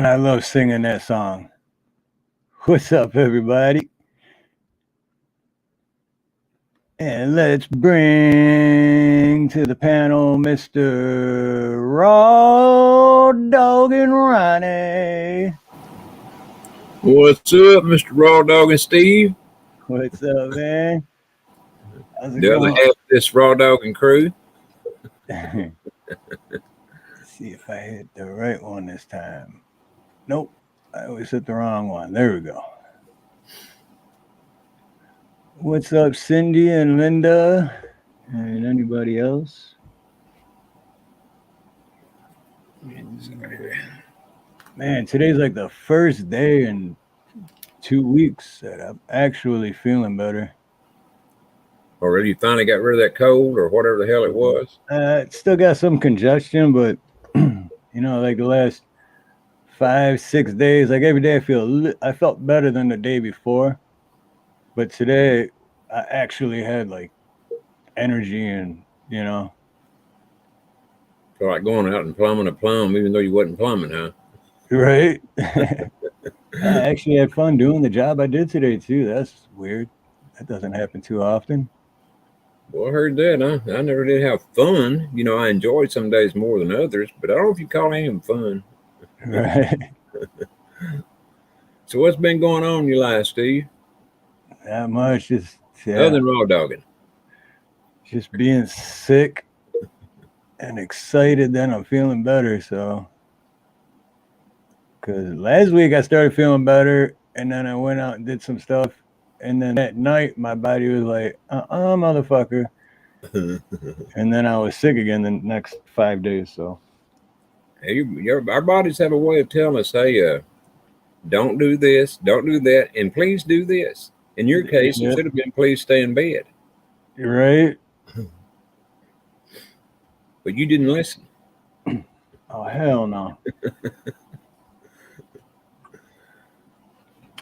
Man, I love singing that song. What's up, everybody? And let's bring to the panel Mr. Raw Dog and Ronnie. What's up, Mr. Raw Dog and Steve? What's up, man? How's it The other going? half of this Raw Dog and crew. Let's see if I hit the right one this time. Nope, I always hit the wrong one. There we go. What's up, Cindy and Linda? And anybody else? Man, today's like the first day in 2 weeks that I'm actually feeling better. Already you finally got rid of that cold or whatever the hell it was? Still got some congestion, but like the last 5-6 days, like every day I felt better than the day before. But today I actually had like energy and So like going out and plumbing a plum even though you wasn't plumbing, huh? right. I actually had fun doing the job I did today too. That's weird. That doesn't happen too often. Well, I heard that. I never did have fun. I enjoyed some days more than others, but I don't know if you call any of them fun. Right. So what's been going on in your life, Steve? Not much. Just Other than raw dogging. Just being sick and excited that I'm feeling better. So, because last week I started feeling better, and then I went out and did some stuff, and then at night my body was like, motherfucker. And then I was sick again the next 5 days. So, our bodies have a way of telling us, hey, don't do this, don't do that, and please do this. In your case, it should have been please stay in bed. You're right. But you didn't listen. Oh, hell no.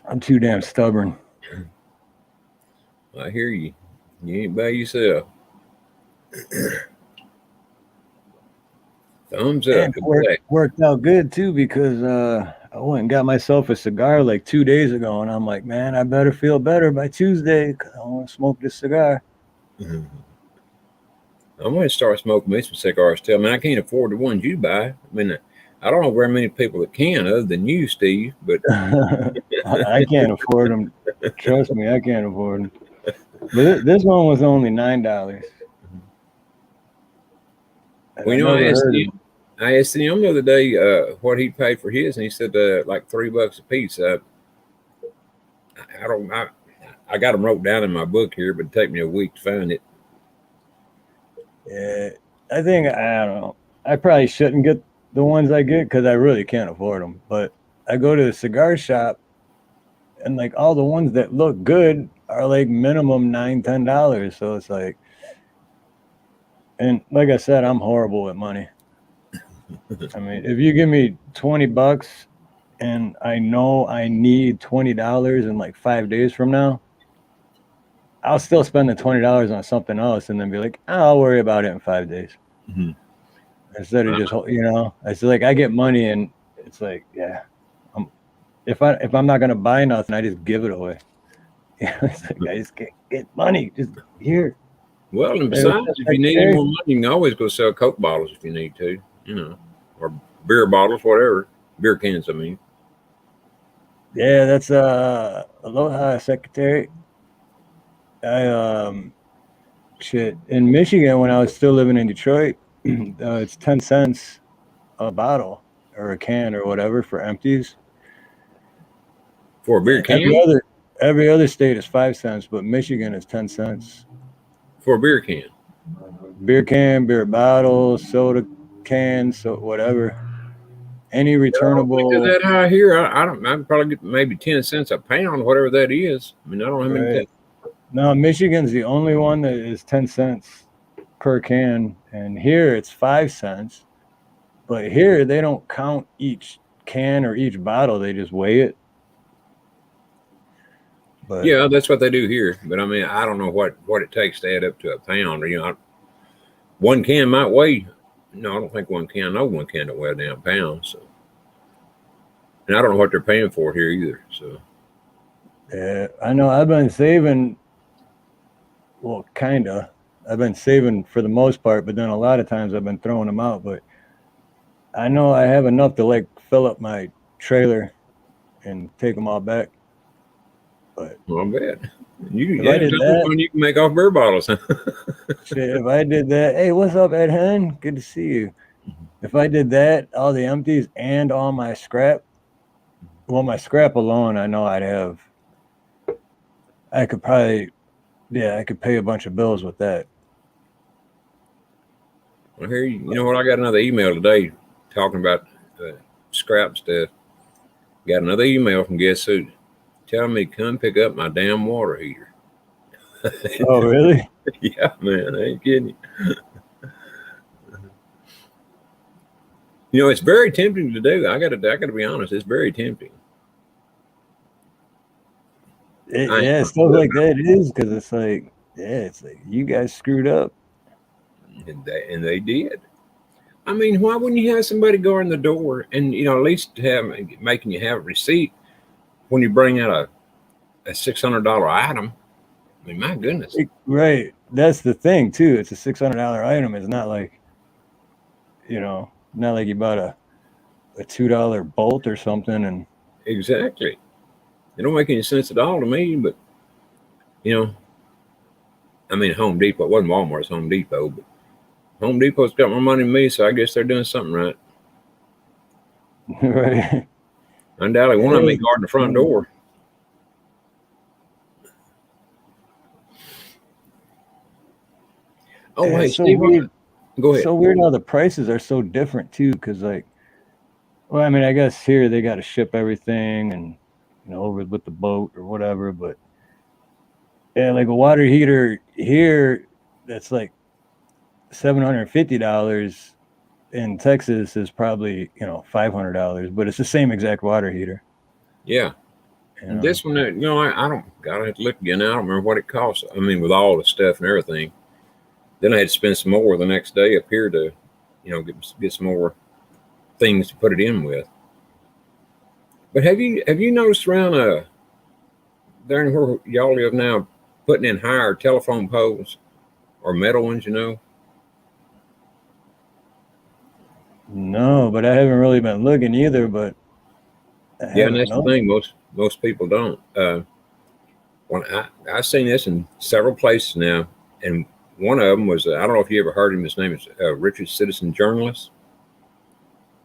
I'm too damn stubborn. I hear you. You ain't by yourself. Thumbs up. And it worked out good too, because I went and got myself a cigar like 2 days ago, and I'm like, man, I better feel better by Tuesday because I want to smoke this cigar. I'm going to start smoking me some cigars too. I mean, I can't afford the ones you buy. I mean, I don't know very many people that can other than you, Steve, but I can't afford them. Trust me, I can't afford them. But this one was only $9. Well, I asked him the other day what he paid for his, and he said like $3 a piece. I got them wrote down in my book here, but it'd take me a week to find it. Yeah, I don't know. I probably shouldn't get the ones I get because I really can't afford them. But I go to a cigar shop, and like all the ones that look good are like minimum $9-10. So it's like, and like I said, I'm horrible with money. I mean, if you give me $20 and I know I need $20 in like 5 days from now, I'll still spend the $20 on something else and then be like, I'll worry about it in 5 days. Mm-hmm. Instead of just, it's like I get money and it's like, yeah, if I'm not gonna buy nothing, I just give it away. It's like I just get money just here. Well, and besides, if you need any more money, you can always go sell Coke bottles if you need to, or beer bottles, whatever, beer cans. I mean, yeah, that's Aloha, Secretary. In Michigan when I was still living in Detroit, it's 10 cents a bottle or a can or whatever for empties. For a beer can? Every other state is 5 cents, but Michigan is 10 cents. For a beer can? Beer can, beer bottle, soda can, so whatever. Any returnable. Is that high here? I'd probably get maybe 10 cents a pound, whatever that is. I mean, I don't have any. No, Michigan's the only one that is 10 cents per can, and here it's 5 cents. But here they don't count each can or each bottle; they just weigh it. But, yeah, that's what they do here. But I mean, I don't know what it takes to add up to a pound. Or one can might weigh. No, I don't think one can. No, one can don't weigh a damn pound. So And I don't know what they're paying for here either. So Yeah, I know. I've been saving. Well, kinda. I've been saving for the most part, but then a lot of times I've been throwing them out. But I know I have enough to like fill up my trailer and take them all back. But well, I bet if I did tell me that, when you can make off beer bottles. shit, if I did that, hey, what's up, Ed Hen? Good to see you. If I did that, all the empties and all my scrap, well, my scrap alone, I know I could probably, yeah, I could pay a bunch of bills with that. Well, here, you know what? I got another email today talking about scrap stuff. Got another email from guess who? Telling me come pick up my damn water heater. Oh, really? Yeah, man, I ain't kidding you. You know, it's very tempting to do. I gotta be honest. It's very tempting. Yeah, stuff like that is because it's like, yeah, it's like you guys screwed up. And they did. I mean, why wouldn't you have somebody go in the door and at least have making you have a receipt when you bring out a $600 item? I mean, my goodness. Right. That's the thing too. It's a $600 item. It's not like, not like you bought a $2 bolt or something. And Exactly. It don't make any sense at all to me. But I mean, Home Depot. It wasn't Walmart. It's Home Depot. But Home Depot's got more money than me, so I guess they're doing something right. right. Undoubtedly, one of them ain't guarding the front door. Oh, Yeah, hey, so Steve, weird. go ahead. So weird how the prices are so different too. Because like, well, I mean, I guess here they got to ship everything and over with the boat or whatever. But yeah, like a water heater here, that's like $750 in Texas is probably $500, but it's the same exact water heater. Yeah. And this one, I don't, gotta have to look again. I don't remember what it costs. I mean, with all the stuff and everything. Then I had to spend some more the next day up here to, get some more things to put it in with. But have you noticed around there where y'all live now, putting in higher telephone poles or metal ones? No, but I haven't really been looking either. But Yeah, and that's the thing. Most people don't. When I've seen this in several places now, and one of them was I don't know if you ever heard him. His name is Richard Citizen Journalist.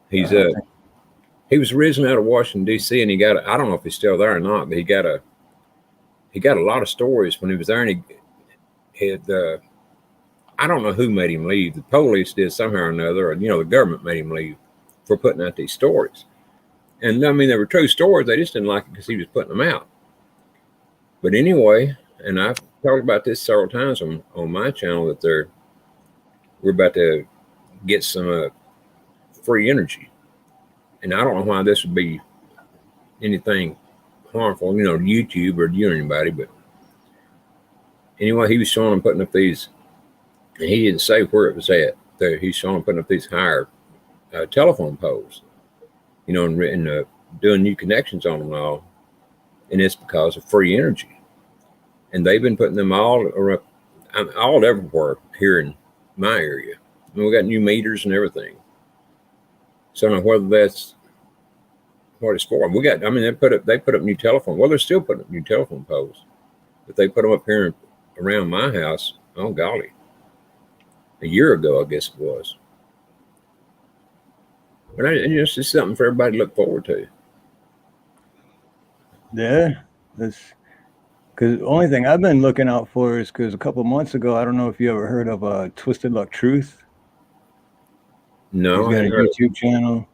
He's he was originally out of Washington D.C. and he got I don't know if he's still there or not, but he got a lot of stories when he was there, and he had I don't know who made him leave. The police did somehow or another, or the government made him leave for putting out these stories. And I mean, they were true stories. They just didn't like it because he was putting them out. But anyway, and I've talked about this several times on my channel that we're about to get some free energy, and I don't know why this would be anything harmful, to YouTube or to anybody. But anyway, he was showing them putting up these, and he didn't say where it was at. He's showing them putting up these higher telephone poles, and doing new connections on them and all, and it's because of free energy. And they've been putting them all around, all everywhere here in my area. And we got new meters and everything. So I don't know whether that's what it's for. They put up new telephone. Well, they're still putting up new telephone poles, but they put them up here around my house. Oh golly, a year ago, I guess it was. But it's just something for everybody to look forward to. Yeah, that's because the only thing I've been looking out for is because a couple of months ago, I don't know if you ever heard of Twisted Luck Truth. No, He's got a YouTube channel,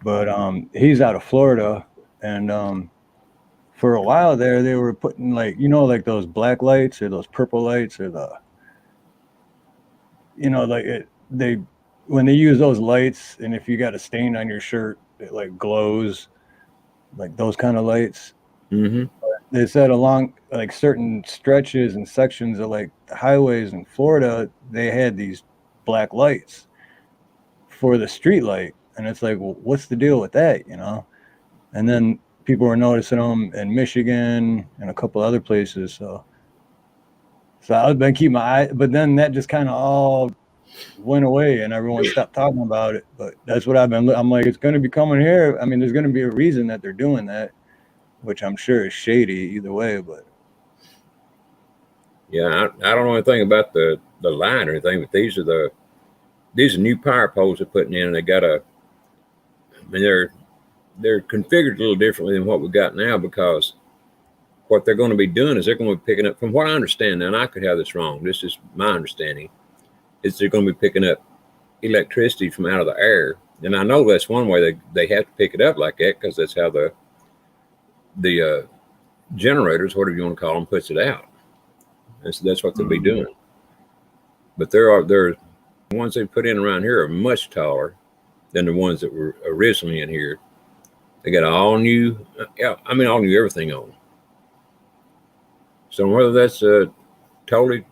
but he's out of Florida, and for a while there, they were putting like like those black lights or those purple lights or they when they use those lights, and if you got a stain on your shirt, it like glows, like those kind of lights. Mm-hmm. They said along like certain stretches and sections of like the highways in Florida, they had these black lights for the street light. And it's like, well, what's the deal with that? And then people were noticing them in Michigan and a couple other places. So I've been keeping my eye, but then that just kind of all went away and everyone stopped talking about it. But that's what I'm like, it's going to be coming here. I mean, there's going to be a reason that they're doing that, which I'm sure is shady either way. But yeah, I don't know anything about the line or anything, but these are new power poles they're putting in, and they got I mean, they're configured a little differently than what we got now, because what they're going to be doing is they're going to be picking up, from what I understand, and I could have this wrong, this is my understanding, is they're going to be picking up electricity from out of the air. And I know that's one way they have to pick it up like that, because that's how the generators, whatever you want to call them, puts it out. And so that's what they'll be doing. But there are ones they put in around here are much taller than the ones that were originally in here. They got all new, all new everything on. So whether that's totally,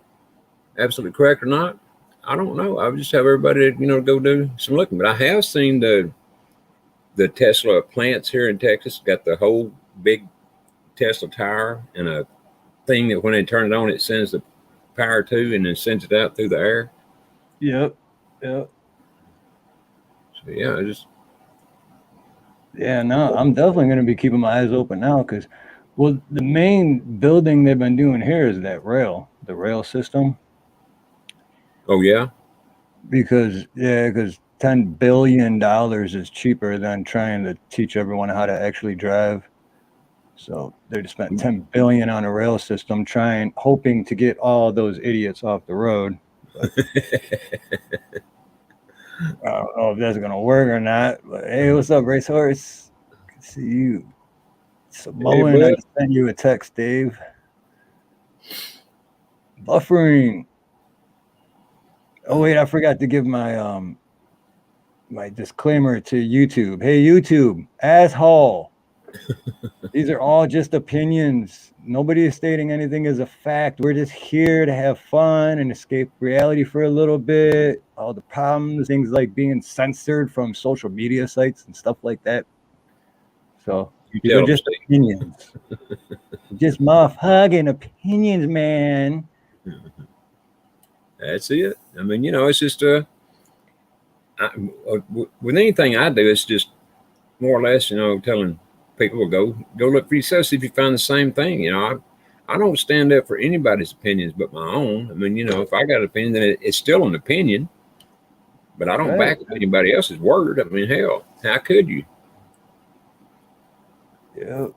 absolutely correct or not, I don't know. I would just have everybody, go do some looking. But I have seen the Tesla plants here in Texas. Got the whole big Tesla tower and a thing that when they turn it on, it sends the power to, and then sends it out through the air. Yep. So yeah, no, I'm definitely going to be keeping my eyes open now because, well, the main building they've been doing here is the rail system. Oh yeah. Because $10 billion is cheaper than trying to teach everyone how to actually drive. So they just spent $10 billion on a rail system, hoping to get all those idiots off the road. But I don't know if that's gonna work or not. But hey, what's up, Racehorse? Good to see you. Samoan, I just sent you a text, Dave. Buffering. Oh wait, I forgot to give my my disclaimer to YouTube. Hey YouTube, asshole. These are all just opinions. Nobody is stating anything as a fact. We're just here to have fun and escape reality for a little bit. All the problems, things like being censored from social media sites and stuff like that. So they're just opinions. Just motherfucking opinions, man. That's it. I mean, it's just with anything I do, it's just more or less, telling people go look for yourself, see if you find the same thing. I don't stand up for anybody's opinions but my own. I mean, if I got an opinion, then it's still an opinion, but I don't back up anybody else's word. I mean, hell, how could you? Yeah.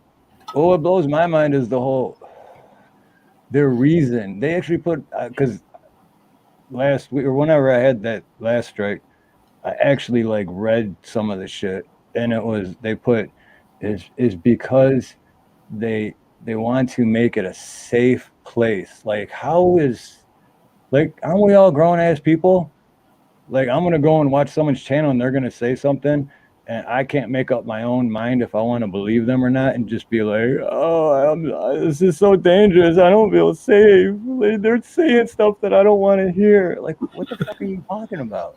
Well, what blows my mind is their reason. They actually put, because last week or whenever I had that last strike, I actually read some of the shit, and it was they put is because they want to make it a safe place. Aren't we all grown ass people? I'm gonna go and watch someone's channel and they're gonna say something, and I can't make up my own mind if I want to believe them or not, and just be like, oh, this is so dangerous. I don't feel safe. They're saying stuff that I don't want to hear. What the fuck are you talking about?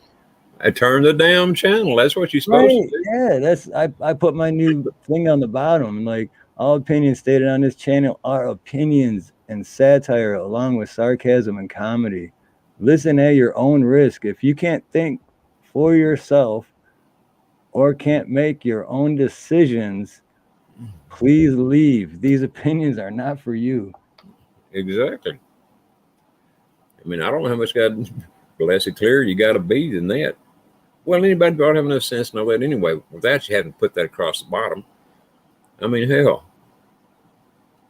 I turn the damn channel. That's what you're supposed to do. Yeah, I put my new thing on the bottom. All opinions stated on this channel are opinions and satire along with sarcasm and comedy. Listen at your own risk. If you can't think for yourself or can't make your own decisions, please leave. These opinions are not for you. Exactly. I mean, I don't know how much God bless it clear you got to be than that. Well, anybody ought to have enough sense to know that anyway, without you having to put that across the bottom. I mean, hell.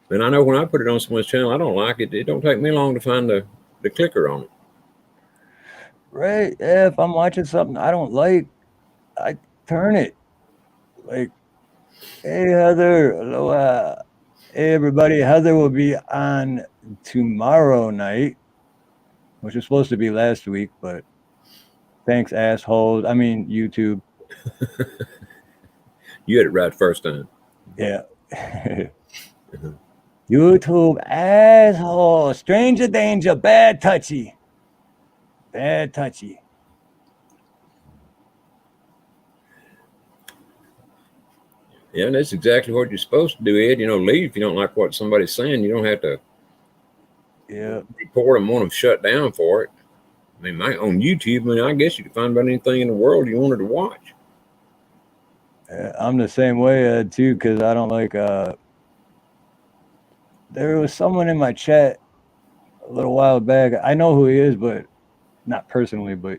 And I know when I put it on someone's channel, I don't like it. It don't take me long to find the clicker on it. Right. Yeah, if I'm watching something I don't like, I turn it. Hey, Heather. Aloha. Hey, everybody. Heather will be on tomorrow night, which was supposed to be last week, but thanks, assholes. I mean, YouTube. You had it right first time. Yeah. YouTube, asshole. Stranger danger. Bad touchy. Bad touchy. Yeah, and that's exactly what you're supposed to do, Ed. Leave if you don't like what somebody's saying. You don't have to report them, want them shut down for it. I mean, on YouTube, I guess you could find about anything in the world you wanted to watch. I'm the same way, Ed, too, because I don't like. There was someone in my chat a little while back. I know who he is, but not personally. But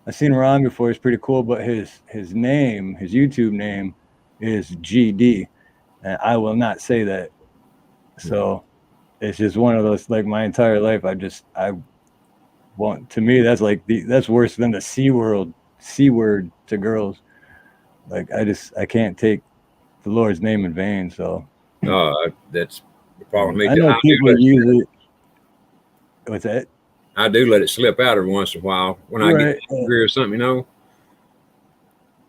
I've seen him around before. He's pretty cool. But his name, his YouTube name, is GD, and I will not say that. So it's just one of those. Like my entire life, I want. To me, that's like that's worse than the C word to girls. Like I can't take the Lord's name in vain. So that's the problem. I know people use it. What's that? I do let it slip out every once in a while when I get angry or something,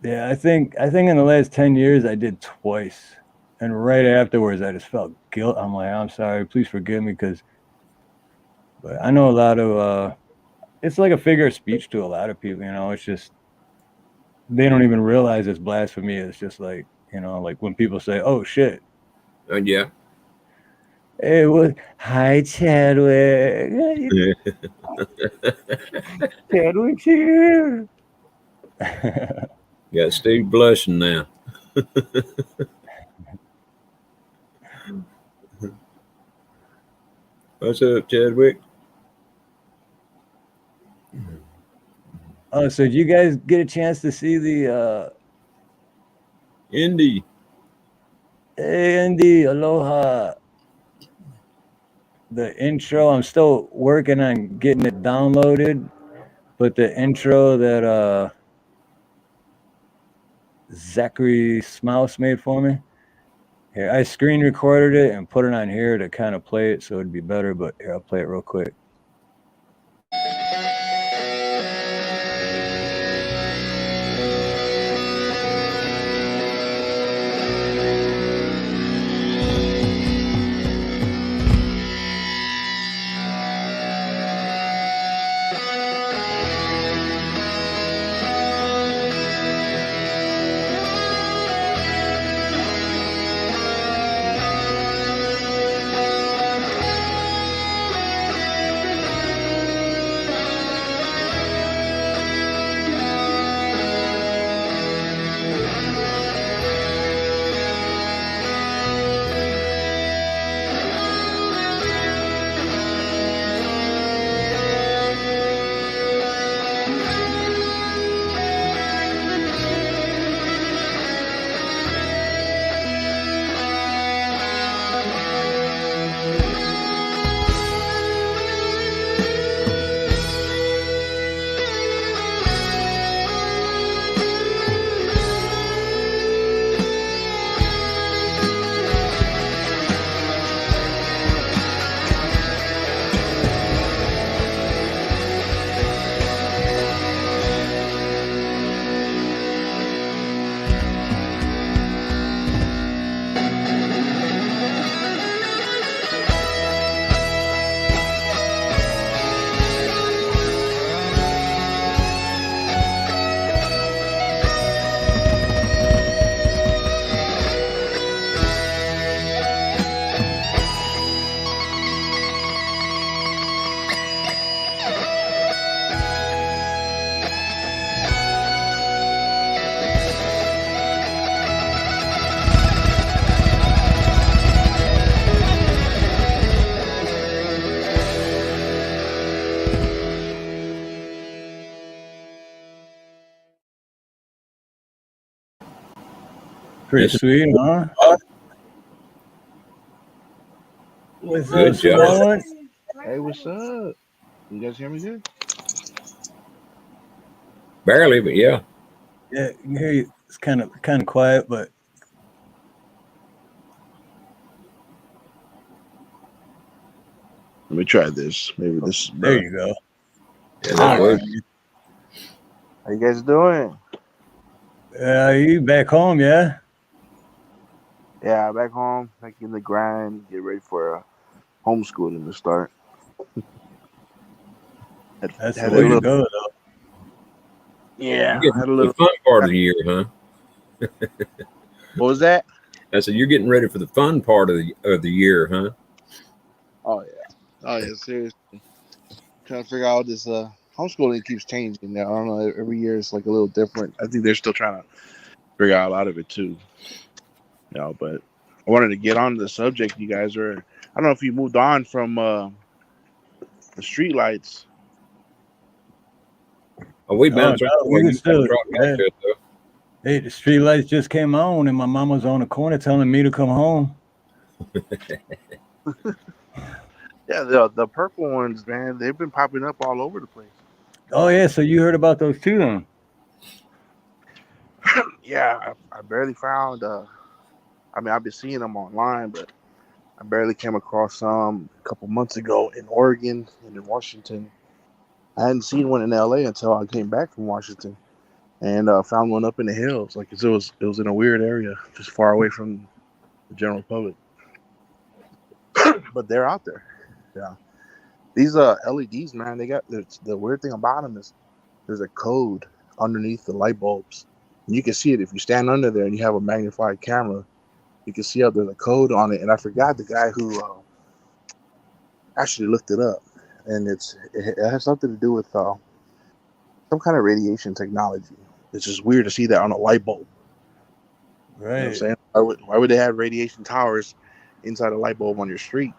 Yeah, I think in the last 10 years I did twice, and right afterwards I just felt guilt. I'm like, I'm sorry, please forgive me, but I know a lot of it's like a figure of speech to a lot of people. It's just they don't even realize it's blasphemy. It's just like like when people say, "Oh shit." Yeah. Hey, hi, Chadwick. Chadwick's here. Got Steve blushing now. What's up, Chadwick? Oh, so did you guys get a chance to see the Indy? Hey, Indy, aloha. The intro, I'm still working on getting it downloaded, but the intro that Zachary Smouse made for me, here, I screen recorded it and put it on here to kind of play it so it'd be better, but here, I'll play it real quick. Pretty sweet, huh? What's up, Simone? Hey, what's up? You guys hear me good? Barely, but yeah. Yeah, I can hear you. It's kind of quiet, but Let me try this. Maybe this is better. There you go. Yeah, that works. How you guys doing? You back home, yeah? Yeah, back home, back in the grind, get ready for homeschooling to start. That's the way to go, though. Yeah, had a little fun part of the year, huh? What was that? I said you're getting ready for the fun part of the year, huh? Oh yeah. Oh yeah. Seriously, trying to figure out this homeschooling keeps changing now. I don't know. Every year it's like a little different. I think they're still trying to figure out a lot of it too. But I wanted to get on the subject. You guys are. I don't know if you moved on from the street lights. Oh, we Oh bounced around. no, we Well, can you got to still. drop back Yeah. to it though. Hey, the street lights just came on, and my mama's on the corner telling me to come home. Yeah, the purple ones, man. They've been popping up all over the place. Oh yeah, so you heard about those too, then? Yeah, I barely found. I mean, I've been seeing them online, but I barely came across some a couple months ago in Oregon and in Washington. I hadn't seen one in LA until I came back from Washington and found one up in the hills. Like it was in a weird area, just far away from the general public. But they're out there. Yeah, these LEDs, man. They got the weird thing about them is there's a code underneath the light bulbs. And you can see it if you stand under there and you have a magnified camera. You can see how there's a code on it. And I forgot the guy who actually looked it up, and it has something to do with some kind of radiation technology. It's just weird to see that on a light bulb. You know what I'm Right. saying? Why would they have radiation towers inside a light bulb on your street?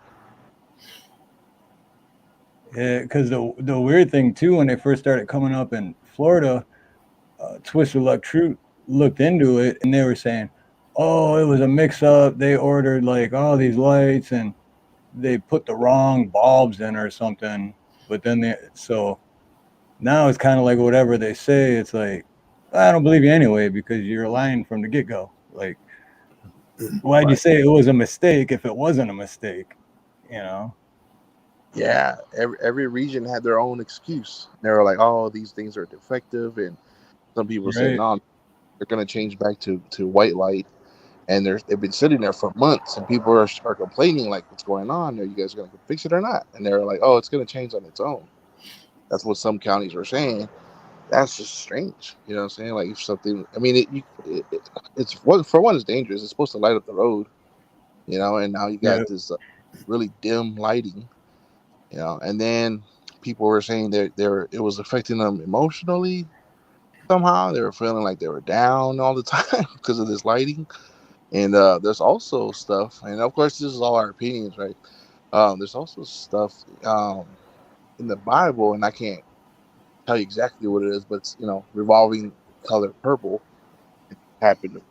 Yeah, because the weird thing too, when they first started coming up in Florida, Twisted Luck Truth looked into it, and they were saying, "Oh, it was a mix-up. They ordered like all these lights, and they put the wrong bulbs in or something." But then so now it's kind of like whatever they say. It's like I don't believe you anyway because you're lying from the get-go. Like, why'd you Right. say it was a mistake if it wasn't a mistake? You know? Yeah. Every region had their own excuse. They were like, "Oh, these things are defective," and some people said, Right. "No, they're going to change back to white light." And they've been sitting there for months, and people are complaining like, "What's going on? Are you guys going to fix it or not?" And they're like, "Oh, it's going to change on its own." That's what some counties were saying. That's just strange. You know what I'm saying? Like if something, I mean, it's for one, it's dangerous. It's supposed to light up the road, and now you Yeah. got this really dim lighting, and then people were saying that it was affecting them emotionally somehow. They were feeling like they were down all the time because of this lighting. And there's also stuff, and of course, this is all our opinions, right? There's also stuff in the Bible, and I can't tell you exactly what it is, but it's, revolving color purple happened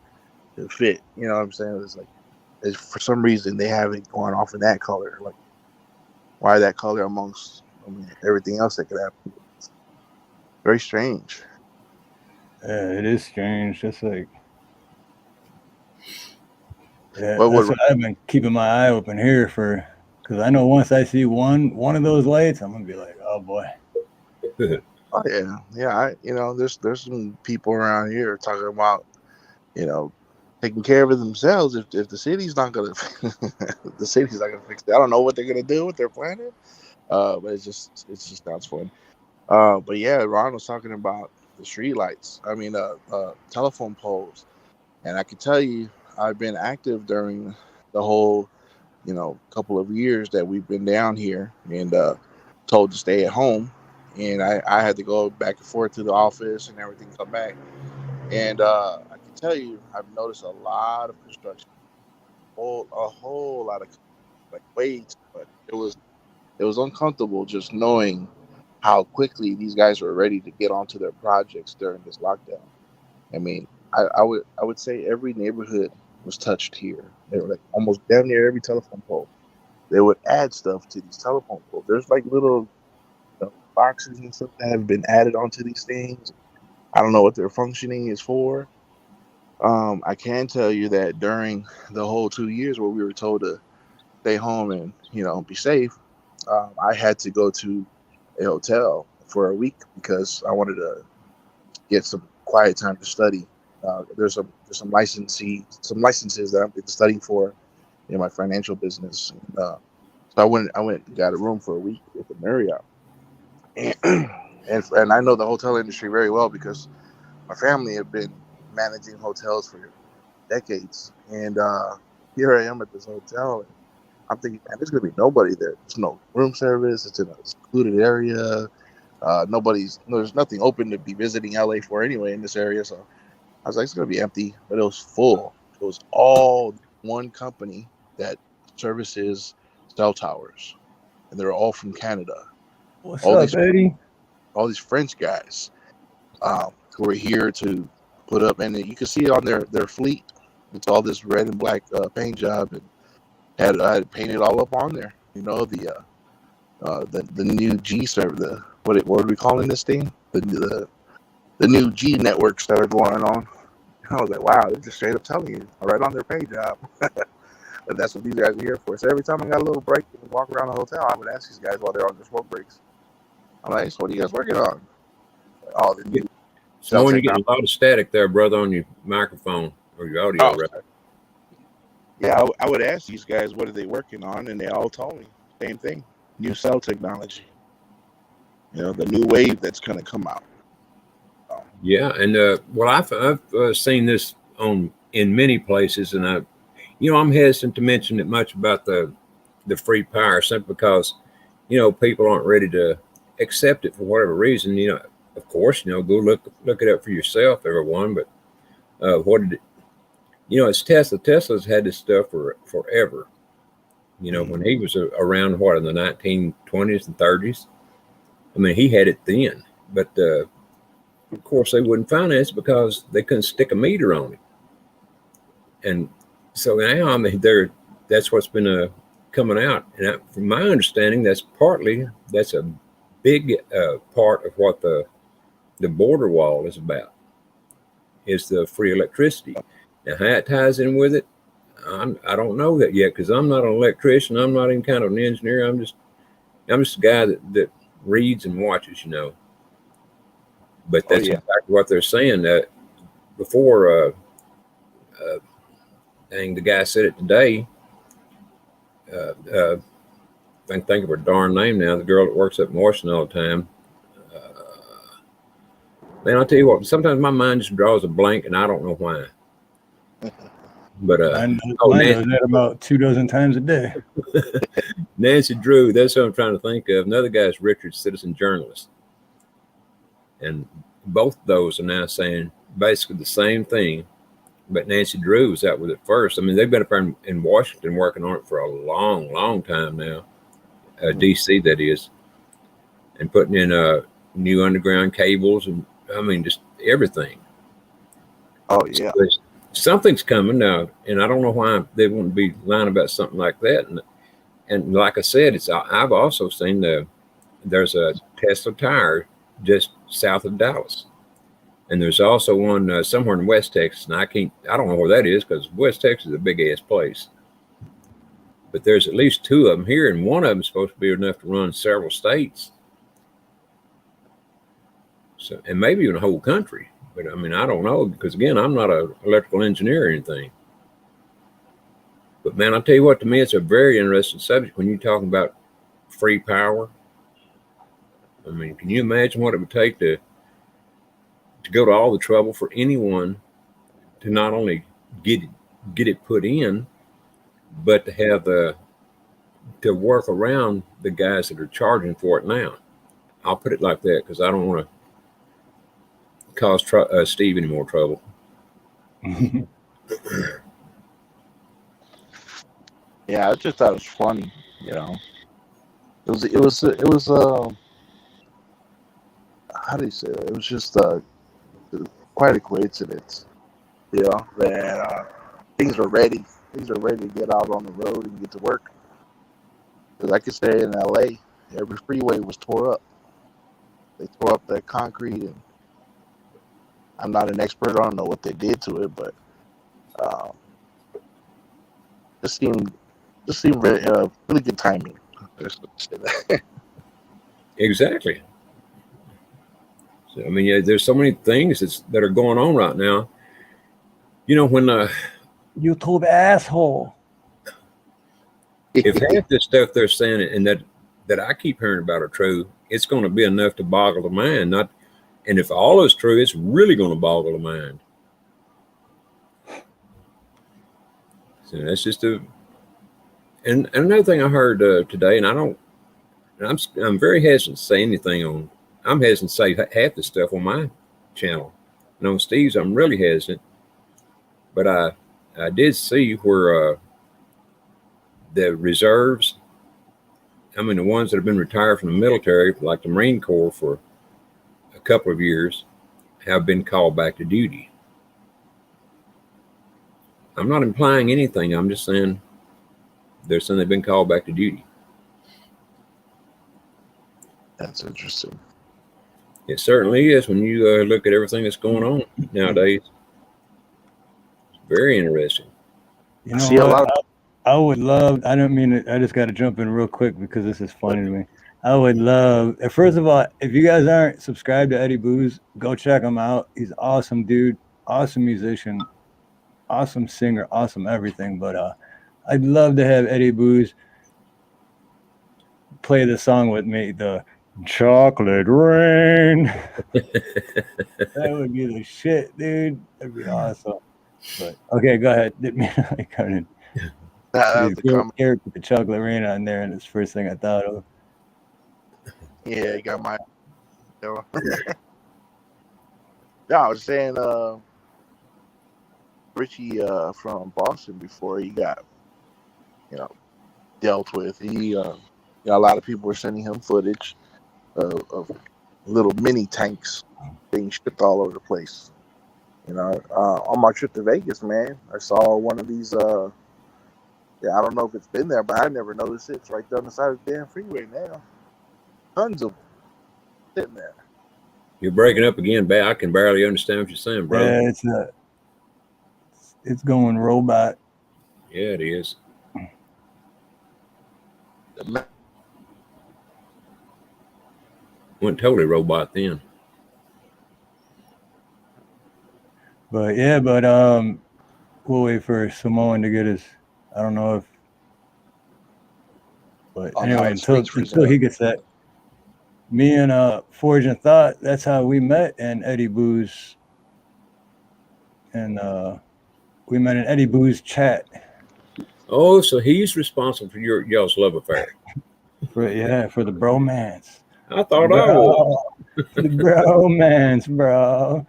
to fit. You know what I'm saying? It's like for some reason they have it going off in that color. Like why that color amongst everything else that could happen? It's very strange. Yeah, it is strange. Just like yeah, But that's what? what I've been keeping my eye open here for. Because I know once I see one of those lights, I'm gonna be like, oh boy. Oh yeah, yeah. There's some people around here talking about you know taking care of it themselves. If the city's not gonna, the city's not gonna fix it. I don't know what they're gonna do with their planet. But it just sounds fun. But yeah, Ron was talking about the street lights. I mean, telephone poles, and I can tell you, I've been active during the whole, couple of years that we've been down here, and told to stay at home, and I had to go back and forth to the office and everything, come back, and I can tell you, I've noticed a lot of construction, a whole lot of like wait, but it was uncomfortable just knowing how quickly these guys were ready to get onto their projects during this lockdown. I mean, I would say every neighborhood was touched here. They were like almost damn near every telephone pole. They would add stuff to these telephone poles. There's like little boxes and stuff that have been added onto these things. I don't know what their functioning is for. I can tell you that during the whole 2 years where we were told to stay home and be safe, I had to go to a hotel for a week because I wanted to get some quiet time to study. There's some licenses that I've been studying for in my financial business. So I went and got a room for a week at the Marriott, and and I know the hotel industry very well because my family have been managing hotels for decades. And here I am at this hotel. And I'm thinking, man, there's gonna be nobody there. There's no room service. It's in a secluded area. There's nothing open to be visiting LA for anyway in this area. So I was like, it's gonna be empty, but it was full. It was all one company that services cell towers, and they're all from Canada. What's up, Eddie? All these French guys who are here to put up, and you can see it on their fleet. It's all this red and black paint job, and I had painted all up on there. You know, the new G server. What are we calling this thing? The new G networks that are going on. I was like, wow, they're just straight up telling you right on their paint job. And that's what these guys are here for. So every time I got a little break and walk around the hotel, I would ask these guys while they're on their smoke breaks. I'm like, so what are you guys working on? Like, oh, the new. So when you get a lot of static there, brother, on your microphone or your audio. Oh, right? Yeah, I would ask these guys what are they working on, and they all told me same thing: new cell technology. You know, the new wave that's going to come out. Yeah, and well, I've seen this in many places, and I'm hesitant to mention it much about the free power simply because, people aren't ready to accept it for whatever reason. Of course, go look it up for yourself, everyone. But what did it? It's Tesla. Tesla's had this stuff for forever. When he was around, in the 1920s and 30s. I mean, he had it then, but of course they wouldn't finance it because they couldn't stick a meter on it. And so now, I mean, that's what's been coming out. And from my understanding, that's a big part of what the border wall is about, is the free electricity. Now, how it ties in with it, I don't know that yet because I'm not an electrician. I'm not even kind of an engineer. I'm just a guy that reads and watches, But that's exactly what they're saying. That before, the guy said it today. I can think of her darn name now. The girl that works up in Washington all the time. Man, I'll tell you what. Sometimes my mind just draws a blank, and I don't know why. But I know that about 24 times a day. Nancy Drew, that's what I'm trying to think of. Another guy is Richard, citizen journalist. And both of those are now saying basically the same thing. But Nancy Drew was out with it first. I mean, they've been up there in Washington working on it for a long, long time now. D.C., that is. And putting in new underground cables and, I mean, just everything. Oh, yeah. So something's coming now, and I don't know why they wouldn't be lying about something like that. And like I said, I've also seen there's a Tesla tire just south of Dallas, and there's also one somewhere in West Texas, and I don't know where that is because West Texas is a big ass place. But there's at least two of them here, and one of them is supposed to be enough to run several states, so and maybe even the whole country. But I mean, I don't know because again, I'm not an electrical engineer or anything. But man, I'll tell you what, to me, it's a very interesting subject when you're talking about free power. I mean, can you imagine what it would take to go to all the trouble for anyone to not only get it put in, but to have to work around the guys that are charging for it now? I'll put it like that because I don't want to cause Steve any more trouble. Yeah, I just thought it was funny, It was how do you say it? It was just quite a coincidence, that things are ready. Things are ready to get out on the road and get to work. Because like I say, in LA, every freeway was tore up. They tore up that concrete, and I'm not an expert. I don't know what they did to it, but just seemed really good timing. Exactly. So, I mean, yeah, there's so many things that are going on right now. When YouTube asshole. If half the stuff they're saying and that I keep hearing about are true, it's going to be enough to boggle the mind. And if all is true, it's really going to boggle the mind. So that's just a. And another thing I heard today, and I'm very hesitant to say anything on. I'm hesitant to say half the stuff on my channel. And on Steve's, I'm really hesitant. But I did see where the reserves, I mean, the ones that have been retired from the military, like the Marine Corps for a couple of years, have been called back to duty. I'm not implying anything. I'm just saying they're saying they've been called back to duty. That's interesting. It certainly is when you look at everything that's going on nowadays. It's very interesting. You know what? I would love, I don't mean it, I just got to jump in real quick because this is funny to me. I would love, first of all, if you guys aren't subscribed to Eddie Booz, go check him out. He's an awesome dude, awesome musician, awesome singer, awesome everything. But I'd love to have Eddie Booz play the song with me, the Chocolate Rain. That would be the shit, dude. That'd be awesome. But okay, go ahead. Didn't mean to cut in. Eric with the chocolate rain on there, and it's the first thing I thought of. Yeah, you got my. Yeah, I was saying, Richie from Boston before he got, dealt with. He, a lot of people were sending him footage of little mini tanks being shipped all over the place. On my trip to Vegas, man, I saw one of these. I don't know if it's been there, but I never noticed it. It's right down the side of the damn freeway now. Tons of sitting there. You're breaking up again, Bat. I can barely understand what you're saying, bro. Yeah, it's going robot. Yeah, it is. Went totally robot then. But yeah, we'll wait for Samoan to get his. I don't know if. But anyway, until he gets that. Me and Forge and Thought, that's how we met, and Eddie Booz. And we met in Eddie Booz chat. Oh, so he's responsible for y'all's love affair. For the bromance. I thought I was. The bromance, bro.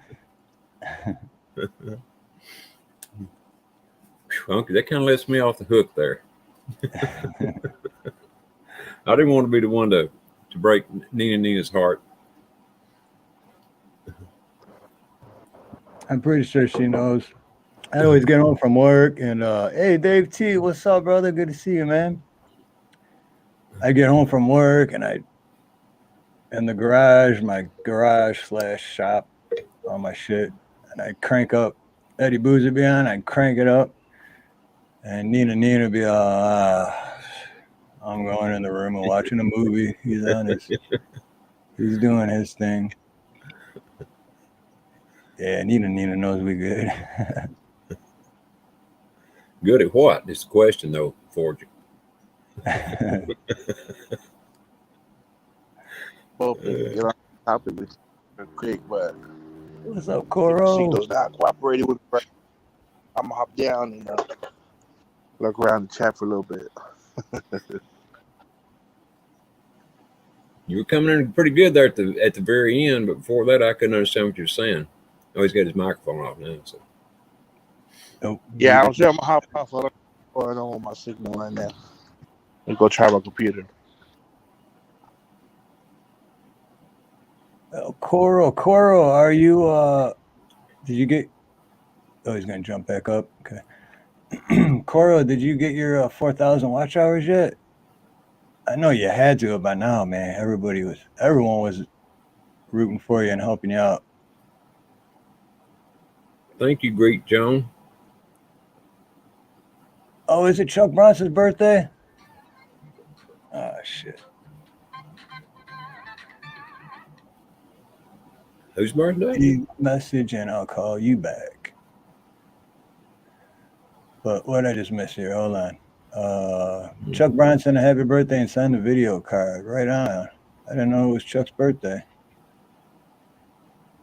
That kind of lets me off the hook there. I didn't want to be the one to break Nina's heart. I'm pretty sure she knows. I always get home from work and hey, Dave T, what's up, brother? Good to see you, man. I get home from work and I in the garage, my garage/shop, all my shit, and I crank up Eddie Booz would be on, I crank it up, and Nina would be I'm going in the room and watching a movie. He's on he's doing his thing. Yeah, Nina knows we good. Good at what? It's the question though, Forge. Well, get on topic with quick, but what's up, Coro? She does not cooperate with me. I'm gonna hop down and look around and chat for a little bit. You were coming in pretty good there at the very end, but before that, I couldn't understand what you were saying. Oh, he's got his microphone off now. So. Oh, yeah, I'm sure I'm gonna hop off. I don't want my signal right now. Let's go try my computer. Coro, are you did you get he's gonna jump back up. Okay. Coro, did you get your 4,000 watch hours yet? I know you had to by now, man. Everyone was rooting for you and helping you out. Thank you, Greek Joan. Oh, is it Chuck Bronson's birthday? Oh shit. Whose birthday? Leave a message and I'll call you back. But what I just missed here, hold on. Chuck Bronson, happy birthday, and send a video card. Right on. I didn't know it was Chuck's birthday.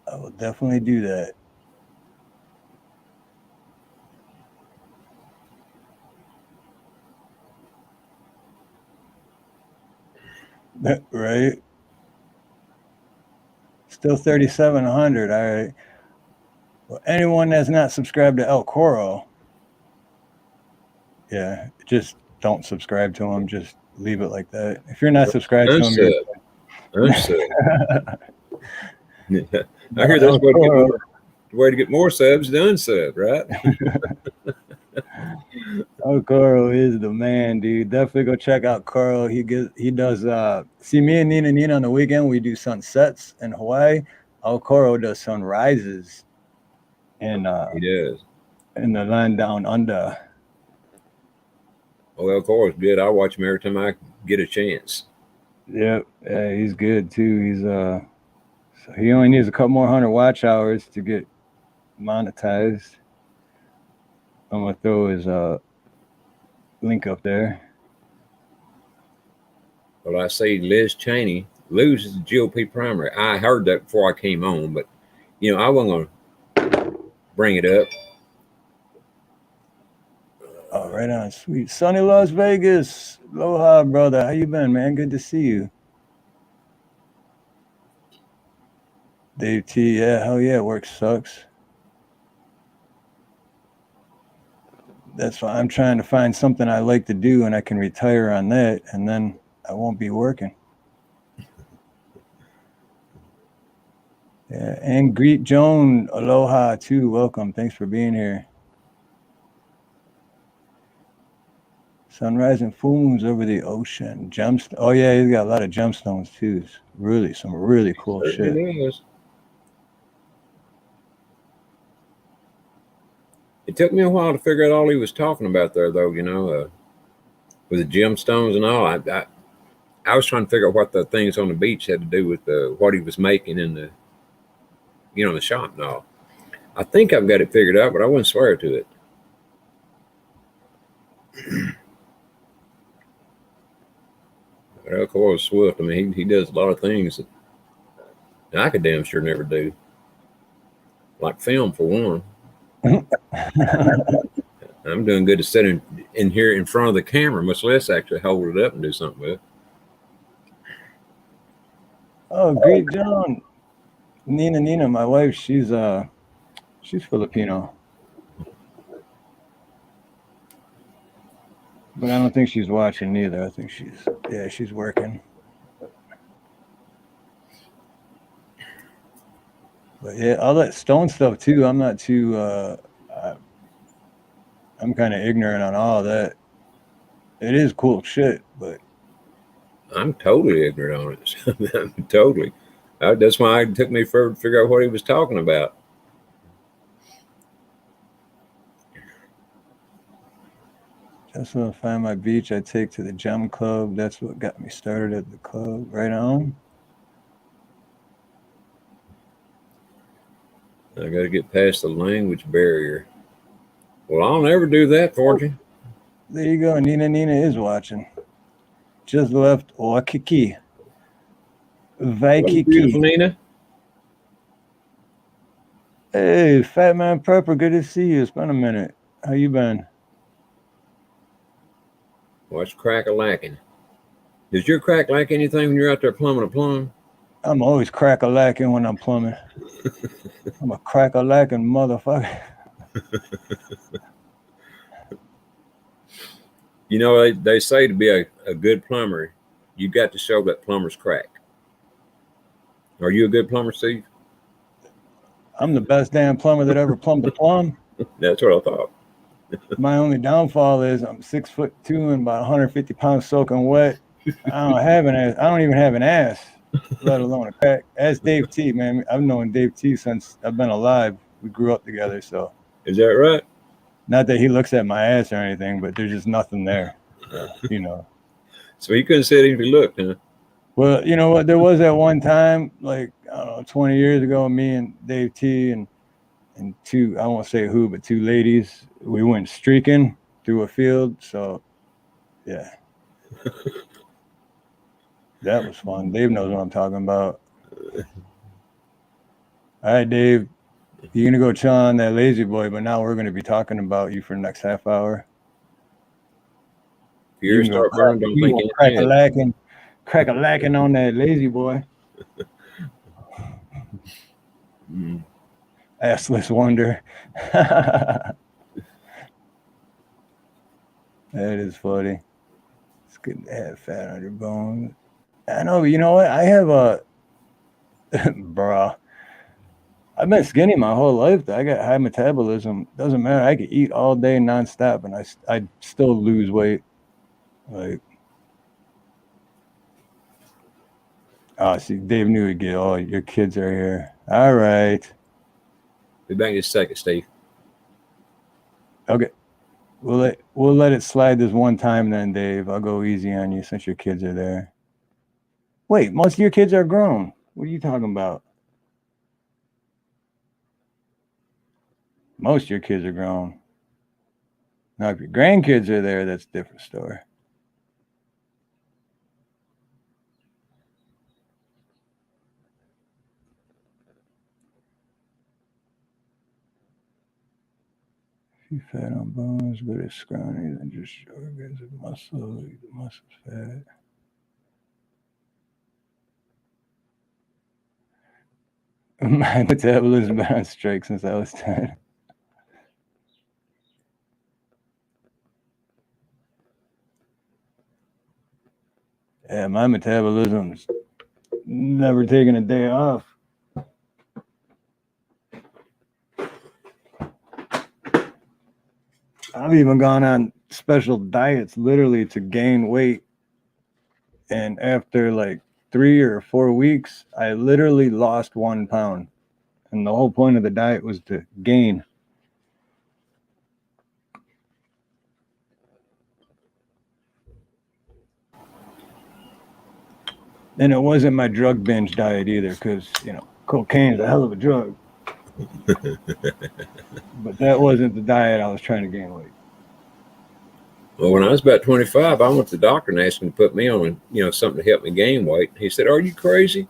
I will definitely do that. Right. Still 3,700. All right. Well, anyone that's not subscribed to El Coro, yeah, just don't subscribe to him. Just leave it like that. If you're not subscribed to him, you're Unsub. Unsub. I hear but there's El a way to get Coro. more. Way to get more subs to unsub, right? Oh, Coral is the man, dude. Definitely go check out Coral. He does see me and Nina on the weekend. We do sunsets in Hawaii. Oh, Coral does sunrises in He does. in the land down under. Well, of course, good. I watch him every time I get a chance. Yep, yeah, he's good too. He's so he only needs a couple more 100 watch hours to get monetized. I'm gonna throw his link up there. Well, I see Liz Cheney loses the GOP primary. I heard that before I came on, but I wasn't going to bring it up. Oh, right on, sweet. Sunny Las Vegas. Aloha, brother. How you been, man? Good to see you. Dave T, yeah, hell yeah, work sucks. That's why I'm trying to find something I like to do and I can retire on that, and then I won't be working. Yeah, and greet Joan. Aloha too. Welcome. Thanks for being here. Sunrise and full moons over the ocean. Gemstone. Oh yeah, he's got a lot of gemstones too. It's really some really cool shit. It took me a while to figure out all he was talking about there, though. With the gemstones and all. I was trying to figure out what the things on the beach had to do with what he was making in the the shop and all. I think I've got it figured out, but I wouldn't swear to it. Of course, Swift. I mean, he does a lot of things that I could damn sure never do, like film for one. I'm doing good to sit in here in front of the camera, much less actually hold it up and do something with it. Oh, great John. Nina, my wife, she's Filipino. But I don't think she's watching either. I think she's working. But yeah, all that stone stuff too. I'm not too. I'm kind of ignorant on all that. It is cool shit, but I'm totally ignorant on it. Totally. That's why it took me forever to figure out what he was talking about. Just want to find my beach I take to the gem club. That's what got me started at the club. Right on. I got to get past the language barrier. Well, I'll never do that for you. There you go. Nina is watching. Just left Waikiki. Beautiful Nina. Hey, Fat Man Prepper, good to see you. It's been a minute. How you been? What's crack-a-lacking? Does your crack lack anything when you're out there plumbing a plumb? I'm always crack-a-lacking when I'm plumbing. I'm a crack-a-lacking motherfucker. They say to be a good plumber, you got to show that plumber's crack. Are you a good plumber, Steve? I'm the best damn plumber that ever plumbed a plumb. That's what I thought. My only downfall is I'm 6'2" and about 150 pounds soaking wet. I don't have an ass. I don't even have an ass, let alone a crack. That's Dave T, man. I've known Dave T since I've been alive. We grew up together, so. Is that right? Not that he looks at my ass or anything, but there's just nothing there, So he couldn't say it if he looked, huh? Well, you know what? There was that one time, like, I don't know, 20 years ago, me and Dave T and two, I won't say who, but two ladies, we went streaking through a field. So, yeah. That was fun. Dave knows what I'm talking about. All right, Dave, you're going to go chill on that lazy boy, but now we're going to be talking about you for the next half hour. If you start burning, don't think anything. Crack-a-lacking on that lazy boy. Assless wonder. That is funny. It's good to have fat on your bones. I know, but you know what? I have a bruh. I've been skinny my whole life. Though. I got high metabolism. Doesn't matter. I could eat all day nonstop, and I still lose weight. Like, oh, see, Dave knew he'd get. Oh, your kids are here. All right. Be back in a second, Steve. Okay. We'll let it slide this one time, then, Dave. I'll go easy on you since your kids are there. Wait, most of your kids are grown. What are you talking about? Most of your kids are grown. Now, if your grandkids are there, that's a different story. If you fat on bones, but it's scrawny, then just organs of muscle, the muscle's fat. My metabolism been on strike since I was 10. Yeah, my metabolism's never taken a day off. I've even gone on special diets literally to gain weight. And after like 3 or 4 weeks, I literally lost 1 pound. And the whole point of the diet was to gain. And it wasn't my drug binge diet either, because, you know, cocaine's a hell of a drug. But that wasn't the diet I was trying to gain weight. Well, when I was about 25, I went to the doctor and asked him to put me on, something to help me gain weight. He said, "Are you crazy?"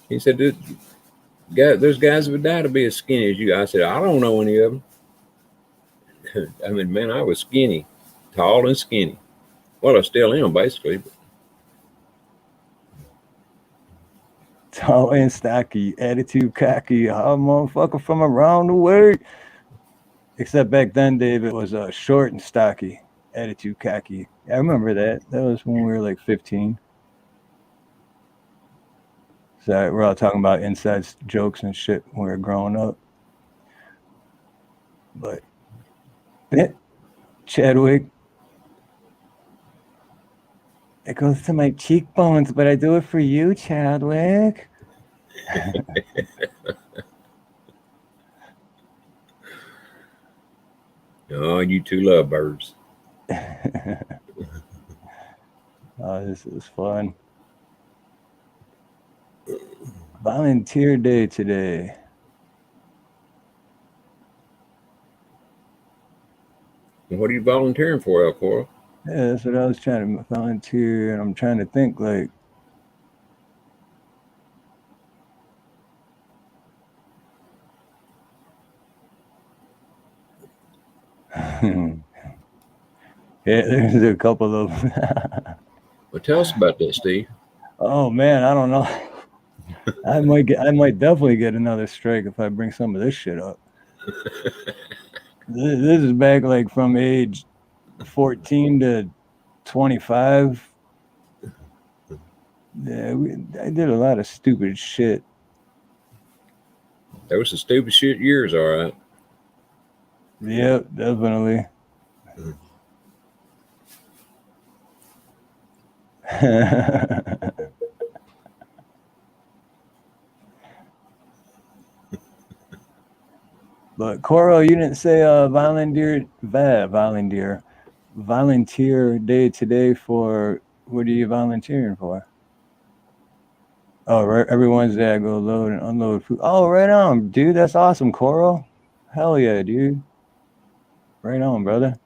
He said, "There's guys that would die to be as skinny as you." I said, "I don't know any of them." I mean, man, I was skinny, tall and skinny. Well, I still am, basically. But Tall and stocky, attitude cocky, a motherfucker from around the world. Except back then, Dave, it was short and stocky, attitude cocky. I remember that. That was when we were like 15. So we're all talking about inside jokes and shit when we were growing up. But yeah, Chadwick, it goes to my cheekbones, but I do it for you, Chadwick. oh, you two lovebirds. Oh, this is fun. Volunteer day today. What are you volunteering for, El Coro? Yeah, that's what I was trying to volunteer, and I'm trying to think like. Yeah, there's a couple of them. Well, tell us about that, Steve. Oh man, I don't know. I might definitely get another strike if I bring some of this shit up. This is back like from age 14 to 25. Yeah, I did a lot of stupid shit. There was some stupid shit years, all right. Yep, definitely. But Coro, you didn't say volunteer day today for what are you volunteering for? Oh, right, every Wednesday I go load and unload food. Oh, right on, dude. That's awesome, Coro. Hell yeah, dude. Right on, brother.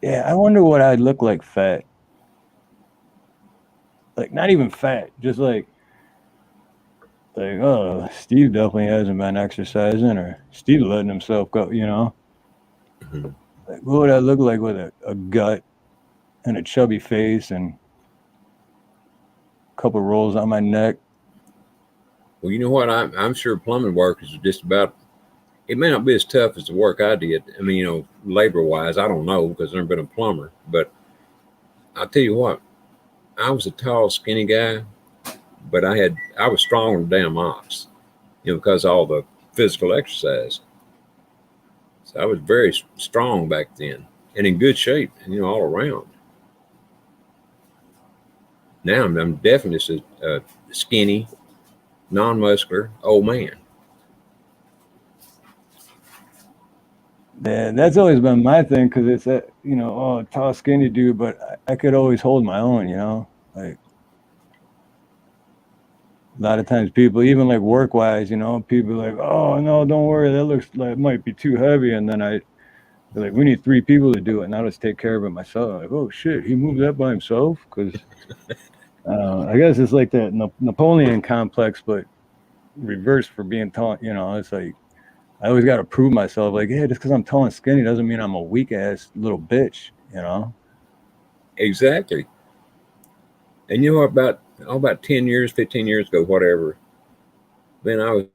Yeah, I wonder what I'd look like fat. Like, not even fat, just like, oh, Steve definitely hasn't been exercising, or Steve letting himself go, you know? Mm-hmm. Like, what would I look like with a gut and a chubby face and a couple rolls on my neck? Well, you know what? I'm sure plumbing work is just about. It may not be as tough as the work I did. I mean, labor wise, I don't know because I've never been a plumber. But I'll tell you what, I was a tall, skinny guy, but I was stronger than a damn ox. Because of all the physical exercise. So I was very strong back then and in good shape, all around. Now I'm definitely just a skinny, non-muscular old man. Yeah, that's always been my thing because it's a oh, tall, skinny dude, but I could always hold my own. Like a lot of times people, even like work wise, people like, oh no, don't worry, that looks like it might be too heavy, and then they're like, we need 3 people to do it, and I'll just take care of it myself. I'm like, oh shit, he moved that by himself because I guess it's like that Napoleon complex, but reversed for being tall. It's like I always got to prove myself. Like, yeah, just because I'm tall and skinny doesn't mean I'm a weak ass little bitch. Exactly. And about 10 years, 15 years ago, whatever, then I was.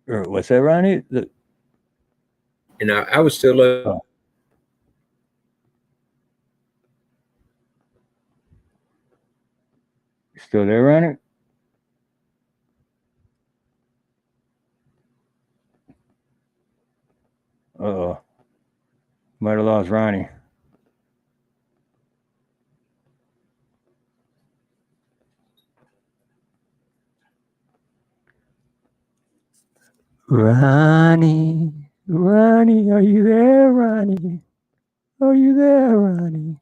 Or what's that, Ronnie? And I was still. Oh. You still there, Ronnie? Uh-oh. Might have lost Ronnie. Ronnie, Ronnie, are you there, Ronnie? Are you there, Ronnie?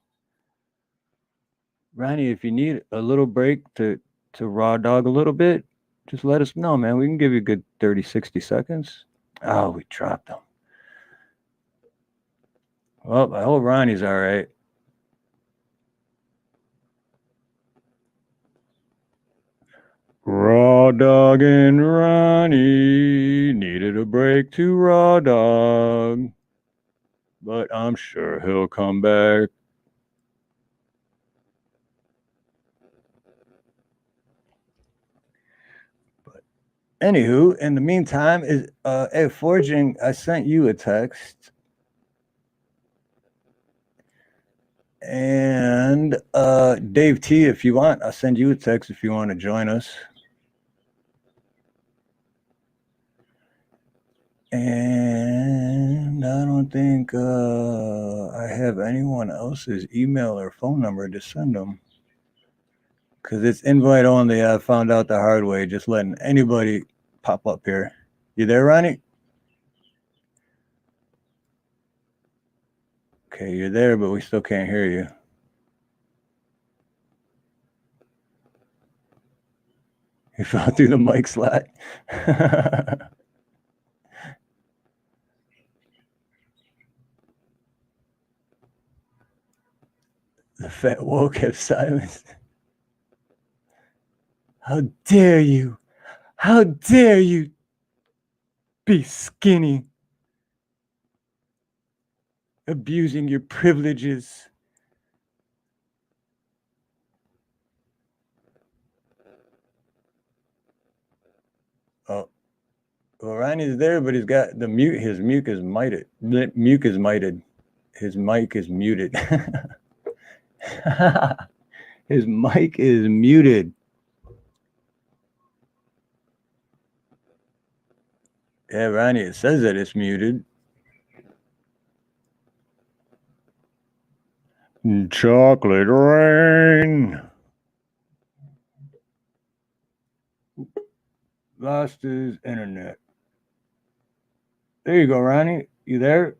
Ronnie, if you need a little break to raw dog a little bit, just let us know, man. We can give you a good 30, 60 seconds. Oh, we dropped him. Well, I hope Ronnie's all right. Raw Dog and Ronnie needed a break to Raw Dog, but I'm sure he'll come back. But anywho, in the meantime, hey Forging, I sent you a text. And Dave T, if you want, I'll send you a text if you want to join us. And I don't think I have anyone else's email or phone number to send them. Because it's invite only. I found out the hard way, just letting anybody pop up here. You there, Ronnie? Okay, you're there, but we still can't hear you. You fell through the mic slot. The fat woke have silenced. How dare you? How dare you be skinny? Abusing your privileges. Oh, well, Ronnie's there, but he's got the mute. His mute is muted. Mute is muted. His mic is muted. His mic is muted. Yeah, Ronnie, it says that it's muted. Chocolate rain. Lost his internet. There you go, Ronnie. You there?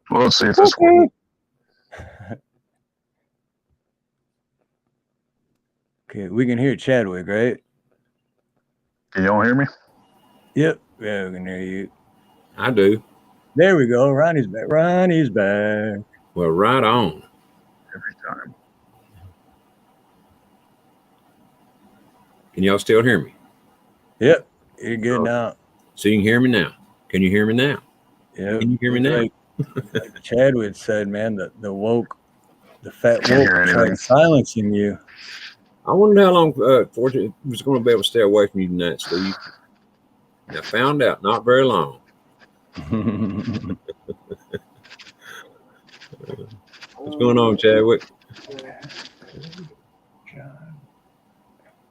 Well, let's see if this works. Okay, we can hear Chadwick, right? Can y'all hear me? Yep. Yeah, we can hear you. I do. There we go. Ronnie's back. Ronnie's back. Well, right on. Every time. Can y'all still hear me? Yep, you're good now. So you can hear me now. Can you hear me now? Yep. Can you hear me now? Like Chadwick said, man, the fat Can't hear woke tried anything. silencing you. I wonder how long Fortune was going to be able to stay away from you tonight, Steve. And I found out not very long. What's going on, Chadwick?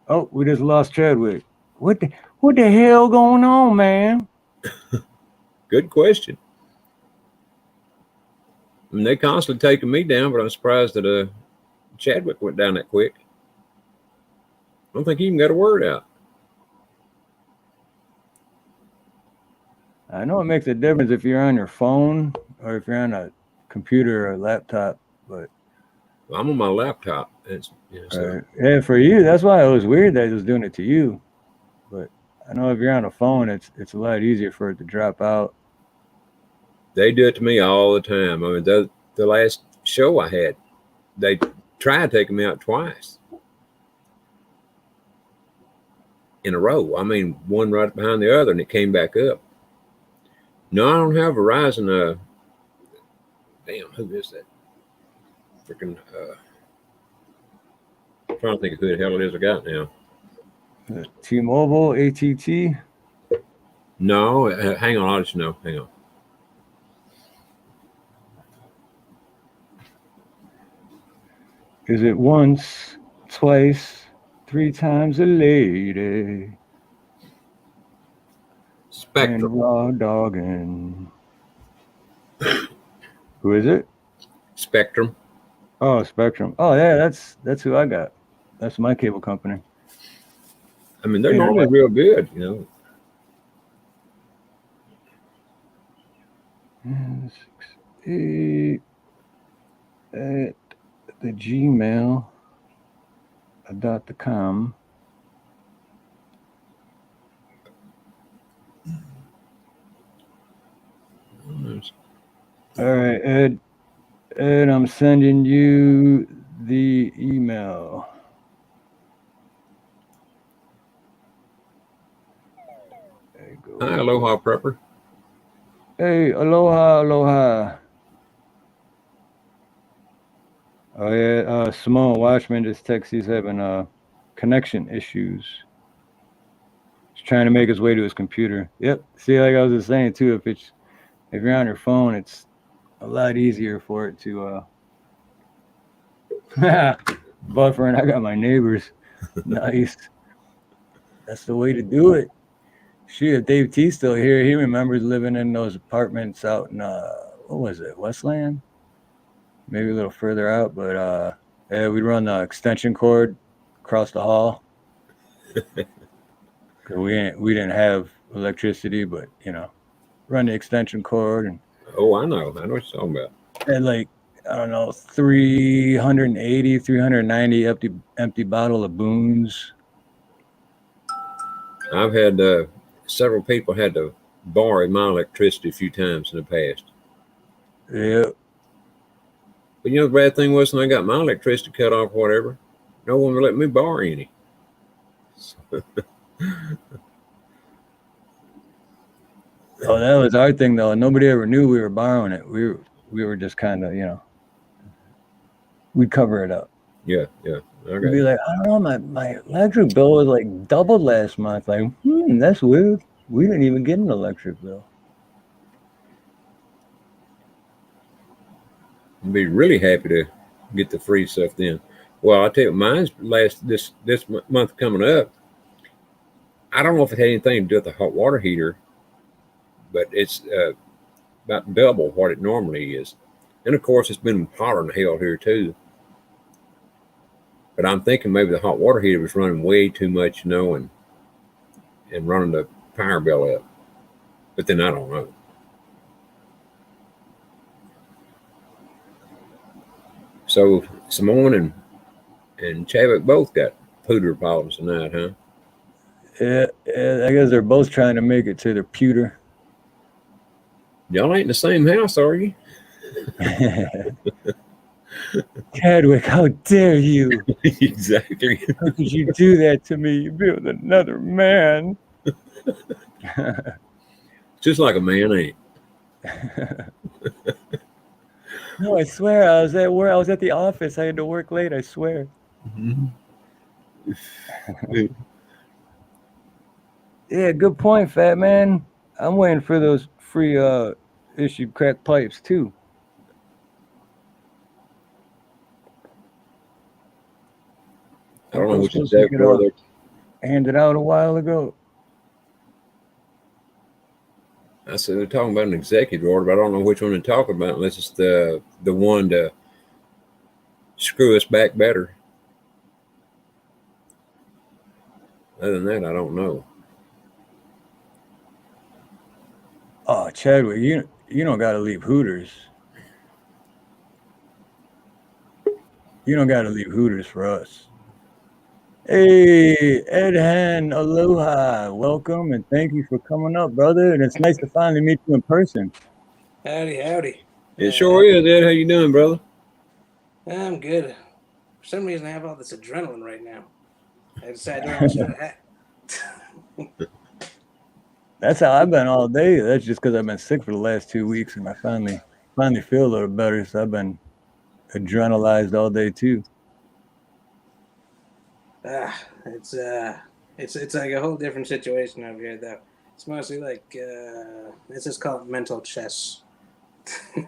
Oh, we just lost Chadwick. What the hell going on, man? Good question. I mean, they constantly taking me down, but I'm surprised that Chadwick went down that quick. I don't think he even got a word out. I know it makes a difference if you're on your phone or if you're on a computer or a laptop, but I'm on my laptop. So. Yeah, for you, that's why it was weird that it was doing it to you. But I know if you're on a phone, it's a lot easier for it to drop out. They do it to me all the time. I mean, the last show I had, they tried taking me out twice in a row. I mean, one right behind the other, and it came back up. No, I don't have Verizon. Damn, who is that? Freaking. I'm trying to think of who the hell it is I got now. T-Mobile, AT&T. No, hang on. I'll just know. Hang on. Is it once, twice, 3 times a lady? Spectrum. And raw dogging. Who is it? Spectrum. Oh, Spectrum. Oh, yeah, that's who I got. That's my cable company. I mean, they're normally real good, you know. 6, 8 at the gmail.com. All right, Ed, I'm sending you the email. There you go. Hi, aloha, prepper. Hey, aloha. Oh yeah, Simone Watchman just texted. He's having connection issues. He's trying to make his way to his computer. Yep. See, like I was just saying too, if you're on your phone, it's a lot easier for it to buffering. I got my neighbors. Nice. That's the way to do it. Shit, if Dave T's still here, he remembers living in those apartments out in what was it, Westland? Maybe a little further out, but yeah, we'd run the extension cord across the hall. Cause we didn't have electricity, but you know, run the extension cord and I know what you're talking about. And like, I don't know, 380, 390 empty bottle of Boone's. I've had several people had to borrow my electricity a few times in the past. Yeah. But you know, the bad thing was when I got my electricity cut off or whatever, no one would let me borrow any. Oh, that was our thing though. Nobody ever knew we were borrowing it. We were just kind of, you know, we'd cover it up. Yeah. Okay. We'd be like, I don't know, my electric bill was like doubled last month. Like, that's weird. We didn't even get an electric bill. I'd be really happy to get the free stuff then. Well, I'll tell you, mine's this month coming up. I don't know if it had anything to do with the hot water heater, but it's about double what it normally is. And of course, it's been hotter than hell here too. But I'm thinking maybe the hot water heater was running way too much, you know, and running the power bill up. But then I don't know. So Simone and Chadwick both got pooter problems tonight, huh? Yeah, I guess they're both trying to make it to their pewter. Y'all ain't in the same house, are you? Chadwick, how dare you? Exactly. How could you do that to me? You built another man. Just like a man ain't. No, I swear, I was at work. I was at the office. I had to work late. I swear. Yeah, good point, fat man. I'm waiting for those free issued crack pipes too. I don't know which supposed exact to get order. handed out a while ago. I said they're talking about an executive order, but I don't know which one they're talking about unless it's the one to screw us back better. Other than that, I don't know. Oh, Chadwick, you don't got to leave Hooters. You don't got to leave Hooters for us. Hey, Edhan, aloha, welcome, and thank you for coming up, brother. And it's nice to finally meet you in person. Howdy, howdy. It sure is, Ed. How you doing, brother? I'm good. For some reason, I have all this adrenaline right now. I decided to almost fit a hat. That's how I've been all day. That's just because I've been sick for the last 2 weeks, and I finally feel a little better. So I've been adrenalized all day too. It's like a whole different situation over here, though. It's mostly like let's just call it mental chess. I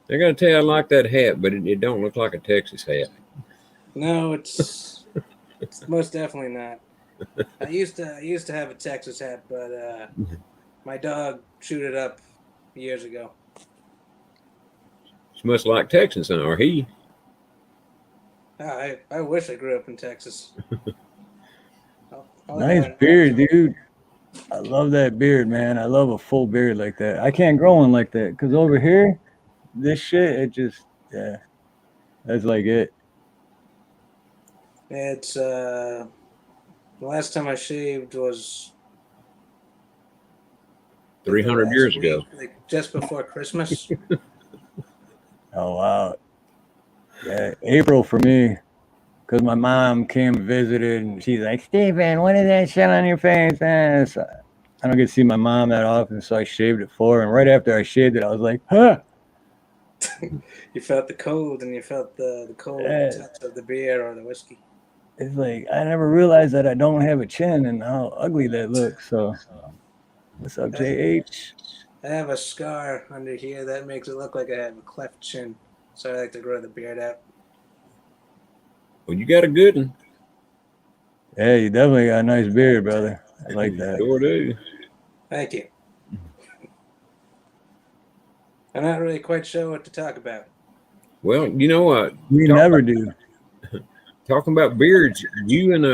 gotta tell you, I like that hat, but it don't look like a Texas hat. No, it's most definitely not. I used to have a Texas hat, but my dog chewed it up years ago. She must like Texans, or he. I wish I grew up in Texas. Nice beard, dude. I love that beard, man. I love a full beard like that. I can't grow one like that because over here, this shit, it just, yeah, that's like it. It's the last time I shaved was 300 years ago. like just before Christmas. Oh, wow. Yeah, April for me, because my mom came and visited, and she's like, Steven, what is that shit on your face? So I don't get to see my mom that often, so I shaved it for her. And right after I shaved it, I was like, huh. You felt the cold, and you felt the cold touch of the beer or the whiskey. It's like, I never realized that I don't have a chin and how ugly that looks. So, what's up, JH? I have a scar under here that makes it look like I have a cleft chin. So I like to grow the beard out. Well, you got a good one. Yeah, you definitely got a nice beard, brother. I like that. Sure do. Thank you. I'm not really quite sure what to talk about. Well, you know what? We never do. Talking about beards, you and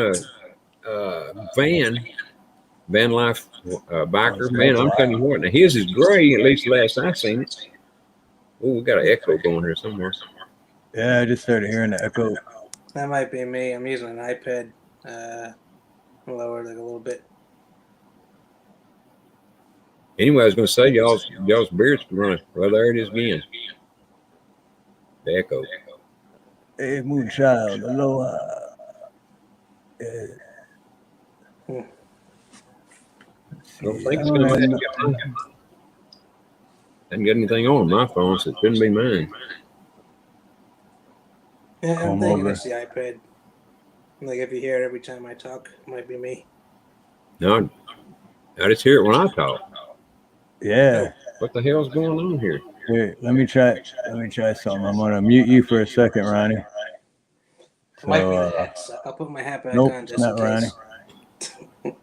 Van Life biker, man, I'm telling you what, now his is gray, at least last I seen it. Oh, we got an echo going here somewhere. Yeah, I just started hearing the echo. That might be me. I'm using an iPad. Lower like a little bit. Anyway, I was going to say y'all's beards can run. Well, there it is again. The echo. Hey, Moonchild, aloha. I don't think it's going to I didn't get anything on my phone, so it shouldn't be mine. Yeah, I'm Come thinking over. it's the iPad. Like if you hear it every time I talk, it might be me. No, I just hear it when I talk. Yeah. What the hell's going on here? Here, let me try something. I'm gonna mute you for a second, Ronnie. It might be the X. I'll put my hat back Nope, on it's just not in Ronnie. case.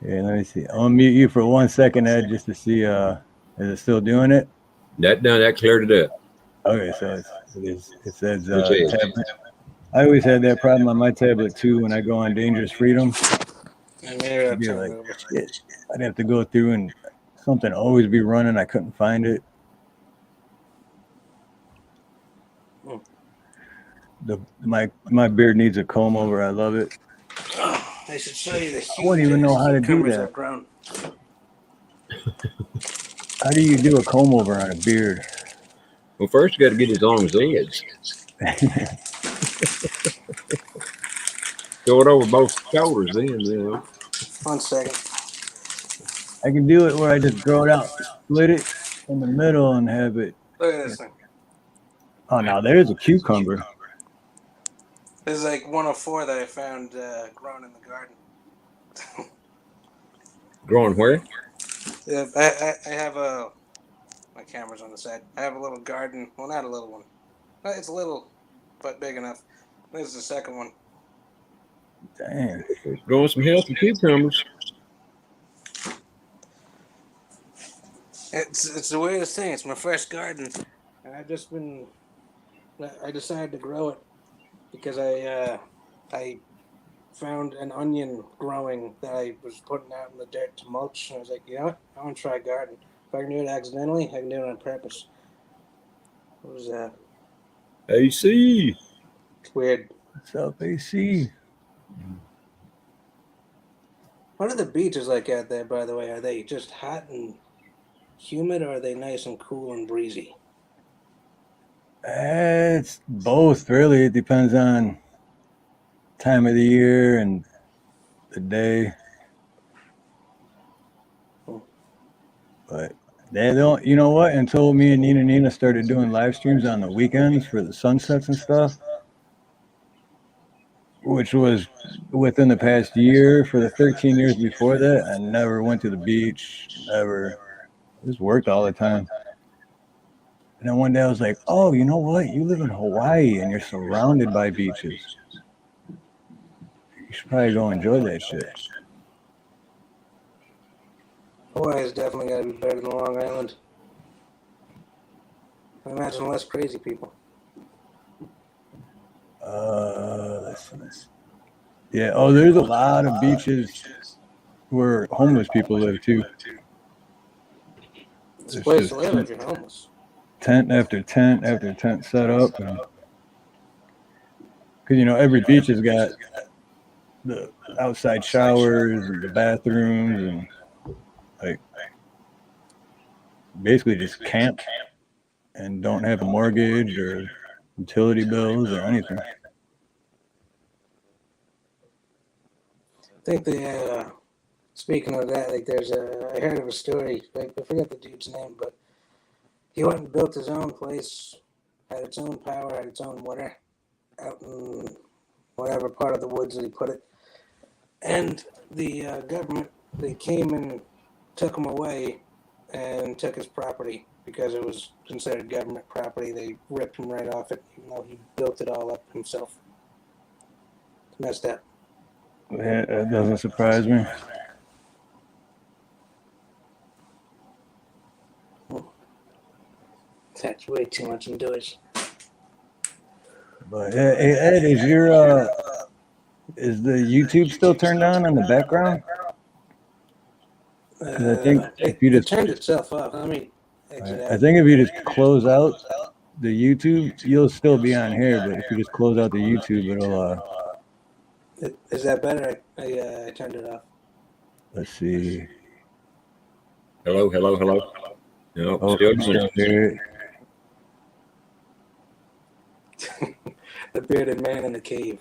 Yeah, let me see. I'll mute you for 1 second, Ed, just to see. Is it still doing it? That cleared it up. Okay, so it says Which is? tablet. I always had that problem on my tablet too when I go on Dangerous Freedom. And maybe I'll I'd be turn it like, over. shit. I'd have to go through and something always be running. I couldn't find it. My beard needs a comb over. I love it. Oh, I should show you the huge I wouldn't even know how to do cucumbers that. I've grown. How do you do a comb over on a beard? Well, first you got to get as long as edge. Throw it over both shoulders, then you know. 1 second. I can do it where I just grow it out, split it in the middle, and have it. Look at this thing. Oh, now there's a cucumber. This is like 104 that I found growing in the garden. Growing where? Yeah, I have a. My camera's on the side. I have a little garden. Well, not a little one. It's a little, but big enough. This is the second one. Damn. Growing some healthy cucumbers. It's the weirdest thing. It's my first garden, and I've just been. I decided to grow it because I found an onion growing that I was putting out in the dirt to mulch, and I was like, you know what? I want to try a garden. If I can do it accidentally, I can do it on purpose. What was that? AC. It's weird. What's up, AC? What are the beaches like out there, by the way? Are they just hot and humid, or are they nice and cool and breezy? It's both, really. It depends on time of the year and the day. But they don't, you know what? Until me and Nina started doing live streams on the weekends for the sunsets and stuff, which was within the past year. For the 13 years before that, I never went to the beach, never. Just worked all the time. And then one day I was like, oh, you know what? You live in Hawaii and you're surrounded by beaches. You should probably go enjoy that shit. Hawaii's definitely got to be better than Long Island. I imagine less crazy people. Let's see. Yeah, oh, there's a lot of beaches where homeless people live too. It's a place to live if you're homeless. Tent after tent after tent set up. Because, you know, every beach has got the outside showers and the bathrooms and, like, basically just camp and don't have a mortgage or utility bills or anything. I think speaking of that, like I heard of a story, like I forget the dude's name, but he went and built his own place, had its own power, had its own water, out in whatever part of the woods that he put it. And the government, they came and took him away and took his property because it was considered government property. They ripped him right off it, even though he built it all up himself. It's messed up. Yeah, that doesn't surprise me. That's way too much indoors. But hey, Ed, is the YouTube still turned on the background? I think if you it just turned itself off. I mean, I think if you just close out the YouTube, you'll still be on here. But if you just close out the YouTube, it'll. Is that better? I turned it off. Let's see. Hello. No, Oh, still I'm still here. The bearded man in the cave.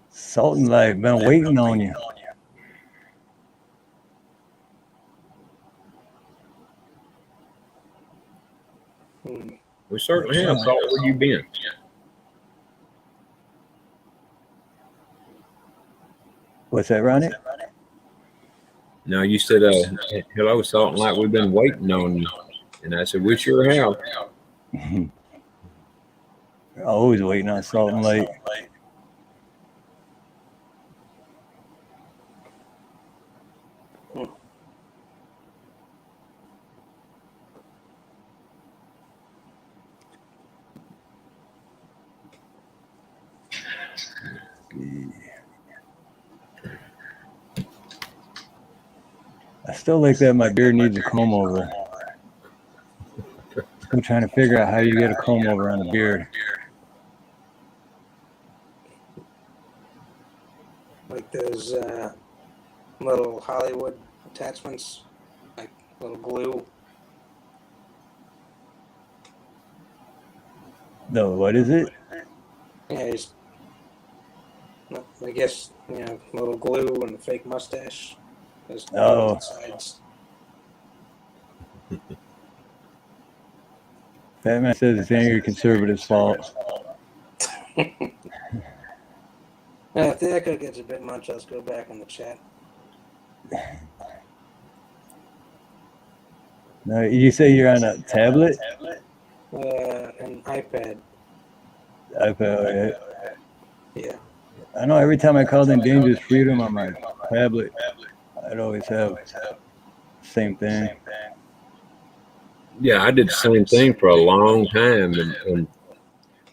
Salt and Light, been waiting on you. We certainly have. Salt, where you been? What's that, Ronnie? No, you said, hello, Salt and Light, we've been waiting on you. And I said, we sure have. Always waiting on Salt and Light. I still like that my beard needs a comb over. I'm trying to figure out how you get a comb over on a beard. Like those little Hollywood attachments, like little glue. No, what is it? Yeah, he's, I guess, little glue and a fake mustache. Just Oh. sides. That man says it's angry conservatives' fault. If the echo gets a bit much, let's go back in the chat. No, you say you're on a tablet? An iPad. iPad, right? Yeah. I know every time I called in Dangerous Freedom on my tablet, I'd always have the same thing. Yeah, I did the same thing for a long time and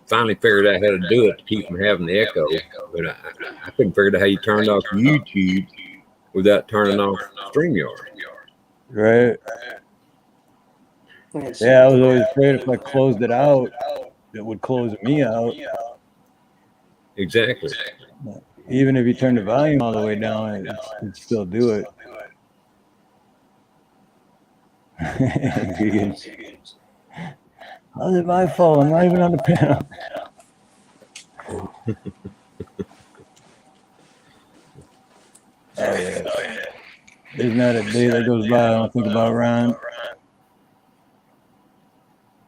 finally figured out how to do it to keep from having the echo. But I couldn't figure out how you turned off YouTube without turning off StreamYard. Right? Yeah, I was always afraid if I closed it out, it would close me out. Exactly. Even if you turn the volume all the way down, it'd still do it. How's it my fault? I'm not even on the panel. Oh, yeah. There's not a day that goes by I don't think about Ron.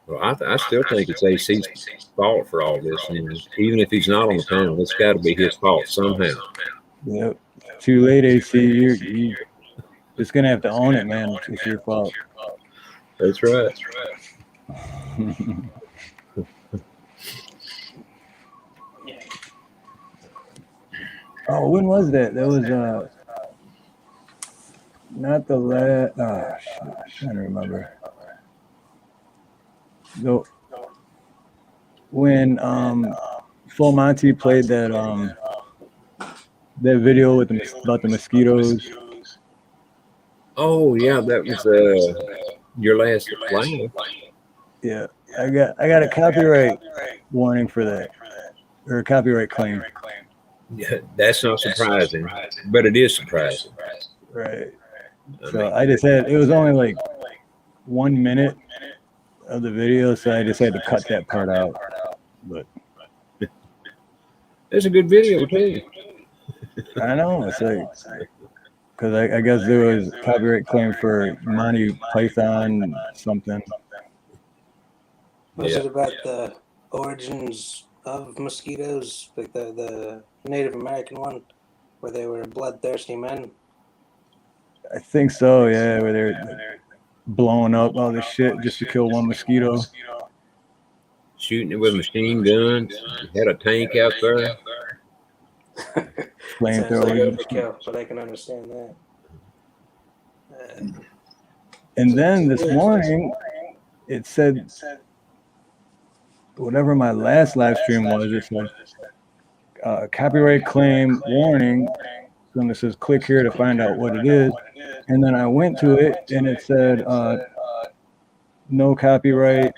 Well, I still think it's AC's fault for all this. Even if he's not on the panel, it's got to be his fault somehow. Yep. Too late, AC. You're just going to have to own it, man. It's your fault. That's right. Oh, when was that? That was not the last. Oh, shit. I'm trying to remember. No. When Full Monty played that video with about the mosquitoes. Oh yeah, that was your last live. Yeah, I got a copyright warning for that, or a copyright claim. Yeah, that's not surprising, but it is surprising. Right. So I just had, it was only like 1 minute of the video, so I just had to cut that part out. But it's a good video too. I know, it's like, because I guess there was a copyright claim for Monty Python something. Was it about the origins of mosquitoes, like the Native American one, where they were bloodthirsty men? I think so, yeah, where they're blowing up all this shit just to kill one mosquito. Shooting it with machine guns. Had a tank out there. Flamethrower. Overkill, but I can understand that. And then this morning, it said, whatever my last live stream was, it said, copyright claim warning. Then it says, click here to find out what it is. And then I went to it, and it said, no copyright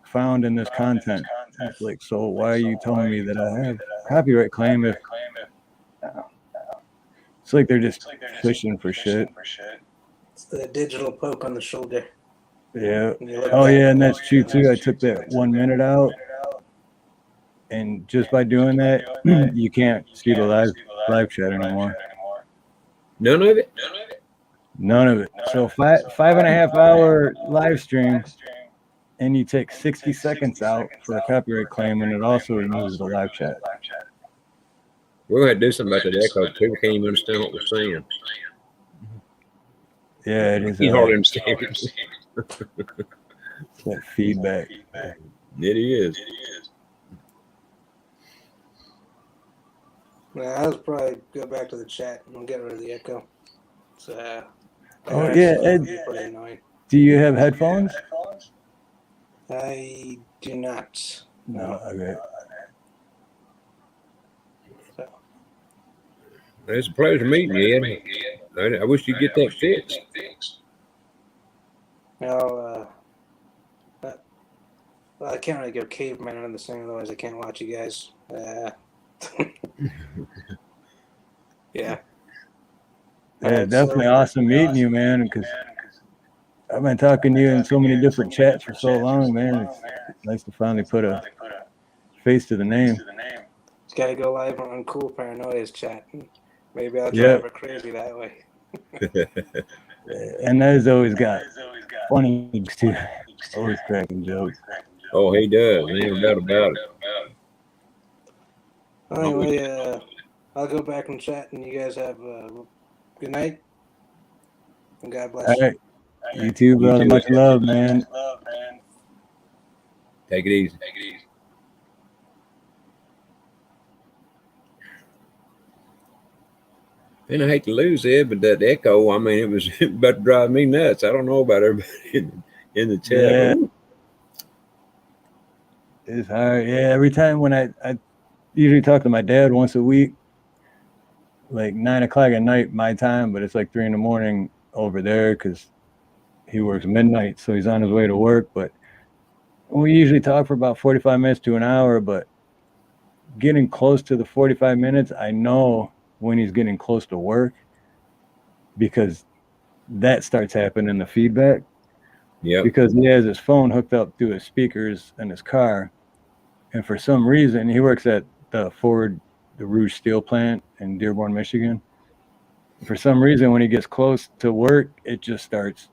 found in this content. It's like, so why are you telling me that I have copyright claim if it's like they're just fishing for shit. It's the digital poke on the shoulder. Yeah. Oh yeah, and that's true too. I took that 1 minute out, and just by doing that, you can't see the live chat anymore. None of it. None of it. So 5.5 hour live stream, and you take 60 seconds out for a copyright claim, and it also removes the live chat. We're going to do something about that echo too. We can't even understand what we're saying. Yeah, it is. You hardly understand it. That feedback. It is. I'll probably go back to the chat and get rid of the echo. So, oh yeah, Ed, do you have headphones? I do not. No, okay. It's a pleasure meeting you, Ed. I wish you'd get that fixed. No, well, I can't really go caveman on this thing, otherwise I can't watch you guys. Yeah, definitely awesome meeting you, man. Because I've been talking to you in so many different chats for so long, man. It's nice to finally put a face to the name. Just gotta go live on Cool Paranoia's chat. Maybe I'll Yeah. drive her crazy that way. And that's always got funny jokes too. Always cracking jokes. Oh, he does. Ain't no doubt about it. Anyway, I'll go back and chat, and you guys have good night. And God bless. All right. You too, brother. too. Much love, man. Take it easy. And I hate to lose it, but that echo, I mean, it was about to drive me nuts. I don't know about everybody in the chat. Yeah. It's hard. Yeah, every time when I usually talk to my dad once a week, like 9 o'clock at night, my time, but it's like 3 in the morning over there because he works midnight, so he's on his way to work. But we usually talk for about 45 minutes to an hour, but getting close to the 45 minutes, I know when he's getting close to work because that starts happening, the feedback. Yeah. Because he has his phone hooked up to his speakers in his car. And for some reason, he works at the Rouge Steel plant in Dearborn, Michigan. For some reason, when he gets close to work, it just starts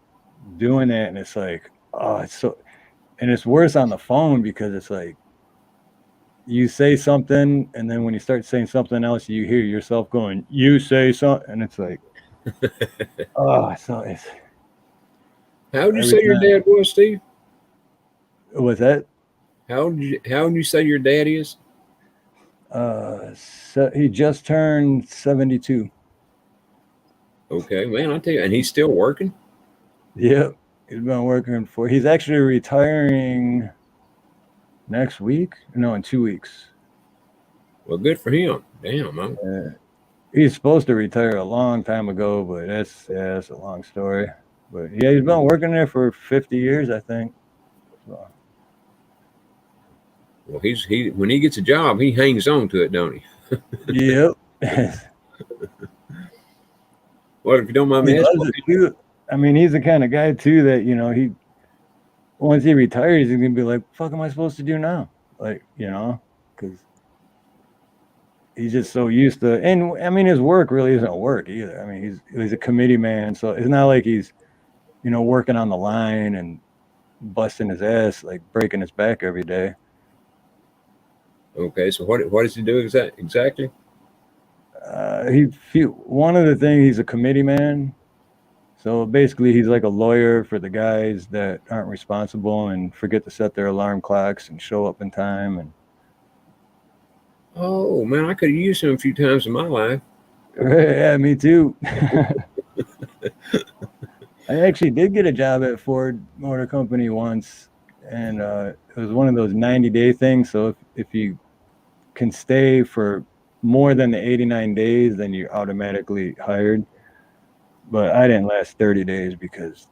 doing that. And it's like, oh, it's so, and it's worse on the phone because it's like, you say something, and then when you start saying something else, you hear yourself going, you say something, and it's like, oh, so it's. How would you say your dad was, Steve? What's that? How would you say your dad is? So he just turned 72. Okay, man, I tell you, and he's still working? Yep. He's been working he's actually retiring next week. No, in 2 weeks. Well, good for him. Damn, man. He's supposed to retire a long time ago, but that's a long story. But yeah, he's been working there for 50 years, I think. So. Well, he when he gets a job, he hangs on to it, don't he? Yep. Well, if you don't mind me asking, I mean, he's the kind of guy too that, you know, he once he retires, he's gonna be like, "Fuck, am I supposed to do now?" Like, you know, because he's just so used to. And I mean, his work really isn't work either. I mean, he's a committee man, so it's not like he's, you know, working on the line and busting his ass, like breaking his back every day. Okay, so what does he do exactly? One of the things, he's a committee man. So basically, he's like a lawyer for the guys that aren't responsible and forget to set their alarm clocks and show up in time. And oh man, I could have used him a few times in my life. Yeah, me too. I actually did get a job at Ford Motor Company once, and it was one of those 90-day things. So if you can stay for more than the 89 days, then you're automatically hired. But I didn't last 30 days because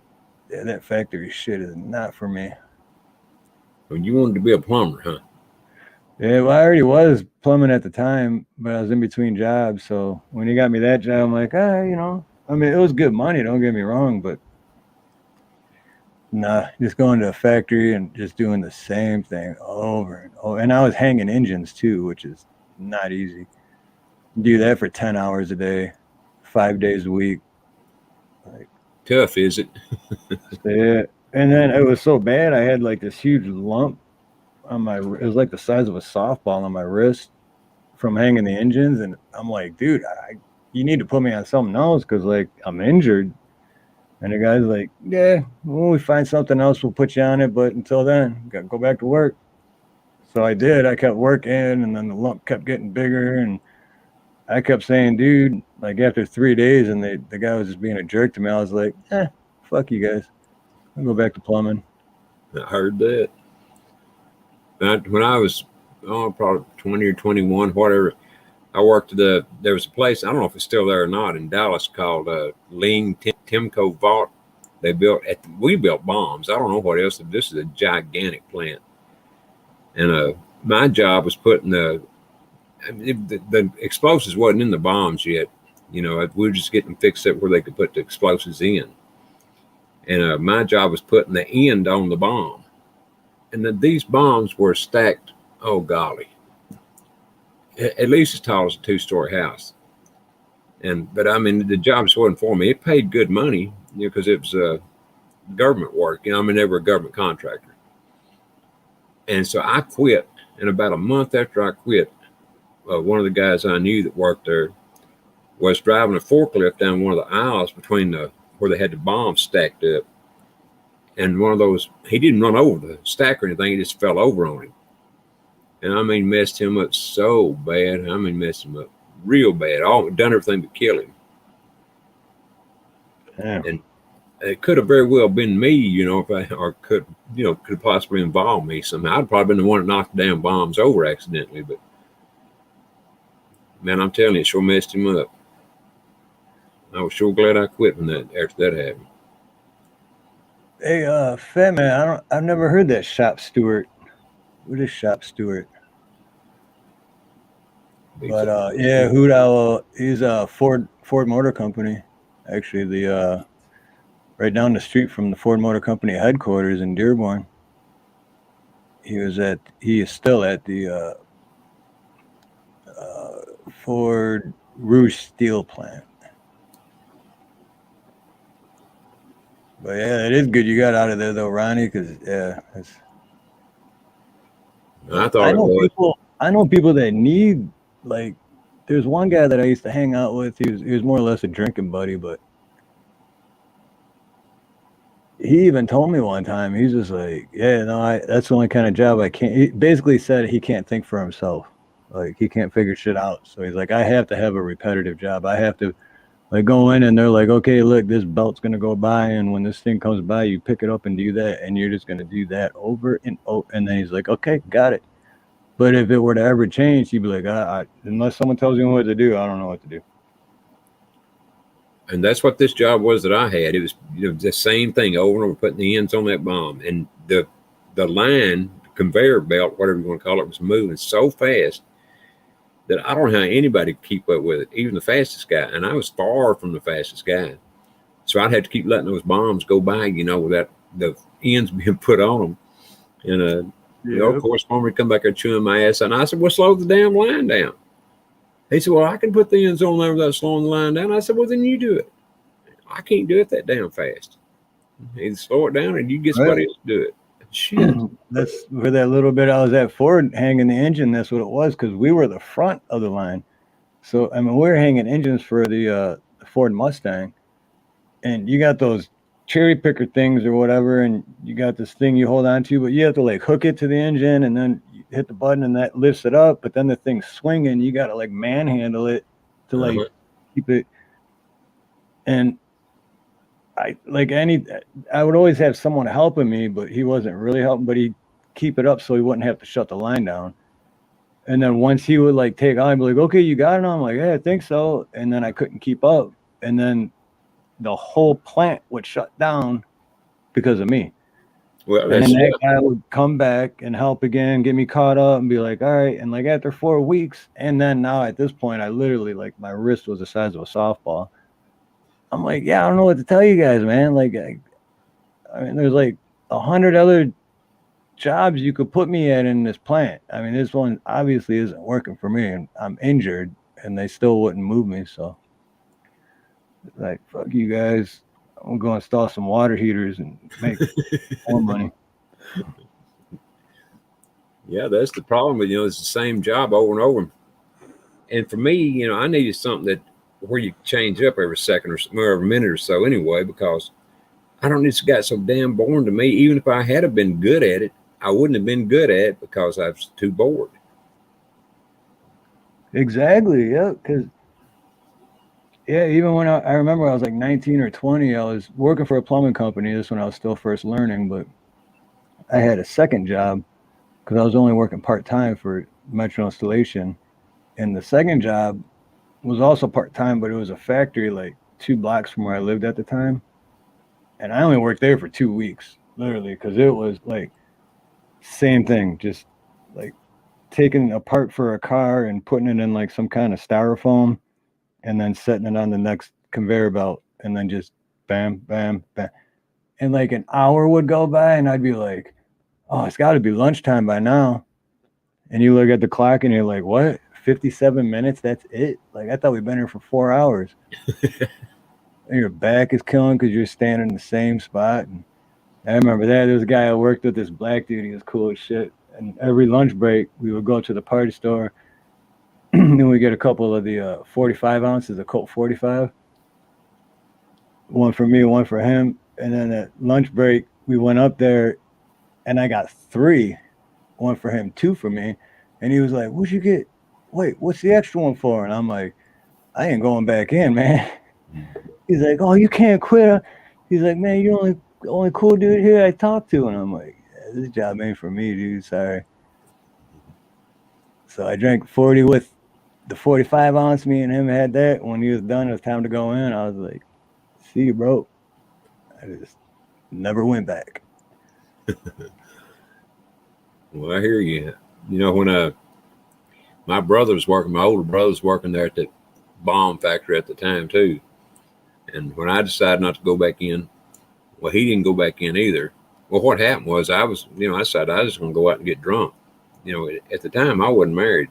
that factory shit is not for me. Well, you wanted to be a plumber, huh? Yeah, well, I already was plumbing at the time, but I was in between jobs. So when he got me that job, I'm like, you know, I mean, it was good money, don't get me wrong, but nah, just going to a factory and just doing the same thing over and over. And I was hanging engines too, which is not easy. Do that for 10 hours a day, 5 days a week. Like, tough, is it? Yeah. And then it was so bad, I had like this huge lump on it was like the size of a softball on my wrist from hanging the engines. And I'm like, dude, you need to put me on something else because like I'm injured. And the guy's like, yeah, when we find something else, we'll put you on it. But until then, gotta go back to work. So I did. I kept working, and then the lump kept getting bigger. And I kept saying, dude, like after 3 days, and the guy was just being a jerk to me. I was like, fuck you guys. I'll go back to plumbing. I heard that. When I was probably 20 or 21, whatever, I worked there was a place, I don't know if it's still there or not, in Dallas called Lean Timco Vault. We built bombs. I don't know what else. This is a gigantic plant. And my job was putting the explosives wasn't in the bombs yet. You know, we were just getting them fixed up where they could put the explosives in. And my job was putting the end on the bomb. And these bombs were stacked, oh golly, at least as tall as a 2-story house. But I mean, the job just wasn't for me. It paid good money, because it was government work. I mean, they were a government contractor. And so I quit. And about a month after I quit, one of the guys I knew that worked there was driving a forklift down one of the aisles between where they had the bombs stacked up. And one of those, he didn't run over the stack or anything. He just fell over on him. And I mean, messed him up so bad. I mean, messed him up real bad. Done everything but kill him. Damn. And it could have very well been me, could possibly involve me somehow. I'd probably been the one that knocked the damn bombs over accidentally. But man, I'm telling you, it sure messed him up. I was sure glad I quit after that happened. Hey, Fat Man, I've never heard that shop steward. What is shop steward? But yeah, Hoot Owl, he's a Ford Motor Company. Actually, the right down the street from the Ford Motor Company headquarters in Dearborn. He is still at the Ford Rouge Steel plant. But yeah, it is good you got out of there though, Ronnie, because yeah, I know people that need, like, there's one guy that I used to hang out with. He was more or less a drinking buddy, but he even told me one time, he's just like, yeah, no, that's the only kind of job I can't. He basically said he can't think for himself, like he can't figure shit out. So he's like, I have to have a repetitive job. I have to like go in and they're like, okay, look, this belt's gonna go by, and when this thing comes by, you pick it up and do that, and you're just gonna do that over and over. And then he's like, okay, got it. But if it were to ever change, he'd be like, unless someone tells you what to do, I don't know what to do. And that's what this job was that I had. It was the same thing over and over, putting the ends on that bomb. And the line, conveyor belt, whatever you want to call it, was moving so fast that I don't know how anybody could keep up with it, even the fastest guy. And I was far from the fastest guy. So I'd have to keep letting those bombs go by, without the ends being put on them. And, of course, for me to come back there chewing my ass. And I said, well, slow the damn line down. He said, well, I can put the ends on there without slowing the line down. I said, well, then you do it. I can't do it that damn fast. Either slow it down or you get somebody else to do it. Shit. That's for that little bit I was at Ford hanging the engine. That's what it was, because we were the front of the line. So, I mean, we were hanging engines for the Ford Mustang. And you got those cherry picker things or whatever, and you got this thing you hold on to, but you have to like hook it to the engine and then you hit the button and that lifts it up. But then the thing's swinging, you got to like manhandle it to like keep it. And I would always have someone helping me, but he wasn't really helping, but he'd keep it up so he wouldn't have to shut the line down. And then once he would like take on, I'd be like, okay, you got it. I'm like, yeah, I think so. And then I couldn't keep up. And then the whole plant would shut down because of me. Well, and then that guy would come back and help again, get me caught up and be like, all right. And like after 4 weeks, and then now at this point, I literally, like, my wrist was the size of a softball. I'm like, yeah, I don't know what to tell you guys, man. Like, I mean, there's like 100 other jobs you could put me at in this plant. I mean, this one obviously isn't working for me, and I'm injured, and they still wouldn't move me. So, like, fuck you guys. I'm going to install some water heaters and make more money. Yeah, that's the problem. But, it's the same job over and over. And for me, I needed something that where you change up every second or every minute or so anyway, because I don't just got so damn boring to me. Even if I had have been good at it, I wouldn't have been good at it because I was too bored. Exactly. Yeah. Because, yeah, even when I remember I was like 19 or 20, I was working for a plumbing company. This when I was still first learning, but I had a second job because I was only working part-time for Metro Installation. And the second job was also part-time, but it was a factory like 2 blocks from where I lived at the time. And I only worked there for 2 weeks, literally, because it was like same thing, just like taking it apart for a car and putting it in like some kind of styrofoam and then setting it on the next conveyor belt and then just bam, bam, bam. and like an hour would go by, and I'd be like, "Oh, it's got to be lunchtime by now." And you look at the clock, and you're like, "What? 57 minutes? That's it? Like I thought we'd been here for 4 hours." And your back is killing because you're standing in the same spot. And I remember that there was a guy I worked with, this black dude. He was cool as shit. And every lunch break, we would go to the party store, and we get a couple of the 45 ounces of Colt 45. One for me, one for him. And then at lunch break, we went up there, and I got 3. One for him, 2 for me. And he was like, "What'd you get? Wait, what's the extra one for?" And I'm like, "I ain't going back in, man." He's like, "Oh, you can't quit." He's like, "Man, you're only cool dude here I talk to." And I'm like, "Yeah, this job ain't for me, dude. Sorry." So I drank 40 with the 45 ounce. Me and him had that. When he was done, it was time to go in. I was like, "See you, bro." I just never went back. Well, I hear you. You know, when my brother was working, my older brother was working there at the bomb factory at the time too. And when I decided not to go back in, well, he didn't go back in either. Well, what happened was I decided I was going to go out and get drunk. You know, at the time I wasn't married,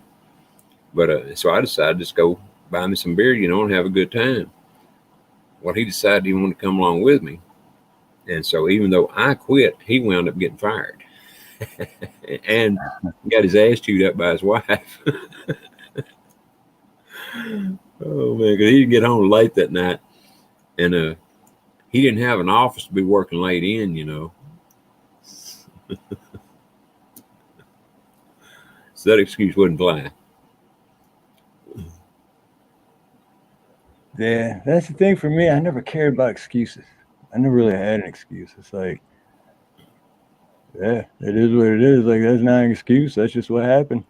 but so I decided to just go buy me some beer, and have a good time. Well, he decided he wanted to come along with me. And so even though I quit, he wound up getting fired and got his ass chewed up by his wife. Oh man, because he didn't get home late that night, and he didn't have an office to be working late in. So that excuse wouldn't fly. Yeah, that's the thing for me. I never cared about excuses. I never really had an excuse. It's like, yeah, it is what it is. Like, that's not an excuse. That's just what happened.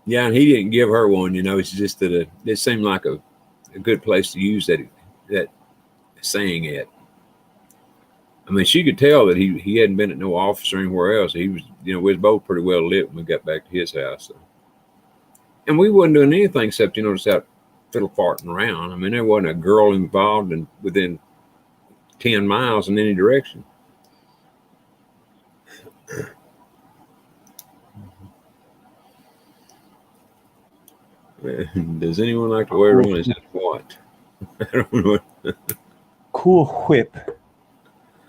Yeah, and he didn't give her one. It's just that it seemed like a good place to use that saying at. I mean, she could tell that he hadn't been at no office or anywhere else. He was, we was both pretty well lit when we got back to his house. So. And we wasn't doing anything except, just out fiddle farting around. I mean, there wasn't a girl involved and within 10 miles in any direction. Does anyone like to wear Ronnie's what? I don't know. Cool Whip.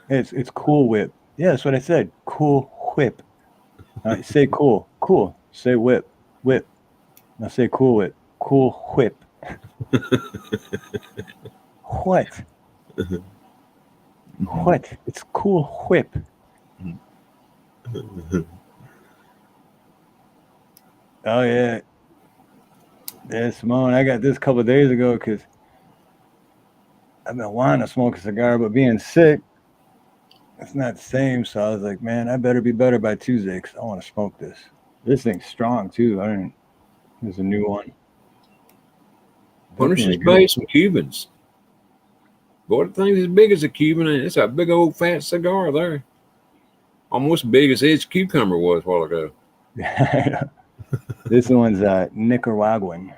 It's Cool Whip. Yeah, that's what I said. Cool Whip. Say cool. Cool. Say whip. Whip. Now say Cool Whip. Cool Whip. What? What? It's Cool Whip. Oh yeah. Yeah, Simone, I got this a couple of days ago because I've been wanting to smoke a cigar, but being sick, it's not the same. So I was like, man, I better be better by Tuesday because I want to smoke this. This thing's strong too. There's a new one. Why don't you just buy some Cubans? Boy, the thing's as big as a Cuban, and it's a big old fat cigar there. Almost as big as Ed's cucumber was a while ago. This one's Nicaraguan.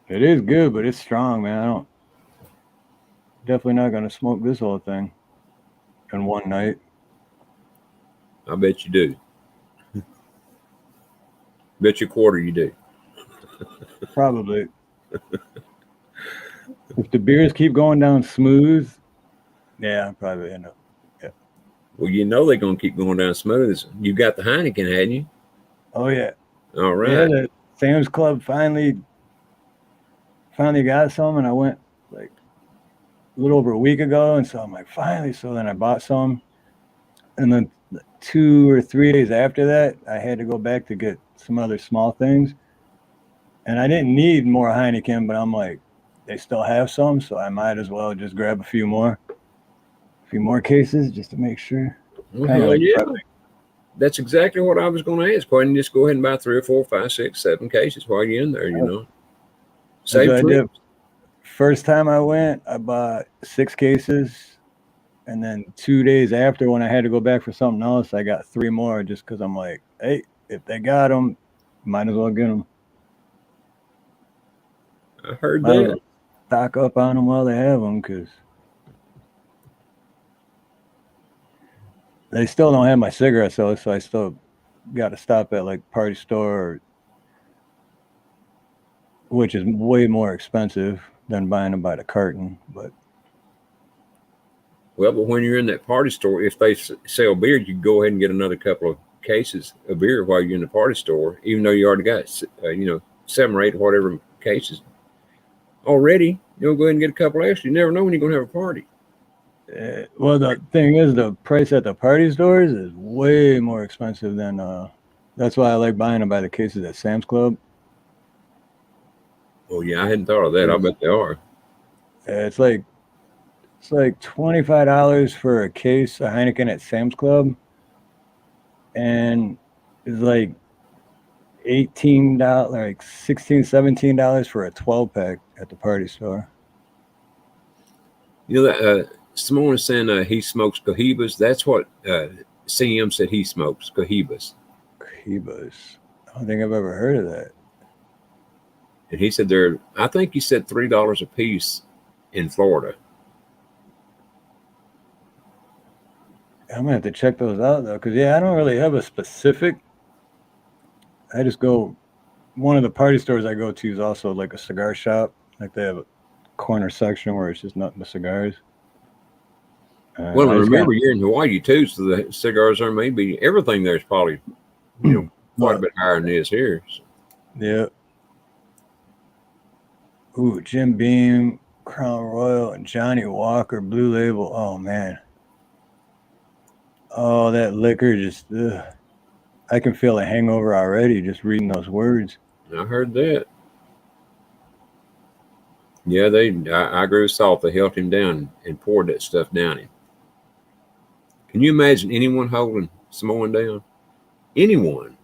It is good, but it's strong, man. Definitely not gonna smoke this whole thing in one night. I bet you do. Bet you a quarter you do. Probably. If the beers keep going down smooth, yeah, I'll probably end up. Yeah. Well, they're gonna keep going down smooth. You got the Heineken, hadn't you? Oh yeah. All right. Yeah, the Sam's Club finally got some, and I went like a little over a week ago, and so I'm like, finally. So then I bought some, and then 2 or 3 days after that, I had to go back to get some other small things, and I didn't need more Heineken, but I'm like, they still have some, so I might as well just grab a few more cases just to make sure. Well, yeah. That's exactly what I was going to ask. Why didn't you just go ahead and buy 3 or 4, 5, 6, 7 cases while you're in there? Save trips. First time I went, I bought 6 cases, and then 2 days after, when I had to go back for something else, I got 3 more just because I'm like, hey, if they got them, might as well get them. I heard that. stock up on them while they have them, because they still don't have my cigarettes, so I still got to stop at like Party Store, which is way more expensive than buying them by the carton. But when you're in that Party Store, if they sell beer, you can go ahead and get another couple of cases of beer while you're in the Party Store, even though you already got 7 or 8 or whatever cases already. You'll go ahead and get a couple extra. You never know when you're going to have a party. Well, the thing is, the price at the Party Stores is way more expensive than. That's why I like buying them by the cases at Sam's Club. Oh yeah, I hadn't thought of that. I bet they are. It's like $25 for a case of Heineken at Sam's Club, and it's like $18, like $16, $17 for a 12-pack at the Party Store. You know that someone was saying he smokes cohibas. That's what CM said he smokes, cohibas. Cohibas. I don't think I've ever heard of that. And he said I think he said $3 a piece in Florida. I'm gonna have to check those out though, because I don't really have a specific. I just go. One of the Party stores I go to is also like a cigar shop. Like they have a corner section where it's just nothing but cigars. Well, I remember you're in Hawaii too, so the cigars are maybe everything there's probably quite a bit higher than it is here. So. Yeah. Ooh, Jim Beam, Crown Royal, and Johnny Walker Blue Label. Oh man. Oh, that liquor just. I can feel a hangover already just reading those words. I heard that. Yeah, I agree with Salt. They held him down and poured that stuff down him. Can you imagine anyone holding Samoan down? Anyone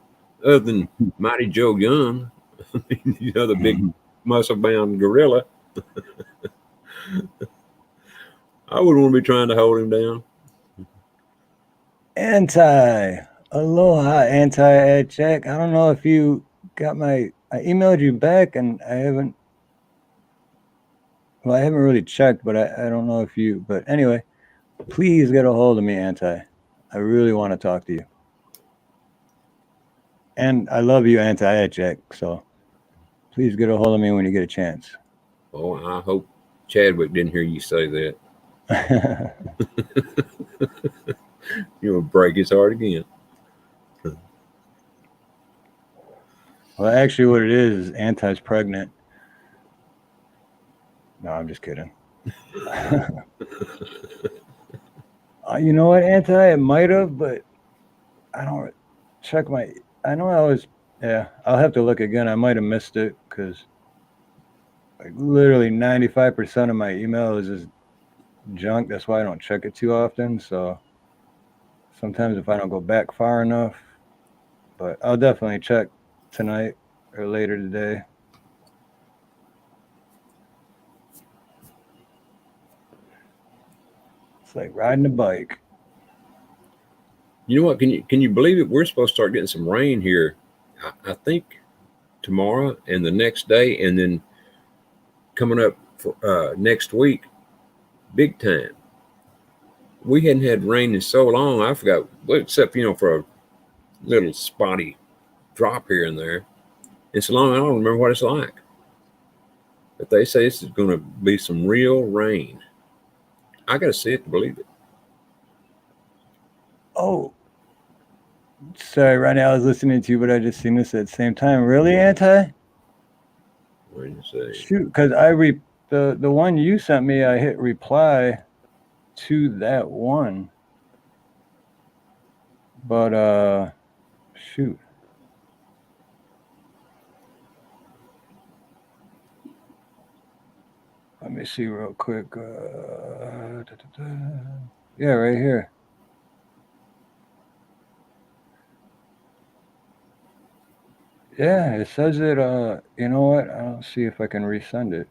other than Mighty Joe Young, the big muscle-bound gorilla. I wouldn't want to be trying to hold him down. Aloha, at Jack. I don't know if you got I emailed you back and I haven't really checked, but I don't know if you, but anyway, please get a hold of me, I really want to talk to you. And I love you, at Jack, so please get a hold of me when you get a chance. Oh, I hope Chadwick didn't hear you say that. You'll break his heart again. Well, actually, what it is Anti's pregnant. No, I'm just kidding. You know what, It might have, but I don't check my. I know I was. Yeah, I'll have to look again. I might have missed it because like literally 95% of my email is just junk. That's why I don't check it too often. So sometimes if I don't go back far enough, but I'll definitely check tonight or later today. It's like riding a bike. You know what? Can you believe it? We're supposed to start getting some rain here. I think tomorrow and the next day, and then coming up for next week, big time. We hadn't had rain in so long. I forgot. Well, except for a little spotty drop here and there. And so long, I don't remember what it's like. But they say this is going to be some real rain. I got to see it to believe it. Oh, sorry, Ronnie, I was listening to you, but I just seen this at the same time. Really, What did you say? Shoot, because the one you sent me, I hit reply to that one. But shoot. Let me see real quick. Yeah, right here. Yeah, it says it. You know what? I'll see if I can resend it.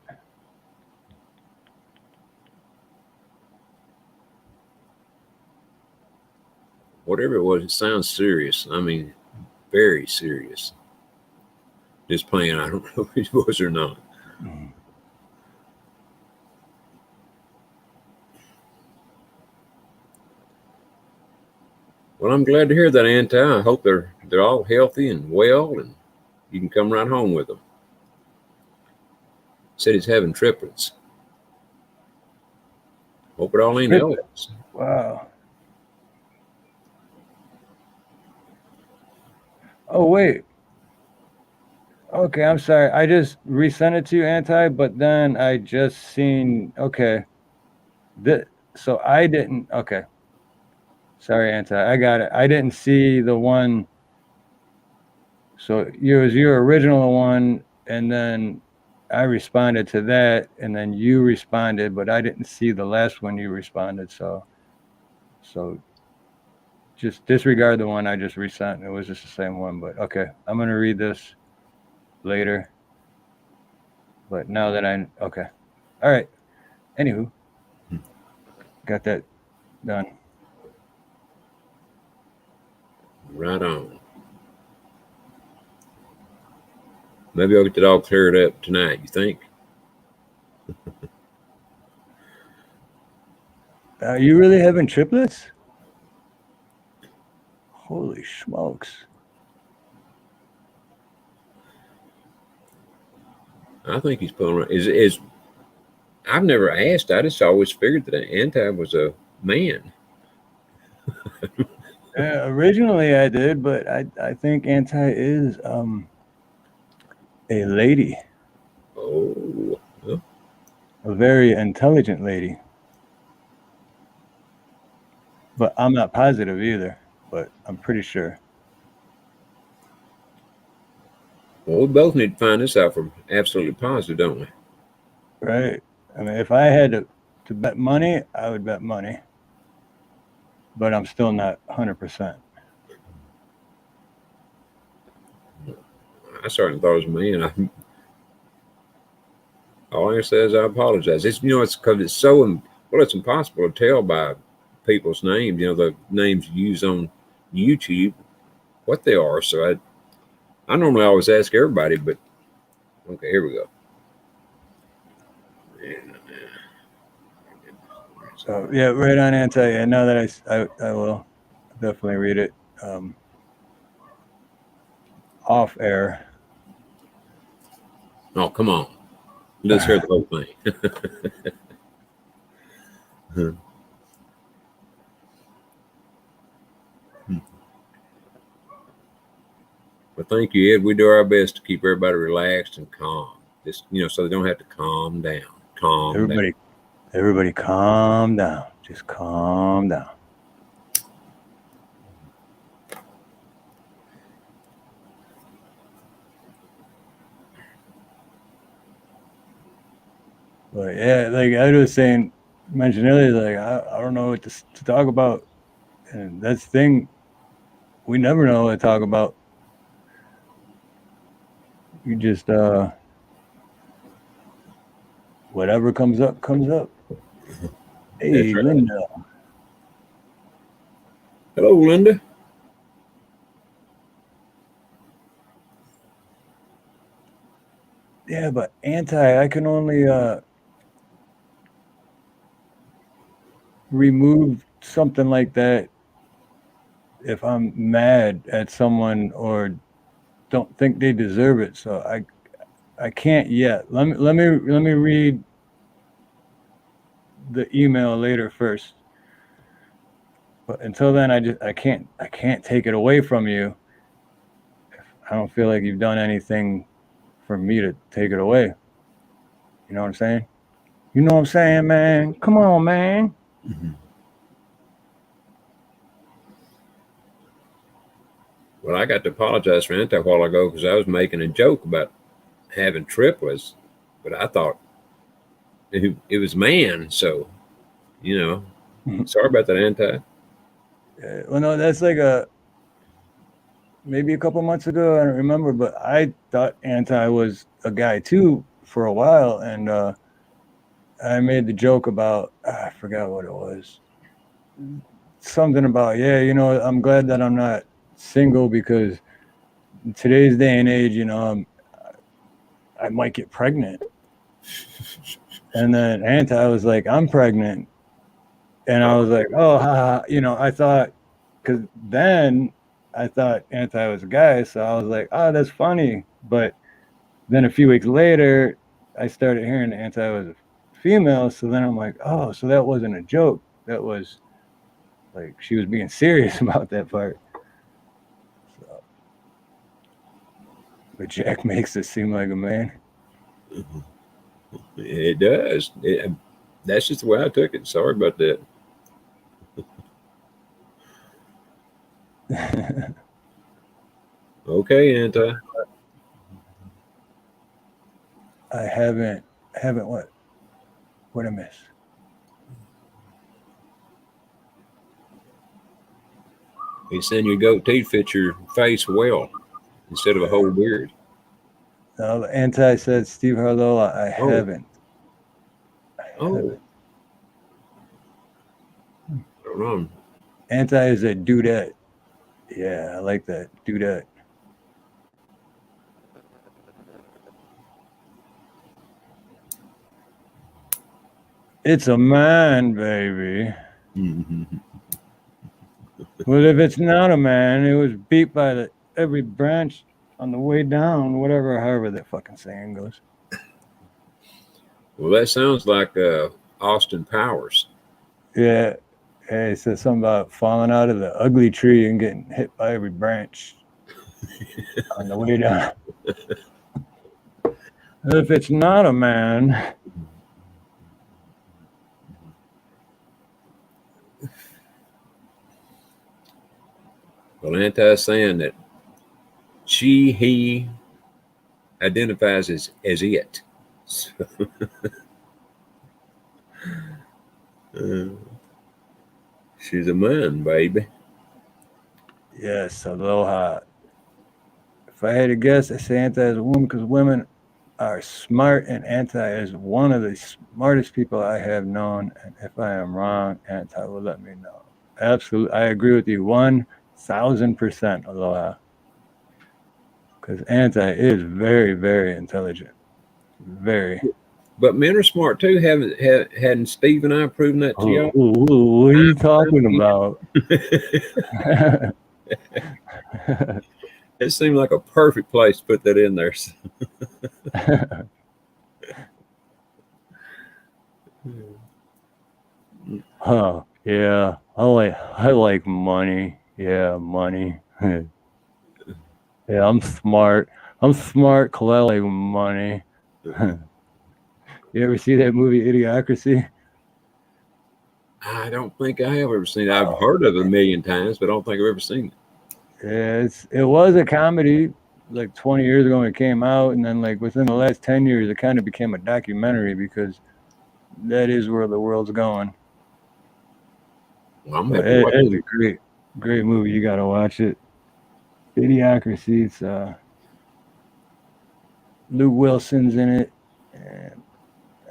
Whatever it was, it sounds serious. I mean, very serious. Just playing. I don't know if it was or not. Well, I'm glad to hear that, Anti. I hope they're all healthy and well, and you can come right home with them. Said he's having triplets. Hope it all ain't Elvis. Wow. Oh wait. Okay, I'm sorry. I just resent it to you, Anti, but then I just seen okay. So I didn't okay. Sorry, Anti. I got it. I didn't see the one. So it was your original one, and then I responded to that, and then you responded, but I didn't see the last one you responded. So just disregard the one I just resent. It was just the same one, but okay. I'm gonna read this later. But now that okay. All right. Anywho, got that done. Right on. Maybe I'll get it all cleared up tonight, you think? Are you really having triplets? Holy smokes. I think he's pulling right. Is I've never asked. I just always figured that Anti was a man. Originally I did, but I think Anti is a lady. Oh, well, A very intelligent lady. But I'm not positive either, but I'm pretty sure. well, we both need to find this out for absolutely positive, don't we? Right. I mean, if I had to bet money, I would bet money. But I'm still not 100%. I certainly thought it was a man. All I can say is I apologize. It's it's because it's so well, it's impossible to tell by people's names. The names you use on YouTube, what they are. So I normally always ask everybody, but okay, here we go. So yeah, right on Anti. And now that I will definitely read it off air. Oh, come on. Let's hear the whole thing. Well, thank you, Ed. We do our best to keep everybody relaxed and calm. Just so they don't have to calm down. Everybody calm down. Just calm down. But yeah, like I was mentioned earlier, like I don't know what to talk about. And that's the thing, we never know what to talk about. You just whatever comes up, comes up. Hey, Right. Linda. Hello, Linda. Yeah, but I can only remove something like that if I'm mad at someone or don't think they deserve it. So I can't yet. Let me read the email later first. But until then, I can't take it away from you. I don't feel like you've done anything for me to take it away. You know what I'm saying? You know what I'm saying, man? Come on, man. Mm-hmm. Well, I got to apologize for Anti a while ago because I was making a joke about having triplets, but I thought it was man. So, sorry about that, Anti. Well, no, that's like maybe a couple months ago. I don't remember, but I thought Anti was a guy too for a while, and I made the joke about I forgot what it was. Something about I'm glad that I'm not single because in today's day and age, I might get pregnant. And then Anti was like, I'm pregnant. And I was like, oh, haha. I thought because then I thought anti was a guy, so I was like, oh, that's funny. But then a few weeks later, I started hearing anti was a female, so then I'm like, oh, so that wasn't a joke. That was like she was being serious about that part. So, but Jack makes it seem like a man. It does. That's just the way I took it. Sorry about that. Okay, Anti. I haven't what? What I miss? He's saying your goatee fits your face well instead of a whole beard. No, the anti said Steve Harlow. I haven't. Oh. I don't know. Anti is a dudette. Yeah, I like that. Dudette. It's a man, baby. Well, if it's not a man, it was beat by every branch on the way down, however that fucking saying goes. Well, that sounds like Austin Powers. Yeah. Hey, it says something about falling out of the ugly tree and getting hit by every branch on the way down. If it's not a man. Well, Anti saying that he identifies as it. So, she's a man, baby. Yes, aloha. If I had to guess, I say anti is a woman because women are smart, and anti is one of the smartest people I have known. And if I am wrong, anti will let me know. Absolutely, I agree with you 1,000%, aloha. Because anti is very, very intelligent. Very. But men are smart too. Hadn't Steve and I proven that to y'all? What are you talking about? It seemed like a perfect place to put that in there. Oh, yeah. I like money. Yeah, money. Yeah, I'm smart. I'm smart because I like money. You ever see that movie Idiocracy? I don't think I have ever seen it. I've heard of it a million times, but I don't think I've ever seen it. Yeah, it was a comedy like 20 years ago when it came out, and then like within the last 10 years, it kind of became a documentary because that is where the world's going. Well, it's a great movie. You gotta watch it. Idiocracy. It's Luke Wilson's in it, and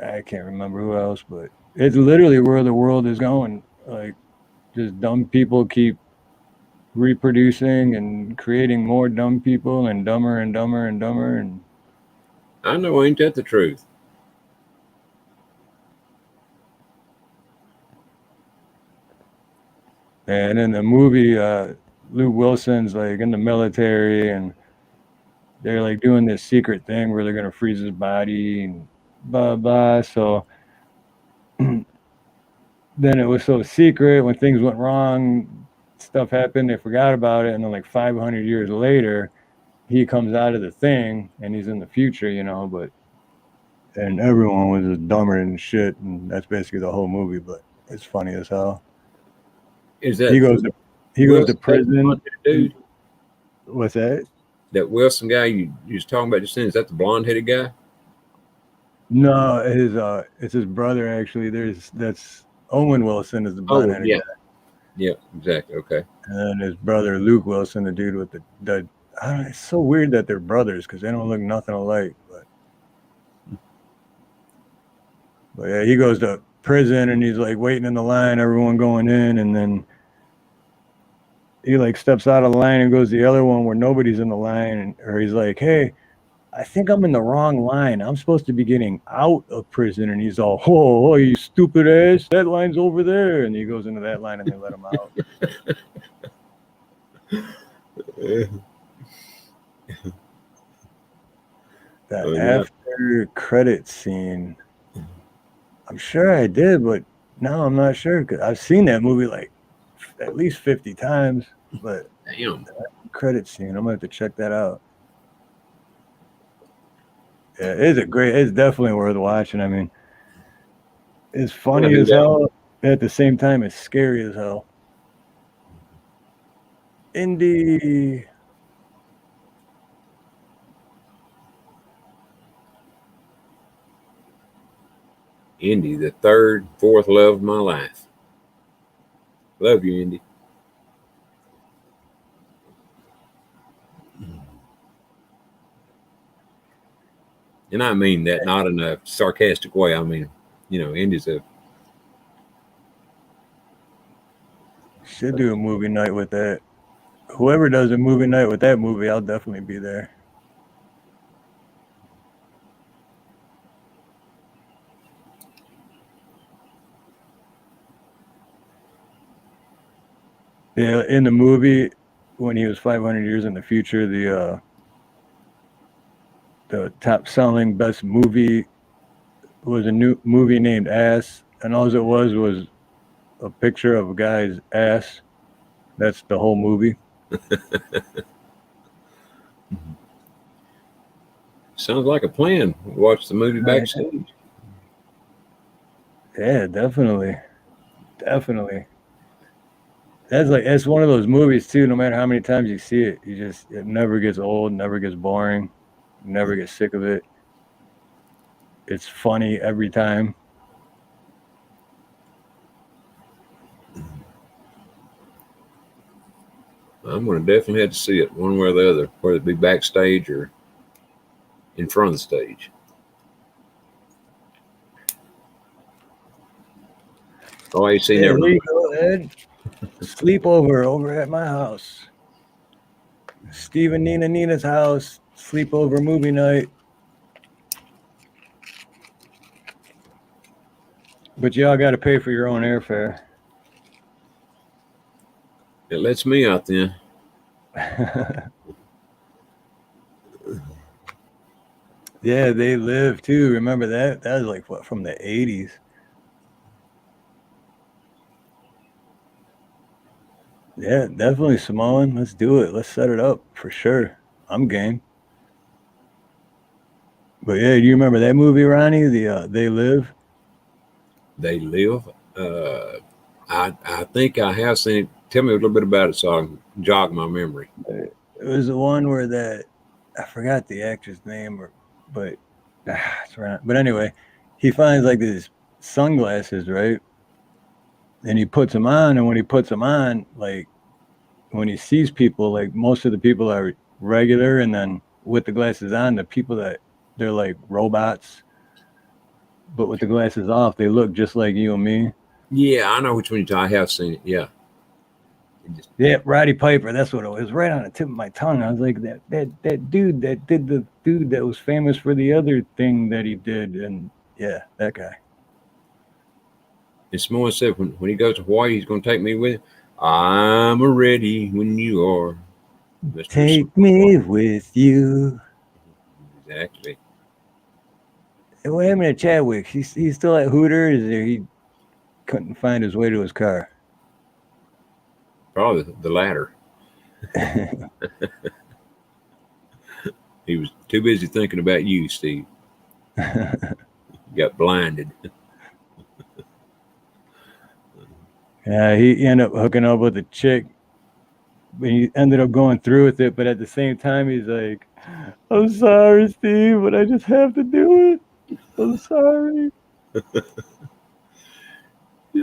I can't remember who else, but it's literally where the world is going. Like, just dumb people keep reproducing and creating more dumb people and dumber and dumber and dumber. And I know, ain't that the truth? And in the movie, Luke Wilson's like in the military, and they're like doing this secret thing where they're gonna freeze his body and blah blah. So then it was so secret. When things went wrong, stuff happened. They forgot about it, and then like 500 years later, he comes out of the thing, and he's in the future, But and everyone was just dumber than shit, and that's basically the whole movie. But it's funny as hell. Is that he goes to prison? Dude, what's that? That Wilson guy you was talking about just then, is that the blonde-headed guy? No, it's his brother actually. That's Owen Wilson is the blonde-headed guy. Yeah, exactly. Okay. And then his brother Luke Wilson, the dude with the I don't know, it's so weird that they're brothers because they don't look nothing alike. But yeah, he goes to prison and he's like waiting in the line, everyone going in, and then he like steps out of the line and goes to the other one where nobody's in the line, or he's like, hey, I think I'm in the wrong line. I'm supposed to be getting out of prison. And he's all, whoa, you stupid ass, that line's over there. And he goes into that line and they let him out. That Oh, yeah. after credit scene. I'm sure I did, but now I'm not sure because I've seen that movie like at least 50 times. But Damn. credit scene, I'm gonna have to check that out. Yeah, it's definitely worth watching. I mean, it's funny Who as that? hell. At the same time, it's scary as hell. Indie. Indy, the third, fourth love of my life. Love you, Indy. And I mean that not in a sarcastic way. I mean, Indy's a. Should do a movie night with that. Whoever does a movie night with that movie, I'll definitely be there. Yeah, in the movie, when he was 500 years in the future, the top selling best movie was a new movie named Ass, and all it was a picture of a guy's ass. That's the whole movie. Sounds like a plan. Watch the movie backstage. Yeah, definitely, definitely. That's one of those movies too. No matter how many times you see it, it never gets old, never gets boring, never get sick of it. It's funny every time. I'm going to definitely have to see it one way or the other, whether it be backstage or in front of the stage. Oh, I ain't seen Yeah, that. there you go, Ed. Sleepover over at my house. Steve and Nina's house. Sleepover movie night. But y'all got to pay for your own airfare. It lets me out then. Yeah, They Live too. Remember that? That was like what, from the 80s. Yeah, definitely, Samoan. Let's do it. Let's set it up for sure. I'm game. But yeah, do you remember that movie, Ronnie? They Live. They Live. I think I have seen it. Tell me a little bit about it so I can jog my memory. It was the one where I forgot the actor's name, but it's right. But anyway, he finds like these sunglasses, right? And he puts them on, and when he puts them on, like when he sees people, like most of the people are regular, and then with the glasses on, the people that they're like robots, but with the glasses off, they look just like you and me. Yeah, I know which one I have seen it. Yeah. Yeah, Roddy Piper. That's what it was. Right on the tip of my tongue. I was like, that dude that did the dude that was famous for the other thing that he did, and yeah, that guy. And Samoan said when he goes to Hawaii, he's going to take me with him. I'm ready when you are, Mr. Take me with you. Exactly. And what happened to Chadwick? He's still at Hooters, or he couldn't find his way to his car. Probably the latter. He was too busy thinking about you, Steve. Got blinded. Yeah, he ended up hooking up with a chick, but he ended up going through with it. But at the same time, he's like, "I'm sorry, Steve, but I just have to do it. I'm sorry."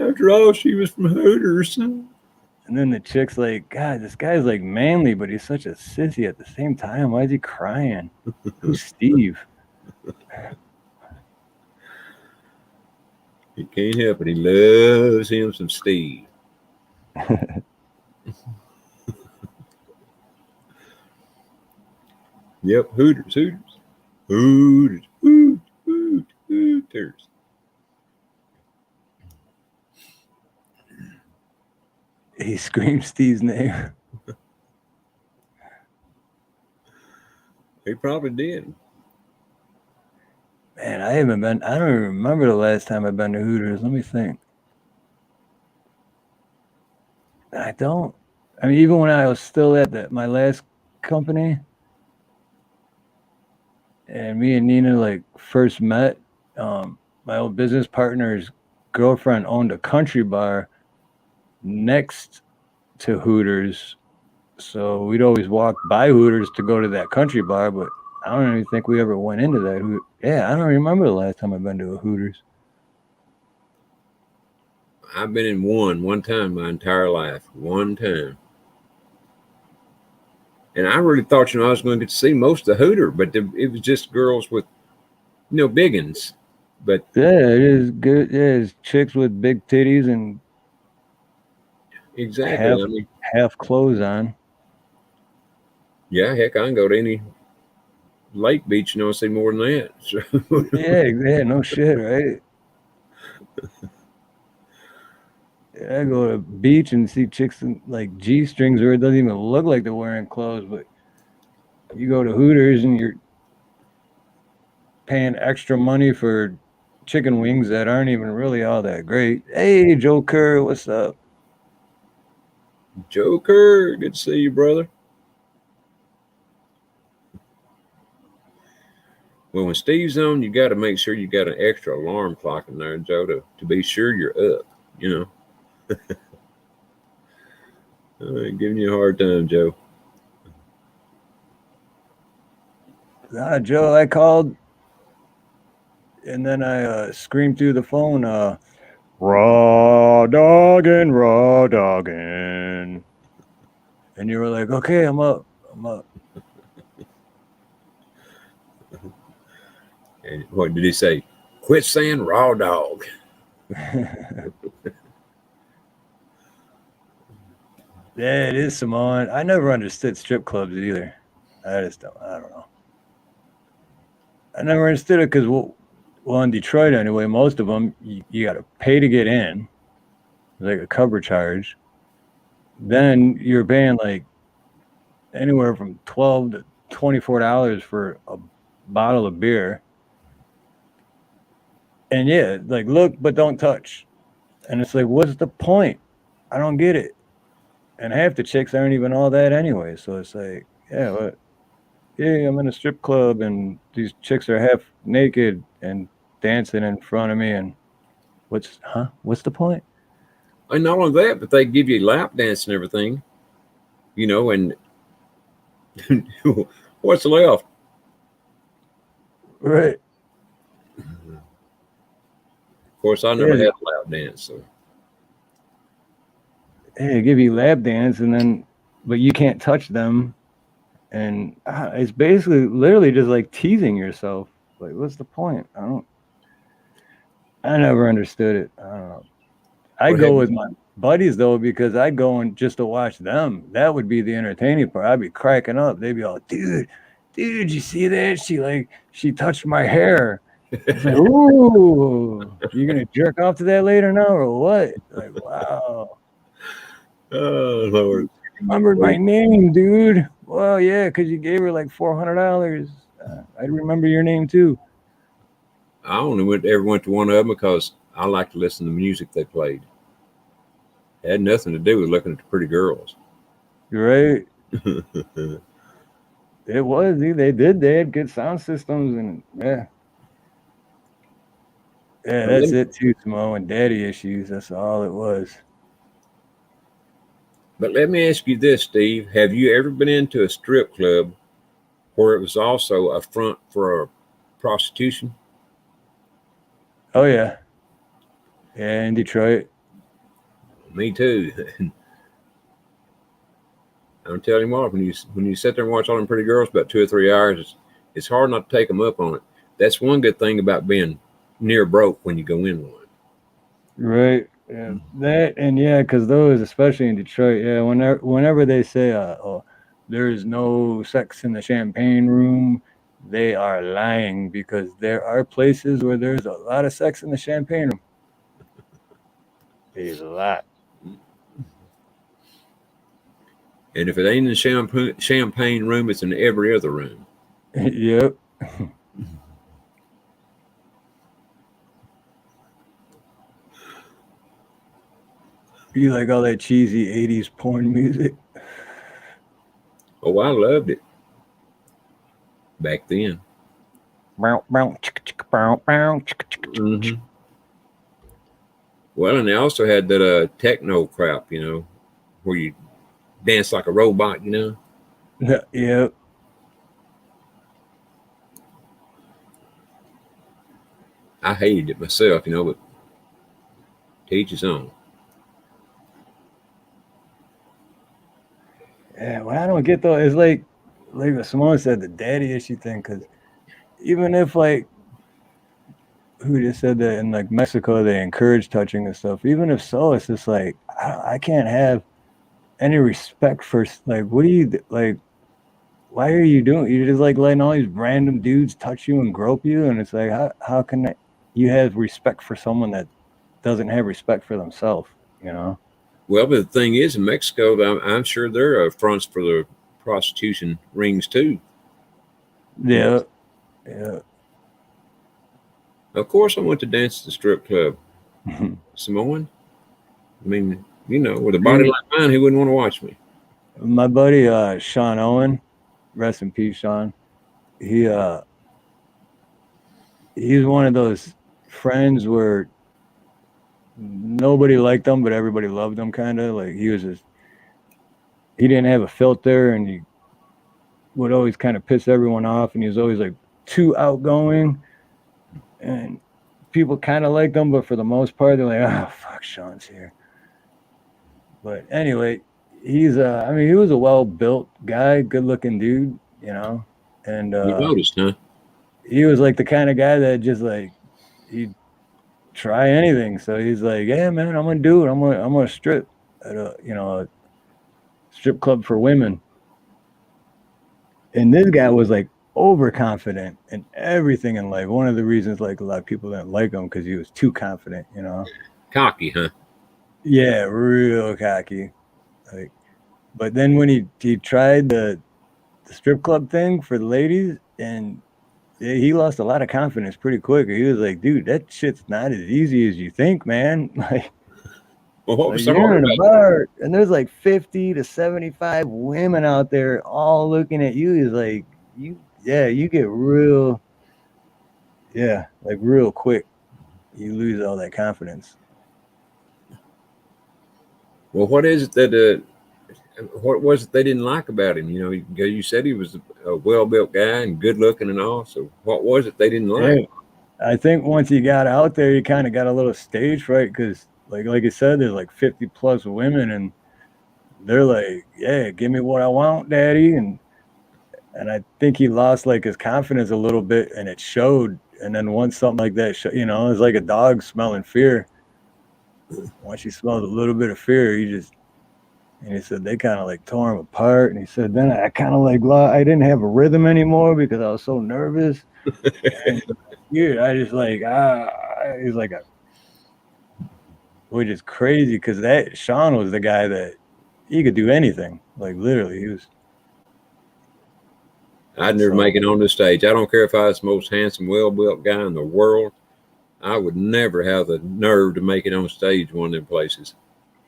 After all, she was from Hooters. And then the chick's like, "God, this guy's like manly, but he's such a sissy at the same time. Why is he crying? Who's Steve?" He can't help it. He loves him some Steve. Yep, Hooters, Hooters, Hooters, Hooters. He screams Steve's name. He probably did. Man, I haven't been. I don't even remember the last time I've been to Hooters. Let me think. I don't. I mean, even when I was still at my last company, and me and Nina like first met, my old business partner's girlfriend owned a country bar next to Hooters, so we'd always walk by Hooters to go to that country bar. But I don't even think we ever went into that. Yeah, I don't remember the last time I've been to a Hooters. I've been in one time my entire life. One time. And I really thought, I was going to get to see most of the Hooter, but it was just girls with, biggins. But Yeah, it is good. Yeah, it's chicks with big titties and exactly. half I mean, half clothes on. yeah, heck, I can go to any lake beach, and see more than that. So, Yeah, no shit, right? Yeah, I go to beach and see chicks in like G strings where it doesn't even look like they're wearing clothes, but you go to Hooters and you're paying extra money for chicken wings that aren't even really all that great. Hey, Joe Kerr, what's up? Joker, good to see you, brother. Well, when Steve's on, you got to make sure you got an extra alarm clock in there, Joe, to be sure you're up. Giving you a hard time, Joe. Joe, I called and then I screamed through the phone, raw dogging, raw dogging. And you were like, okay, I'm up. I'm up. And what did he say? Quit saying raw dog. Yeah, it is Samoan. I never understood strip clubs either. I don't know. I never understood it because, well, in Detroit anyway, most of them, you got to pay to get in, like a cover charge. Then you're paying like anywhere from $12 to $24 for a bottle of beer. And yeah, like look, but don't touch. And it's like, what's the point? I don't get it. And half the chicks aren't even all that anyway. So it's like, yeah, what? Yeah, I'm in a strip club and these chicks are half naked and dancing in front of me. And what's the point? And not only that, but they give you lap dance and everything, and what's left? Right. Of course, I never Yeah, had a lap dance, so. they give you lap dance and then, but you can't touch them. And it's basically literally just like teasing yourself. Like, what's the point? I never understood it. I don't know. I What go have with my buddies though because I go and just to watch them. That would be the entertaining part. I'd be cracking up. They'd be all, dude, you see that? She touched my hair. It's like, ooh, you gonna jerk off to that later now or what? Like, wow. Oh Lord! Remembered my name, dude. Well, yeah, because you gave her like $400. I remember your name too. I only ever went to one of them because I like to listen to the music they played. It had nothing to do with looking at the pretty girls. Right. It was. They did. They had good sound systems and yeah. Yeah, that's it too, Samo, and daddy issues. That's all it was. But let me ask you this, Steve. Have you ever been into a strip club where it was also a front for prostitution? Oh yeah. Yeah, in Detroit. Me too. I'm telling you what, when you sit there and watch all them pretty girls about 2 or 3 hours, it's hard not to take them up on it. That's one good thing about being near broke when you go in one. Right. Yeah. That and yeah, because those, especially in Detroit, yeah, whenever they say oh, there is no sex in the champagne room, they are lying because there are places where there's a lot of sex in the champagne room. A lot. And if it ain't in the champagne room, it's in every other room. Yep. You like all that cheesy 80s porn music? Oh, I loved it back then. Mm-hmm. Well, and they also had that techno crap, where you dance like a robot, Yep. I hated it myself, but to each his own. Yeah, what I don't get though is like what Simone said, the daddy issue thing. Because even if like who just said that in like Mexico they encourage touching and stuff. Even if so, it's just like I can't have any respect for like what do you like? Why are you doing? You're just like letting all these random dudes touch you and grope you, and it's like how can you have respect for someone that doesn't have respect for themselves? Well, but the thing is, in Mexico, I'm sure there are fronts for the prostitution rings too. Yeah, yeah. Of course, I went to dance at the strip club, Samoan. I mean, with a body like mine, who wouldn't want to watch me? My buddy Sean Owen, rest in peace, Sean. He's one of those friends where nobody liked him, but everybody loved him. Kind of like he didn't have a filter, and he would always kind of piss everyone off, and he was always like too outgoing, and people kind of liked him, but for the most part, they're like, "Oh, fuck, Sean's here." But anyway, he's I mean, he was a well-built guy, good-looking dude, and You noticed, huh? he was like the kind of guy that just like he'd try anything. So he's like, "Yeah, man, I'm gonna do it. I'm gonna strip at a strip club for women." And this guy was like overconfident in everything in life. One of the reasons like a lot of people didn't like him because he was too confident. Cocky, huh? Yeah, real cocky. Like, but then when he tried the strip club thing for the ladies, and he lost a lot of confidence pretty quick. He was like, "Dude, that shit's not as easy as you think, man." Well, what was so You're hard in a about it? bar, and there's like 50 to 75 women out there all looking at you. He's like, you get real, like real quick. You lose all that confidence. Well, what is it what was it they didn't like about him? You said he was a well-built guy and good-looking and all. So, what was it they didn't like? Yeah, I think once he got out there, he kind of got a little stage fright because, like I said, there's like 50 plus women, and they're like, "Yeah, give me what I want, daddy," and I think he lost like his confidence a little bit, and it showed. And then once something like that, it's like a dog smelling fear. Once he smelled a little bit of fear, and he said they kind of like tore him apart. And he said then I kind of like I didn't have a rhythm anymore because I was so nervous. And I just like he's like which is crazy because that Sean was the guy that he could do anything. Like literally, he was. I'd never make it on the stage. I don't care if I was the most handsome, well-built guy in the world. I would never have the nerve to make it on stage one of them places.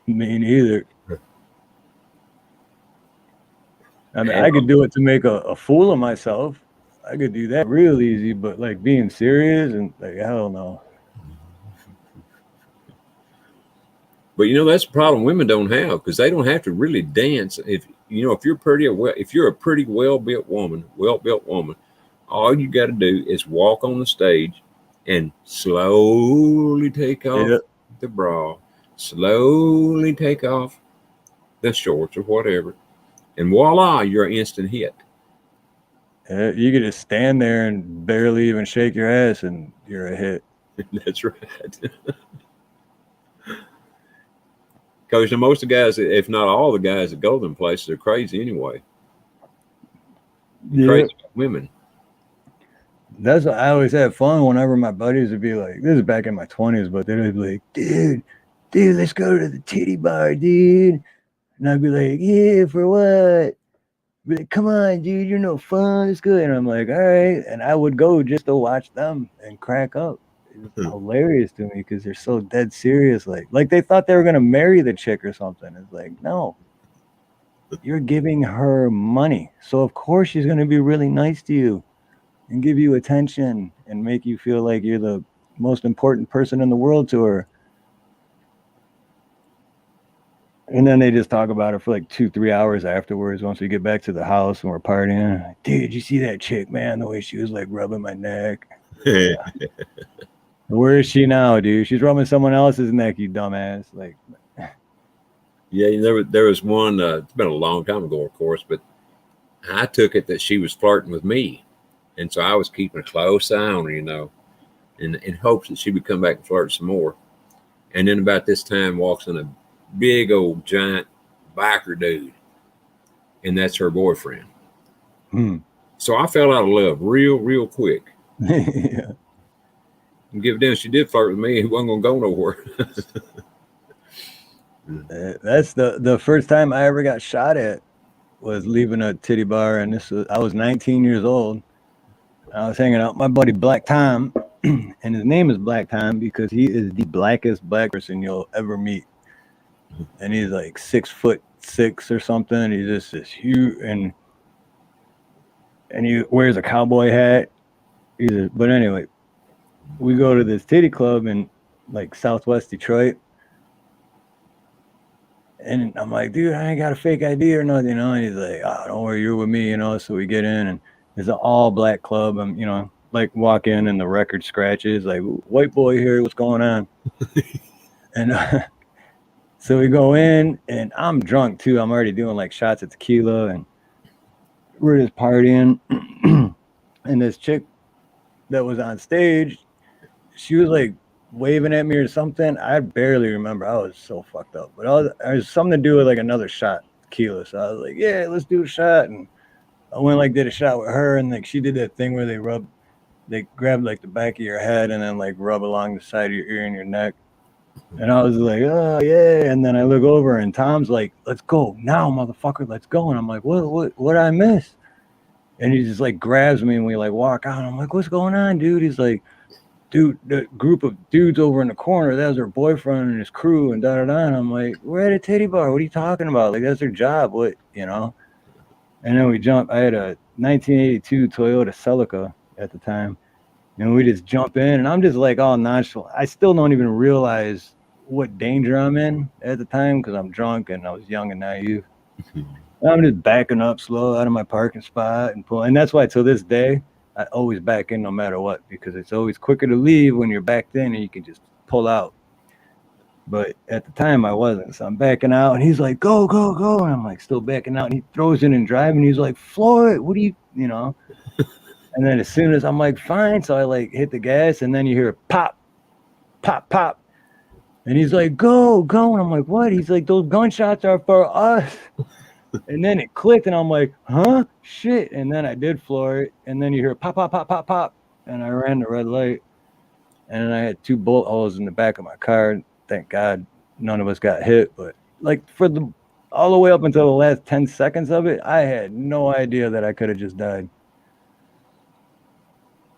Me neither. I mean, I could do it to make a fool of myself. I could do that real easy, but like being serious and like hell no. But that's a problem women don't have because they don't have to really dance. If you're a pretty well-built woman, all you got to do is walk on the stage and slowly take off the bra, slowly take off the shorts or whatever, and voila, you're an instant hit. You could just stand there and barely even shake your ass, and you're a hit. That's right. Because most of the guys, if not all the guys that go to them places, are crazy anyway. Crazy about women. That's what I always had fun whenever my buddies would be like, this is back in my 20s, but they'd be like, dude, let's go to the titty bar, dude. And I'd be like, yeah, for what? Be like, come on, dude, you're no fun. It's good. And I'm like, all right. And I would go just to watch them and crack up. It's hilarious to me because they're so dead serious. Like they thought they were gonna marry the chick or something. It's like, no, you're giving her money, so of course she's gonna be really nice to you and give you attention and make you feel like you're the most important person in the world to her. And then they just talk about it for like 2-3 hours afterwards. Once we get back to the house and we're partying, like, dude, you see that chick, man? The way she was like rubbing my neck. Yeah. Where is she now, dude? She's rubbing someone else's neck, you dumbass. Like, Yeah, there was one. It's been a long time ago, of course, but I took it that she was flirting with me, and so I was keeping a close eye on her, in hopes that she would come back and flirt some more. And then about this time, walks in a big old giant biker dude, and that's her boyfriend. So I fell out of love real quick. yeah. And give a damn, she did flirt with me. He wasn't gonna go nowhere. That's the first time I ever got shot at was leaving a titty bar, and I was 19 years old. I was hanging out with my buddy Black Tom, and his name is Black Tom because he is the blackest black person you'll ever meet. And he's like 6'6" or something. He's just this huge, and he wears a cowboy hat. But anyway, we go to this titty club in like Southwest Detroit. And I'm like, dude, I ain't got a fake ID or nothing, And he's like, oh, don't worry, you're with me, So we get in, and it's an all black club. I'm, like walk in, and the record scratches, like, white boy here, what's going on? And so we go in, and I'm drunk too. I'm already doing like shots of tequila, and we're just partying. And this chick that was on stage, she was like waving at me or something. I barely remember. I was so fucked up. But it was something to do with like another shot tequila. So I was like, yeah, let's do a shot. And I went like did a shot with her, and like she did that thing where they grab like the back of your head and then like rub along the side of your ear and your neck. And I was like, oh yeah. And then I look over, and Tom's like, let's go now, motherfucker, let's go. And I'm like, what did I miss? And he just like grabs me, and we like walk out. I'm like, what's going on, dude? He's like, dude, the group of dudes over in the corner, that was her boyfriend and his crew, and da da da. And I'm like, we're at a titty bar. What are you talking about? Like, that's their job. What, And then we jump. I had a 1982 Toyota Celica at the time, and we just jump in, and I'm just like all nonchalant. I still don't even realize what danger I'm in at the time because I'm drunk and I was young and naive. I'm just backing up slow out of my parking spot and pulling. And that's why till this day, I always back in no matter what, because it's always quicker to leave when you're backed in and you can just pull out. But at the time I wasn't. So I'm backing out, and he's like, go, go, go. And I'm like still backing out, and he throws in and driving. He's like, Floyd, what do you? And then as soon as I'm like, fine. So I like hit the gas, and then you hear pop, pop, pop. And he's like, go, go. And I'm like, what? He's like, those gunshots are for us. And then it clicked, and I'm like, huh? Shit. And then I did floor it. And then you hear pop, pop, pop, pop, pop. And I ran the red light. And then I had 2 bullet holes in the back of my car. Thank God none of us got hit. But like all the way up until the last 10 seconds of it, I had no idea that I could have just died.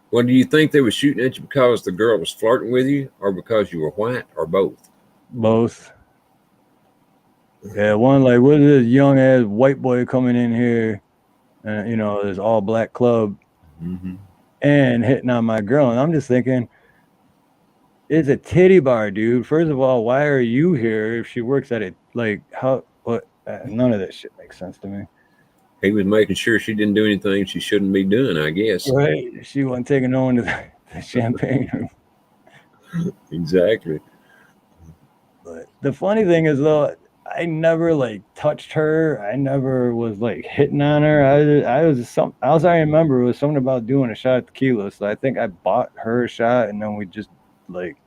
Well, do you think they were shooting at you because the girl was flirting with you, or because you were white, or both? Both. Yeah, one like, what is this young ass white boy coming in here, and this all black club, and hitting on my girl, and I'm just thinking, it's a titty bar, dude. First of all, why are you here if she works at it? Like, how? What? None of that shit makes sense to me. He was making sure she didn't do anything she shouldn't be doing, I guess. Right? She wasn't taking no one to the champagne room. Exactly. But the funny thing is, though, I never like touched her. I never was like hitting on her. All I remember was something about doing a shot of tequila. So I think I bought her a shot, and then we just like,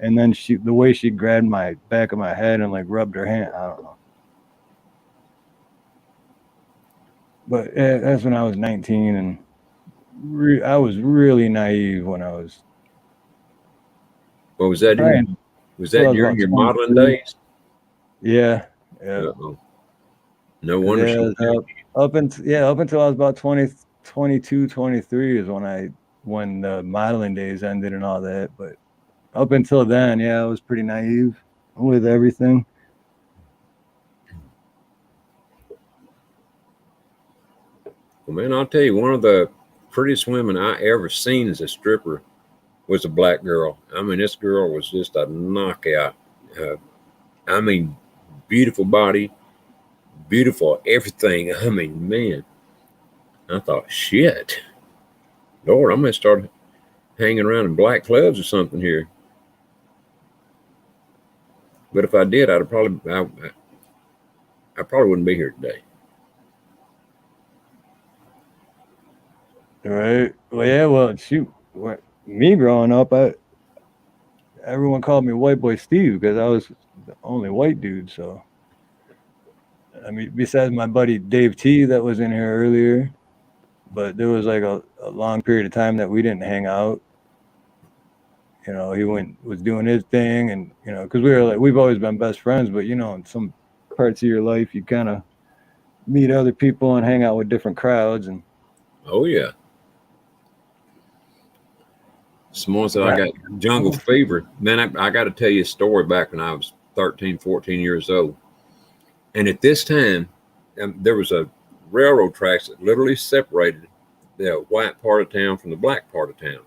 and then the way she grabbed my back of my head and like rubbed her hand. I don't know. But that's when I was 19, and I was really naive when I was. What was that? Was that during your modeling days? Yeah. Uh-oh. No wonder she up until I was about 20, 22, 23 is when the modeling days ended and all that. But up until then, yeah, I was pretty naive with everything. Well, man, I'll tell you, one of the prettiest women I ever seen as a stripper was a black girl. I mean, this girl was just a knockout. I mean, beautiful body, beautiful everything. I mean, man, I thought, shit, Lord, I'm gonna start hanging around in black clubs or something here. But if I did, I probably wouldn't be here today. Right. Well, yeah. Well, shoot. Me growing up, everyone called me White Boy Steve because I was the only white dude. So, I mean, besides my buddy Dave T that was in here earlier, but there was like a long period of time that we didn't hang out. You know, he was doing his thing, and you know, because we've always been best friends, but you know, in some parts of your life, you kind of meet other people and hang out with different crowds, and Oh yeah. Someone said I got jungle fever. Man, I got to tell you a story back when I was 13, 14 years old. And at this time, there was a railroad tracks that literally separated the white part of town from the black part of town.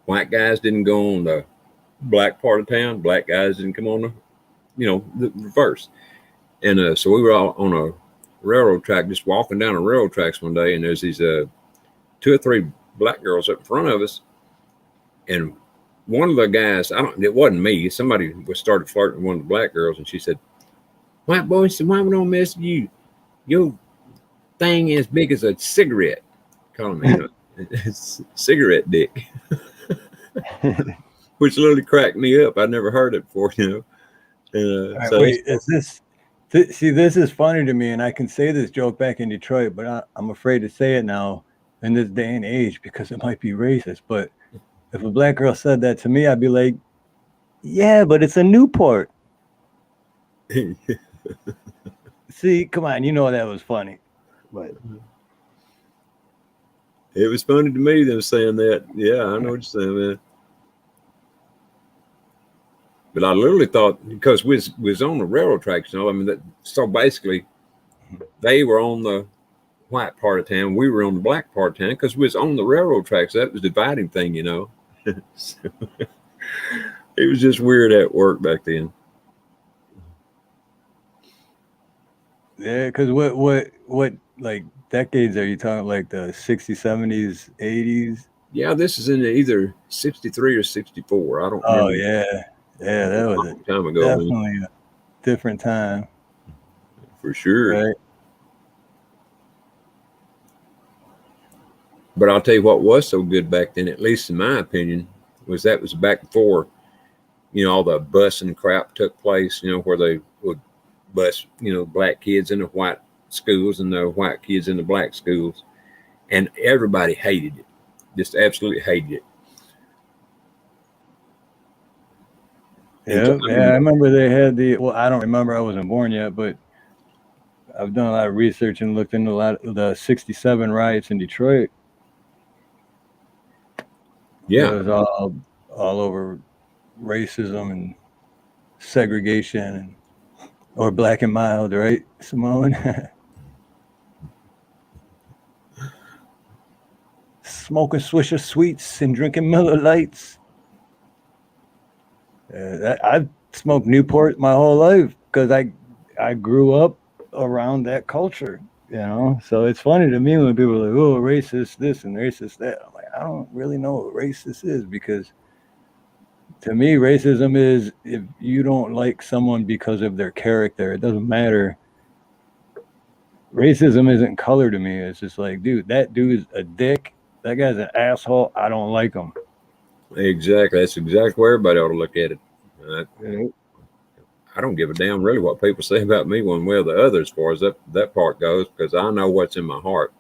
White guys didn't go on the black part of town. Black guys didn't come on the reverse. And so we were all on a railroad track, just walking down the railroad tracks one day, and there's these 2 or 3 black girls up in front of us. And one of the guys, it wasn't me. Somebody started flirting with one of the black girls, and she said, "White boy, why we don't mess with you? Your thing as big as a cigarette." Calling me, cigarette dick, which literally cracked me up. I'd never heard it before, Right, wait, is this? See, this is funny to me, and I can say this joke back in Detroit, but I'm afraid to say it now in this day and age because it might be racist. But if a black girl said that to me, I'd be like, "Yeah, but it's a Newport." See, come on, you know that was funny, but it was funny to me them saying that. Yeah, I know what you're saying, man. But I literally thought, because we was on the railroad tracks, I mean, so basically they were on the white part of town, we were on the black part of town because we was on the railroad tracks. That was the dividing thing, So, it was just weird at work back then. yeah, because what like decades are you talking? Like the 60s, 70s, 80s? Yeah, this is in either 63 or 64. I don't remember. Oh yeah, that was a long time ago. Definitely a different time, for sure. Right. But I'll tell you what was so good back then, at least in my opinion, was back before, all the busing crap took place, where they would bus, black kids into white schools and the white kids into black schools. And everybody hated it, just absolutely hated it. Yeah, I remember they had I don't remember, I wasn't born yet, but I've done a lot of research and looked into a lot of the 67 riots in Detroit. Yeah. It was all over racism and segregation or black and mild, right, Simone? Smoking Swisher Sweets and drinking Miller Lights. I've smoked Newport my whole life because I grew up around that culture, So it's funny to me when people are like, "Oh, racist this and racist that." I'm like, I don't really know what racist is, because to me, racism is if you don't like someone because of their character. It doesn't matter. Racism isn't color to me. It's just like, dude, that dude is a dick. That guy's an asshole. I don't like him. Exactly. That's exactly where everybody ought to look at it. I don't give a damn really what people say about me one way or the other as far as that part goes, because I know what's in my heart.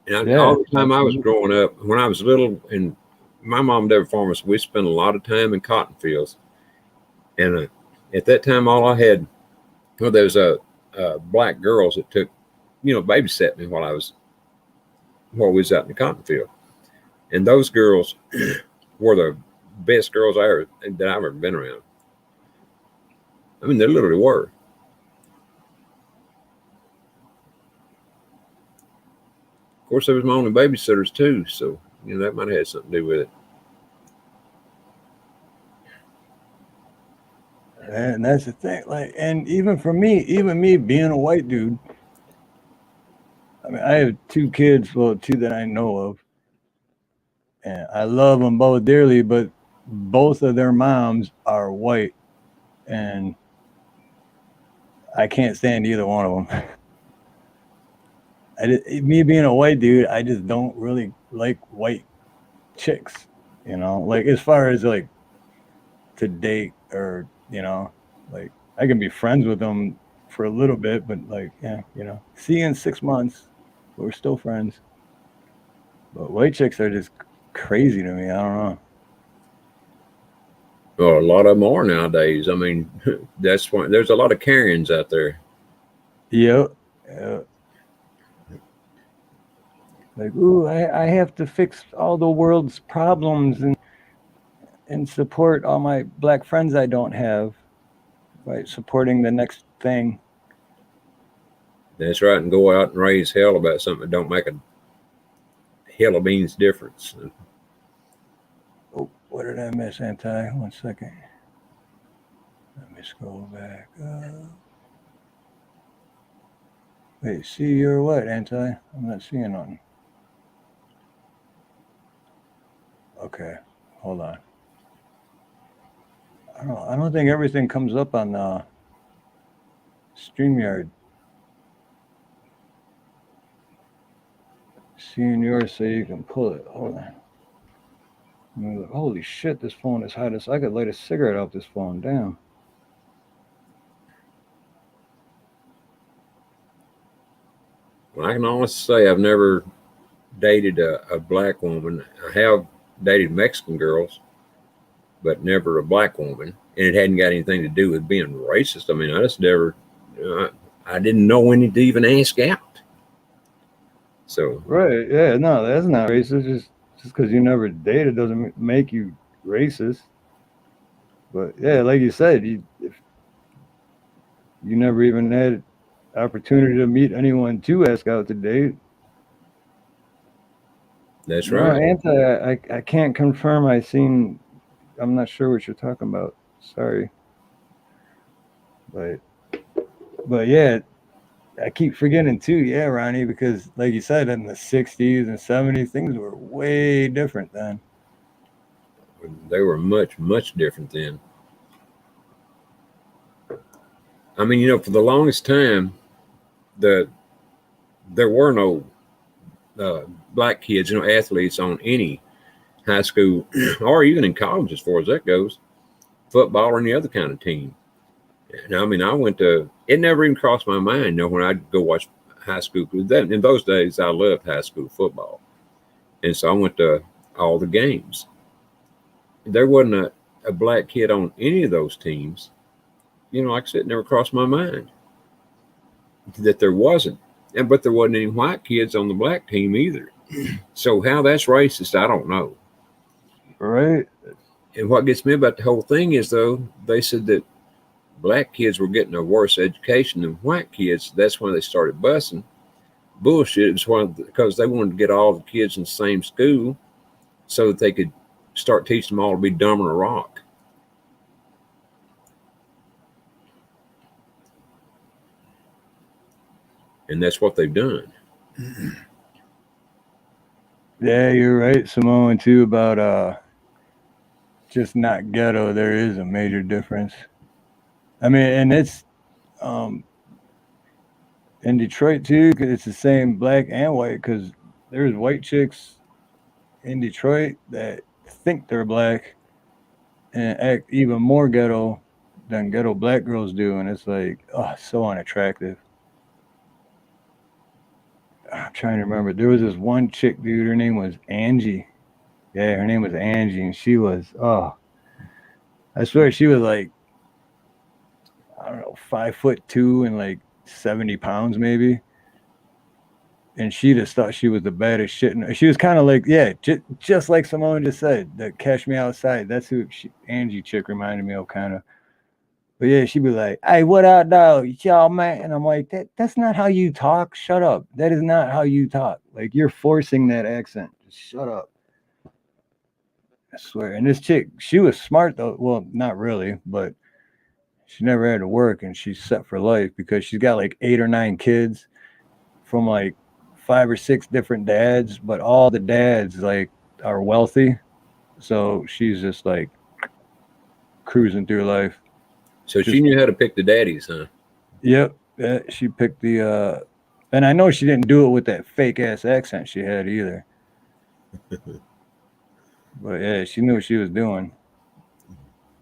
And all the time I was growing up, when I was little, and my mom and dad were farmers, we spent a lot of time in cotton fields. And at that time, all I had, there was black girls that took, babysat me while we was out in the cotton field. And those girls were the best girls that I've ever been around. I mean, they literally were. Of course, they was my only babysitters too, so that might have had something to do with it. And that's the thing. Like, and even for me, even me being a white dude, I mean, I have 2 kids, well, 2 that I know of, and I love them both dearly, but both of their moms are white, and I can't stand either one of them. Me being a white dude, I just don't really like white chicks, like as far as like to date or, like I can be friends with them for a little bit, but like, yeah, see you in 6 months, but we're still friends. But white chicks are just crazy to me. I don't know. Well, a lot of them are nowadays. I mean, that's why there's a lot of Karens out there. Yep. Like, ooh, I have to fix all the world's problems and support all my black friends I don't have, right? Supporting the next thing. That's right, and go out and raise hell about something that don't make a hell of beans difference. Oh, what did I miss, Anti? 1 second. Let me scroll back. Wait, see your what, Anti? I'm not seeing nothing. Okay, hold on. I don't think everything comes up on StreamYard. Seeing yours so you can pull it. Hold on. Holy shit, this phone is hot as I could light a cigarette off this phone. Damn. Well, I can honestly say I've never dated a black woman. I have dated Mexican girls, but never a black woman. And it hadn't got anything to do with being racist. I mean, I just never, I didn't know when to even ask out. So. Right, yeah, no, that's not racist. Just because you never dated doesn't make you racist. But yeah, like you said, if you never even had opportunity to meet anyone to ask out to date. That's right. I can't confirm I'm not sure what you're talking about. Sorry. But yeah, I keep forgetting too, yeah, Ronnie, because like you said, in the 60s and 70s, things were way different then. They were much, much different then. I mean, for the longest time, there were no black kids, athletes on any high school or even in college, as far as that goes, football or any other kind of team. And I mean, it never even crossed my mind, when I'd go watch high school. In those days, I loved high school football. And so I went to all the games. There wasn't a black kid on any of those teams. Like I said, it never crossed my mind that there wasn't. But there wasn't any white kids on the black team either. So how that's racist, I don't know. Right. And what gets me about the whole thing is, though, they said that black kids were getting a worse education than white kids. That's when they started busing. Bullshit. It was because they wanted to get all the kids in the same school so that they could start teaching them all to be dumb on a rock. And that's what they've done. Yeah, you're right, Simone, too, about just not ghetto. There is a major difference. I mean, and it's in Detroit too, because it's the same black and white. Because there's white chicks in Detroit that think they're black and act even more ghetto than ghetto black girls do, and it's like, oh, so unattractive. I'm trying to remember. There was this one chick, dude. Her name was Angie. Yeah, her name was Angie, and she was, I swear she was like, I don't know, 5'2" and like 70 pounds maybe. And she just thought she was the baddest shit. And she was kind of like, yeah, just like Simone just said, that Cash Me Outside. That's who Angie chick reminded me of, kind of. But yeah, she'd be like, hey, what up, dog? Y'all, man. And I'm like, that's not how you talk. Shut up. That is not how you talk. Like, you're forcing that accent. Just shut up. I swear. And this chick, she was smart, though. Well, not really, but she never had to work, and she's set for life because she's got like 8 or 9 kids from like 5 or 6 different dads, but all the dads like are wealthy. So she's just like cruising through life. So she knew how to pick the daddies, huh? Yep. She picked the and I know she didn't do it with that fake ass accent she had either. But yeah, she knew what she was doing.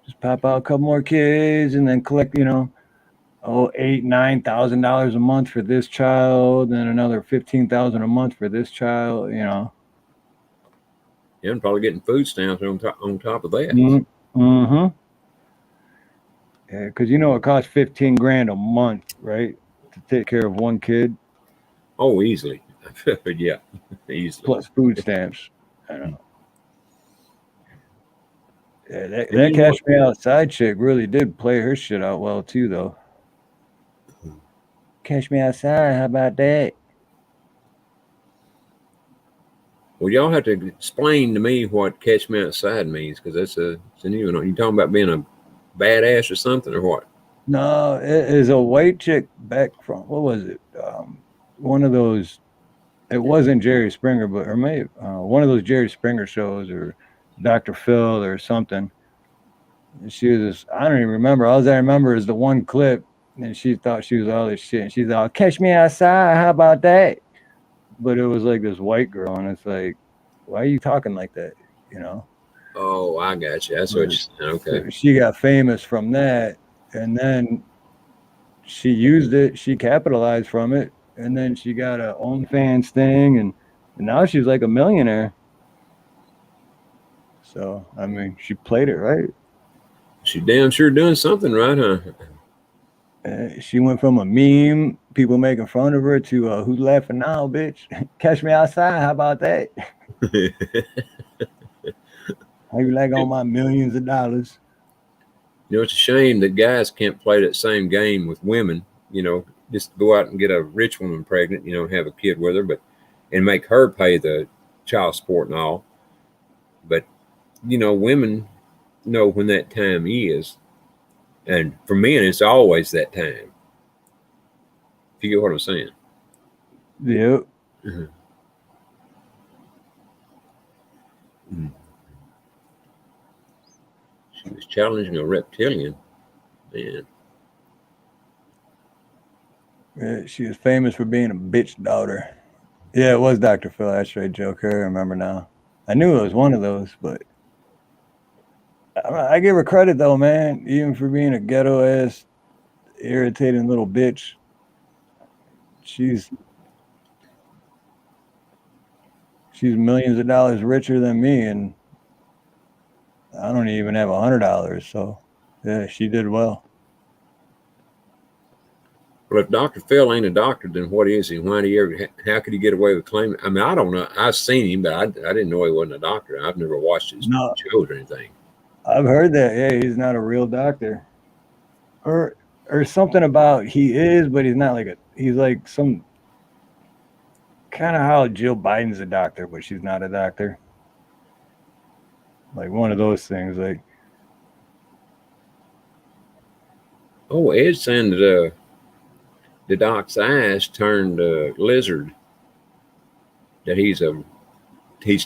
Just pop out a couple more kids and then collect, $8,000-$9,000 a month for this child, and another 15,000 a month for this child. Yeah, and probably getting food stamps on top of that. Mm-hmm. Yeah, because it costs 15 grand a month, right, to take care of one kid. Oh, easily. Yeah, easily. Plus food stamps. I don't know. Yeah, that Cash Me Outside chick really did play her shit out well too, though. Cash Me Outside, how about that? Well, y'all have to explain to me what Catch Me Outside means, because it's a new one. You talking about being a badass or something, or what? No, it is a white chick back from, what was it? One of those. It wasn't Jerry Springer, or maybe one of those Jerry Springer shows, or Dr. Phil or something. And she was just, I don't even remember. All I remember is the one clip, and she thought she was all this shit. And she's all, Catch Me Outside, how about that? But it was like this white girl, and it's like, why are you talking like that? Oh, I got you. That's what you're saying. Okay. So she got famous from that, and then she used it. She capitalized from it, and then she got a OnlyFans thing, and now she's like a millionaire. So, I mean, she played it right. She damn sure doing something right, huh? She went from a meme, people making fun of her, to who's laughing now, bitch? Catch Me Outside. How about that? How you like all my millions of dollars? It's a shame that guys can't play that same game with women. Just go out and get a rich woman pregnant, have a kid with her, and make her pay the child support and all. But women know when that time is. And for men, it's always that time. If you get what I'm saying. Yep. Mm-hmm. Mm-hmm. She was challenging a reptilian. Man. Yeah, she was famous for being a bitch daughter. Yeah, it was Dr. Phil. That's right, Joker. I remember now. I knew it was one of those, but I give her credit though, man. Even for being a ghetto ass, irritating little bitch, she's millions of dollars richer than me, and I don't even have $100. So, yeah, she did well. Well, if Dr. Phil ain't a doctor, then what is he? How could he get away with claiming? I mean, I don't know. I've seen him, but I didn't know he wasn't a doctor. I've never watched his shows or anything. I've heard that. Yeah, he's not a real doctor, or something about he is, but he's not he's like some kind of how Jill Biden's a doctor, but she's not a doctor. Like one of those things. Like, oh, Ed's saying that the doc's eyes turned lizard. That he's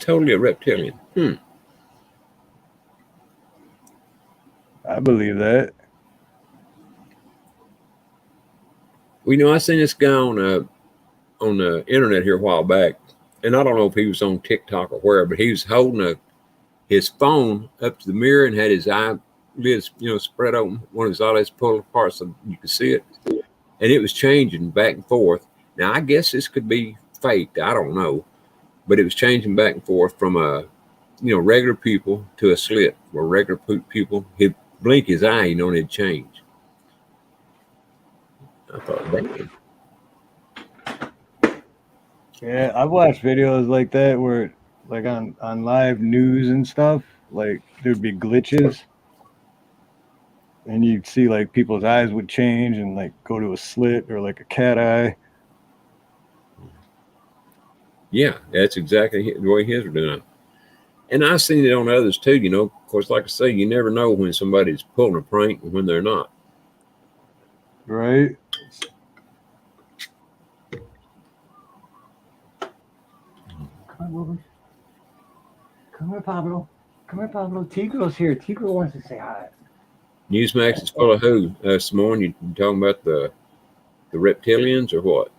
totally a reptilian. I believe that. Well, I seen this guy on the internet here a while back, and I don't know if he was on TikTok or where, but he was holding his phone up to the mirror and had his eyelids, spread open. One of his eyelids pulled apart so you could see it, and it was changing back and forth. Now, I guess this could be faked. I don't know, but it was changing back and forth from regular pupil to a slit where regular pupil, he'd blink his eye, and it'd change. I thought, damn. Yeah, I've watched videos like that where, like on live news and stuff, like there'd be glitches, and you'd see like people's eyes would change and like go to a slit or like a cat eye. Yeah, that's exactly the way his are doing. And I've seen it on others too. You know, of course, like I say, you never know when somebody's pulling a prank and when they're not. Right? Come over. Come here, Pablo. Come here, Pablo. Tigro's here. Tigro wants to say hi. Newsmax is full of who? Simone, you talking about the reptilians or what?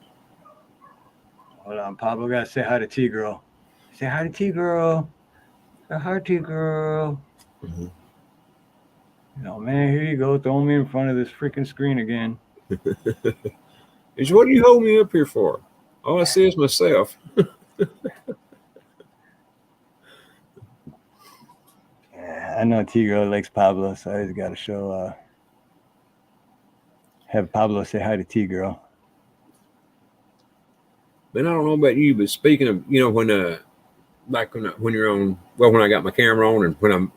Hold on, Pablo. Gotta say hi to Tigro. Say hi to Tigro. Say hi, Tigro. Mm-hmm. Oh man, here you go. Throw me in front of this freaking screen again. What do you hold me up here for? All I see is myself. Yeah, I know Tigro likes Pablo, so I just gotta show. Have Pablo say hi to Tigro. Man, I don't know about you, but speaking of, you know, when like when you're on, well, when I got my camera on and when I'm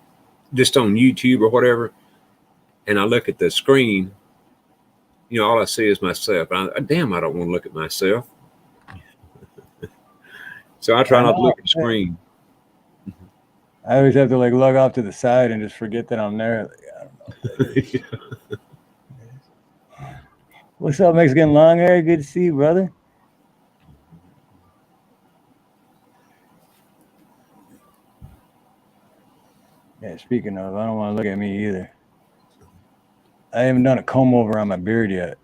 just on YouTube or whatever, and I look at the screen, you know, all I see is myself. Damn, I don't want to look at myself. So I try not to look at the screen. I always have to like log off to the side and just forget that I'm there. Like, I don't know what that is. What's up, Mexican long hair? Good to see you, brother. Yeah, speaking of, I don't want to look at me either. I haven't done a comb over on my beard yet.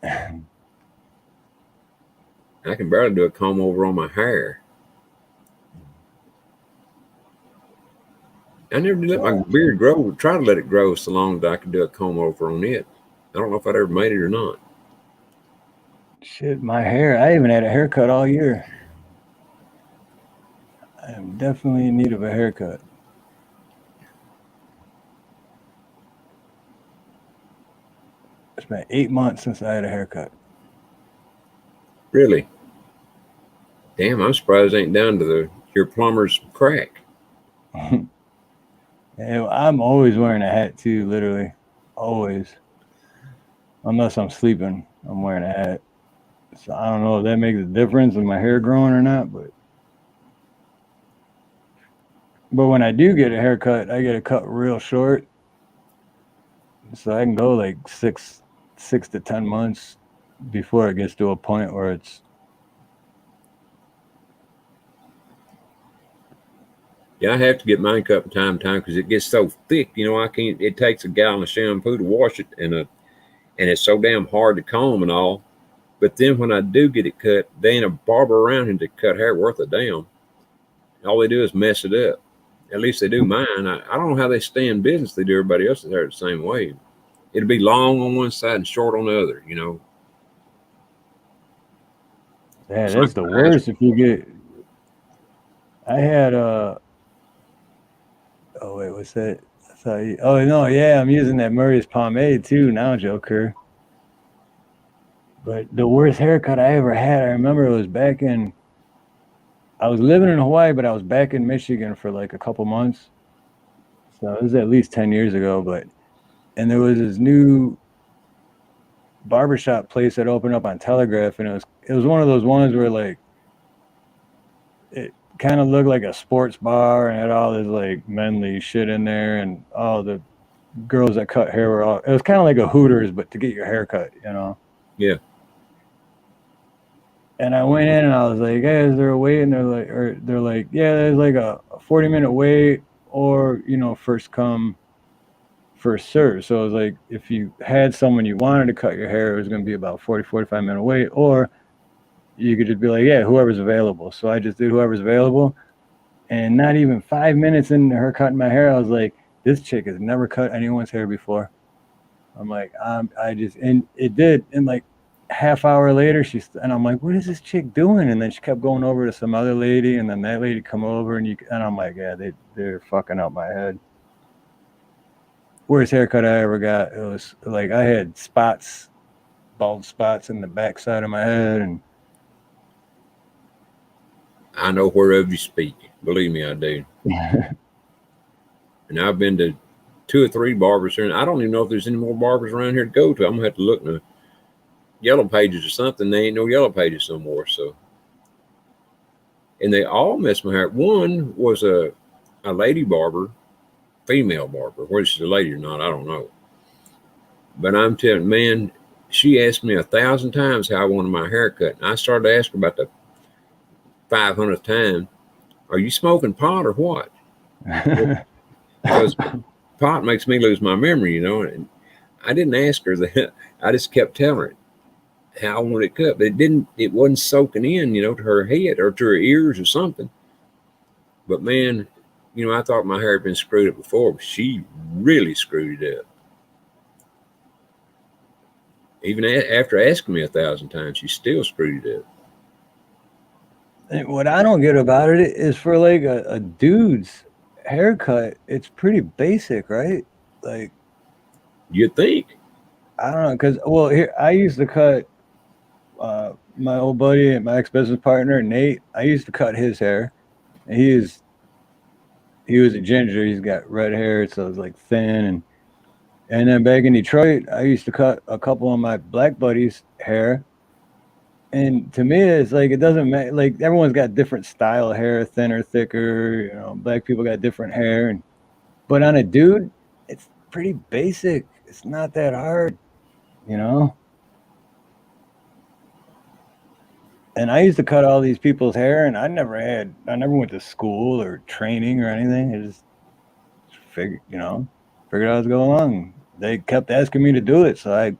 I can barely do a comb over on my hair. I never did let my beard grow. Try to let it grow so long that I could do a comb over on it. I don't know if I'd ever made it or not. Shit, my hair. I haven't had a haircut all year. I am definitely in need of a haircut. It's been 8 months since I had a haircut. Really? Damn, I'm surprised it ain't down to your plumber's crack. Yeah, I'm always wearing a hat too, literally. Always. Unless I'm sleeping, I'm wearing a hat. So I don't know if that makes a difference in my hair growing or not, but when I do get a haircut, I get it cut real short. So I can go like six to 10 months before it gets to a point where it's. Yeah, I have to get mine cut from time to time because it gets so thick. You know, I can't. It takes a gallon of shampoo to wash it, and it's so damn hard to comb and all. But then when I do get it cut, they ain't a barber around here to cut hair worth a damn. All they do is mess it up. At least they do mine. I don't know how they stay in business. They do everybody else's hair the same way. It'll be long on one side and short on the other. You know. Yeah, that's the worst if you get. I had Oh wait, what's that? Oh no, yeah, I'm using that Murray's pomade too now, Joker. But the worst haircut I ever had, I remember it was back in. I was living in Hawaii, but I was back in Michigan for like a couple months. So it was at least 10 years ago. And there was this new barbershop place that opened up on Telegraph, and it was one of those ones where like it kind of looked like a sports bar and had all this like manly shit in there, and all the girls that cut hair were all. It was kind of like a Hooters, but to get your hair cut, you know. Yeah. And I went in and I was like, "Hey, is there a wait?" And they're like, "Yeah, there's like a 40-minute wait, or first come, first serve." So it was like, if you had someone you wanted to cut your hair, it was going to be about 45-minute wait, or you could just be like, "Yeah, whoever's available." So I just did whoever's available, and not even 5 minutes into her cutting my hair, I was like, "This chick has never cut anyone's hair before." I'm like, and it did, and like half hour later, and I'm like, "What is this chick doing?" And then she kept going over to some other lady, and then that lady come over, and I'm like, "Yeah, they're fucking up my head." Worst haircut I ever got. It was like I had spots bald spots in the backside of my head, and I know whereof you speak. Believe me, I do. And I've been to 2 or 3 barbers here, and I don't even know if there's any more barbers around here to go to. I'm gonna have to look in the yellow pages or something. There ain't no yellow pages no more. So, and they all mess my hair. One was a lady barber, female barber. Whether she's a lady or not, I don't know. But I'm telling, man, she asked me 1,000 times how I wanted my hair cut, and I started to ask her about the 500th time, "Are you smoking pot or what?" Because pot makes me lose my memory, you know. And I didn't ask her that. I just kept telling her how I wanted it cut. But it wasn't soaking in, you know, to her head or to her ears or something. But man, you know, I thought my hair had been screwed up before, but she really screwed it up. Even after asking me 1,000 times, she still screwed it up. And what I don't get about it is for like a dude's haircut, it's pretty basic, right? Like, You'd think. I don't know, because well, here I used to cut my old buddy and my ex-business partner Nate. I used to cut his hair, and he was a ginger. He's got red hair, so it's like thin, and then back in Detroit, I used to cut a couple of my black buddies' hair. And to me, it's like it doesn't matter. Like everyone's got different style of hair, thinner, thicker. You know, black people got different hair, but on a dude, it's pretty basic. It's not that hard, you know. And I used to cut all these people's hair, and I never went to school or training or anything. I just figured out as go along. They kept asking me to do it, so I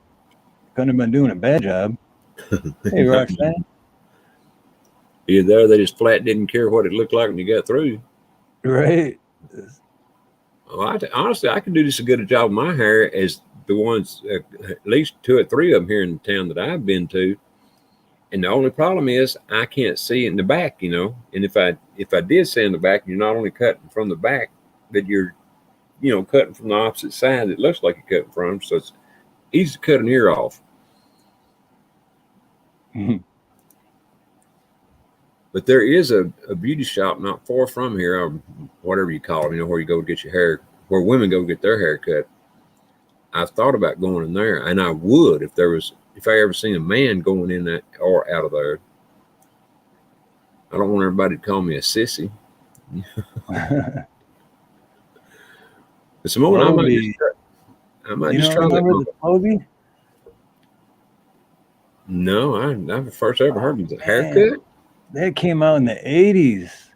couldn't have been doing a bad job. Hey, Roxanne. Either there, they just flat didn't care what it looked like when you got through. Right. Well, honestly, I can do just as good a job with my hair as the ones, at least 2 or 3 of them here in the town that I've been to. And the only problem is I can't see in the back, you know. And if I did see in the back, you're not only cutting from the back, but you're, you know, cutting from the opposite side. It looks like you're cutting from, so it's easy to cut an ear off. Mm-hmm. But there is a beauty shop not far from here, or whatever you call it, you know, where you go get your hair, where women go get their hair cut. I've thought about going in there, and I would if I ever seen a man going in that or out of there. I don't want everybody to call me a sissy. But Simone, I might just try that. Remember the Toby? No, I've first ever heard of the haircut. That came out in the 80s.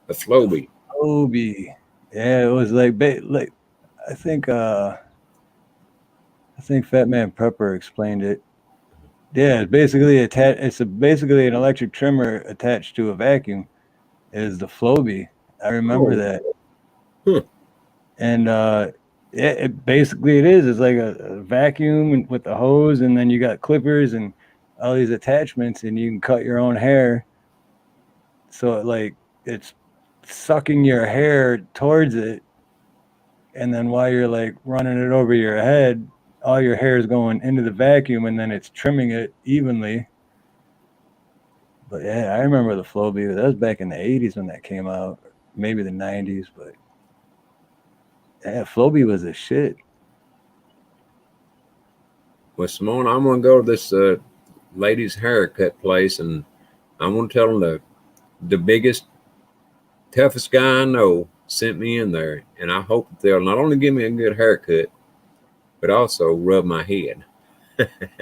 The Floby. Toby. Yeah, it was like I think Fat Man Prepper explained it. Yeah, it's basically basically an electric trimmer attached to a vacuum. Is the Floby. I remember that. Huh. And it is. It's like a vacuum with the hose, and then you got clippers and all these attachments, and you can cut your own hair. So it's sucking your hair towards it, and then while you're like running it over your head, all your hair is going into the vacuum, and then it's trimming it evenly. But yeah, I remember the Floby. That was back in the 80s when that came out, maybe the 90s. But yeah, Floby was a shit. Well, Simone, I'm going to go to this ladies' haircut place, and I'm going to tell them the biggest, toughest guy I know sent me in there, and I hope that they'll not only give me a good haircut, but also rub my head.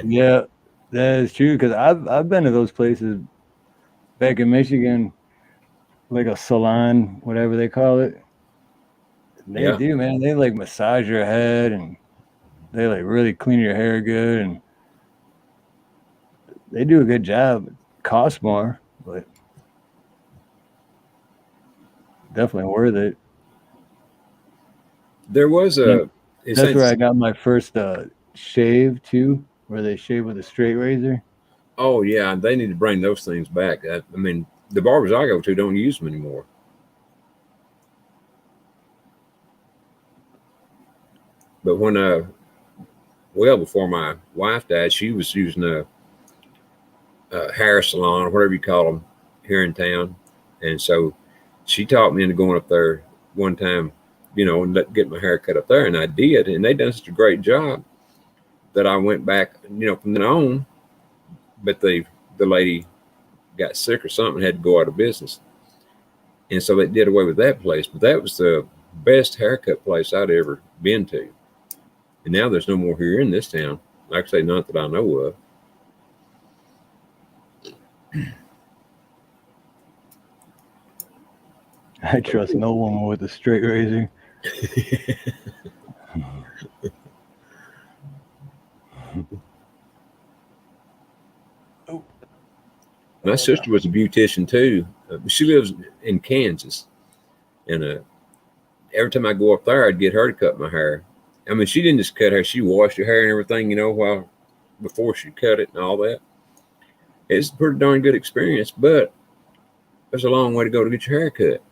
Yeah, that is true, because I've been to those places back in Michigan, like a salon, whatever they call it. They do, man. They like massage your head, and they like really clean your hair good, and they do a good job. It costs more, but definitely worth it. There was that's where I got my first shave too, where they shave with a straight razor. Oh yeah, they need to bring those things back. I mean, the barbers I go to don't use them anymore. But when well before my wife died. She was using a hair salon or whatever you call them here in town, and so she taught me into going up there one time, and get my hair cut up there, and I did, and they done such a great job that I went back, from then on. But the lady got sick or something, had to go out of business, and so they did away with that place. But that was the best haircut place I'd ever been to, and now there's no more here in this town. Like I say, not that I know of. I trust no woman with a straight razor. My sister was a beautician too. She lives in Kansas, and every time I go up there, I'd get her to cut my hair. I mean, she didn't just cut hair; she washed her hair and everything, while before she cut it and all that. It's a pretty darn good experience, but there's a long way to go to get your hair cut.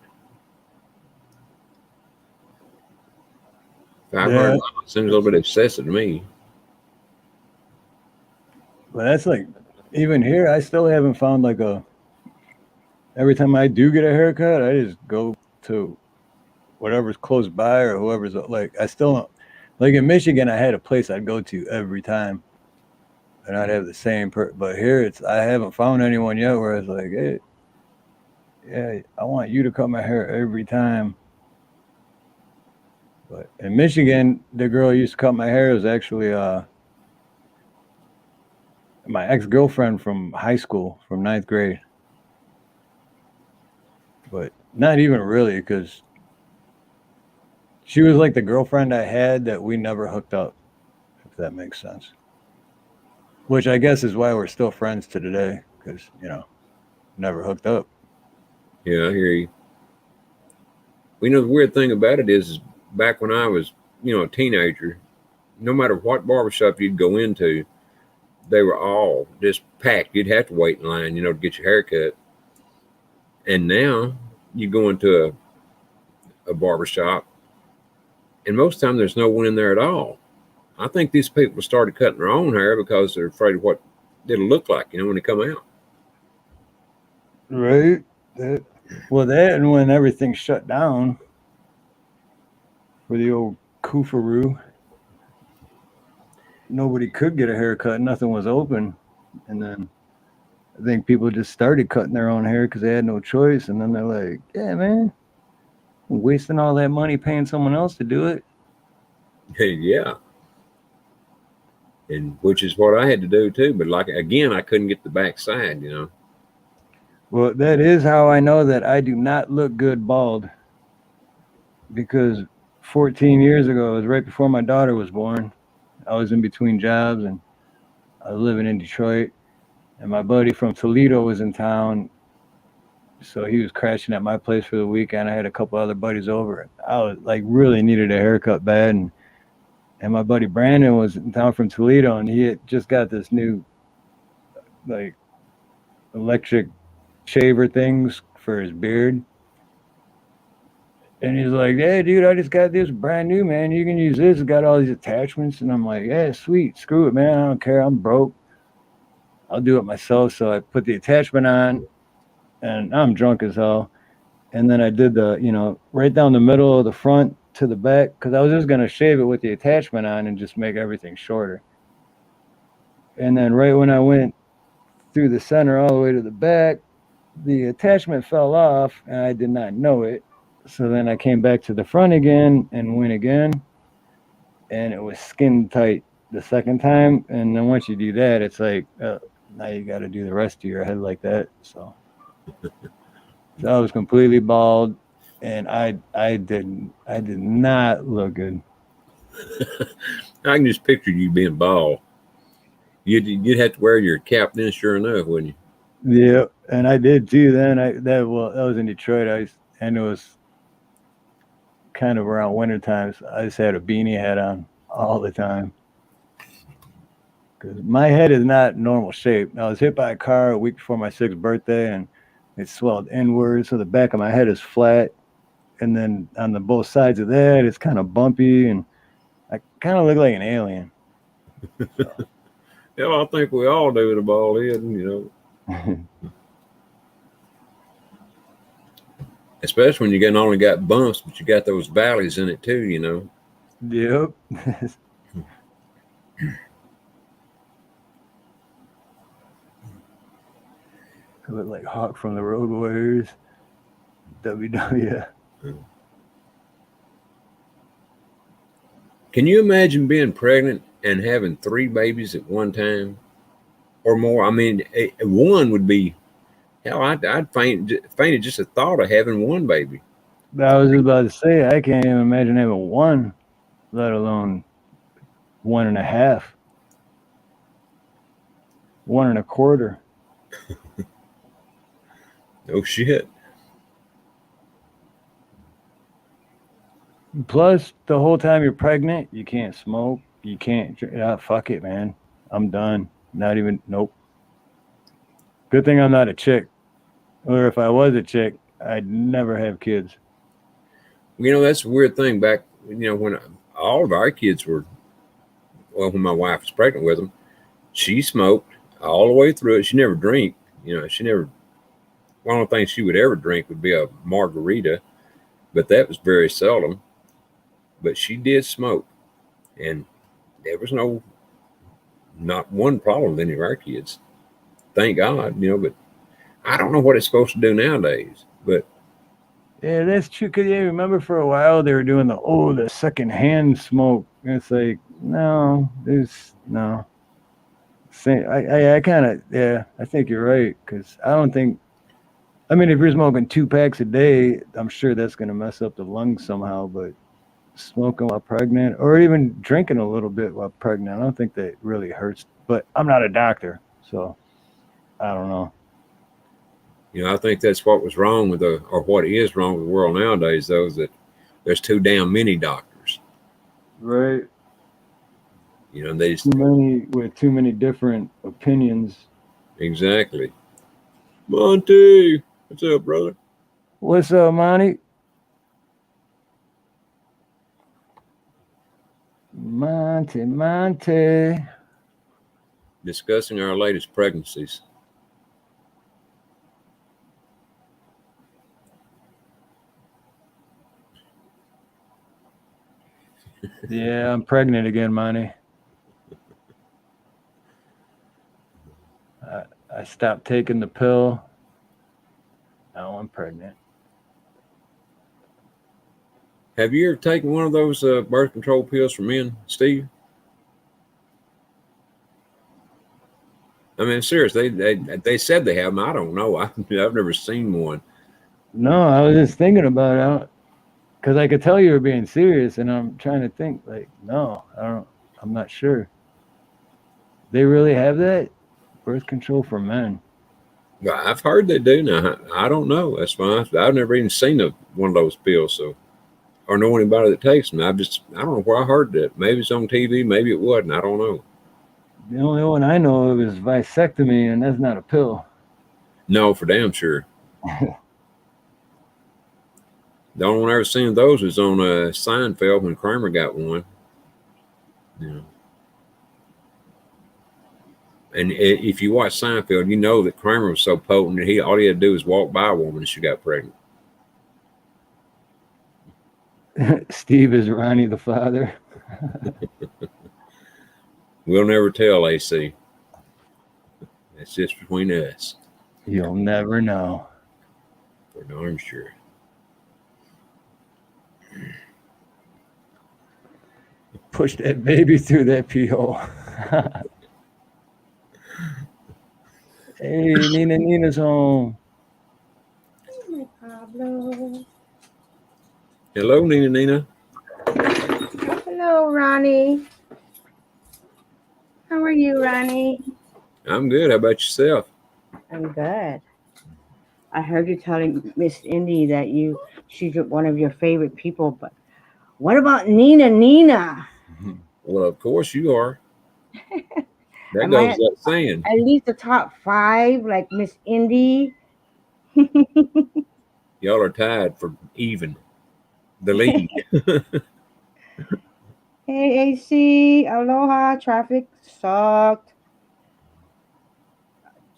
$500 seems a little bit excessive to me. But that's like, even here, I still haven't found like every time I do get a haircut, I just go to whatever's close by or whoever's like, I still don't, like in Michigan, I had a place I'd go to every time and I'd have the same but here I haven't found anyone yet where it's like, hey, yeah, I want you to cut my hair every time. But in Michigan, the girl who used to cut my hair was actually my ex-girlfriend from high school, from 9th grade. But not even really, because she was like the girlfriend I had that we never hooked up, if that makes sense. Which I guess is why we're still friends to today, because, never hooked up. Yeah, I hear you. The weird thing about it is back when I was, a teenager, no matter what barbershop you'd go into, they were all just packed. You'd have to wait in line, to get your hair cut. And now you go into a barbershop, and most of the time there's no one in there at all. I think these people started cutting their own hair because they're afraid of what it'll look like, when they come out. Right. That and when everything shut down for the old Koofaroo, nobody could get a haircut. Nothing was open. And then I think people just started cutting their own hair because they had no choice. And then they're like, yeah, man, I'm wasting all that money paying someone else to do it. Yeah. And which is what I had to do too. But again, I couldn't get the back side, Well, that is how I know that I do not look good bald. Because 14 years ago, it was right before my daughter was born. I was in between jobs and I was living in Detroit. And my buddy from Toledo was in town. So he was crashing at my place for the weekend. I had a couple other buddies over. I was like really needed a haircut bad. And my buddy Brandon was in town from Toledo, and he had just got this new like electric shaver things for his beard. And he's like, hey, dude, I just got this brand new, man. You can use this. It's got all these attachments. And I'm like, yeah, sweet. Screw it, man. I don't care. I'm broke. I'll do it myself. So I put the attachment on, and I'm drunk as hell. And then I did the, right down the middle of the front to the back, because I was just going to shave it with the attachment on and just make everything shorter. And then right when I went through the center all the way to the back, the attachment fell off, and I did not know it. So then I came back to the front again and went again, and it was skin tight the second time. And then once you do that, it's like, now you got to do the rest of your head like that. So I was completely bald, and I did not look good. I can just picture you being bald. You'd have to wear your cap then, sure enough, wouldn't you? Yeah, and I did too. Then that was in Detroit. And it was kind of around winter times. I just had a beanie hat on all the time because my head is not normal shape. I was hit by a car a week before my 6th birthday, and it swelled inward, so the back of my head is flat, and then on both sides of that, it's kind of bumpy, and I kind of look like an alien. Yeah, I think we all do with a bald head, you know. Especially when you not only got bumps, but you got those valleys in it too, you know. Yep. Look like Hawk from the Road Warriors. WW. Can you imagine being pregnant and having 3 babies at one time or more? I mean, one would be hell. I'd fainted just the thought of having one baby. I was just about to say, I can't even imagine having one, let alone 1.5, 1.25. No shit. Plus, the whole time you're pregnant, you can't smoke. You can't drink. Ah, fuck it, man. I'm done. Not even, nope. Good thing I'm not a chick. Or if I was a chick, I'd never have kids. You know, that's a weird thing. Back, you know, when all of our kids were, well, when my wife was pregnant with them, she smoked all the way through it. She never drank. You know, she never. One of the things she would ever drink would be a margarita, but that was very seldom. But she did smoke, and there was not one problem with any of our kids. Thank God, you know. But I don't know what it's supposed to do nowadays. But Yeah, that's true. Cause yeah, remember for a while they were doing the secondhand smoke. And it's like, no, there's no. I kind of, yeah, I think you're right. Cause I don't think, I mean, if you're smoking 2 packs a day, I'm sure that's going to mess up the lungs somehow. But smoking while pregnant or even drinking a little bit while pregnant, I don't think that really hurts. But I'm not a doctor, so I don't know. you know, I think that's what was wrong with or what is wrong with the world nowadays, though, is that there's too damn many doctors. Right. You know, they just, Too many with too many different opinions. exactly. Monty, what's up, brother? What's up, Monty? Monty. Discussing our latest pregnancies. Yeah, I'm pregnant again, Monty. I stopped taking the pill. Now I'm pregnant. Have you ever taken one of those birth control pills for men, Steve? I mean, seriously, they said they have them. I don't know. I've never seen one. No, I was just thinking about it because I could tell you were being serious, and I'm trying to think. Like, no, I don't. I'm not sure. They really have that birth control for men. Well, I've heard they do. Now, I don't know. That's fine. I've never even seen one of those pills, so or know anybody that takes them. I don't know where I heard that. Maybe it's on TV. Maybe it wasn't. I don't know. The only one I know of is vasectomy, and that's not a pill. No, for damn sure. The only one I ever seen of those was on Seinfeld when Kramer got one. You know. And if you watch Seinfeld, you know that Kramer was so potent that all he had to do was walk by a woman and she got pregnant. Steve is Ronnie the father. We'll never tell, AC. That's just between us. You'll never know. For darn sure. Push that baby through that pee hole. Hey, Nina's home. Hi, Pablo. Hello, Nina. Hello, Ronnie. How are you, Ronnie? I'm good. How about yourself? I'm good. I heard you telling Miss Indy that she's one of your favorite people, but what about Nina? Well, of course you are. That Am goes I without saying. at least the top 5, like Miss Indy? Y'all are tied for even the lead. Hey, AC, aloha. Traffic sucked.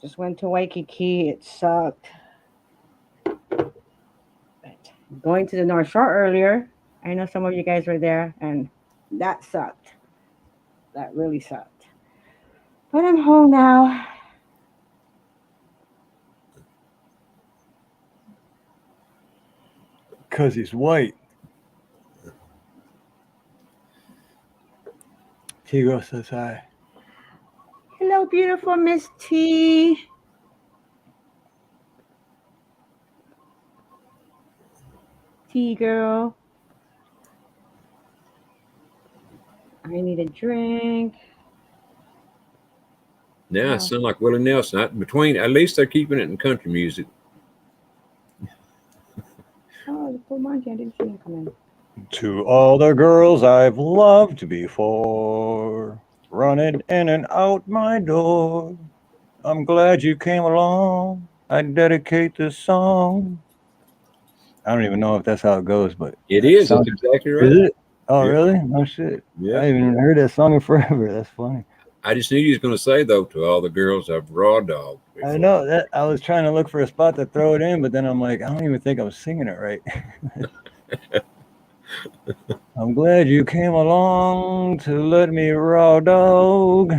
Just went to Waikiki. It sucked. Going to the North Shore earlier. I know some of you guys were there, and that sucked. That really sucked. But I'm home now. Because he's white. Tigo says hi. Hello, beautiful Miss T. T girl. I need a drink. Now I sound like Willie Nelson. At least they're keeping it in country music. Oh, the poor monkey. I didn't see him come in. To all the girls I've loved before, running in and out my door. I'm glad you came along. I dedicate this song. I don't even know if that's how it goes, but It is. That's exactly right. Is it? Oh, Yeah. really? No shit. Yeah. I haven't even heard that song in forever. That's funny. I just knew you was going to say, though, to all the girls I've raw dogged before. I know that I was trying to look for a spot to throw it in, but then I'm like, I don't even think I was singing it right. I'm glad you came along to let me raw dog.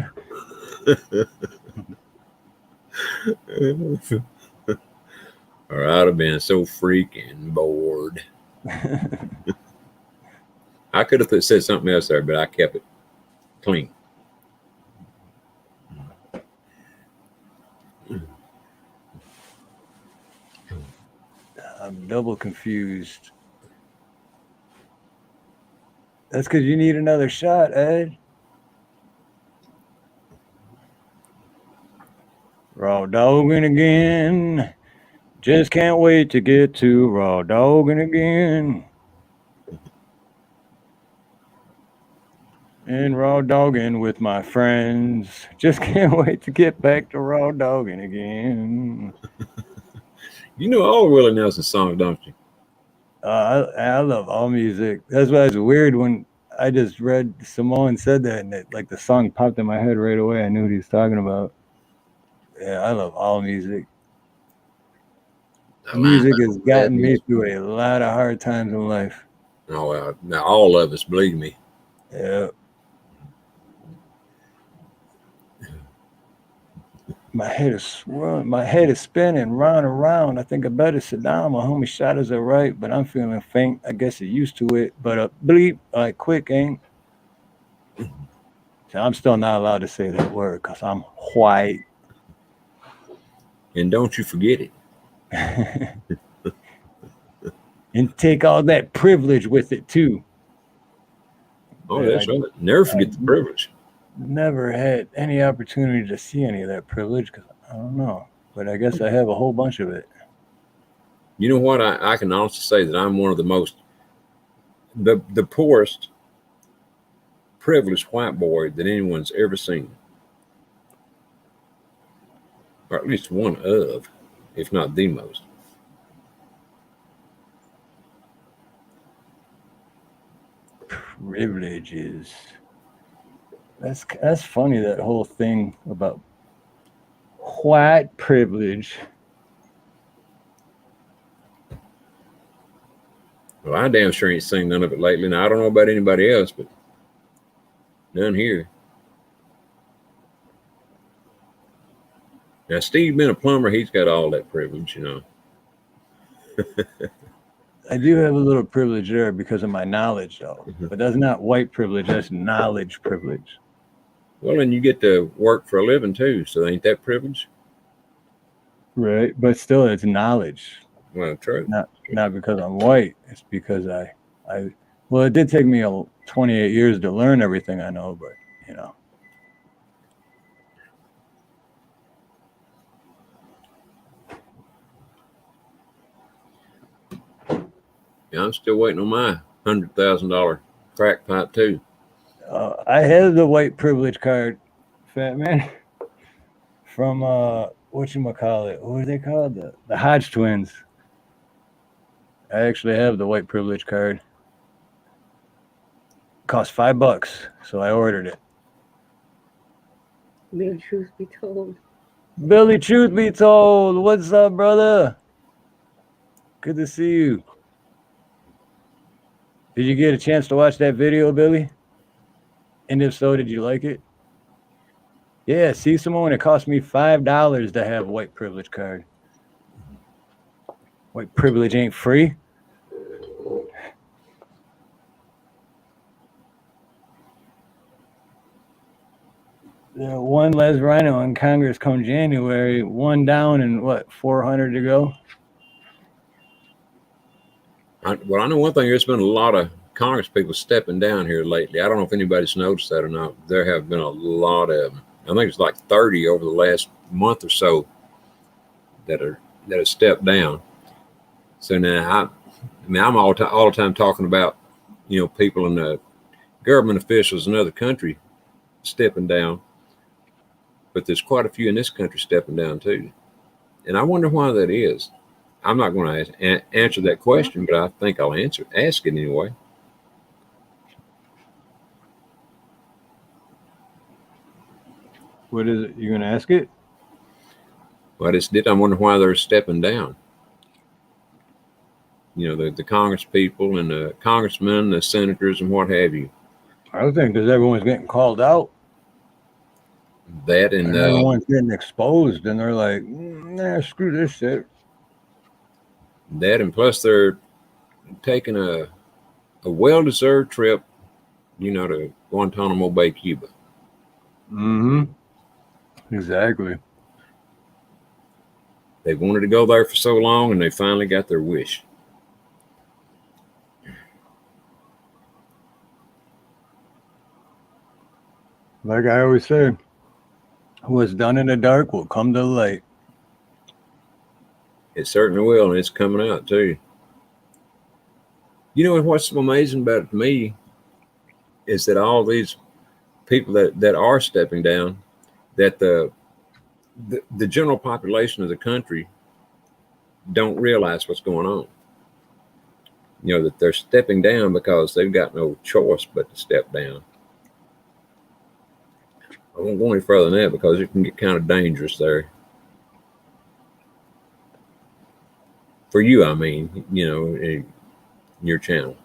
Or I'd have been so freaking bored. I could have said something else there, but I kept it clean. I'm double confused. That's because you need another shot, Ed. Raw dogging again. Just can't wait to get to raw dogging again. And raw dogging with my friends. Just can't wait to get back to raw dogging again. You know all Willie Nelson songs, don't you? I love all music. That's why it's weird when I just read Simone said that, and like the song popped in my head right away. I knew what he was talking about. Yeah, I love all music. Music has gotten me through a lot of hard times in life. Oh, now all of us, believe me. Yeah. My head is swirling. My head is spinning round and round. I think I better sit down. My homie shot us right, but I'm feeling faint. I guess you're used to it. But bleep, like quick, ain't. So I'm still not allowed to say that word because I'm white. And don't you forget it. And take all that privilege with it too. Oh, that's right. Never forget the privilege. Never had any opportunity to see any of that privilege because I don't know. But I guess I have a whole bunch of it. You know what? I can honestly say that I'm one of the poorest privileged white boy that anyone's ever seen. Or at least one of, if not the most. Privileges. That's funny, that whole thing about white privilege. Well, I damn sure ain't seen none of it lately. Now, I don't know about anybody else, but none here. Now, Steve being a plumber, he's got all that privilege, you know. I do have a little privilege there because of my knowledge, though. But that's not white privilege. That's knowledge privilege. Well, and you get to work for a living, too. So ain't that privilege? Right. But still, it's knowledge. Well, true. Not because I'm white. It's because well, it did take me 28 years to learn everything I know, but, you know. Yeah, I'm still waiting on my $100,000 crack pipe, too. I have the white privilege card, fat man, from whatchamacallit. What are they called? The Hodge twins. I actually have the white privilege card. Cost $5, so I ordered it. May truth be told. Billy, truth be told, what's up, brother? Good to see you. Did you get a chance to watch that video, Billy? And if so, did you like it? Yeah, see, Simone, it cost me $5 to have white privilege card. White privilege ain't free. The one Les Rhino in Congress come January, one down and what, 400 to go? Well, I know one thing. There's been a lot of Congress people stepping down here lately. I don't know if anybody's noticed that or not. There have been a lot of them. I think it's like 30 over the last month or so that have stepped down. So now I'm all the time talking about, people in the government officials in other country stepping down, but there's quite a few in this country stepping down too, and I wonder why that is. I'm not going to answer that question, but I think I'll ask it anyway. What is it? You going to ask it? Well, I wonder why they're stepping down. The Congress people and the congressmen, the senators, and what have you. I think because everyone's getting called out. That and everyone's getting exposed, and they're like, nah, screw this shit. That and plus they're taking a well-deserved trip, to Guantanamo Bay, Cuba. Mm-hmm. Exactly. They wanted to go there for so long, and they finally got their wish. Like I always say, what's done in the dark will come to light. It certainly will, and it's coming out too. What's amazing about it to me is that all these people that are stepping down, that the general population of the country don't realize what's going on. That they're stepping down because they've got no choice but to step down. I won't go any further than that because it can get kind of dangerous there. For you, I mean, in your channel.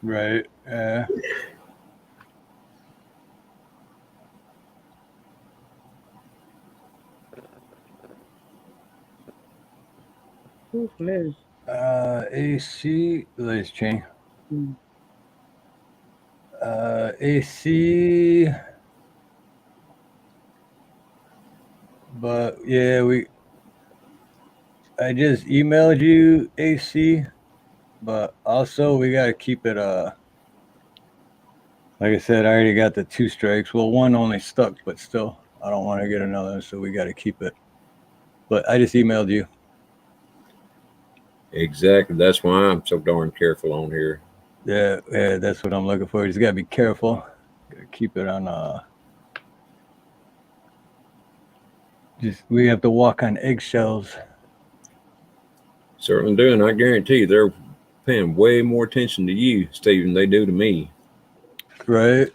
Right. Who's Liz? AC, Liz Chang. AC, but yeah, I just emailed you AC, but also we got to keep it, like I said, I already got the 2 strikes. Well, one only stuck, but still, I don't want to get another, so we got to keep it. But I just emailed you. Exactly. That's why I'm so darn careful on here. Yeah, that's what I'm looking for. You just got to be careful. Gotta keep it on, we have to walk on eggshells. Certainly do, and I guarantee you they're paying way more attention to you, Stephen, than they do to me. Right.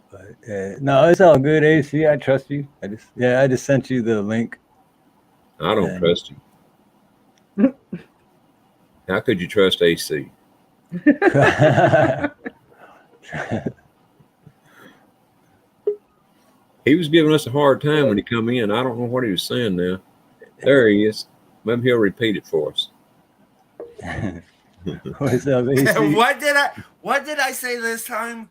But, no, it's all good, AC. I trust you. I just sent you the link. I don't trust you. How could you trust AC? He was giving us a hard time when he come in. I don't know what he was saying now. There he is. Maybe he'll repeat it for us. What's up, AC? What did I say this time?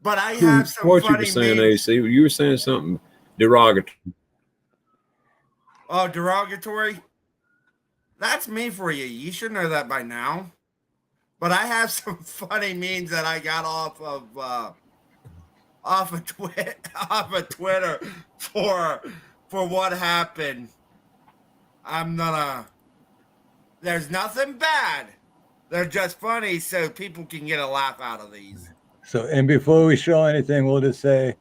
But I have some what funny you were saying, memes. AC? You were saying something derogatory. Oh, derogatory? That's me for you. You should know that by now. But I have some funny memes that I got off of Twitter for what happened. There's nothing bad. They're just funny so people can get a laugh out of these. So, and before we show anything, we'll just say,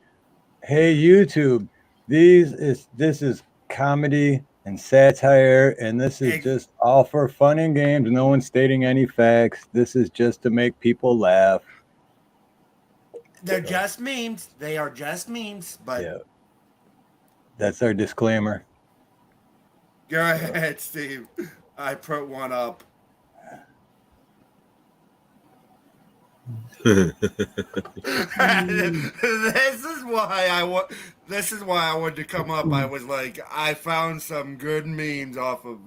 hey, YouTube, this is comedy and satire, and this is just all for fun and games. No one's stating any facts. This is just to make people laugh. They're just memes. They are just memes. But yeah, that's our disclaimer. Go ahead, Steve. I put one up. This is why I wanted to come up. I was like, I found some good memes off of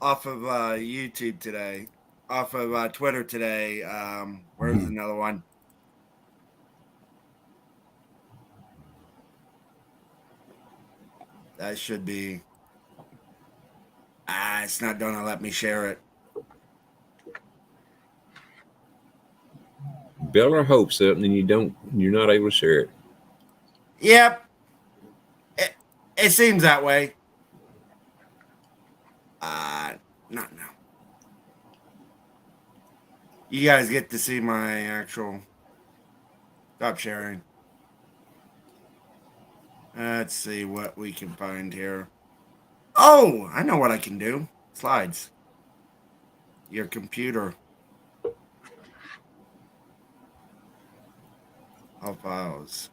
YouTube today, off of Twitter today. Where's another one? That should be. It's not gonna let me share it. Build our hopes up, and then you're not able to share it. Yep. It seems that way. Not now. You guys get to see my actual. Stop sharing. Let's see what we can find here. Oh, I know what I can do. Slides. Your computer. All files.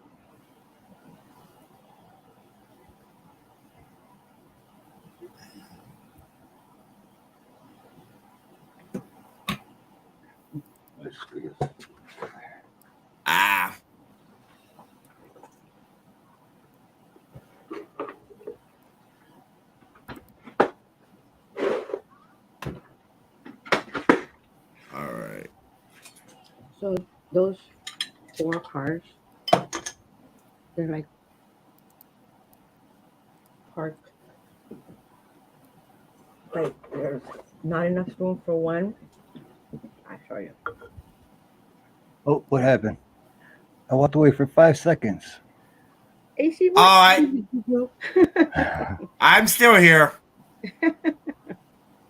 All right. So those 4 cars, they're like parked. Like there's not enough room for one. I'll show you. Oh, what happened? I walked away for 5 seconds. AC, I'm still here.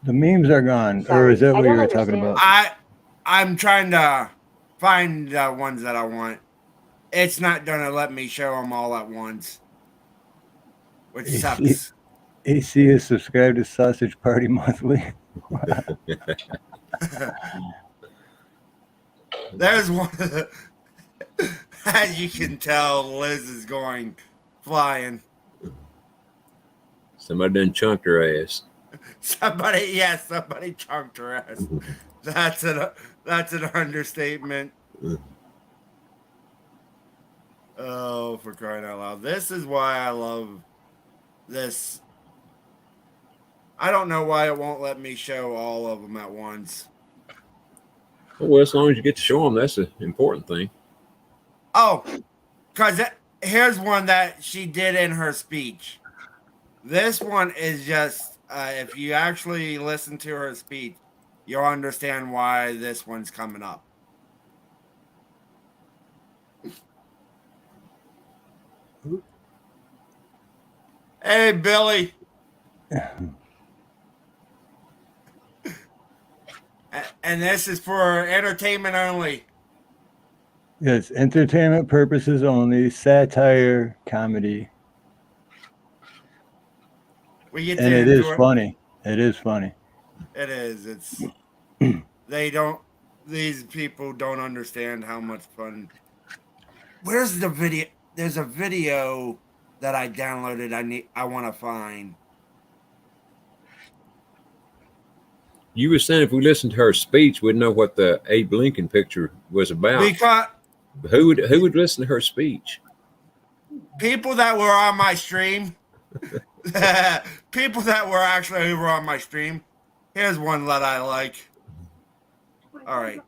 The memes are gone. Sorry, or is that I what you don't were talking understand. about? I'm trying to find the ones that I want. It's not gonna let me show them all at once, which sucks. AC is subscribed to Sausage Party Monthly. There's one. As you can tell, Liz is going flying. Somebody done chunked her ass. Somebody chunked her ass. That's an understatement. Oh, for crying out loud. This is why I love this. I don't know why it won't let me show all of them at once. Well, as long as you get to show them, that's the important thing. Oh, because here's one that she did in her speech. This one is just, if you actually listen to her speech, you'll understand why this one's coming up. Hey, Billy. And this is for entertainment only. Yes, entertainment purposes only, satire, comedy. We get and to it is enjoy. funny. It is funny. It is. It's these people don't understand how much fun. Where's the video? There's a video that I downloaded. I want to find. You were saying if we listened to her speech, we'd know what the Abe Lincoln picture was about. Because who would listen to her speech? People that were on my stream. People that were actually over on my stream. Here's one that I like. All right.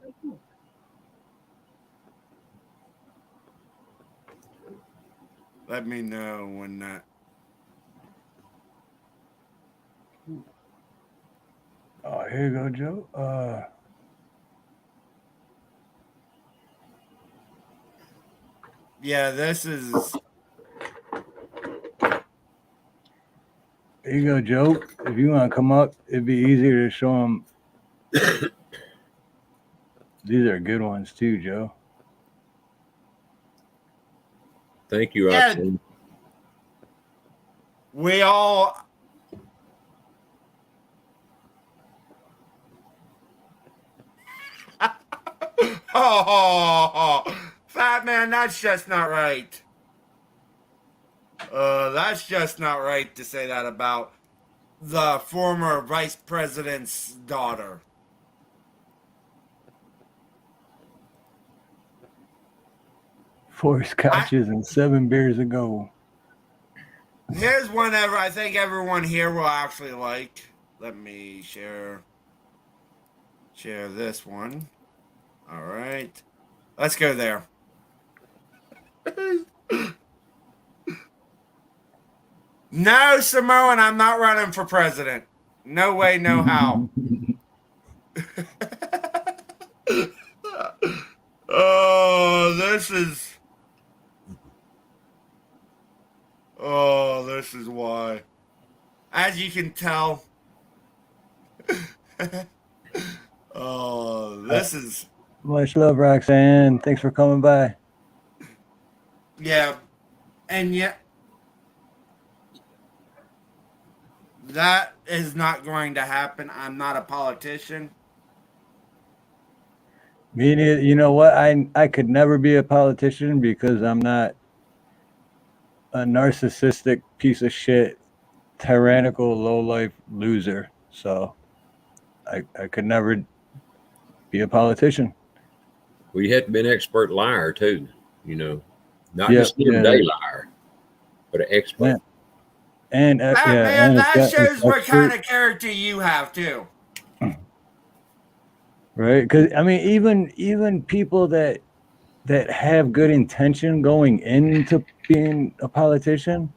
Let me know when that. Oh, here you go, Joe. Yeah, this is. Here you go, Joe. If you want to come up, it'd be easier to show them. These are good ones too, Joe. Thank you, Yeah. We all Oh, fat man, that's just not right. That's just not right to say that about the former vice president's daughter. Four scotches and 7 beers ago. Here's one I think everyone here will actually like. Let me share this one. All right. Let's go there. No, Samoan, I'm not running for president. No way, no how. Oh, this is why. As you can tell. Oh, this is. Much love, Roxanne. Thanks for coming by. Yeah. And yet, that is not going to happen. I'm not a politician. Me neither. You know what? I could never be a politician because I'm not a narcissistic piece of shit, tyrannical, low-life loser. So I could never be a politician. Well, you have to be an expert liar too, not just an everyday liar, but an expert. Yeah. And man, that shows what kind of character you have too. Right? Because I mean, even people that have good intention going into being a politician,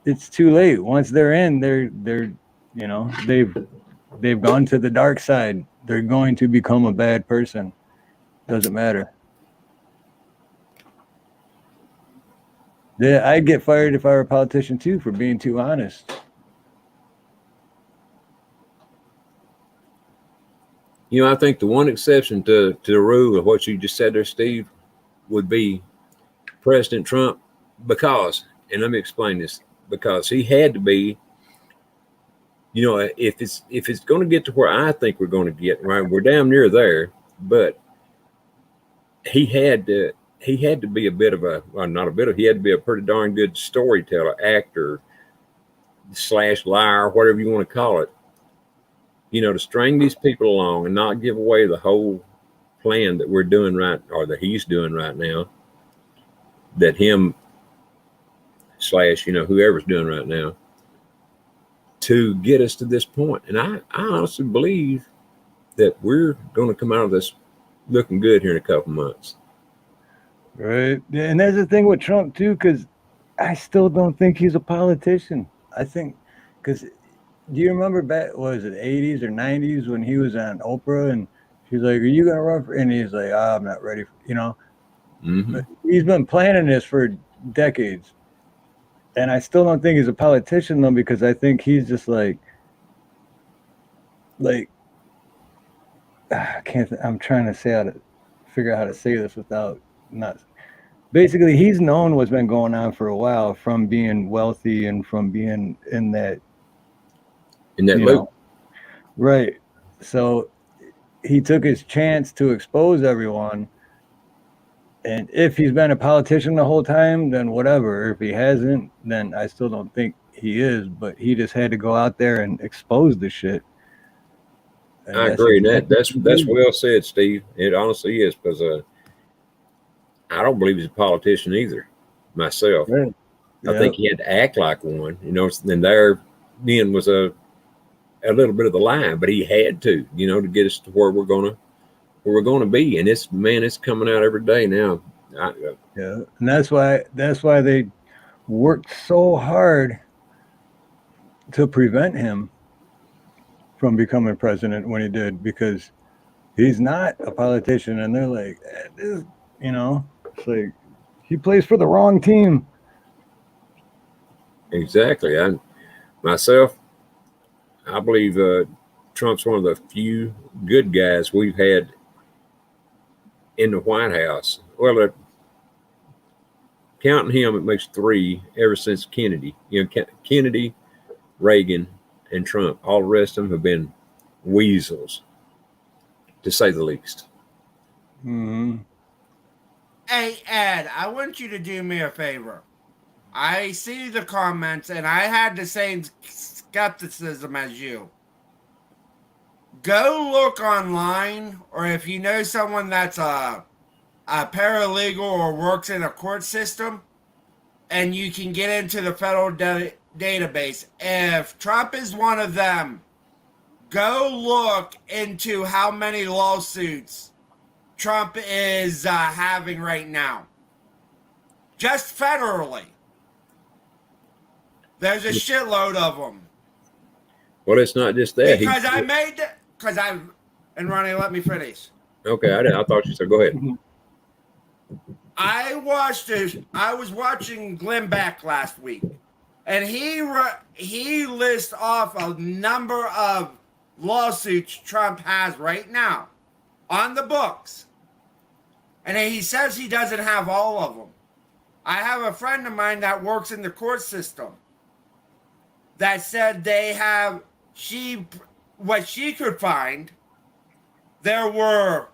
it's too late. Once they're in, they're they've gone to the dark side. They're going to become a bad person. Doesn't matter. Yeah, I'd get fired if I were a politician too for being too honest. I think the one exception to the rule of what you just said there, Steve, would be President Trump, because, and let me explain this, because he had to be, if it's going to get to where I think we're going to get, right, we're damn near there, but he had to be a bit of a, well, not a bit of, he had to be a pretty darn good storyteller, actor, / liar, whatever you want to call it, to string these people along and not give away the whole plan that we're doing right, or that he's doing right now, that him / whoever's doing right now, to get us to this point. And I honestly believe that we're going to come out of this looking good here in a couple months. Right. And there's the thing with Trump too, because I still don't think he's a politician. I think, because do you remember back, what was it, 80s or 90s when he was on Oprah and she's like, are you going to run for, and he's like, I'm not ready for, Mm-hmm. But he's been planning this for decades. And I still don't think he's a politician though, because I think he's just I'm trying to figure out how to say this without not. Basically, he's known what's been going on for a while, from being wealthy and from being in that loop. Right. So he took his chance to expose everyone. And if he's been a politician the whole time, then whatever. If he hasn't, then I still don't think he is. But he just had to go out there and expose the shit. And I agree. That's well said, Steve. It honestly is, because I don't believe he's a politician either, myself. Right. I think he had to act like one, and there then was a little bit of the lie, but he had to, to get us to where we're gonna be. And it's coming out every day now. Yeah, and that's why they worked so hard to prevent him from becoming president when he did, because he's not a politician, and they're like, it's like he plays for the wrong team. Exactly. I believe Trump's one of the few good guys we've had in the White House. Well, counting him, it makes 3 ever since Kennedy. Kennedy, Reagan, and Trump. All the rest of them have been weasels, to say the least. Mm-hmm. Hey, Ed, I want you to do me a favor. I see the comments, and I had the same skepticism as you. Go look online, or if you know someone that's a paralegal or works in a court system, and you can get into the federal database. If Trump is one of them, go look into how many lawsuits Trump is having right now. Just federally. There's a shitload of them. Well, it's not just that. And Ronnie, let me finish. Okay, I thought you said, go ahead. I was watching Glenn Beck last week, and he lists off a number of lawsuits Trump has right now on the books, and he says he doesn't have all of them. I have a friend of mine that works in the court system that said they have what she could find. There were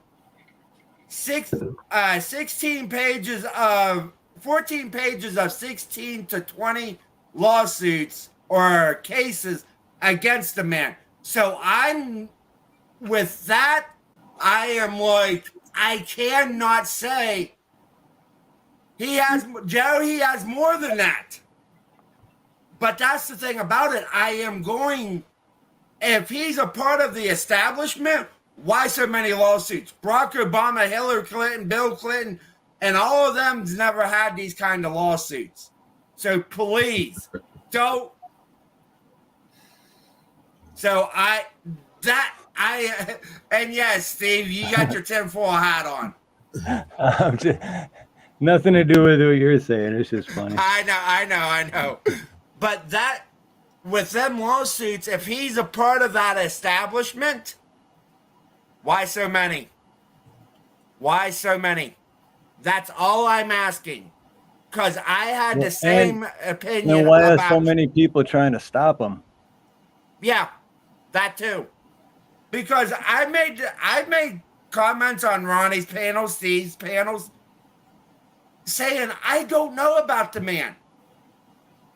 14 pages of 16 to 20 lawsuits or cases against the man. So with that, I am like, I cannot say he has more than that. But that's the thing about it. If he's a part of the establishment, why so many lawsuits? Barack Obama, Hillary Clinton, Bill Clinton, and all of them's never had these kind of lawsuits. So please don't. And yes, Steve, you got your tinfoil hat on. Nothing to do with what you're saying. It's just funny. I know. But with them lawsuits, if he's a part of that establishment, why so many? Why so many? That's all I'm asking. Because I had the same opinion. And why are so many people trying to stop him? Yeah, that too. Because I made comments on Ronnie's panels, Steve's panels, saying I don't know about the man.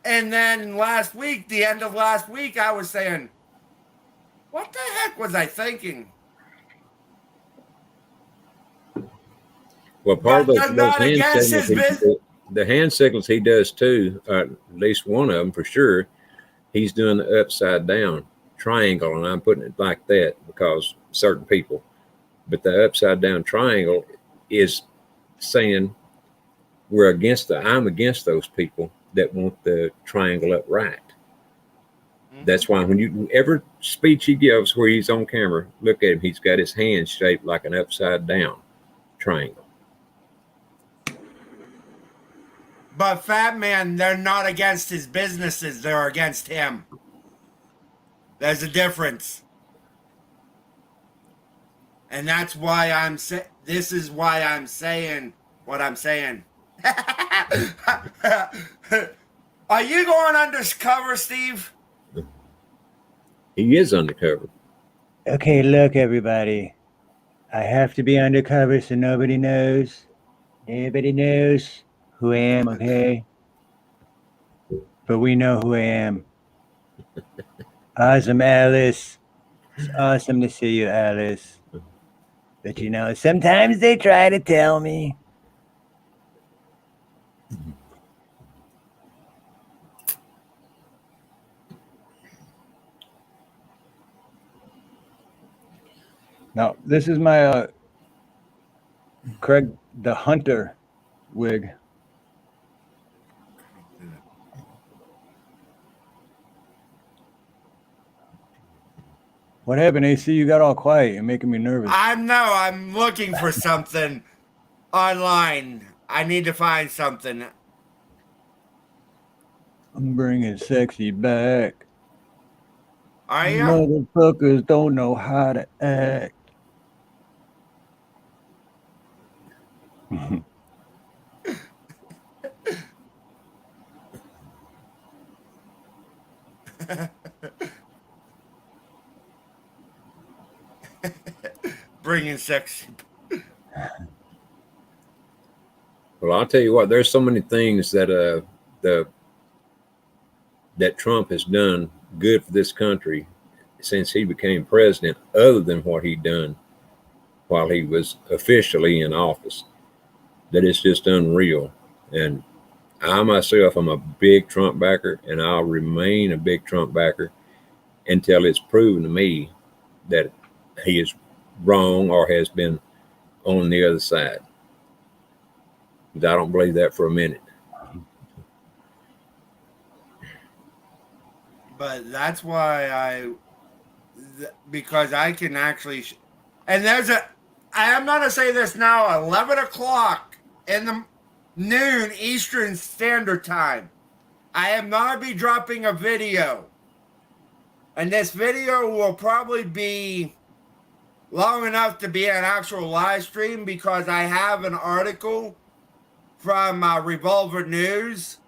And then the end of last week, I was saying, what the heck was I thinking? Well, part of those the hand signals he does too, at least one of them for sure, he's doing the upside down triangle, and I'm putting it like that because certain people. But the upside down triangle is saying I'm against those people that want the triangle upright. Mm-hmm. That's why when every speech he gives where he's on camera, look at him, he's got his hand shaped like an upside down triangle. But Fat Man, they're not against his businesses, they're against him. There's a difference. And that's why this is why I'm saying what I'm saying. Are you going undercover, Steve? He is undercover. Okay, look, everybody. I have to be undercover so nobody knows. Everybody knows who I am, okay? But we know who I am. Awesome, Alice. It's awesome to see you, Alice. But sometimes they try to tell me. Now, this is my Craig the Hunter wig. What happened, AC? You got all quiet. You're making me nervous. I'm looking for something online. I need to find something. I'm bringing sexy back. Are you? Motherfuckers don't know how to act. Bringing sexy. Well, I'll tell you what. There's so many things that that Trump has done good for this country since he became president, other than what he done while he was officially in office. That it's just unreal. And I myself am a big Trump backer, and I'll remain a big Trump backer until it's proven to me that he is wrong or has been on the other side. But I don't believe that for a minute. But that's why because I can actually, and I am going to say this now, 11 o'clock in the noon Eastern Standard Time. I am going to be dropping a video. And this video will probably be long enough to be an actual live stream because I have an article from Revolver News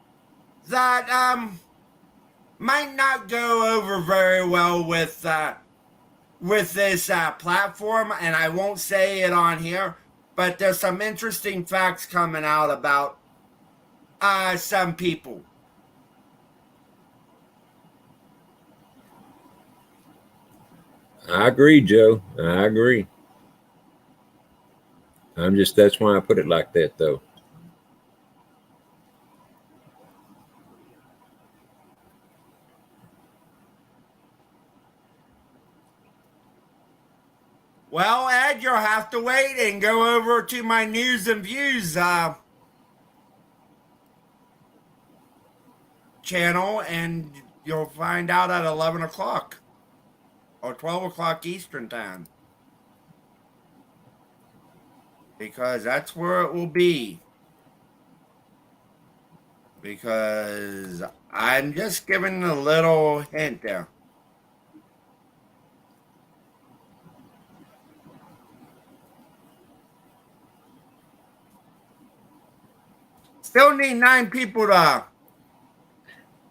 that might not go over very well with this platform, and I won't say it on here, but there's some interesting facts coming out about some people. I agree, Joe. I agree. That's why I put it like that, though. Well, Ed, you'll have to wait and go over to my news and views channel, and you'll find out at 11 o'clock or 12 o'clock Eastern time. Because that's where it will be. Because I'm just giving a little hint there. Still need 9 people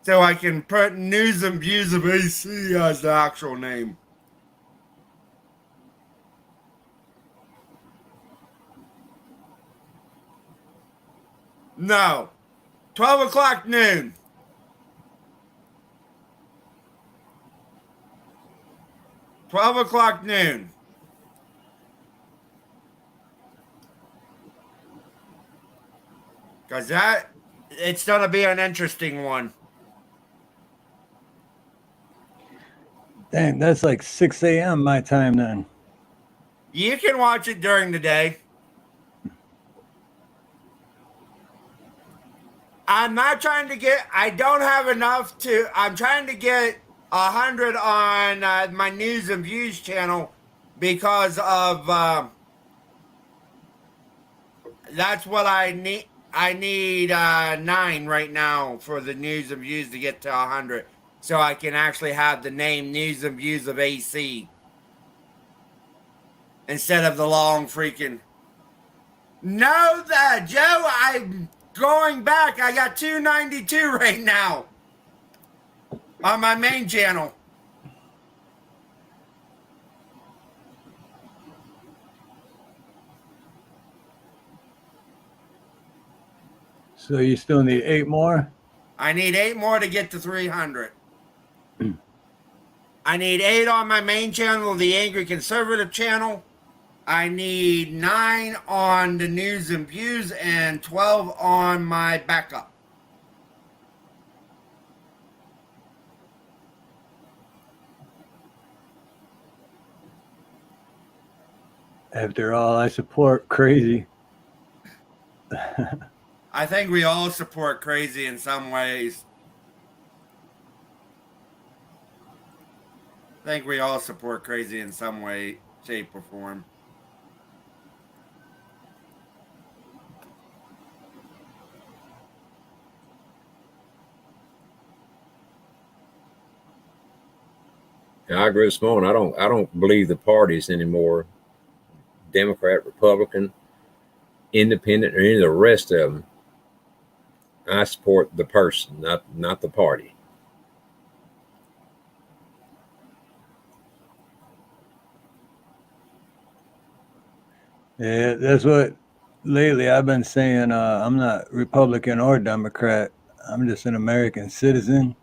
so I can put news and views of AC as the actual name. No. 12 o'clock noon. noon. Because it's going to be an interesting one. Dang, that's like 6 a.m. my time then. You can watch it during the day. I'm not trying to I don't have enough I'm trying to get 100 on my news and views channel because of, that's what I need. I need 9 right now for the news and views to get to 100. So I can actually have the name News and Views of AC. Instead of the long freaking. No, Joe, I'm going back. I got 292 right now on my main channel. So you still need 8 more? I need 8 more to get to 300. I need 8 on my main channel, the Angry Conservative channel. I need 9 on the news and views and 12 on my backup. After all, I support crazy. I think we all support crazy in some ways. I think we all support crazy in some way, shape, or form. Yeah, I agree with Simone. I don't believe the parties anymore. Democrat, Republican, Independent, or any of the rest of them. I support the person, not the party. Yeah, that's what lately I've been saying I'm not Republican or Democrat. I'm just an American citizen,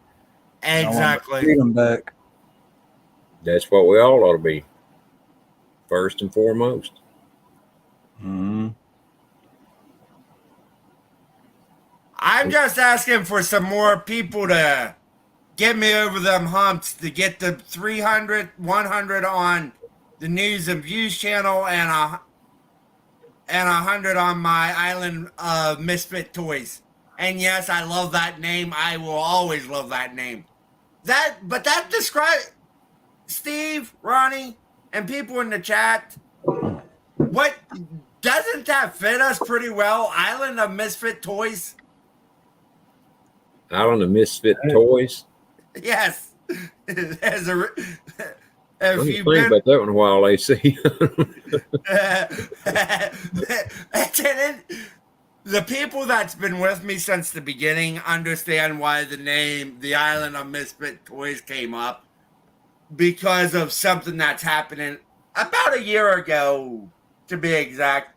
and I want my Exactly. freedom back. That's what we all ought to be, first and foremost. Hmm. I'm just asking for some more people to get me over them humps to get the 300, 100 on the news and views channel and 100 on my Island of Misfit Toys. And yes, I love that name. I will always love that name. But that describes Steve, Ronnie, and people in the chat. What doesn't that fit us pretty well? Island of Misfit Toys. Out on the Misfit Toys. Yes. As a, Let if me you've think been about that one a while, AC. the people that's been with me since the beginning understand why the name the Island of Misfit Toys came up, because of something that's happening about a year ago, to be exact.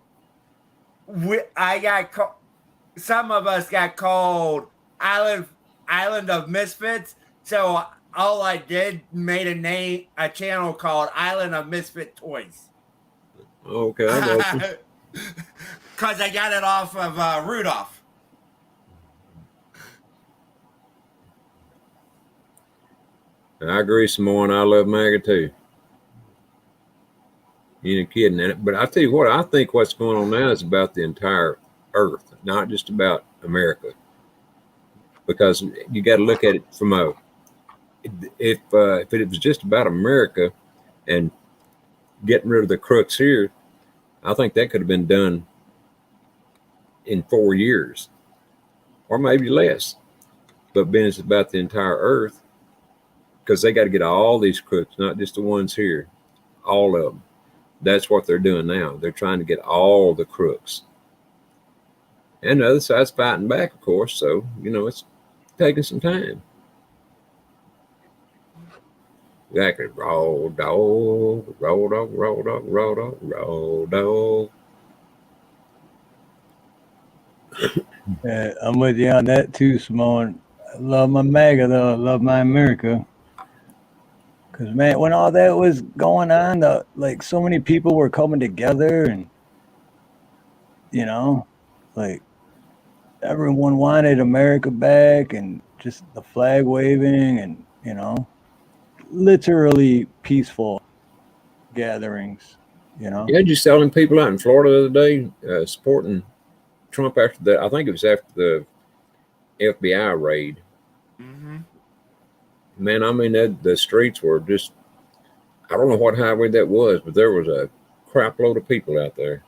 Some of us got called Island of Misfits, so all I did made a channel called Island of Misfit Toys. Okay, I got you. Because I got it off of Rudolph. I agree, Samoan. I love MAGA too. You ain't kidding. But I tell you what, I think what's going on now is about the entire earth, not just about America. Because you got to look at it from a if it was just about America and getting rid of the crooks here, I think that could have been done in 4 years, or maybe less. But being it's about the entire earth, because they got to get all these crooks, not just the ones here, all of them. That's what they're doing now. They're trying to get all the crooks. And the other side's fighting back, of course. So, it's taking some time. Exactly. Roll dog, roll dog, roll dog, roll dog, roll dog. Yeah, I'm with you on that too, Simone. I love my MAGA though. I love my America. Cause man, when all that was going on, like so many people were coming together, and like everyone wanted America back, and just the flag waving, and literally peaceful gatherings. Yeah, just telling people out in Florida the other day, supporting Trump after I think it was after the FBI raid. Mm-hmm. Man, I mean, the streets were just, I don't know what highway that was, but there was a crap load of people out there.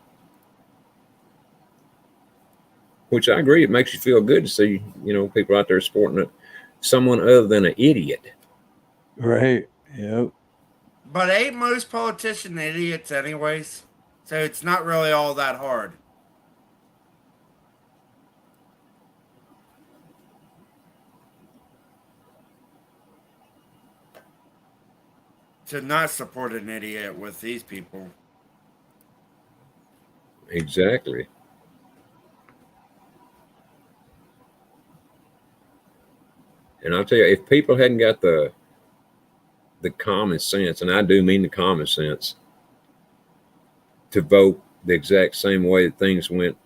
Which I agree, it makes you feel good to see, people out there supporting someone other than an idiot. Right. Yep. But ain't most politicians idiots anyways? So it's not really all that hard to not support an idiot with these people. Exactly. And I'll tell you, if people hadn't got the common sense, and I do mean the common sense, to vote the exact same way that things went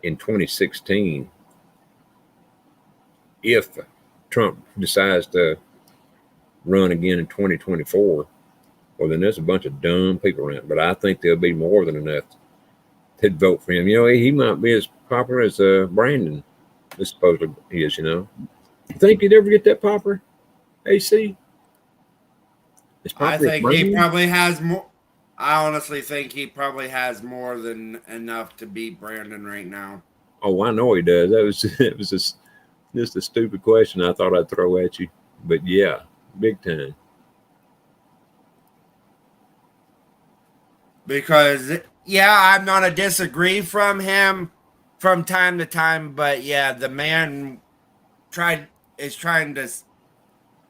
in 2016, if Trump decides to run again in 2024, well, then there's a bunch of dumb people around. But I think there'll be more than enough to vote for him. He might be as popular as Brandon is supposedly is, You think he'd ever get that popular, AC? I think he probably has more. I honestly think he probably has more than enough to beat Brandon right now. Oh, I know he does. It was just a stupid question I thought I'd throw at you. But yeah, big time. Because I'm not a disagree from him from time to time, but yeah, the man is trying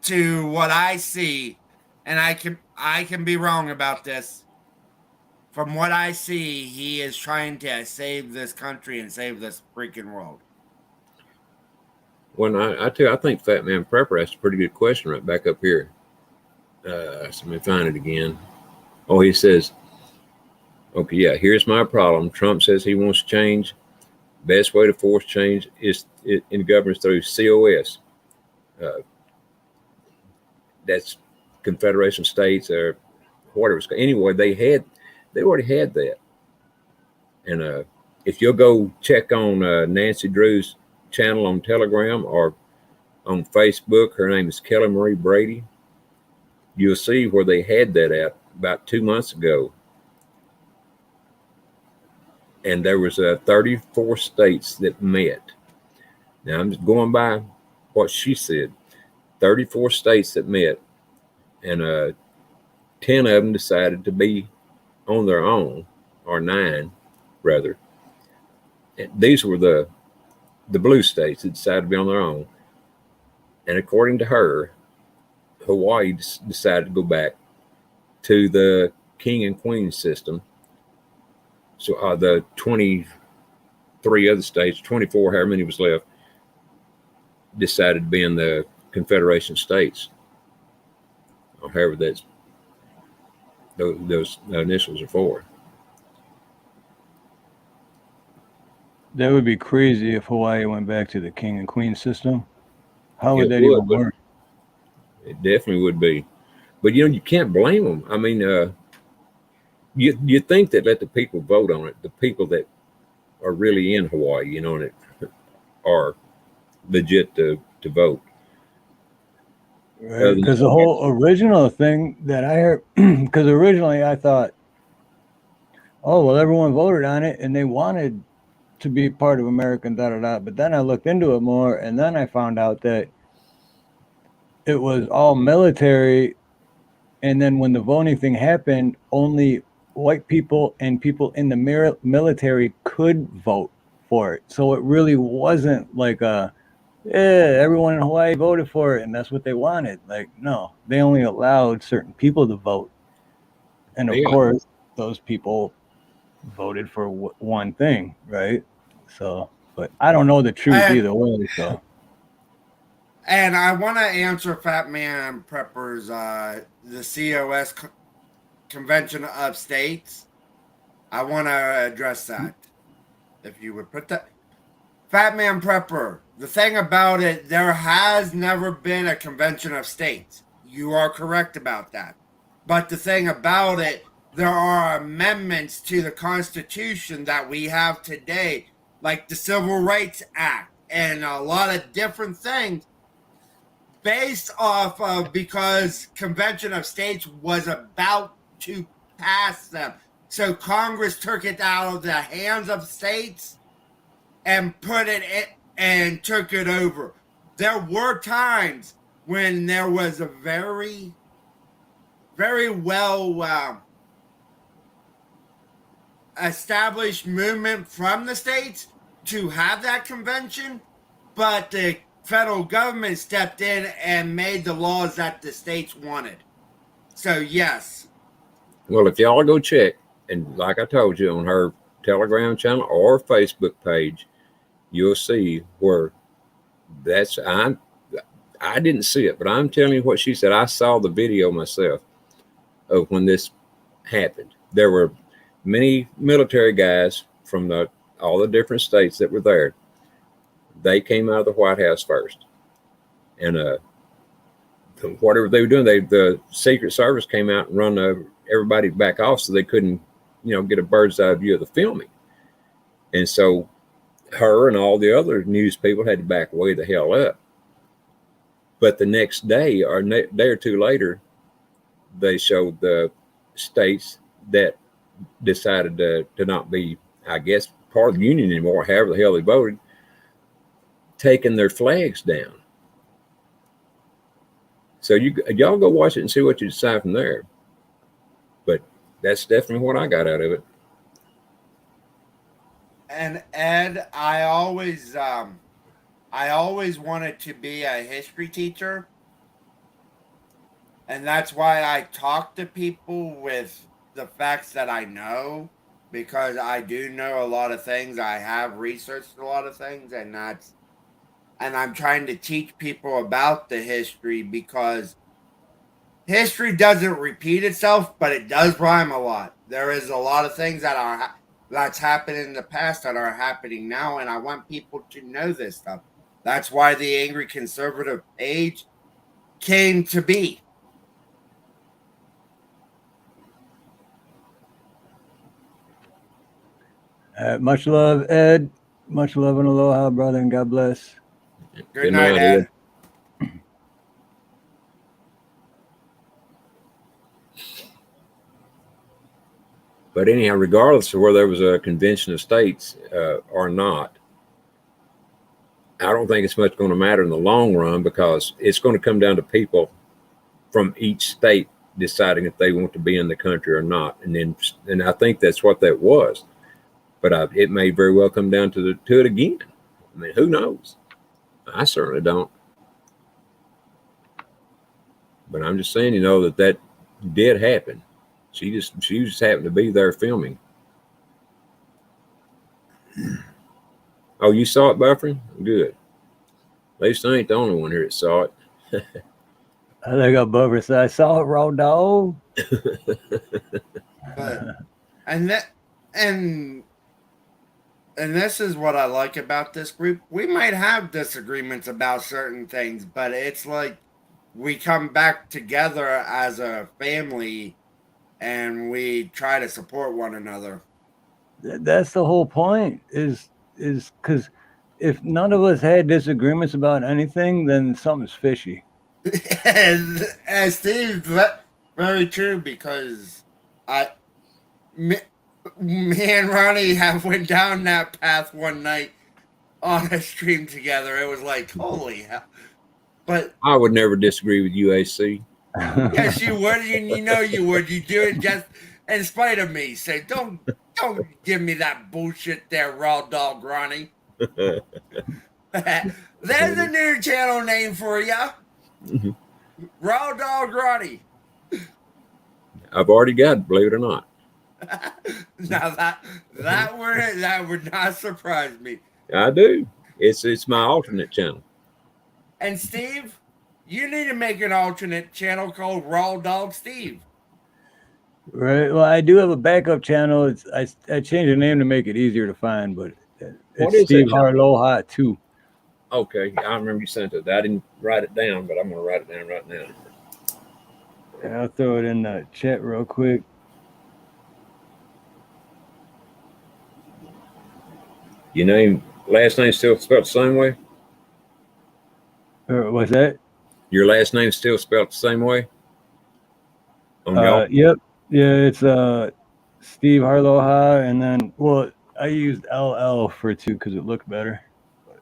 to what I see, and I can be wrong about this. from what I see, he is trying to save this country and save this freaking world. When I tell you, I think Fat Man Prepper asked a pretty good question right back up here. Let me find it again. Oh, he says, okay, yeah, here's my problem. Trump says he wants change. Best way to force change is in government through COS. Uh, that's Confederation States or whatever. Anyway, they already had that. And if you'll go check on Nancy Drew's channel on Telegram or on Facebook, her name is Kelly Marie Brady. You'll see where they had that at about 2 months ago. And there was 34 states that met. Now I'm just going by what she said. 34 states that met, and 10 of them decided to be on their own, or 9 rather. And these were the blue states that decided to be on their own. And according to her, Hawaii decided to go back to the king and queen system. So the 23 other states, 24, however many was left, decided to be in the Confederation States, or however those initials are for. That would be crazy if Hawaii went back to the king and queen system. How would that even work? It definitely would be. But, you can't blame them. I mean, you think that let the people vote on it, the people that are really in Hawaii, and it are legit to vote. Right, because the whole original thing that I heard, because originally I thought, oh, well, everyone voted on it and they wanted to be part of America, but then I looked into it more, and then I found out that it was all military, and then when the voting thing happened, only white people and people in the military could vote for it. So it really wasn't like everyone in Hawaii voted for it and that's what they wanted. Like, no, they only allowed certain people to vote. And of course, those people voted for one thing, right? So, but I don't know the truth either way. So, and I want to answer Fat Man Prepper's the COS Convention of States. I want to address that. If you would put that, Fat Man Prepper. The thing about it, there has never been a convention of states. You are correct about that. But the thing about it, there are amendments to the Constitution that we have today, like the Civil Rights Act and a lot of different things based off of, because Convention of States was about to pass them. So Congress took it out of the hands of states and put it in and took it over. There were times when there was a very, very well established movement from the states to have that convention, but the federal government stepped in and made the laws that the states wanted. So, yes. Well, if y'all go check, and like I told you, on her Telegram channel or Facebook page, you'll see where I didn't see it, but I'm telling you what she said. I saw the video myself of when this happened. There were many military guys from all the different states that were there. They came out of the White House first, and whatever they were doing, the Secret Service came out and run everybody back off so they couldn't, get a bird's eye view of the filming. And so her and all the other news people had to back way the hell up. But the next day or day or two later, they showed the states that decided to not be, I guess, part of the union anymore, however the hell they voted, taking their flags down. So y'all go watch it and see what you decide from there. But that's definitely what I got out of it. And Ed, I always wanted to be a history teacher. And that's why I talk to people with the facts that I know, because I do know a lot of things. I have researched a lot of things, and I'm trying to teach people about the history, because history doesn't repeat itself, but it does rhyme a lot. There is a lot of things that's happened in the past that are happening now, and I want people to know this stuff. That's why the Angry Conservative page came to be. Much love, Ed. Much love and aloha, brother, and God bless. Good night, Ed. But anyhow, regardless of whether there was a convention of states or not, I don't think it's much going to matter in the long run, because it's going to come down to people from each state deciding if they want to be in the country or not. And I think that's what that was. But it may very well come down to it again. I mean, who knows? I certainly don't. But I'm just saying, that did happen. She just happened to be there filming. Oh, you saw it buffering? Good. At least I ain't the only one here that saw it. I think I buffer said, I saw it, raw dog. And this is what I like about this group. We might have disagreements about certain things, but it's like we come back together as a family and we try to support one another. That's the whole point, is because if none of us had disagreements about anything, then something's fishy. and Steve, very true, because me and Ronnie went down that path one night on a stream together. It was like, holy hell. But I would never disagree with UAC. Yes, you would, and you would. You do it just in spite of me. Say, don't give me that bullshit there, raw dog Ronnie. There's a new channel name for you. Raw dog Ronnie. I've already got it, believe it or not. Now that would not surprise me. I do. It's my alternate channel. And Steve, you need to make an alternate channel called Raw Dog Steve. Right. Well, I do have a backup channel. I changed the name to make it easier to find, but it's Steve Harloha too. Okay, I remember you sent it. I didn't write it down, but I'm going to write it down right now. Yeah, I'll throw it in the chat real quick. Your last name still spelled the same way? What's that? Your last name still spelled the same way? Yep. Yeah, it's Steve Harloha, and then I used LL for two because it looked better. But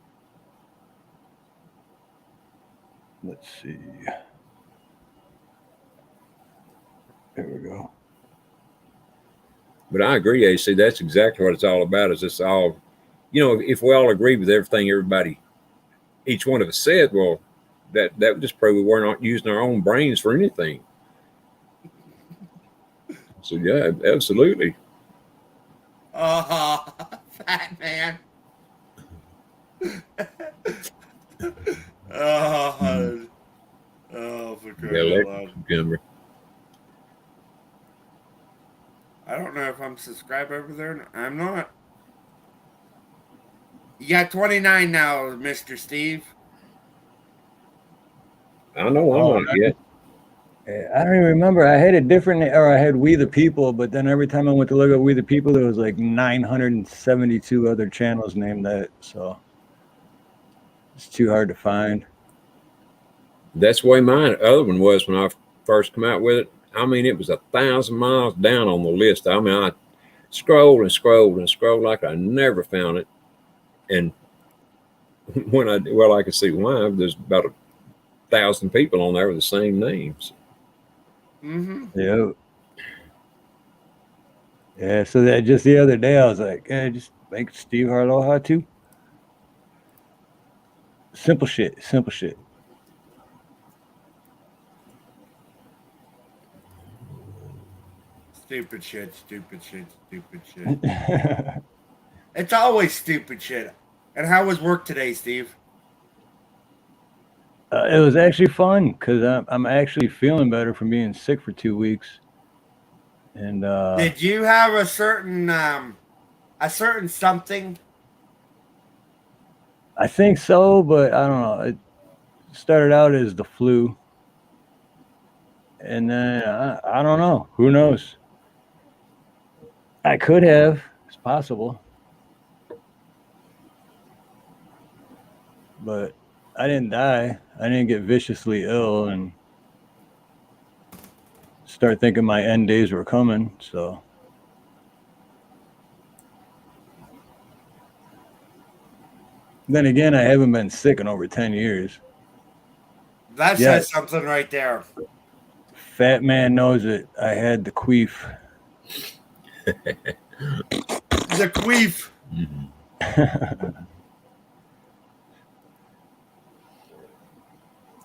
let's see. There we go. But I agree, AC. That's exactly what it's all about. Is it's all, if we all agree with everything each one of us said, well, that would just prove we we're not using our own brains for anything. So yeah, absolutely. Oh, fat man. For crying out loud. I don't know if I'm subscribed over there. I'm not. You got 29 now, Mr. Steve. I know I'm not yet. I don't even remember. I had I had We the People, but then every time I went to look at We the People, there was like 972 other channels named that. So it's too hard to find. That's the way my other one was when I first come out with it. I mean, it was 1,000 miles down on the list. I mean, I scrolled and scrolled and scrolled like I never found it. And when I could see why. There's about 1,000 people on there with the same names. Mm-hmm. Yeah. Yeah. So that just the other day, I was like, just make Steve Harloha too. Simple shit. Stupid shit, stupid shit, stupid shit. It's always stupid shit. And how was work today, Steve? It was actually fun because I'm actually feeling better from being sick for 2 weeks. And Did you have a certain something? I think so, but I don't know. It started out as the flu, and then I don't know. Who knows? I could have. It's possible, but I didn't die. I didn't get viciously ill and start thinking my end days were coming. So. Then again, I haven't been sick in over 10 years. That says something right there. Fat man knows it. I had the queef. The queef.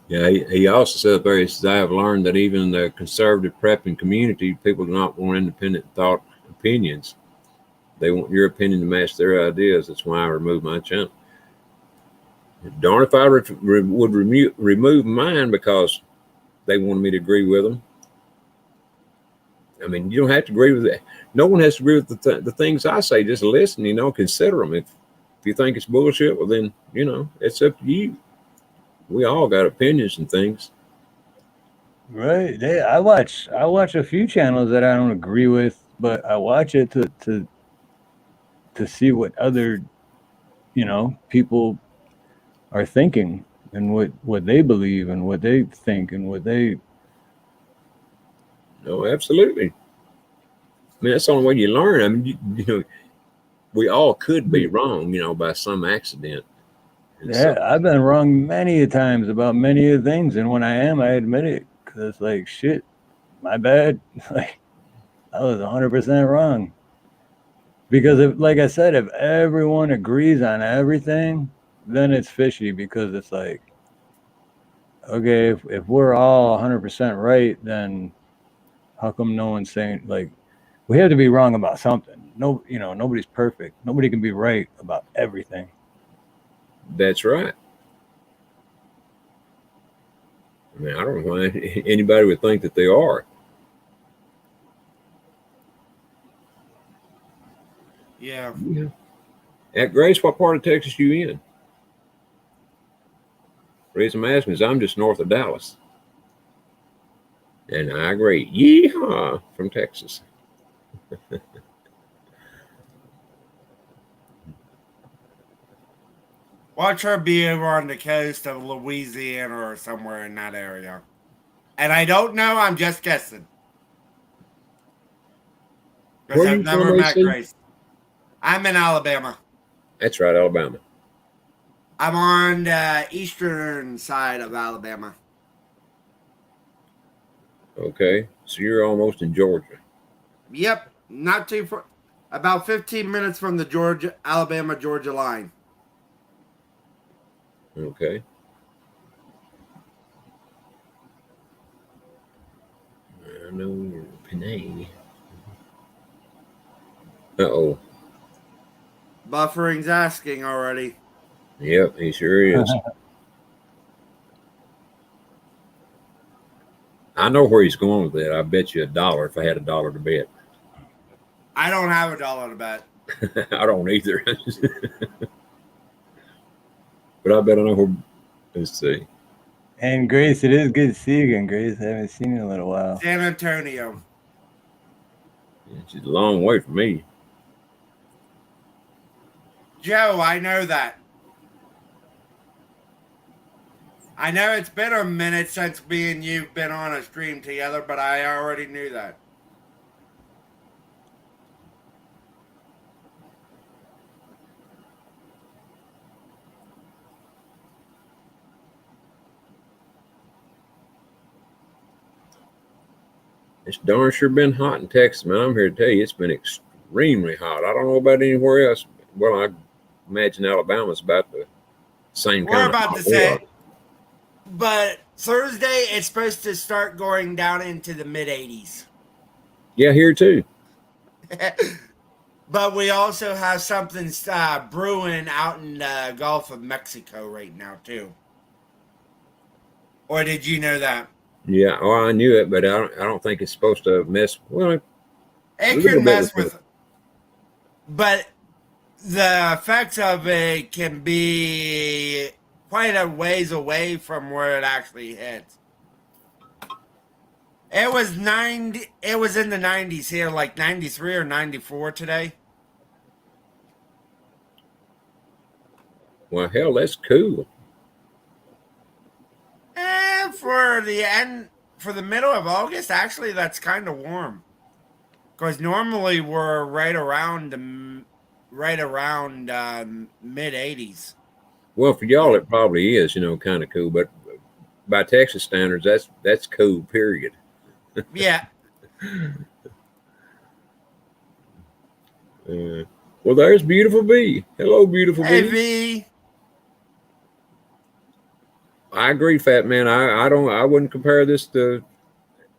Yeah, he also said there, he says, I have learned that even in the conservative prepping community, people do not want independent thought opinions. They want your opinion to match their ideas. That's why I removed my channel. Darn if I would remove mine because they wanted me to agree with them. I mean, you don't have to agree with it. No one has to agree with the things I say. Just listen, consider them. If you think it's bullshit, well, then, it's up to you. We all got opinions and things. Right. I watch a few channels that I don't agree with, but I watch it to see what other, people are thinking and what they believe and what they think and what they. No, absolutely. I mean, that's the only way you learn. I mean, we all could be wrong, by some accident. And I've been wrong many times about many of things, and when I am, I admit it because it's like shit, my bad. Like I was 100% wrong. Because like I said, if everyone agrees on everything, then it's fishy because it's like, okay, if we're all 100% right, then how come no one's saying like we have to be wrong about something? No, nobody's perfect. Nobody can be right about everything. That's right. I mean, I don't know why anybody would think that they are. Yeah. At Grace, what part of Texas you in? The reason I'm asking is I'm just north of Dallas. And I agree. Yeehaw from Texas. Watch her be over on the coast of Louisiana or somewhere in that area. And I don't know, I'm just guessing. Because I've never met Grace. I'm in Alabama. That's right, Alabama. I'm on the eastern side of Alabama. Okay, so you're almost in Georgia. Yep, not too far. About 15 minutes from the Alabama-Georgia line. Okay. I know you're Penang. Uh-oh. Buffering's asking already. Yep, he sure is. I know where he's going with that. I bet you $1 if I had $1 to bet. I don't have $1 to bet. I don't either. But I bet I know where. Let's see. And Grace, it is good to see you again, Grace. I haven't seen you in a little while. San Antonio. It's a long way from me. Joe, I know that. I know it's been a minute since me and you've been on a stream together, but I already knew that. It's darn sure been hot in Texas, man. I'm here to tell you, it's been extremely hot. I don't know about anywhere else. Well, I imagine Alabama's about the same kind of hot. We're about to say, but Thursday it's supposed to start going down into the mid 80s. Yeah, here too. But we also have something brewing out in the Gulf of Mexico right now too. Or did you know that? Yeah, oh, I knew it, but I don't think it's supposed to mess. Well, a It little could bit mess with it. with, but the effects of it can be quite a ways away from where it actually hits. It was 90. It was in the 90s here, like 93 or 94 today. Well, hell, that's cool. And for the middle of August, actually, that's kind of warm. Because normally we're right around mid 80s. Well, for y'all, it probably is, kind of cool. But by Texas standards, that's cool. Period. Yeah. Well, there's beautiful bee. Hello, beautiful Hey bee. V. I agree, Fat Man. I wouldn't compare this to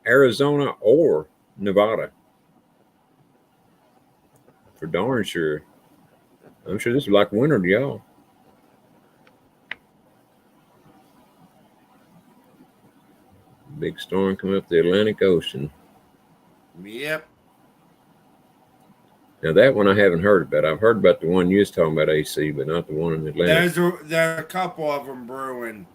Arizona or Nevada. For darn sure. I'm sure this is like winter to y'all. Big storm coming up the Atlantic Ocean. Yep. Now that one I haven't heard about. I've heard about the one you was talking about, AC, but not the one in Atlantic. There are a couple of them brewing.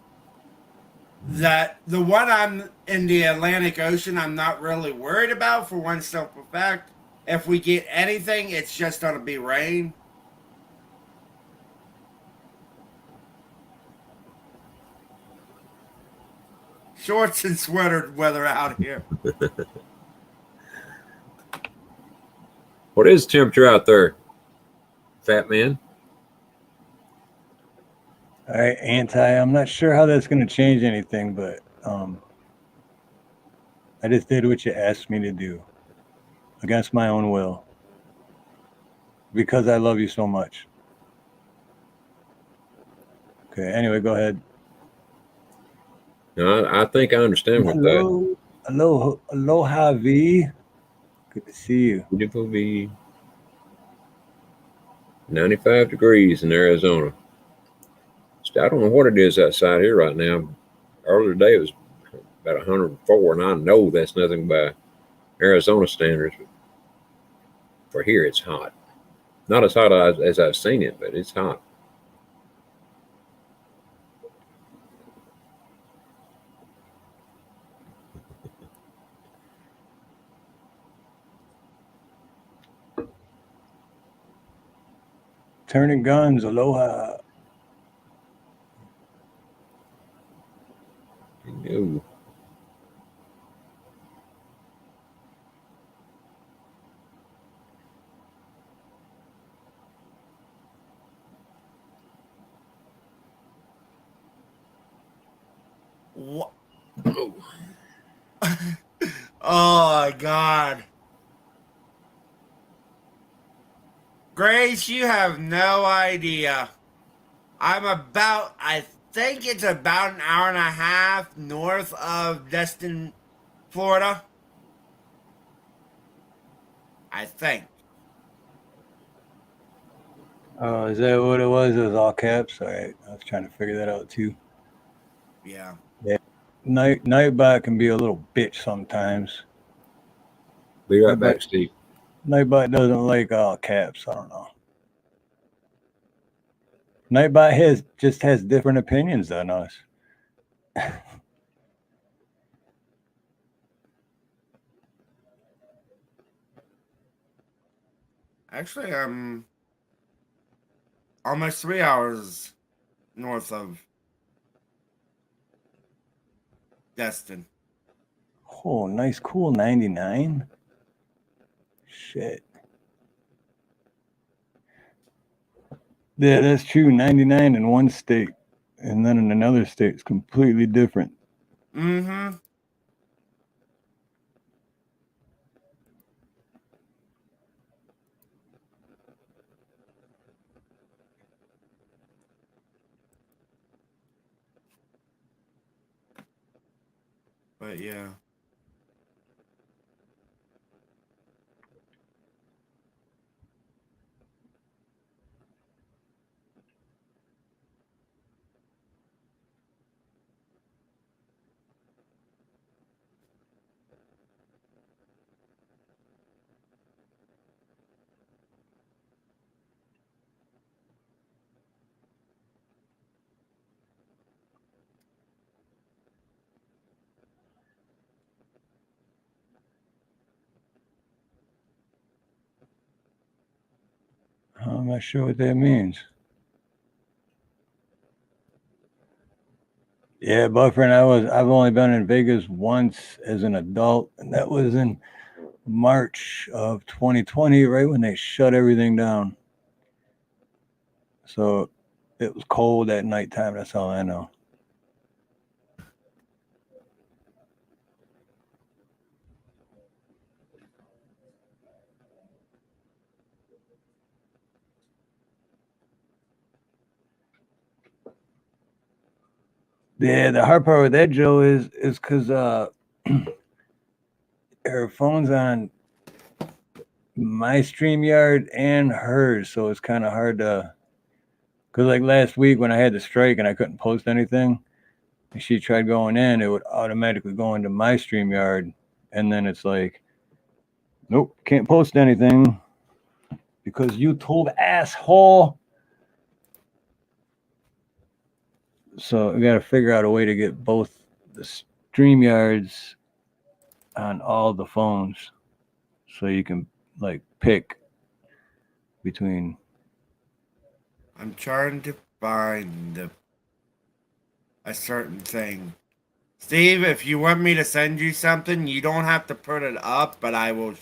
That the one I'm in the Atlantic Ocean, I'm not really worried about for one simple fact. If we get anything, it's just going to be rain. Shorts and sweater weather out here. What is the temperature out there, Fat Man? All right, I'm not sure how that's going to change anything, but I just did what you asked me to do against my own will because I love you so much. Okay, anyway, go ahead. No, I think I understand what that. Aloha V. Good to see you. Beautiful be 95 degrees in Arizona. I don't know what it is outside here right now. Earlier today it was about 104, and I know that's nothing by Arizona standards. But for here, it's hot. Not as hot as I've seen it, but it's hot. Turning guns, aloha. Ooh. What? Oh, God. Grace, you have no idea. I think it's about an hour and a half north of Destin, Florida. I think. Oh, is that what it was? It was all caps? All right. I was trying to figure that out too. Yeah. Yeah. Nightbot can be a little bitch sometimes. Be right back, Steve. Nightbot doesn't like all caps. I don't know. Nightbot just has different opinions than us. Actually, I'm almost 3 hours north of Destin. Oh, nice, cool 99. Shit. Yeah, that's true. 99 in one state, and then in another state, it's completely different. Mm-hmm. But yeah. I'm not sure what that means. Yeah, Buckford, I've only been in Vegas once as an adult, and that was in March of 2020, right when they shut everything down. So it was cold at nighttime. That's all I know. Yeah, the hard part with that, Joe, is because her phone's on my StreamYard and hers, so it's kind of hard to. Because like last week when I had the strike and I couldn't post anything, and she tried going in, it would automatically go into my StreamYard, and then it's like, nope, can't post anything because YouTube asshole. So we got to figure out a way to get both the StreamYards on all the phones, so you can like pick between. I'm trying to find a certain thing. Steve, if you want me to send you something, you don't have to put it up, but I will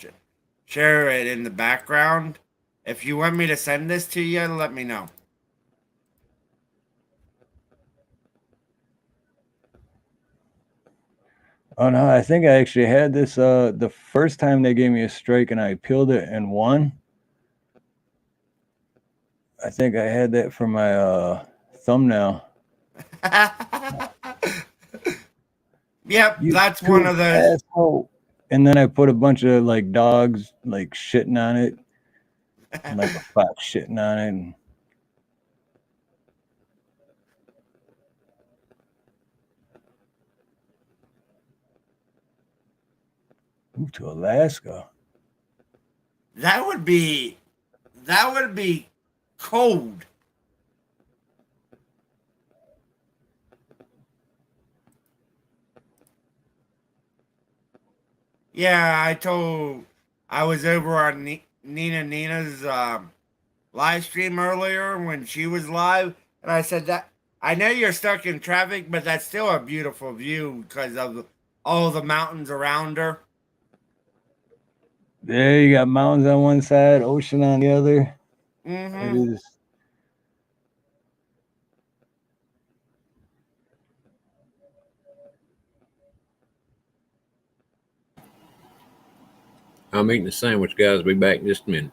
share it in the background. If you want me to send this to you, let me know. Oh no, I think I actually had this the first time they gave me a strike and I appealed it and won. I think I had that for my thumbnail. Yep, You that's one of those. asshole. And then I put a bunch of like dogs like shitting on it, and like a fox shitting on it. And moved to Alaska. That would be cold. Yeah, I was over on Nina's live stream earlier when she was live, and I said that I know you're stuck in traffic, but that's still a beautiful view because of all the mountains around her. There you got mountains on one side, ocean on the other. Mm-hmm. It is. I'm eating a sandwich, guys. I'll be back in just a minute.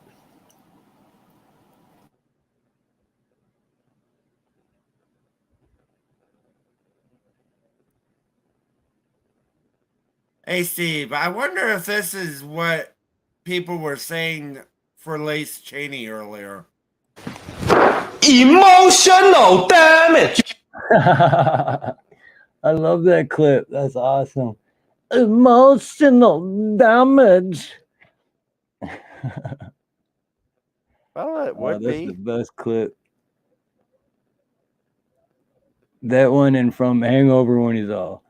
Hey, Steve, I wonder if this is what people were saying for Lace Cheney earlier. Emotional damage. I love that clip. That's awesome. Emotional damage. Well, it would that's be. the best clip. That one and from Hangover when he's all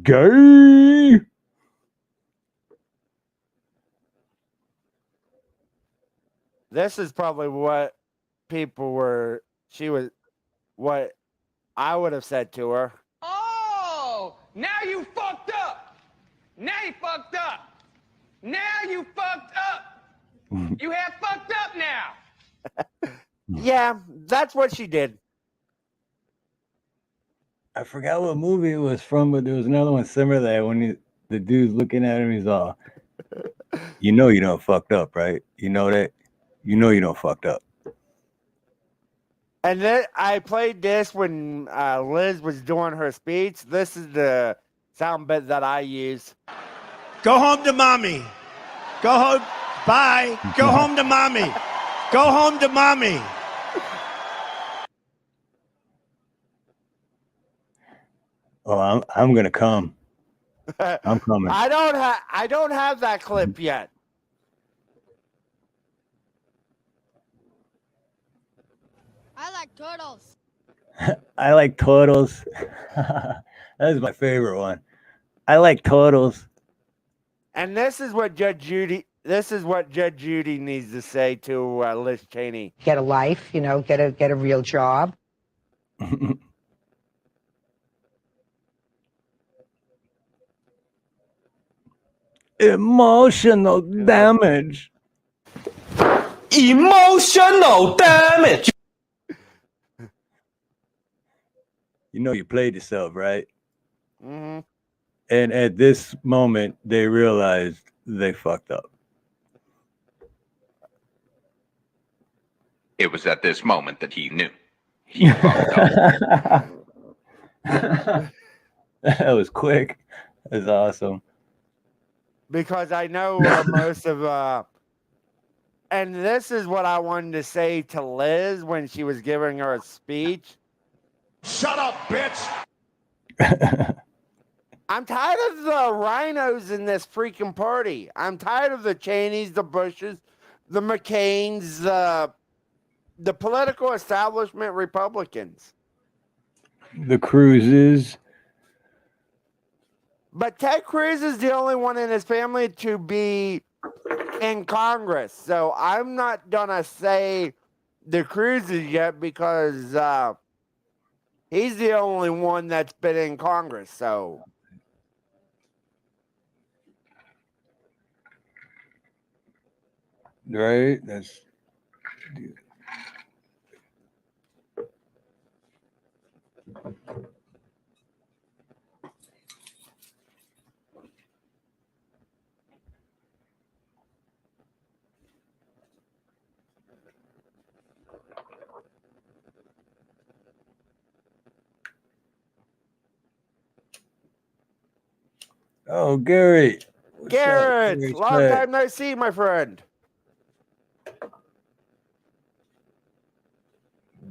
gay. This is probably what what I would have said to her. Oh, now you fucked up. Now you fucked up. Now you fucked up. You have fucked up now. Yeah, that's what she did. I forgot what movie it was from, but there was another one similar to that when the dude's looking at him, he's all, you know you don't fucked up, right? You know that? You know you don't fucked up. And then I played this when Liz was doing her speech. This is the sound bit that I use. Go home to mommy. Go home. Bye. Go home to mommy. Go home to mommy. Oh, I'm gonna come. I'm coming. I don't have that clip yet. I like turtles. I like turtles. That is my favorite one. I like turtles. And this is what Judge Judy this is what Judge Judy needs to say to Liz Cheney. Get a life, get a real job. Emotional damage. Emotional damage. You know you played yourself, right? Mm-hmm. And at this moment, they realized they fucked up. It was at this moment that he knew. He fucked up. That was quick. That's awesome. Because I know most of and this is what I wanted to say to Liz when she was giving her speech. Shut up, bitch. I'm tired of the rhinos in this freaking party. I'm tired of the Cheneys, the Bushes, the McCains, the political establishment Republicans. The Cruises. But Ted Cruz is the only one in his family to be in Congress. So I'm not going to say the Cruzes yet because he's the only one that's been in Congress. So. Right? That's. Oh, Gary. Garrett, long time no see, my friend.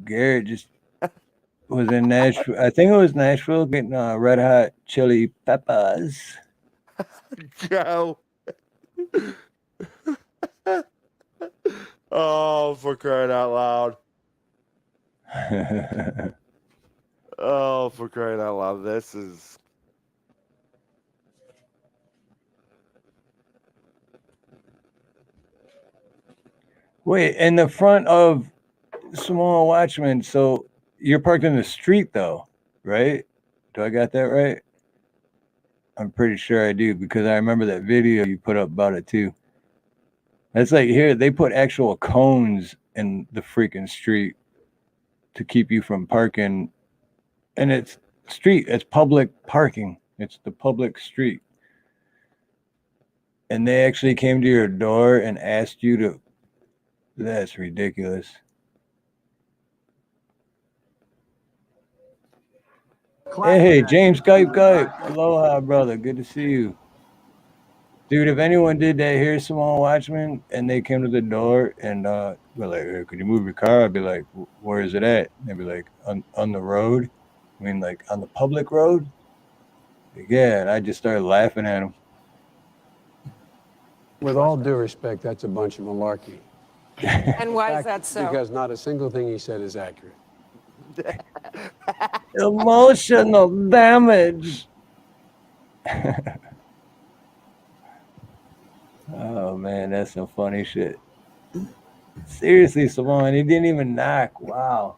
Garrett just was in Nashville. I think it was Nashville getting red hot chili peppers. Joe. Oh, for crying out loud. Oh, for crying out loud. This is. Wait, in the front of Samoa Watchman, so you're parked in the street though, right? Do I got that right? I'm pretty sure I do because I remember that video you put up about it too. That's like here, they put actual cones in the freaking street to keep you from parking. And it's street, it's public parking. It's the public street. And they actually came to your door and asked you to. That's ridiculous. Hey, James Skype. Aloha, brother. Good to see you. Dude, if anyone did that here, Samoa Watchman, and they came to the door and were like, hey, could you move your car? I'd be like, where is it at? They'd be like, on the road? I mean, like, on the public road? Like, yeah, and I just started laughing at them. With all due respect, that's a bunch of malarkey. And why is that so? Because not a single thing he said is accurate. Emotional damage. Oh man, that's some funny shit. Seriously, Simone, he didn't even knock. Wow.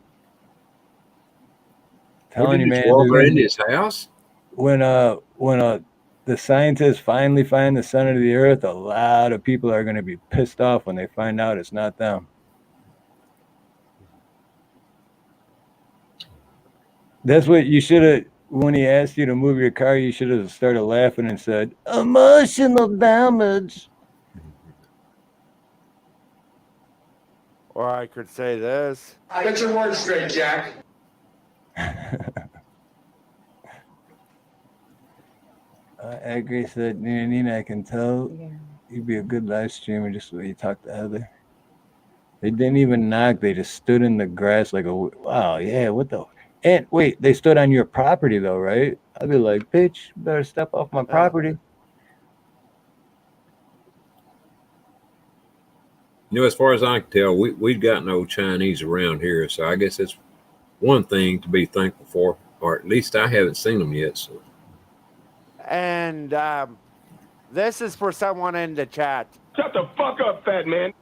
Telling you, man. Walk right into his house. When the scientists finally find the center of the earth, a lot of people are going to be pissed off when they find out it's not them. That's what you should have, when he asked you to move your car, you should have started laughing and said, emotional damage. Or I could say this. Get your words straight, Jack. Agri said, Nina, I can tell you'd be a good live streamer just the way you talk to Heather. They didn't even knock. They just stood in the grass like wow, yeah, what the? And wait, they stood on your property though, right? I'd be like, bitch, you better step off my property. You know, as far as I can tell, we've got no Chinese around here, so I guess it's one thing to be thankful for, or at least I haven't seen them yet. So. And this is for someone in the chat. Shut the fuck up, fat man.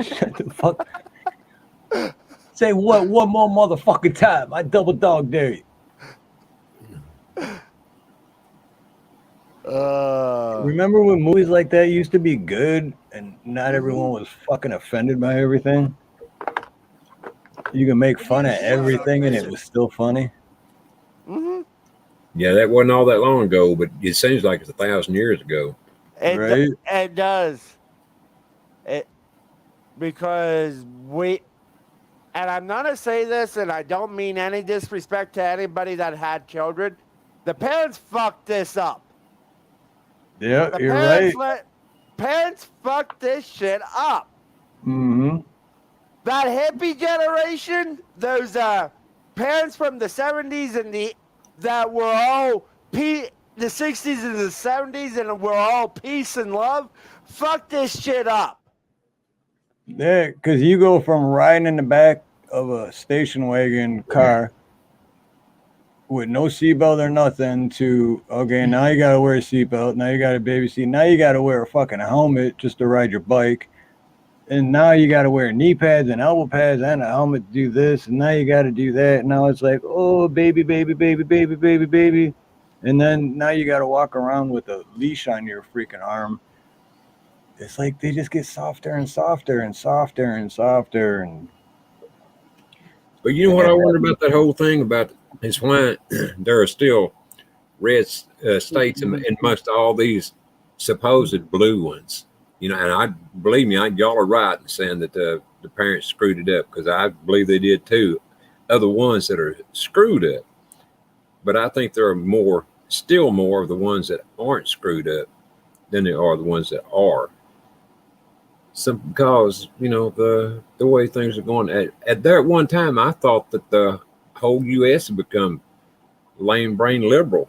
Shut the fuck. Say what one more motherfucking time. I double dog dare you. Remember when movies like that used to be good and not everyone was fucking offended by everything? You can make fun of everything and it was still funny. Mm-hmm. Yeah, that wasn't all that long ago, but it seems like it's 1,000 years ago. It does. Because and I'm going to say this, and I don't mean any disrespect to anybody that had children. The parents fucked this up. Yeah, you're right. Parents fucked this shit up. Mm-hmm. That hippie generation, those parents from the 70s and that were all the 60s and the 70s and were all peace and love, fuck this shit up. Yeah, because you go from riding in the back of a station wagon car with no seatbelt or nothing to, okay, now you got to wear a seatbelt. Now you got a baby seat. Now you got to wear a fucking helmet just to ride your bike. And now you got to wear knee pads and elbow pads and a helmet to do this. And now you got to do that. And now it's like, oh, baby, baby, baby, baby, baby, baby. And then now you got to walk around with a leash on your freaking arm. It's like they just get softer and softer and softer and softer. But you know what I wonder about that whole thing about is why there are still red states amongst all these supposed blue ones. You know, and I believe me, y'all are right in saying that the parents screwed it up, because I believe they did too. Other ones that are screwed up, but I think there are still more of the ones that aren't screwed up than there are the ones that are. Because you know the way things are going at that one time, I thought that the whole U.S. had become lame brain liberal,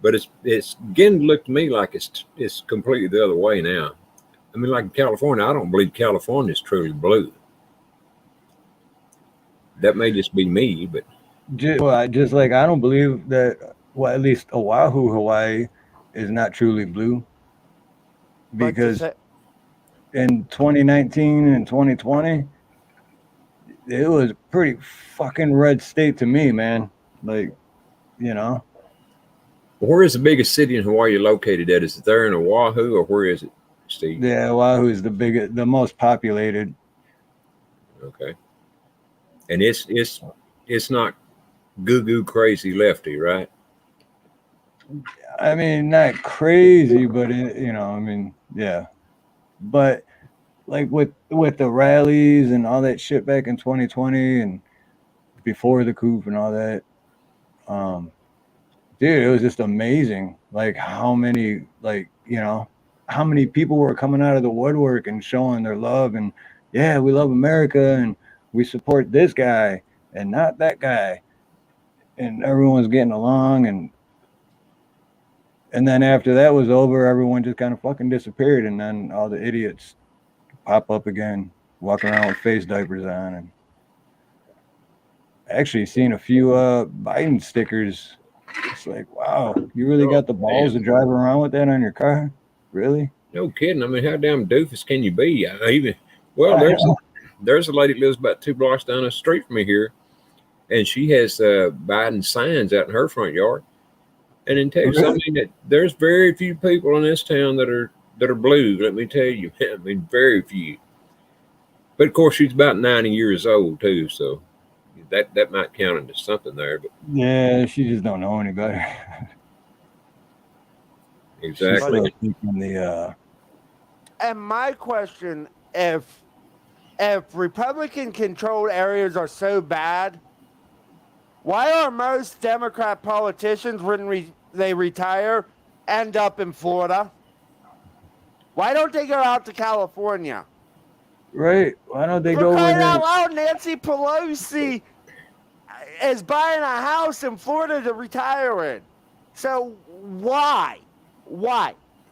but it's beginning to look to me like it's completely the other way now. I mean, like in California, I don't believe California is truly blue. That may just be me, but just like I don't believe that. Well, at least Oahu, Hawaii, is not truly blue, because in 2019 and 2020, it was a pretty fucking red state to me, man. Like, you know. Where is the biggest city in Hawaii located at? Is it there in Oahu, or where is it, Steve? Yeah, Oahu is the most populated. Okay. And it's not goo crazy lefty, right? I mean, not crazy, but you know, I mean, yeah. But like with the rallies and all that shit back in 2020 and before the coup and all that, dude, it was just amazing. Like how many, like, you know, how many people were coming out of the woodwork and showing their love and, yeah, we love America and we support this guy and not that guy, and everyone's getting along. And then after that was over, everyone just kind of fucking disappeared, and then all the idiots pop up again, walking around with face diapers on. And actually seen a few Biden stickers. It's like, wow, you really got the balls to drive around with that on your car? Really? No kidding. I mean, how damn doofus can you be? There's a lady that lives about 2 blocks down the street from me here, and she has Biden signs out in her front yard. And in Texas, I mean, that there's very few people in this town that are blue. Let me tell you, I mean, very few. But of course, she's about 90 years old too, so that might count into something there. But yeah, she just don't know any better. Exactly. And my question, if Republican-controlled areas are so bad, why are most Democrat politicians, when they retire, end up in Florida? Why don't they go out to California? Right. Why don't they go For crying where out loud, Nancy Pelosi is buying a house in Florida to retire in. So why?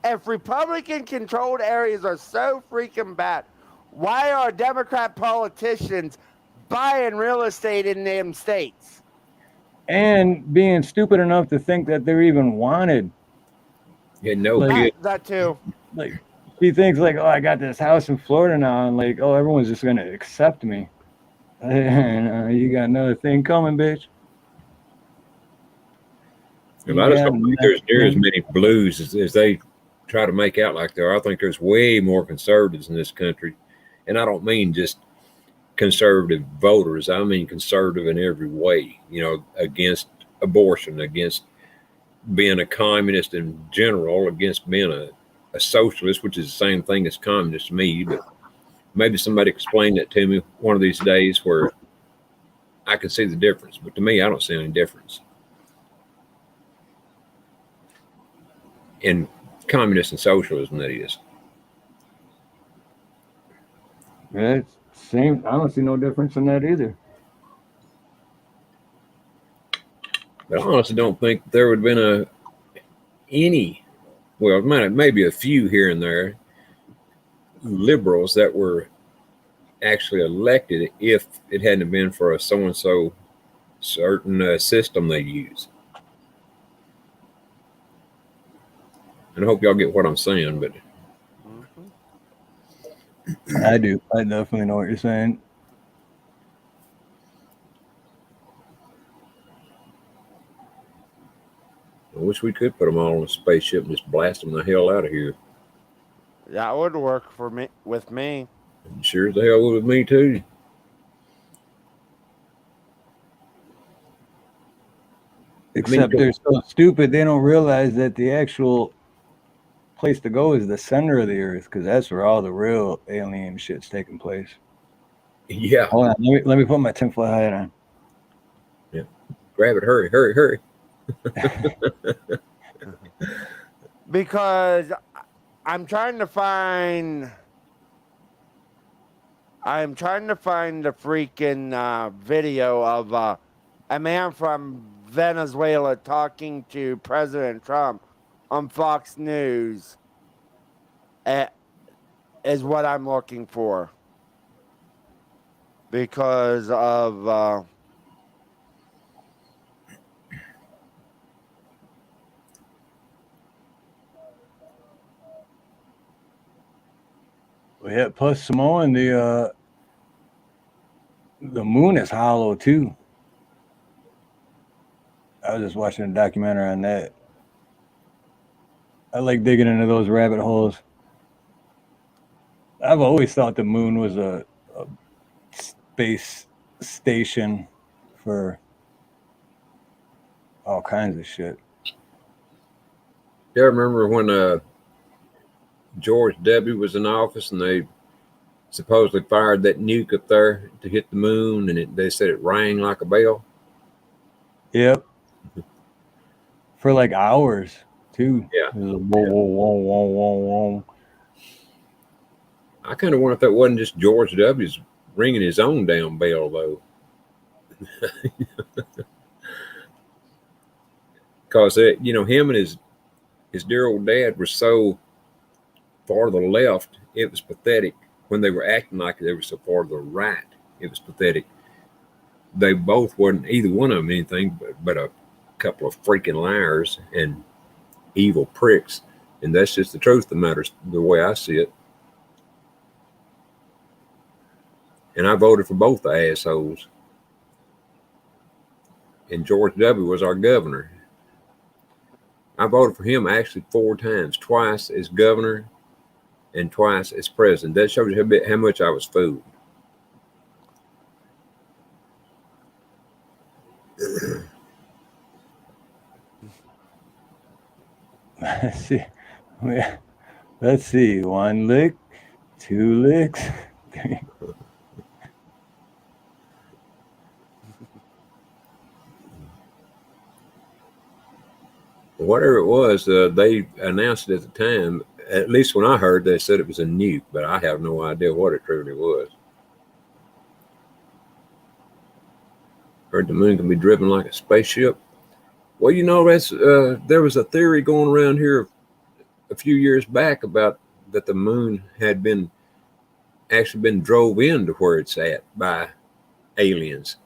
If Republican-controlled areas are so freaking bad, why are Democrat politicians buying real estate in them states? and being stupid enough to think that they're even wanted? Yeah, no Like- kid. That too. Like she thinks like, oh, I got this house in Florida now, and like, oh, everyone's just gonna accept me. And, you got another thing coming, bitch. And I just don't think there's near as many blues as they try to make out like there are. I think there's way more conservatives in this country. And I don't mean just conservative voters. I mean conservative in every way, you know, against abortion, against being a communist in general, against being a socialist, which is the same thing as communist to me. But maybe somebody explain that to me one of these days where I can see the difference. But to me, I don't see any difference in communist and socialism, that is. Yeah, it's same. I don't see no difference in that either. But I honestly don't think there would have been well, maybe a few here and there liberals that were actually elected if it hadn't been for a so-and-so certain system they use. And I hope y'all get what I'm saying, but I do. I definitely know what you're saying. I wish we could put them all on a spaceship and just blast them the hell out of here. That would work for me with me. And sure as the hell would with me too. Except they're so stupid they don't realize that the actual place to go is the center of the earth, because that's where all the real alien shit's taking place. Yeah. Hold on, let me put my tinfoil hat on. Yeah. Grab it, hurry, hurry, hurry. Because I'm trying to find the freaking video of a man from Venezuela talking to President Trump on Fox News is what I'm looking for. Because of Yeah, plus Samoan, the moon is hollow too. I was just watching a documentary on that. I like digging into those rabbit holes. I've always thought the moon was a space station for all kinds of shit. Yeah, I remember when George W. was in office and they supposedly fired that nuke up there to hit the moon, and they said it rang like a bell. Yep. For like hours too. Yeah. It was a whoa, whoa, whoa, whoa, whoa, whoa. I kind of wonder if that wasn't just George W.'s ringing his own damn bell, though. Because, him and his dear old dad were so far to the left, it was pathetic. When they were acting like they were so far to the right, it was pathetic. They both wasn't, either one of them, anything but a couple of freaking liars and evil pricks. And that's just the truth of the matter, the way I see it. And I voted for both the assholes. And George W. was our governor. I voted for him actually 4 times, twice as governor and twice as president. That shows you how much I was fooled. Let's see. 1 lick, 2 licks. Whatever it was, they announced it at the time. At least when I heard, they said it was a nuke, but I have no idea what it truly was. Heard the moon can be driven like a spaceship. Well, that's there was a theory going around here a few years back about that the moon had actually been drove into where it's at by aliens.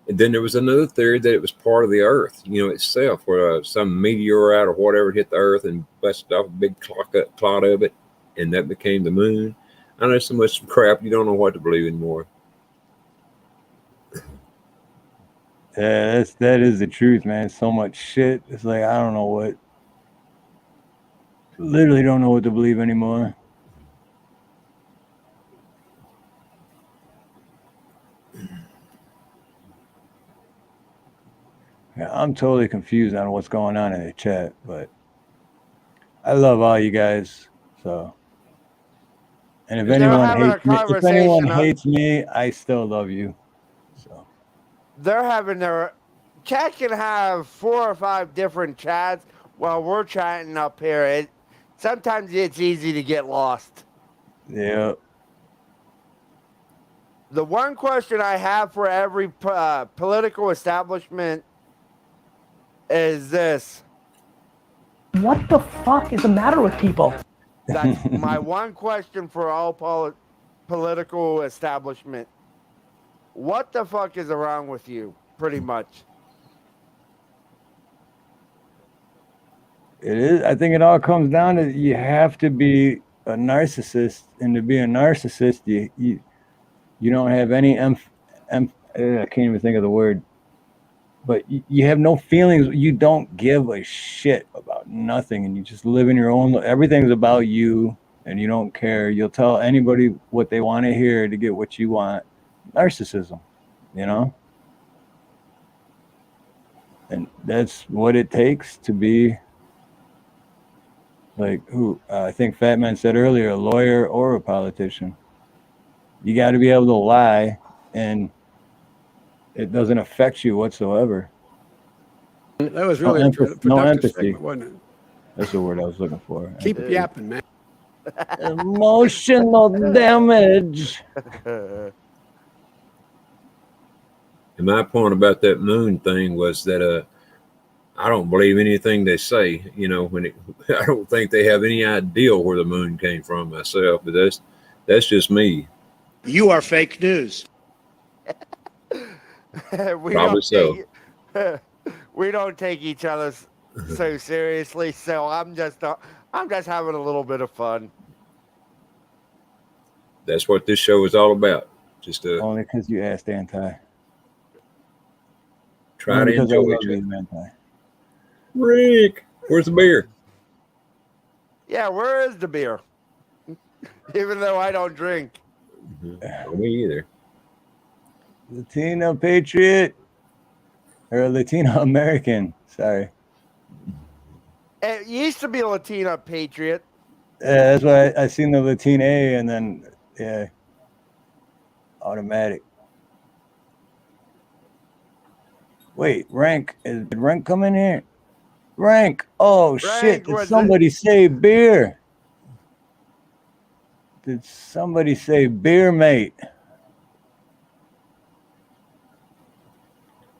And then there was another theory that it was part of the Earth, itself, where some meteorite or whatever hit the Earth and busted off a big clot of it, and that became the moon. I know so much crap you don't know what to believe anymore. Yeah, that is the truth, man. So much shit. It's like I don't know what. Literally don't know what to believe anymore. Yeah, I'm totally confused on what's going on in the chat, but I love all you guys. So, and if They're anyone having a hates me, if anyone conversation. hates me, I still love you. So They're having their chat can have 4 or 5 different chats while we're chatting up here. Sometimes it's easy to get lost. yeah. The one question I have for every political establishment is this: what the fuck is the matter with people? That's my one question for all political establishment. What the fuck is wrong with you? Pretty much. It is. I think it all comes down to you have to be a narcissist, and to be a narcissist, you don't have any I can't even think of the word, but you have no feelings. You don't give a shit about nothing, and you just live in your own. Everything's about you, and you don't care. You'll tell anybody what they want to hear to get what you want. Narcissism, and that's what it takes to be. Like I think Fat Man said earlier, a lawyer or a politician. You got to be able to lie, and it doesn't affect you whatsoever. That was really no productive empathy. segment, wasn't it? That's the word I was looking for. Keep yapping, man. Emotional damage. And my point about that moon thing was that I don't believe anything they say. I don't think they have any idea where the moon came from myself. But that's just me. You are fake news. Probably so. We don't take each other so seriously. So I'm just having a little bit of fun. That's what this show is all about. Just only because you asked Anti. Try to enjoy it. Rick, where's the beer? Yeah, where is the beer? Even though I don't drink. Me either. Latino Patriot. Or Latino American. Sorry. It used to be a Latino Patriot. Yeah, that's why I seen the Latina and then, yeah, automatic. Wait, Rank. Did Rank come in here? Rank. Oh, shit. Did somebody say beer? Did somebody say beer, mate?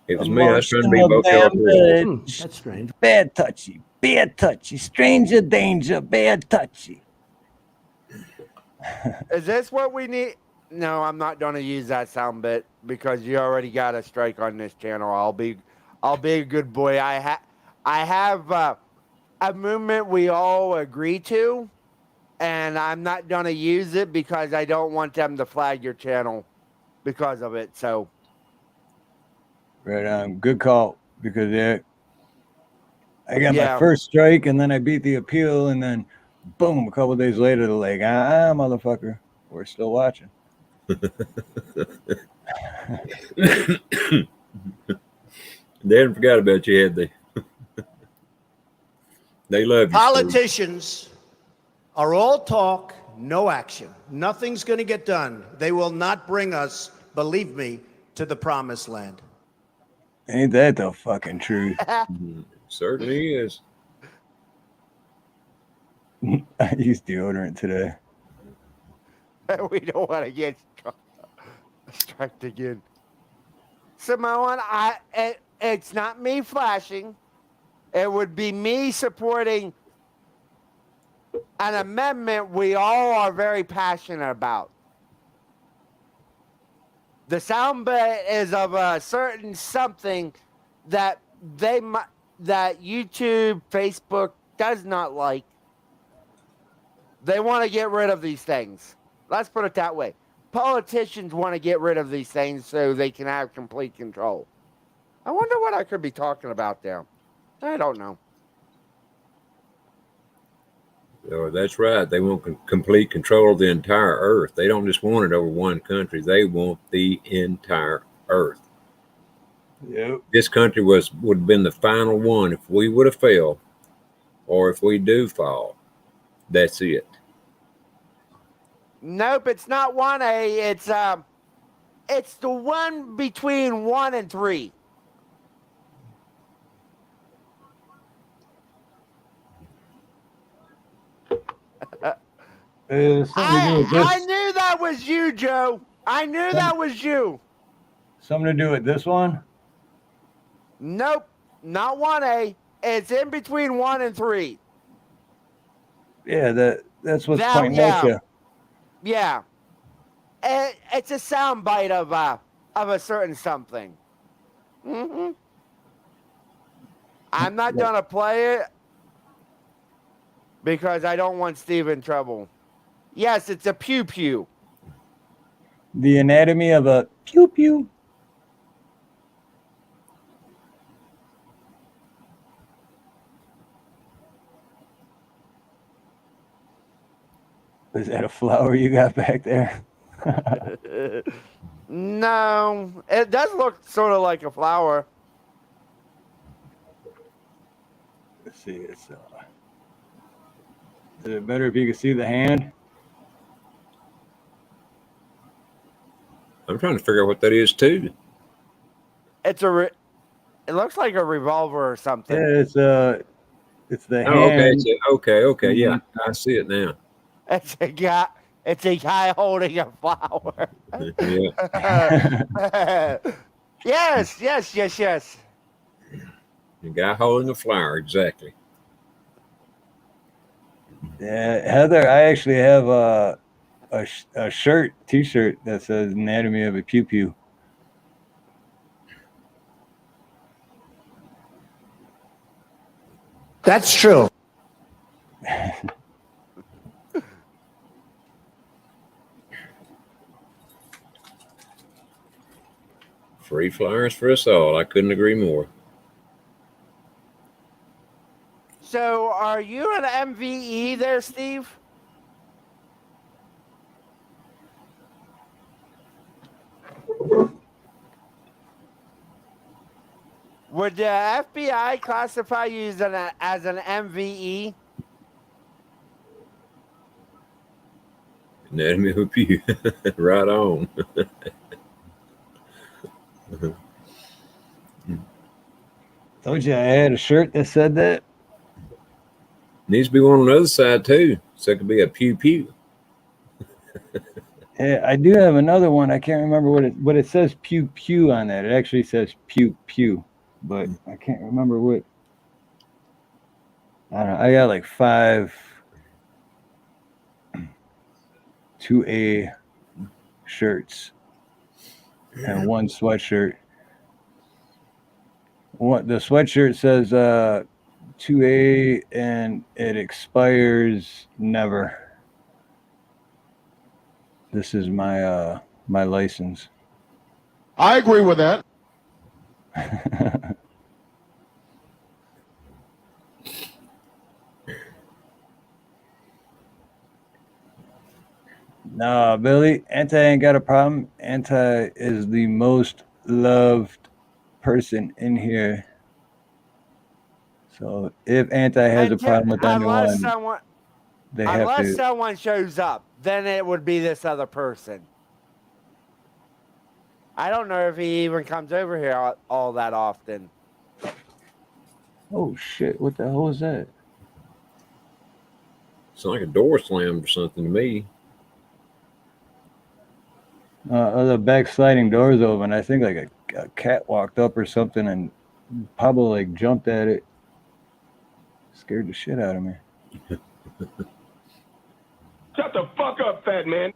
It was me. I was trying to be both y'all. That's strange. Bad touchy. Bad touchy. Stranger danger. Bad touchy. Is this what we need? No, I'm not going to use that sound bit because you already got a strike on this channel. I'll be a good boy. I have a movement we all agree to, and I'm not going to use it because I don't want them to flag your channel because of it. So, right on. Good call, because I got my first strike, and then I beat the appeal, and then boom, a couple days later, they're like, motherfucker, we're still watching. They hadn't forgot about you, had they? They love you. Politicians are all talk, no action. Nothing's going to get done. They will not bring us, believe me, to the promised land. Ain't that the fucking truth? Certainly is. I used deodorant today. We don't want to get striked again. Samoan, it's not me flashing. It would be me supporting an amendment we all are very passionate about. The sound bite is of a certain something that that YouTube, Facebook does not like. They want to get rid of these things. Let's put it that way. Politicians want to get rid of these things so they can have complete control. I wonder what I could be talking about there. I don't know. Oh, that's right. They want complete control of the entire earth. They don't just want it over one country. They want the entire earth. Yep. This country would have been the final one if we would have failed, or if we do fall. That's it. Nope, it's not 1A. It's the one between 1 and 3. I knew that was you, Joe. I knew that was you. Something to do with this one? Nope, not 1A. It's in between 1 and 3. Yeah, that's what's pointing at you. Yeah. It's a sound bite of a certain something. Mm-hmm. I'm not gonna play it because I don't want Steve in trouble. Yes, it's a pew pew. The anatomy of a pew pew. Is that a flower you got back there? No, it does look sort of like a flower. Let's see. Is it better if you can see the hand? I'm trying to figure out what that is too. It's it looks like a revolver or something. Yeah, it's the Oh, hand. Okay. Yeah, I see it now. It's a guy. It's a guy holding a flower. Yeah. Yes. The guy holding a flower, exactly. Yeah, Heather, I actually have a T-shirt that says "Anatomy of a Pew Pew." That's true. Free flyers for us all. I couldn't agree more. So, are you an MVE there, Steve? Would the FBI classify you as an MVE? Anatomy of a pew. Right on. Told you I had a shirt that said that. Needs to be one on the other side too, so it could be a pew pew. Yeah, I do have another one. I can't remember what it says. Pew pew on that. It actually says pew pew, but I can't remember what. I don't know. I got like 5 2A shirts and 1 sweatshirt. The sweatshirt says 2A and it expires never. This is my my license. I agree with that. Nah, Billy, Anti ain't got a problem. Anti is the most loved person in here. So if Anti has a problem with anyone, they have unless to. someone shows up, then it would be this other person. I don't know if he even comes over here all that often. Oh shit! What the hell was that? It's like a door slammed or something to me. The back sliding doors open. I think like a cat walked up or something and Pablo like jumped at it. Scared the shit out of me. Shut the fuck up, fat man.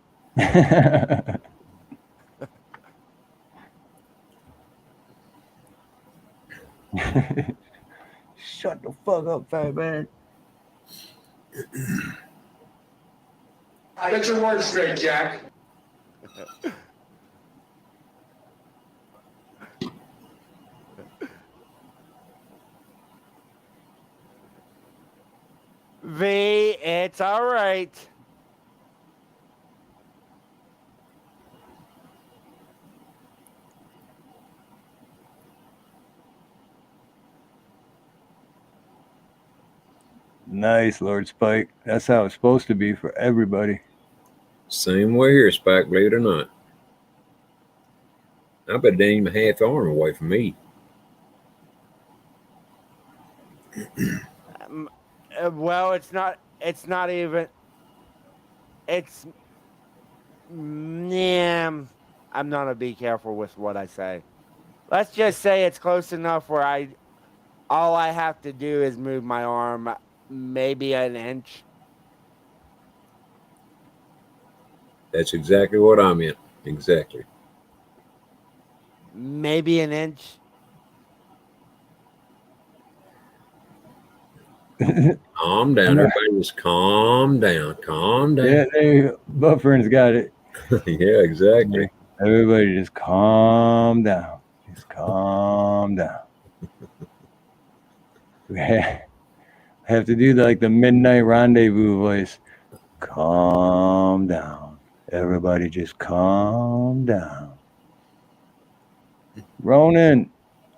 Shut the fuck up, fat man. Get your words straight, Jack. V, it's all right. Nice, Lord Spike. That's how it's supposed to be for everybody. Same way here, Spike, believe it or not. I bet they ain't even half arm away from me. Well, it's not even. It's. Yeah, I'm not gonna be careful with what I say. Let's just say it's close enough where all I have to do is move my arm maybe an inch. That's exactly what I meant. Exactly. Maybe an inch. Calm down. Everybody just calm down. Calm down. Yeah, Bufferin's got it. Yeah, exactly. Everybody just calm down. Just calm down. We have to do like the midnight rendezvous voice. Calm down. Everybody just calm down. Ronan,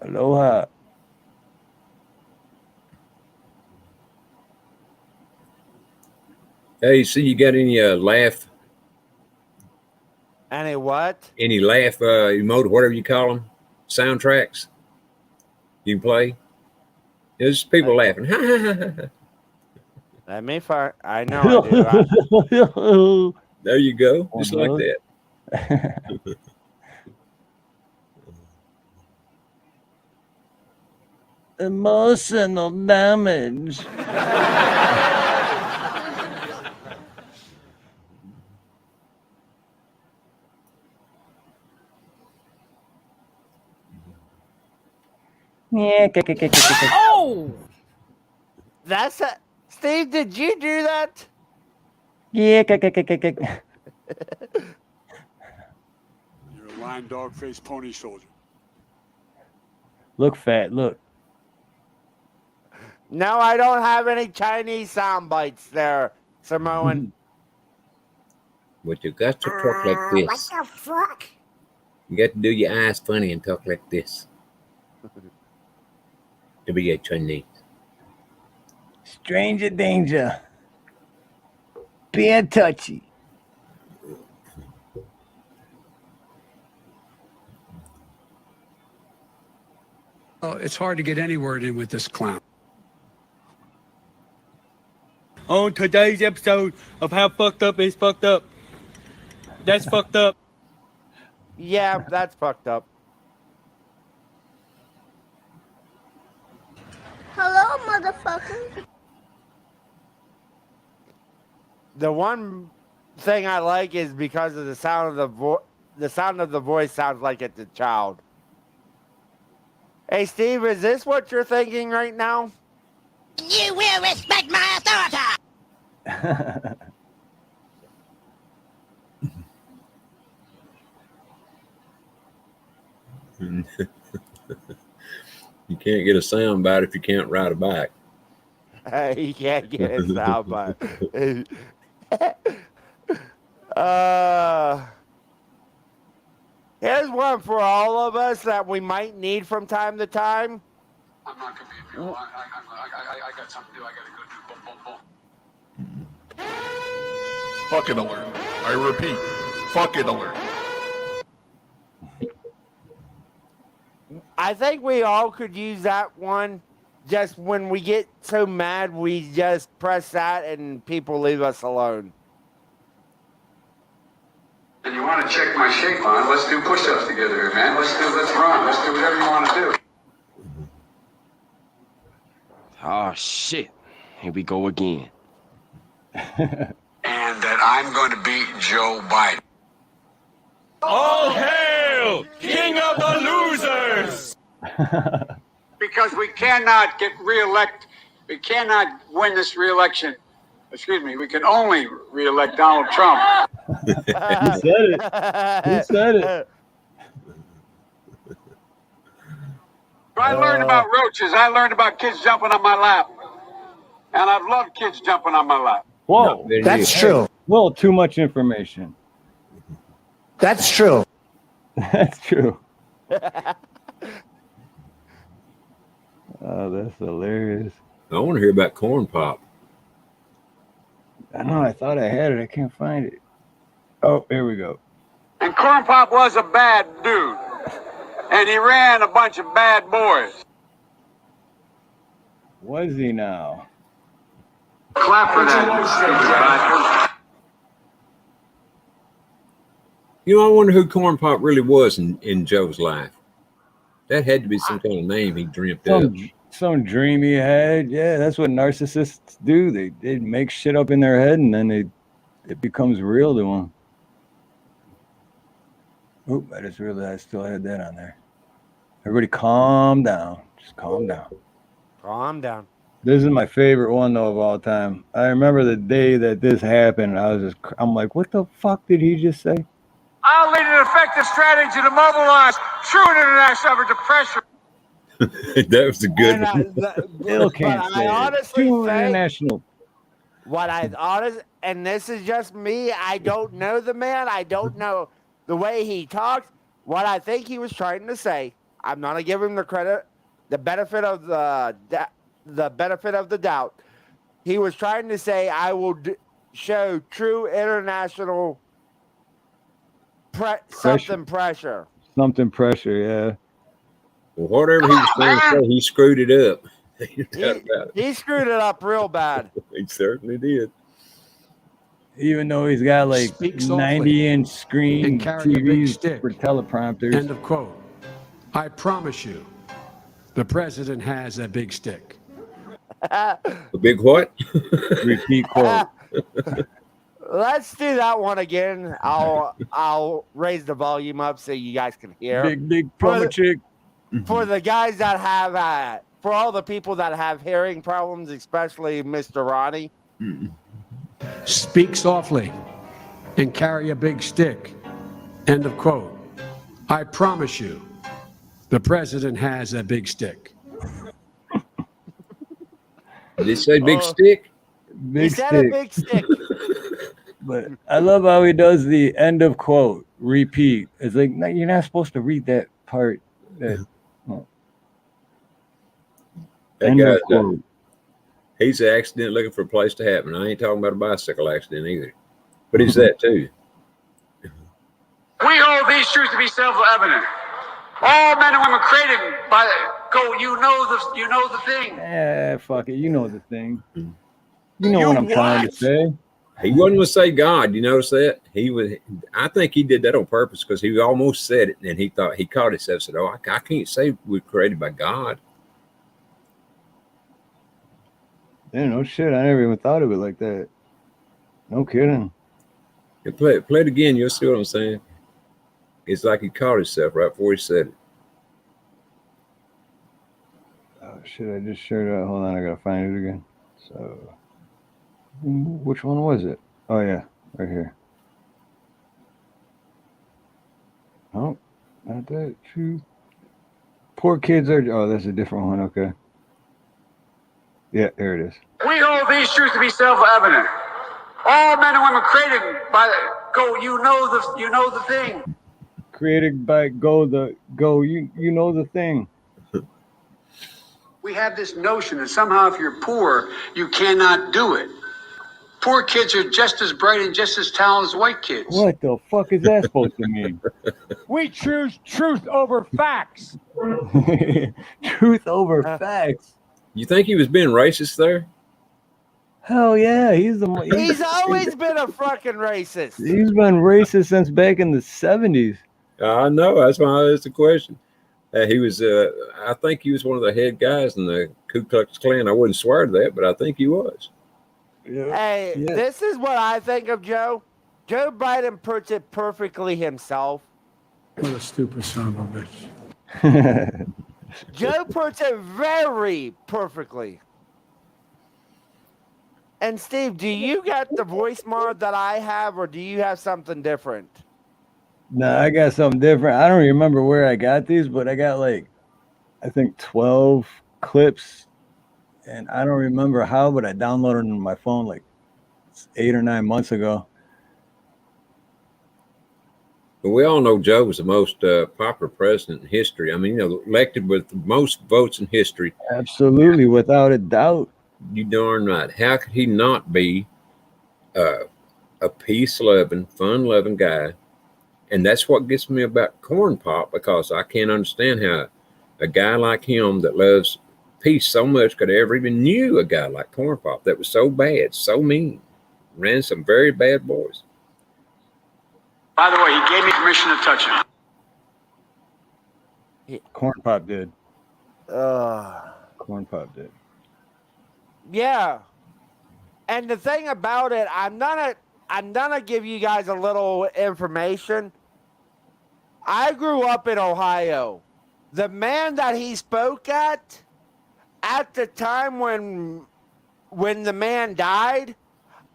aloha. Hey, see, you got any laugh? Any what? Any laugh emote, whatever you call them, soundtracks you can play? There's people laughing. Let me find. I know I do. There you go. Just like that. Emotional damage. Yeah. Oh, that's a Steve. Did you do that? Yeah. You're a lying dog-faced pony soldier. Look, fat. Look. No, I don't have any Chinese sound bites there, Samoan. But you got to talk like this. What the fuck? You got to do your eyes funny and talk like this. To be a Chinese. Stranger danger. Being touchy. Oh, it's hard to get any word in with this clown. On today's episode of How Fucked Up Is Fucked Up. That's fucked up. Yeah, that's fucked up. Hello, motherfucker. The one thing I like is because of the sound of the sound of the voice sounds like it's a child. Hey, Steve, is this what you're thinking right now? You will respect my authority. You can't get a sound bite if you can't ride a bike. You can't get a sound bite. Here's one for all of us that we might need from time to time. I'm not going to be real. I got something to do. I got to go do. Boom, boom, boom. Fucking alert. I repeat, fucking alert. I think we all could use that one. Just when we get so mad, we just press that and people leave us alone. And you want to check my shape on? Let's do push-ups together here, man. Let's run. Let's do whatever you want to do. Oh, shit. Here we go again. And that I'm going to beat Joe Biden. All hail, King of the Losers! Because because we cannot get reelected. We cannot win this reelection. Excuse me. We can only reelect Donald Trump. He said it. He said it. I learned about roaches. I learned about kids jumping on my lap. And I've loved kids jumping on my lap. Whoa. That's true. Well, too much information. That's true. That's true. Oh, that's hilarious. I want to hear about Corn Pop. I know. I thought I had it. I can't find it. Oh, here we go. And Corn Pop was a bad dude. And he ran a bunch of bad boys. Was he now? Clap for that. You know, I wonder who Corn Pop really was in Joe's life. That had to be some kind of name he dreamt up. Some dream he had. Yeah, that's what narcissists do. They make shit up in their head and then it becomes real to them. Oop, I just realized I still had that on there. Everybody calm down. Just calm down. Calm down. This is my favorite one though of all time. I remember the day that this happened. I'm like, what the fuck did he just say? I'll lead an effective strategy to mobilize true international effort to pressure. That was a good one. Still can't But say I it. honestly Too think international. what I honest, and this is just me. I don't know the man. I don't know the way he talks. What I think he was trying to say. I'm not gonna give him the credit, the benefit of the benefit of the doubt. He was trying to say, "I will show true international something pressure." Something pressure, yeah. Well, whatever he was trying to say, he screwed it up. He screwed it up real bad. He certainly did. Even though he's got like Speak softly 90-inch screen and carry a big TVs stick. for teleprompters. End of quote. I promise you, the president has a big stick. A big what? Repeat quote. Let's do that one again. I'll raise the volume up so you guys can hear. Big promo chick. For the guys that have, for all the people that have hearing problems, especially Mr. Ronnie. Speak softly and carry a big stick. End of quote. I promise you, the president has a big stick. Did he say big stick? Big He said stick. a big stick. But I love how he does the end of quote, repeat. It's like, no, you're not supposed to read that part. That End of guy, quote. he's an accident looking for a place to happen. I ain't talking about a bicycle accident either. But he's that too. We hold these truths to be self-evident. All men and women created by you know the thing. Fuck it. You know the thing. You know what I'm trying to say. He wasn't going to say God. You notice that? I think he did that on purpose because he almost said it and he thought he caught himself and said, "Oh, I can't say we're created by God." Yeah, no shit. I never even thought of it like that. No kidding. And play it again. You'll see what I'm saying. It's like he caught himself right before he said it. Oh shit! I just shared it. Hold on, I gotta find it again. So, which one was it? Oh yeah, right here. Oh, not that. True. Poor kids are. Oh, that's a different one. Okay. Yeah, there it is. We hold these truths to be self-evident. All men and women created by you know the thing. Created by you know the thing. We have this notion that somehow if you're poor, you cannot do it. Poor kids are just as bright and just as talented as white kids. What the fuck is that supposed to mean? We choose truth over facts. Truth over facts. You think he was being racist there? Hell yeah, he's always been a fucking racist. He's been racist since back in the 70s. I know. That's why I asked the question. He was, I think he was one of the head guys in the Ku Klux Klan. I wouldn't swear to that, but I think he was. Hey, this is what I think of Joe. Joe Biden puts it perfectly himself. What a stupid son of a bitch. Joe puts it very perfectly. And Steve, do you get the voice mod that I have, or do you have something different? No, I got something different. I don't remember where I got these, but I got like, I think 12 clips, and I don't remember how, but I downloaded them on my phone like 8 or 9 months ago. But we all know Joe was the most popular president in history. I mean, elected with the most votes in history. Absolutely, without a doubt. You darn right. How could he not be a peace-loving, fun-loving guy? And that's what gets me about Corn Pop, because I can't understand how a guy like him that loves peace so much could ever even knew a guy like Corn Pop that was so bad, so mean, ran some very bad boys. By the way, he gave me permission to touch him. Corn Pop did. Corn Pop did. Yeah. And the thing about it, I'm gonna give you guys a little information. I grew up in Ohio. The man that he spoke at the time when the man died,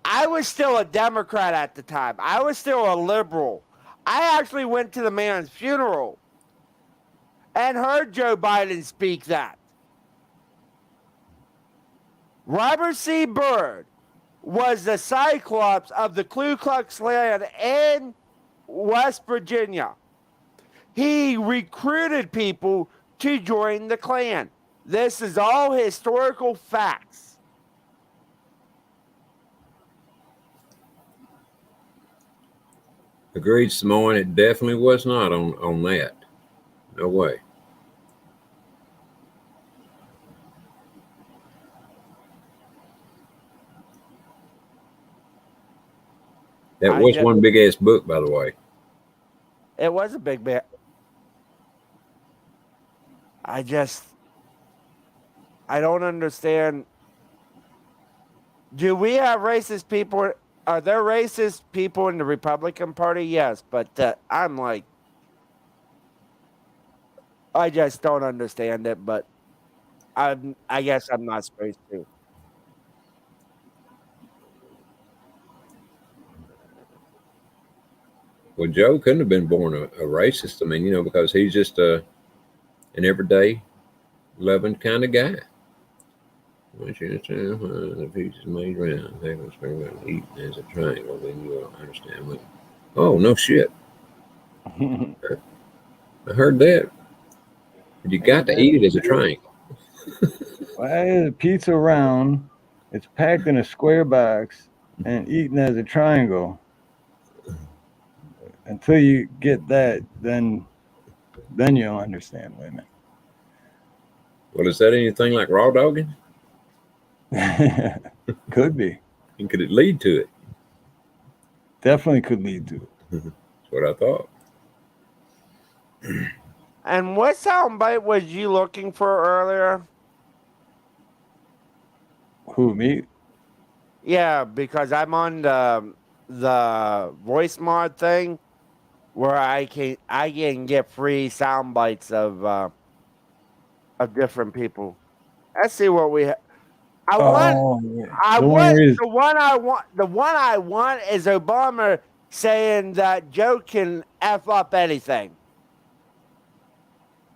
I was still a Democrat at the time. I was still a liberal. I actually went to the man's funeral and heard Joe Biden speak that. Robert C. Byrd was the Cyclops of the Ku Klux Klan in West Virginia. He recruited people to join the Klan. This is all historical facts. Agreed, Samoan. It definitely was not on that. No way. That was one big ass book, by the way. It was a big bit. I don't understand. Do we have racist people? Are there racist people in the Republican Party? Yes, but I'm like, I just don't understand it. But I guess I'm not supposed to. Well, Joe couldn't have been born a racist. I mean, because he's just an everyday, loving kind of guy. Once you understand the piece is made round, they will spring around eating as a triangle, then you will understand what. Oh, no shit. I heard that. But you got to eat it as a triangle. Why is a pizza round? It's packed in a square box and eaten as a triangle. Until you get that, then you'll understand women. Well, is that anything like raw dogging? Could be. And could it lead to it? Definitely could lead to it. That's what I thought. And what soundbite was you looking for earlier? Who, me? Yeah, because I'm on the voice mod thing where I can get free sound bites of different people. Let's see what we have. The one I want is Obama saying that Joe can F up anything.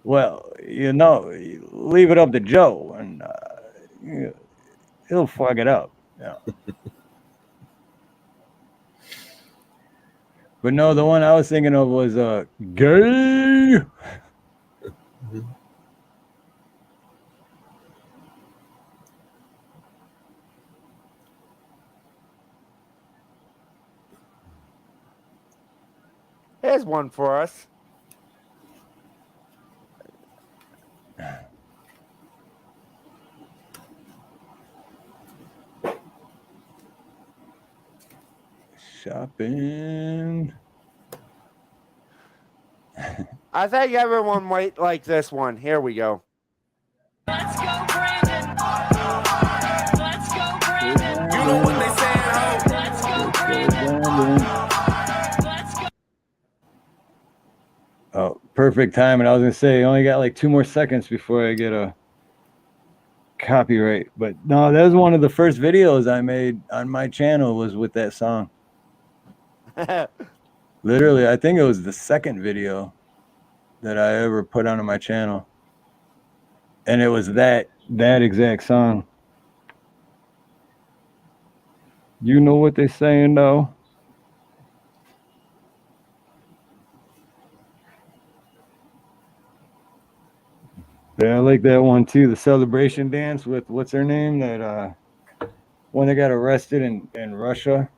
Well, leave it up to Joe, and he'll fuck it up. Yeah. But no, the one I was thinking of was gay. Here's one for us. Shopping. I think everyone might like this one. Here we go. Let's go, Brandon. Let's go, Brandon. You know what they say at home. Let's go, Brandon. Let's go. Oh, perfect time. And I was gonna say, I only got like 2 more seconds before I get a copyright. But no, that was one of the first videos I made on my channel was with that song. Literally, I think it was the second video that I ever put onto my channel. And it was that exact song. You know what they're saying though? Yeah, I like that one too. The celebration dance with what's her name? That one that got arrested in Russia.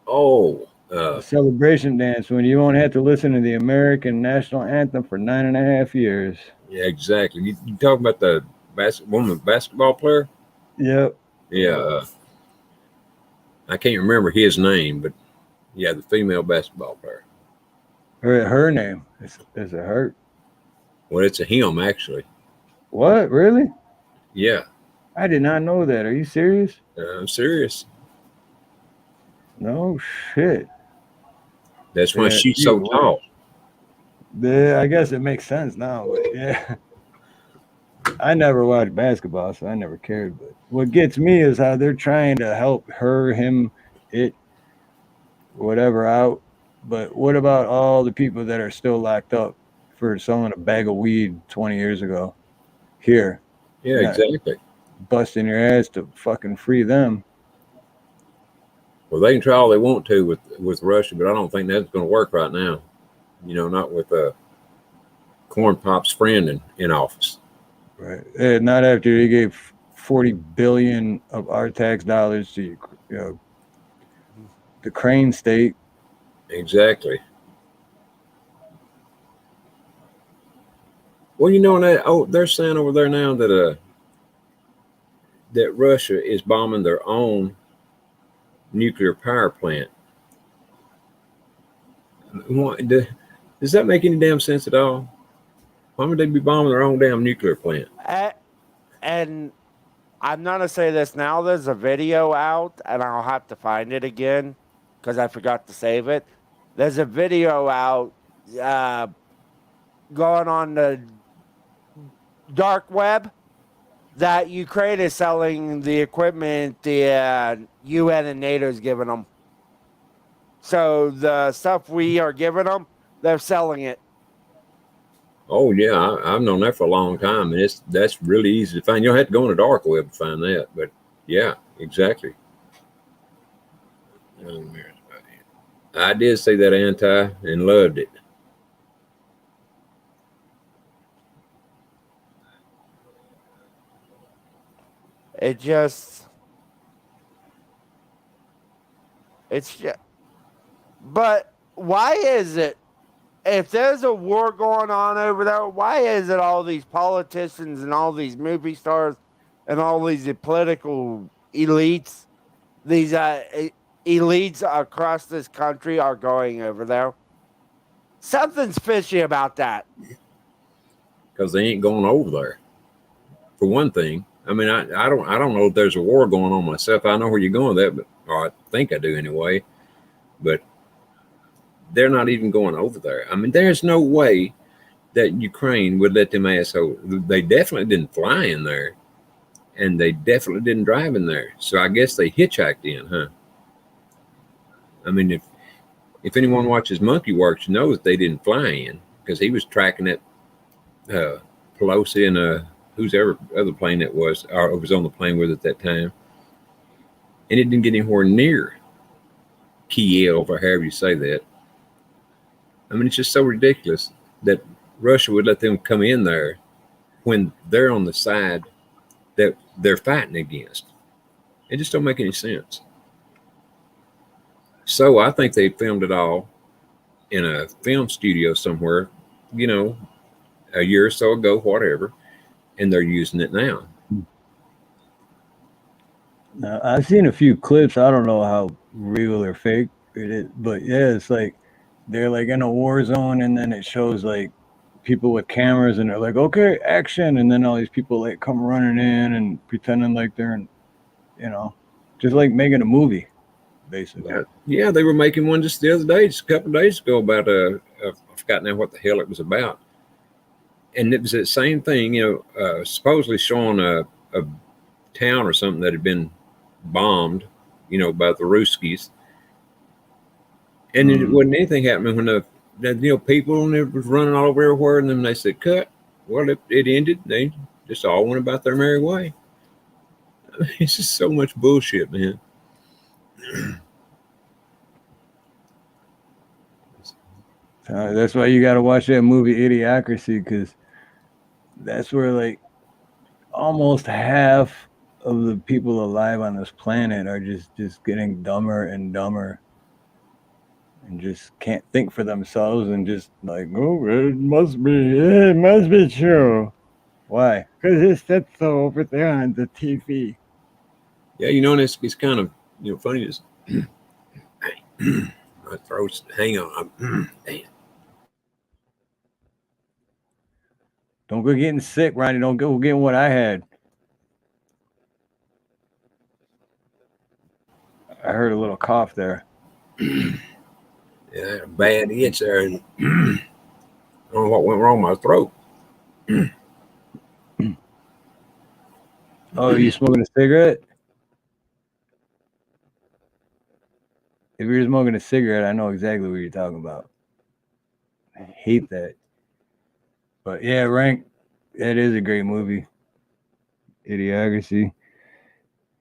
Oh, The celebration dance when you won't have to listen to the American national anthem for 9.5 years. yeah, exactly. You talking about the woman basketball player? Yep. Yeah. I can't remember his name, but yeah, the female basketball player. Her name is it her? Well, it's a him actually. What? Really? Yeah. I did not know that. Are you serious? I'm serious. No shit. That's why she's so tall. Yeah, I guess it makes sense now, but yeah. I never watched basketball, so I never cared. But what gets me is how they're trying to help her, him, it, whatever out. But what about all the people that are still locked up for selling a bag of weed 20 years ago? Here. Yeah, exactly. Busting your ass to fucking free them. Well, they can try all they want to with Russia, but I don't think that's going to work right now. You know, not with Corn Pop's friend in office. Right. And not after he gave 40 billion of our tax dollars to the Crane state. Exactly. Well, you know, they're saying over there now that that Russia is bombing their own nuclear power plant. Does that make any damn sense at all? Why would they be bombing their own damn nuclear plant? And I'm not going to say this now. There's a video out, and I'll have to find it again because I forgot to save it. There's a video out going on the dark web that Ukraine is selling the equipment the UN and NATO is giving them. So the stuff we are giving them, they're selling it. Oh yeah, I've known that for a long time, and that's really easy to find. You don't have to go on the dark web to find that, but yeah, exactly. I did see that anti and loved it. It's just, but why is it, if there's a war going on over there, why is it all these politicians and all these movie stars and all these political elites, these elites across this country are going over there? Something's fishy about that. Because they ain't going over there. For one thing, I mean, I don't know if there's a war going on myself. I know where you're going with that, or I think I do anyway. But they're not even going over there. I mean, there's no way that Ukraine would let them assholes. They definitely didn't fly in there, and they definitely didn't drive in there. So I guess they hitchhiked in, huh? I mean, if anyone watches Monkey Works, you know that they didn't fly in because he was tracking that Pelosi and whose other plane that was, or was on the plane with at that time, and it didn't get anywhere near Kiev, or however you say that. I mean, it's just so ridiculous that Russia would let them come in there when they're on the side that they're fighting against. It just don't make any sense. So I think they filmed it all in a film studio somewhere, you know, a year or so ago, whatever, and they're using it now. Now, I've seen a few clips. I don't know how real or fake it is, but yeah, it's like they're like in a war zone, and then it shows like people with cameras, and they're like, okay, action, and then all these people like come running in and pretending like they're in, just like making a movie, basically. Yeah, they were making one just the other day, just a couple of days ago, about I forgot now what the hell it was about. And it was that same thing, supposedly showing a town or something that had been bombed, by the Ruskies. And it wasn't anything happening when the people and it was running all over everywhere. And then they said, cut. Well, it ended. They just all went about their merry way. It's just so much bullshit, man. That's why you got to watch that movie Idiocracy, because that's where like almost half of the people alive on this planet are just getting dumber and dumber and just can't think for themselves and just like, oh, it must be true. Why? Because it said so over there on the TV. Yeah, and it's kind of funny. Just my throat's hang on. Damn. Don't go getting sick, Ronnie. Don't go getting what I had. I heard a little cough there. Yeah, a bad itch there, and I don't know what went wrong with my throat. Oh, you smoking a cigarette? If you're smoking a cigarette, I know exactly what you're talking about. I hate that. But yeah, Rank, that is a great movie. Idiocracy.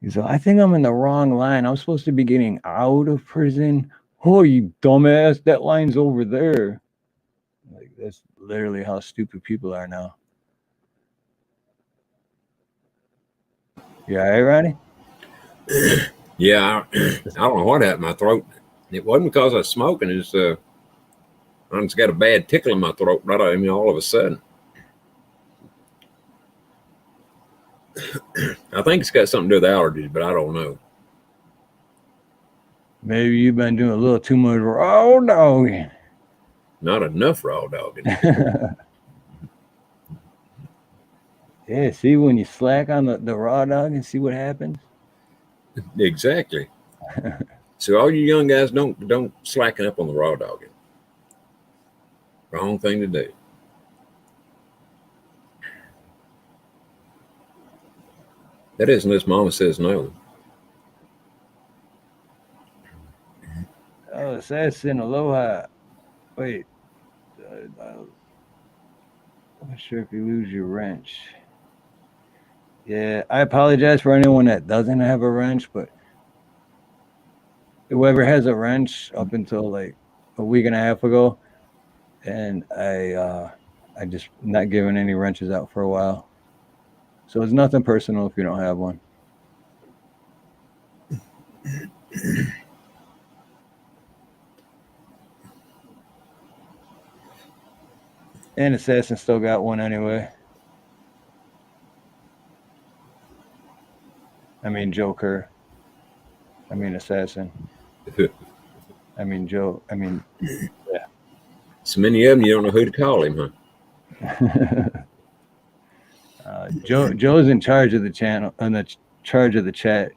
So I think I'm in the wrong line. I'm supposed to be getting out of prison. Oh, you dumbass. That line's over there. Like, that's literally how stupid people are now. You all right, Ronnie? Yeah, I don't know what happened to my throat. It wasn't because I was smoking. It's I just got a bad tickle in my throat all of a sudden. I think it's got something to do with allergies, but I don't know. Maybe you've been doing a little too much raw dogging. Not enough raw dogging. Yeah, see when you slack on the raw dog and see what happens? Exactly. So all you young guys don't slacken up on the raw dogging. Wrong thing to do. That is unless Mama says no. Oh, assassin, aloha. Wait. I'm not sure if you lose your wrench. Yeah, I apologize for anyone that doesn't have a wrench, but whoever has a wrench up until like a week and a half ago, and I just not giving any wrenches out for a while. So it's nothing personal if you don't have one. And Assassin still got one anyway. I mean Joker. I mean Assassin. I mean Joe. I mean, yeah. So many of them, you don't know who to call him, huh? Joe's in charge of the channel, and the charge of the chat.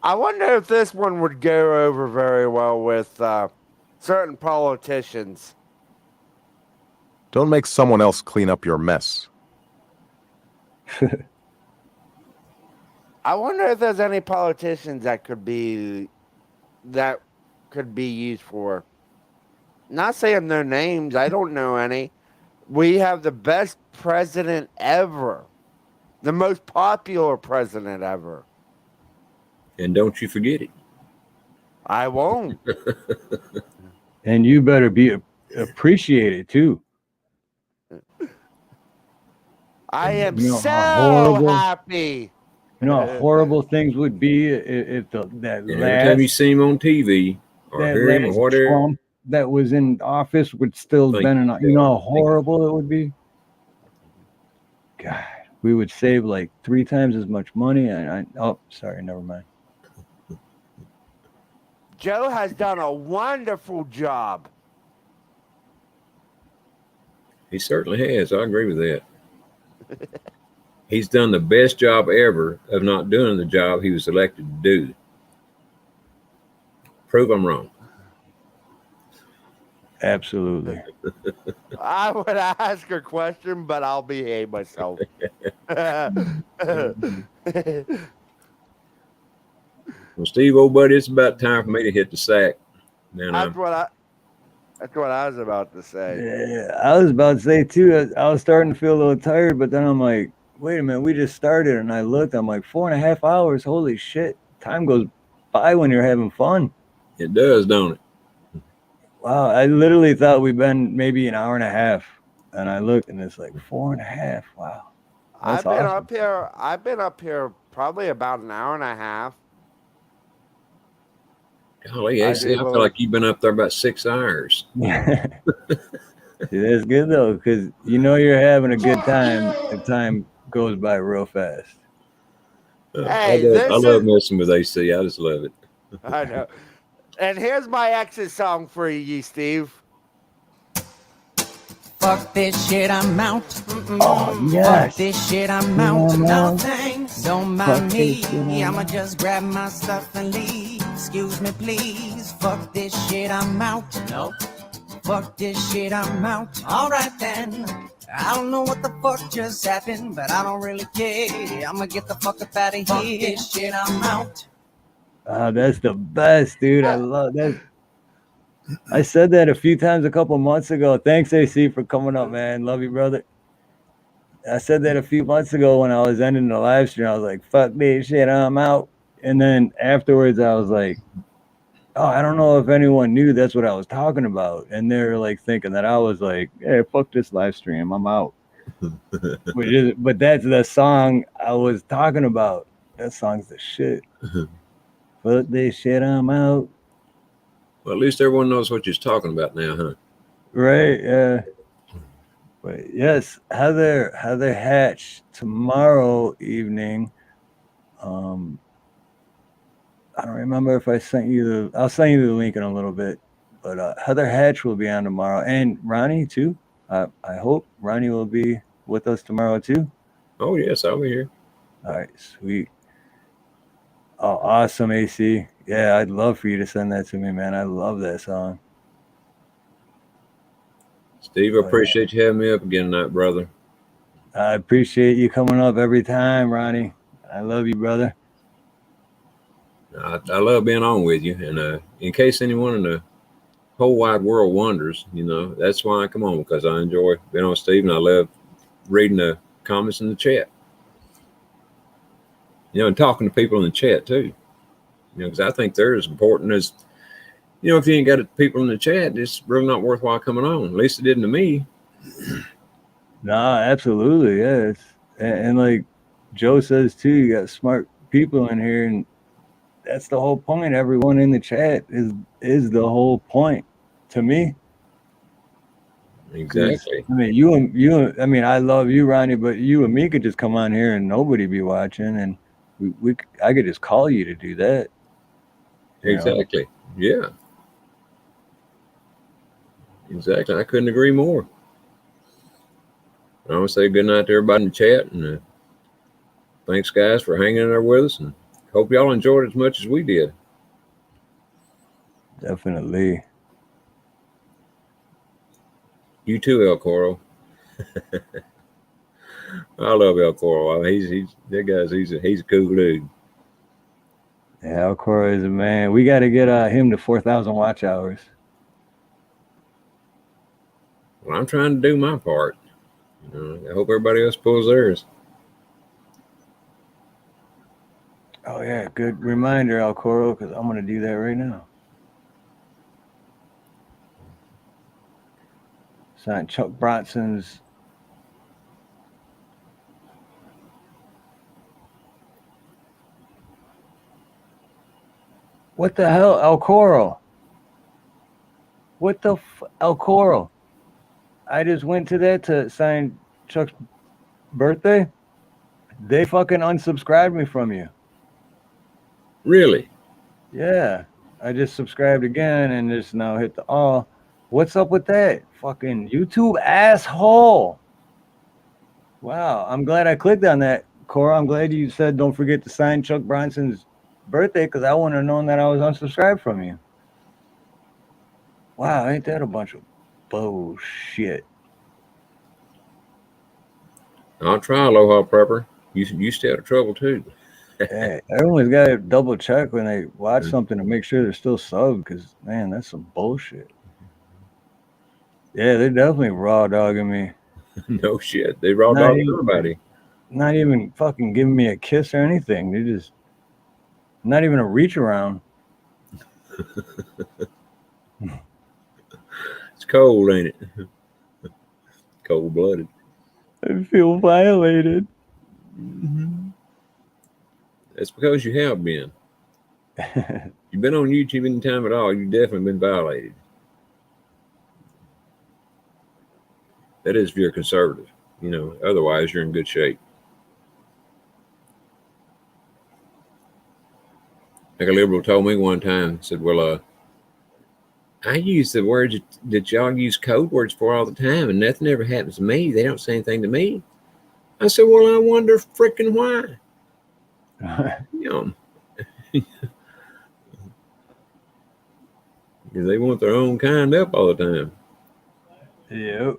I wonder if this one would go over very well with certain politicians. Don't make someone else clean up your mess. I wonder if there's any politicians that could be used for. Not saying their names, I don't know any. We have the best president ever. The most popular president ever. And don't you forget it. I won't. And you better be appreciated too. I am You know so happy. You know how horrible things would be if that every time you see him on TV or hear him or whatever, Trump that was in office would still been in. You know how horrible it would be. God, we would save like 3 times as much money. Oh, sorry, never mind. Joe has done a wonderful job. he certainly has. I agree with that. He's done the best job ever of not doing the job he was elected to do. prove I'm wrong. Absolutely. I would ask a question, but I'll behave myself. Well, Steve, old buddy, it's about time for me to hit the sack. Man, That's what I was about to say. Yeah, I was about to say too. I was starting to feel a little tired, but then I'm like, wait a minute, we just started, and I looked. I'm like, 4.5 hours. Holy shit! Time goes by when you're having fun. It does, don't it? Wow, I literally thought we'd been maybe an hour and a half, and I looked, and it's like 4.5. Wow, that's I've been awesome. up here. I've been up here probably about an hour and a half. Golly, AC, I feel like you've been up there about 6 hours. See, that's good though, because you know you're having a good time. The time goes by real fast. I love messing with AC. I just love it. I know. And here's my ex's song for you, Steve. Fuck this shit, I'm out. Oh, yes. Fuck this shit, I'm out. No thanks. Don't mind me. I'ma just grab my stuff and leave. Excuse me, please. Fuck this shit, I'm out. Nope. Fuck this shit, I'm out. Alright then. I don't know what the fuck just happened, but I don't really care. I'ma get the fuck up out of here. Fuck this shit, I'm out. That's the best, dude. I love that. I said that a few times a couple months ago. Thanks, AC, for coming up, man. Love you, brother. I said that a few months ago when I was ending the live stream. I was like, fuck this shit, I'm out. And then afterwards, I was like, oh, I don't know if anyone knew that's what I was talking about. And they're like thinking that I was like, hey, fuck this live stream, I'm out. But that's the song I was talking about. That song's the shit. Fuck this shit, I'm out. Well, at least everyone knows what you're talking about now, huh? Right, yeah. But yes, Heather Hatch tomorrow evening. I don't remember if I sent you I'll send you the link in a little bit. But Heather Hatch will be on tomorrow, and Ronnie too. I hope Ronnie will be with us tomorrow too. Oh yes, I'll be here. All right, sweet. Oh, awesome, AC. Yeah, I'd love for you to send that to me, man. I love that song. Steve, I appreciate you having me up again tonight, brother. I appreciate you coming up every time, Ronnie. I love you, brother. I love being on with you. And in case anyone in the whole wide world wonders, that's why I come on, because I enjoy being on Steve, and I love reading the comments in the chat. And talking to people in the chat too. Because I think they're as important as, if you ain't got people in the chat, it's really not worthwhile coming on. At least it didn't to me. Nah, absolutely, yeah. And like Joe says too, you got smart people in here, and that's the whole point. Everyone in the chat is the whole point to me. Exactly. I mean, you. I mean, I love you, Ronnie, but you and me could just come on here and nobody be watching, and I could just call you to do that. Exactly. Yeah. Exactly. I couldn't agree more. I want to say good night to everybody in the chat, and thanks, guys, for hanging in there with us, and hope y'all enjoyed it as much as we did. Definitely. You too, El Coro. I love El Coro. He's a cool dude. Yeah, El Coro is a man. We got to get him to 4,000 watch hours. Well, I'm trying to do my part. I hope everybody else pulls theirs. Oh yeah, good reminder, El Coro, because I'm gonna do that right now. Sign Chuck Bronson's. What the hell, El Coro? What the El Coro? I just went to that to sign Chuck's birthday. They fucking unsubscribed me from you. Really? Yeah. I just subscribed again and just now hit the all. What's up with that? Fucking YouTube asshole. Wow. I'm glad I clicked on that, Cora. I'm glad you said don't forget to sign Chuck Bronson's birthday, because I wouldn't have known that I was unsubscribed from you. Wow, ain't that a bunch of bullshit? I'll try Aloha Prepper. You stay out of trouble too. Hey, everyone's got to double check when they watch something to make sure they're still subbed. Because man, that's some bullshit. Yeah, they're definitely raw dogging me. No shit. They raw dog everybody. Not even fucking giving me a kiss or anything. They just not even a reach around. It's cold, ain't it? Cold blooded. I feel violated. Mm-hmm. That's because you have been. You've been on YouTube any time at all, you've definitely been violated. That is if you're conservative. You know, otherwise you're in good shape. Like a liberal told me one time, said, well, I use the words that y'all use code words for all the time, and nothing ever happens to me. They don't say anything to me. I said, well, I wonder freaking why. You know, because they want their own kind up all the time. Yep.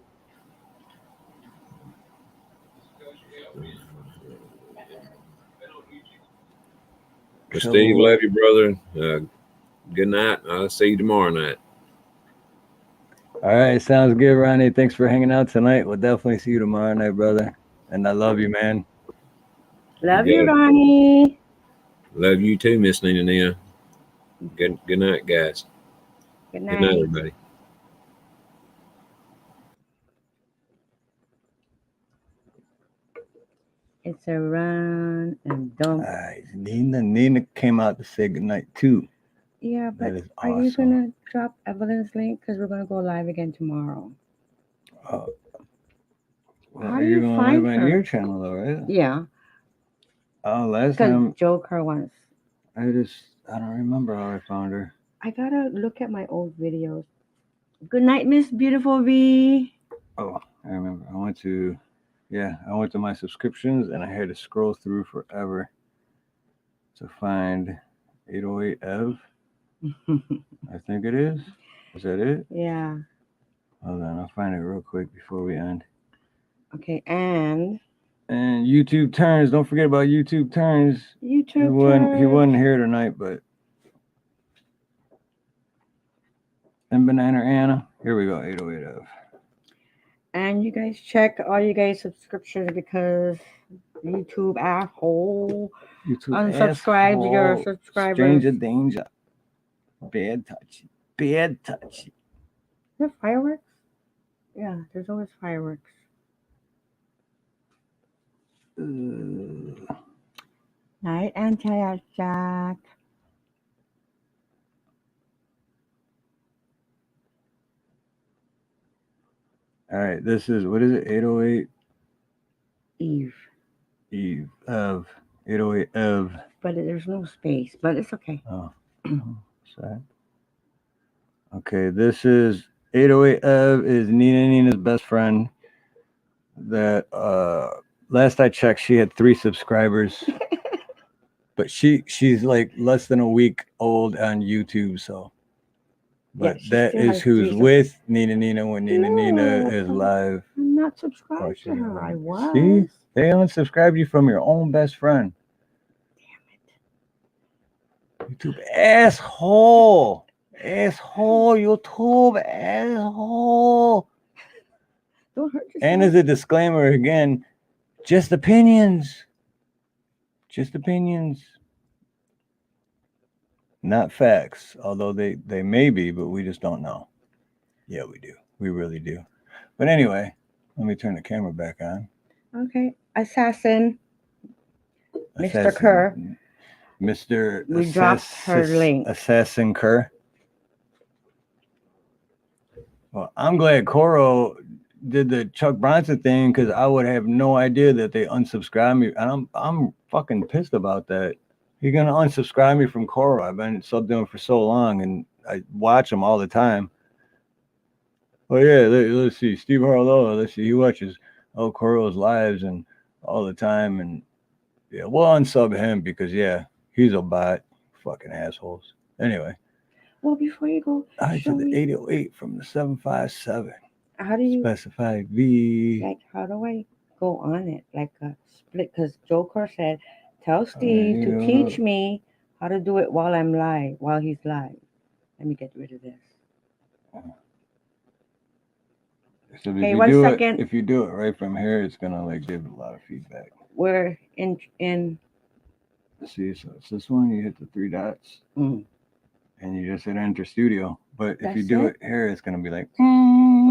Well, Steve, love you, brother. Good night. I'll see you tomorrow night. All right, sounds good, Ronnie. Thanks for hanging out tonight. We'll definitely see you tomorrow night, brother. And I love you, man. Love you, Ronnie. Love you too, Miss Nina. Good night, guys. Good night. Good night, everybody. It's a run and dump. Nina came out to say good night too. Yeah, but that is are awesome. you gonna drop Evelyn's link? Because we're gonna go live again tomorrow. How do you gonna find live on her? your channel though, right? Yeah. Oh, last Because time Joe Kerr once. I don't remember how I found her. I gotta look at my old videos. Good night, Miss Beautiful V. Oh, I remember. I went to my subscriptions and I had to scroll through forever to find 808 Ev. I think it is. Is that it? Yeah. Hold on, I'll find it real quick before we end. Okay, and YouTube Turns. Don't forget about YouTube Turns. He YouTube wasn't here tonight, but and Banana Anna. Here we go, 808 Ev. And you guys check all you guys subscriptions because YouTube asshole unsubscribed your subscribers. Stranger danger. Bad touch. Bad touch. Is there fireworks? Yeah, there's always fireworks. Night and Jack. All right, this is, what is it? 808 Eve. Ev. 808 Ev. But there's no space, but it's okay. Oh. Sorry. Okay, this is 808 Ev is Nina's best friend. That last I checked, she had 3 subscribers. But she's like less than a week old on YouTube, so. But that is who's with Nina when Nina is live. I'm not subscribed to her. I was. See? They unsubscribed you from your own best friend. Damn it. YouTube asshole. Asshole. YouTube asshole. Don't hurt yourself. And as a disclaimer again, just opinions. Just opinions. Not facts, although they may be, but we just don't know. Yeah, we do. We really do. But anyway, let me turn the camera back on. Okay. Assassin. Mr. Kerr. Mr. We dropped her link. Assassin Kerr. Well, I'm glad Coro did the Chuck Bronson thing because I would have no idea that they unsubscribed me. And I'm fucking pissed about that. You're going to unsubscribe me from Coro. I've been subbed to him for so long and I watch him all the time. Oh, yeah, let's see. Steve Harlow, let's see. He watches Coro's lives and all the time. And yeah, we'll unsub him because, yeah, he's a bot. Fucking assholes. Anyway. Well, before you go, I show took the me 808 from the 757. how do you Specify V. like? How do I go on it? Like a split? Because Joker said, "Tell Steve to teach me how to do it while I'm live, while he's live." Let me get rid of this. So if Hey, you 1 do second. it, if you do it right from here, it's gonna like give a lot of feedback. We're in. See, so it's this one. You hit the 3 dots, and you just hit Enter Studio. But if you That's do it? it here, it's gonna be like.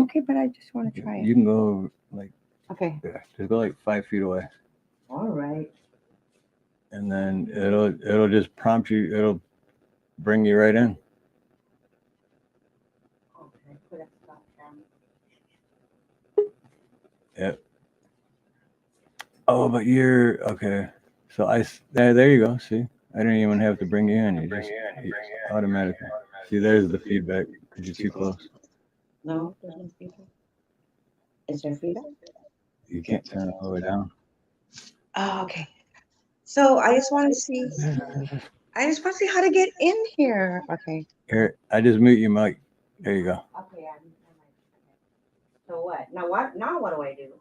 Okay, but I just want to try it. You can go like. Okay. Yeah, just go like 5 feet away, All right. and then it'll just prompt you. It'll bring you right in. Okay. Put a stop down. Yep. Oh, but you're okay. So there you go. See, I didn't even have to bring you in. You just automatically. See, there's the feedback because you're too close. No, there's no feedback. Is there feedback? You can't turn it all the way down. Oh, okay. So I just want to see. I just want to see how to get in here. Okay. Here, I just mute your mic. There you go. Okay. So what? Now what? Now what do I do?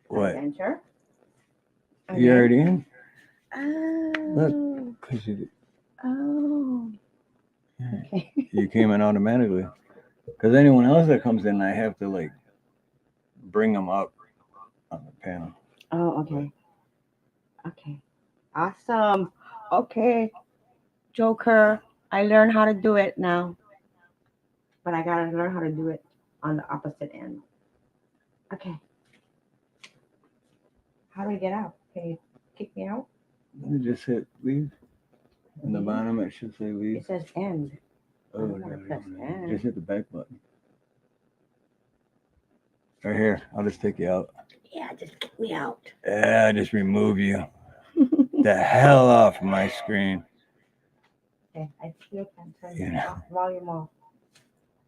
What? Enter. You already in? Oh. Look, because you. Oh. Okay. You came in automatically. Because anyone else that comes in, I have to like bring them up on the panel. Oh, okay. Okay. Awesome. Okay. Joker, I learned how to do it now. But I gotta learn how to do it on the opposite end. Okay. How do I get out? Can you kick me out? You just hit leave. On the bottom, it should say leave. It says end. Oh, no, just hit the back button. Right here. I'll just take you out. Yeah, just kick me out. Yeah, just remove you. The hell off my screen. Okay, I still can turn You it know. off. Volume off.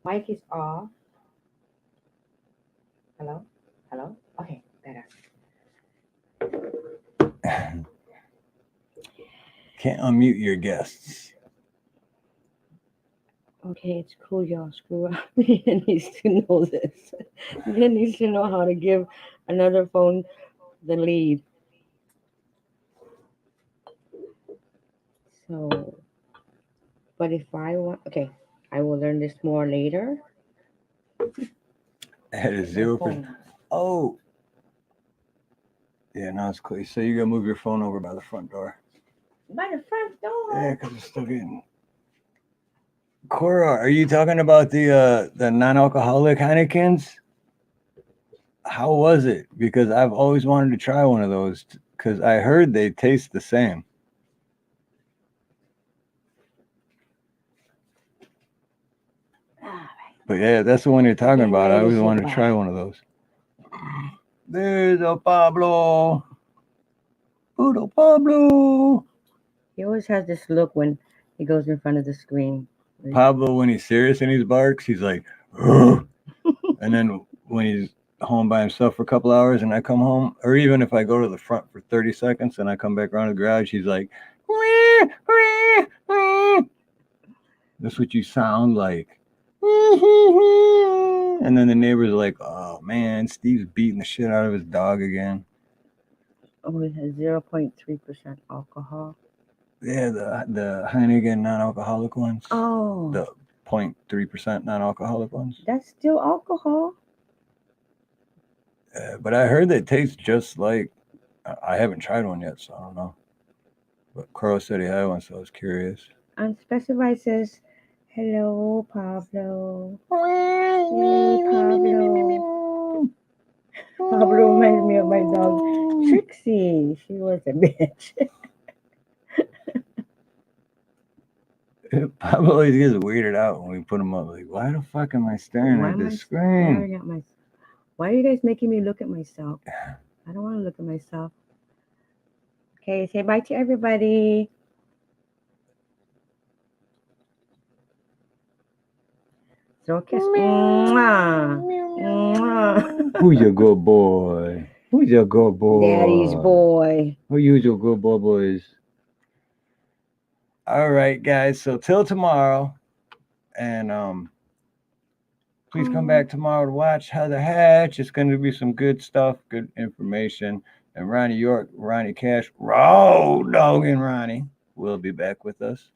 Mic is off. Hello? Hello? Okay, better. Can't unmute your guests. Okay, it's cool, y'all. Screw up. He needs to know this. He needs to know how to give another phone the lead. So, but if I want, okay, I will learn this more later. At a 0%. Oh. Yeah, now it's clear. So you gotta move your phone over by the front door. By the front door. Yeah, because it's still getting. Cora, are you talking about the non-alcoholic Heinekens? How was it? Because I've always wanted to try one of those because I heard they taste the same. But yeah, that's the one you're talking about. I always wanted to try one of those. There's a Pablo. Udo Pablo. He always has this look when he goes in front of the screen. Pablo, when he's serious and he barks, he's like, and then when he's home by himself for a couple hours and I come home, or even if I go to the front for 30 seconds and I come back around the garage, he's like, that's what you sound like. And then the neighbors are like, oh man, Steve's beating the shit out of his dog again. Oh, it has 0.3% alcohol. Yeah, the Heineken non-alcoholic ones. Oh. The 0.3% non-alcoholic ones. That's still alcohol. But I heard they taste just like. I haven't tried one yet, so I don't know. But Carl said he had one, so I was curious. Unspecified says, hello, Pablo. Hey, Pablo. Pablo reminds me of my dog, Trixie. She was a bitch. Pablo always gets weirded out when we put him up. Like, why the fuck am I staring at this screen? Why are you guys making me look at myself? I don't want to look at myself. Okay, say bye to everybody. Throw a kiss. Mwah. Mwah. Who's your good boy? Who's your good boy? Daddy's boy. Who use your good boys? All right, guys. So till tomorrow, and please come back tomorrow to watch Heather Hatch. It's going to be some good stuff, good information. And Ronnie York, Ronnie Cash, Road Dog, and Ronnie will be back with us.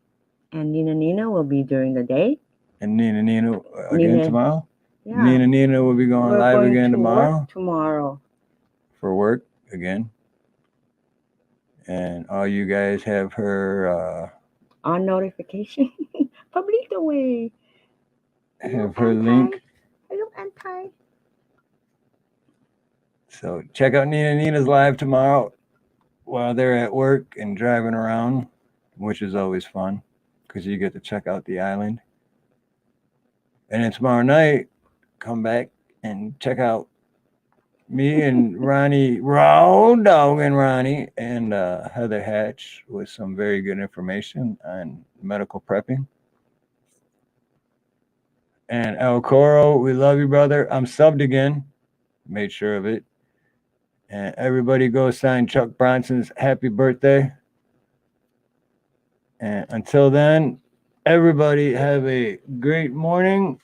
And Nina will be during the day. And Nina again Nina, tomorrow. Yeah. Nina will be going live going again to tomorrow. Work tomorrow. For work again. And all you guys have her on notification. Public way. Have her link. Hello, anti. So check out Nina's live tomorrow while they're at work and driving around, which is always fun because you get to check out the island. And then tomorrow night, come back and check out me and Ronnie, Round Dog and Ronnie, and Heather Hatch with some very good information on medical prepping. And El Coro, we love you, brother. I'm subbed again. Made sure of it. And everybody go sign Chuck Bronson's happy birthday. And until then, everybody have a great morning,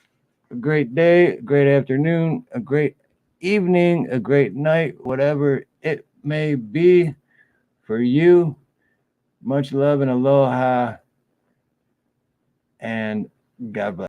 a great day, a great afternoon, a great evening, a great night, whatever it may be for you. Much love and aloha. And God bless.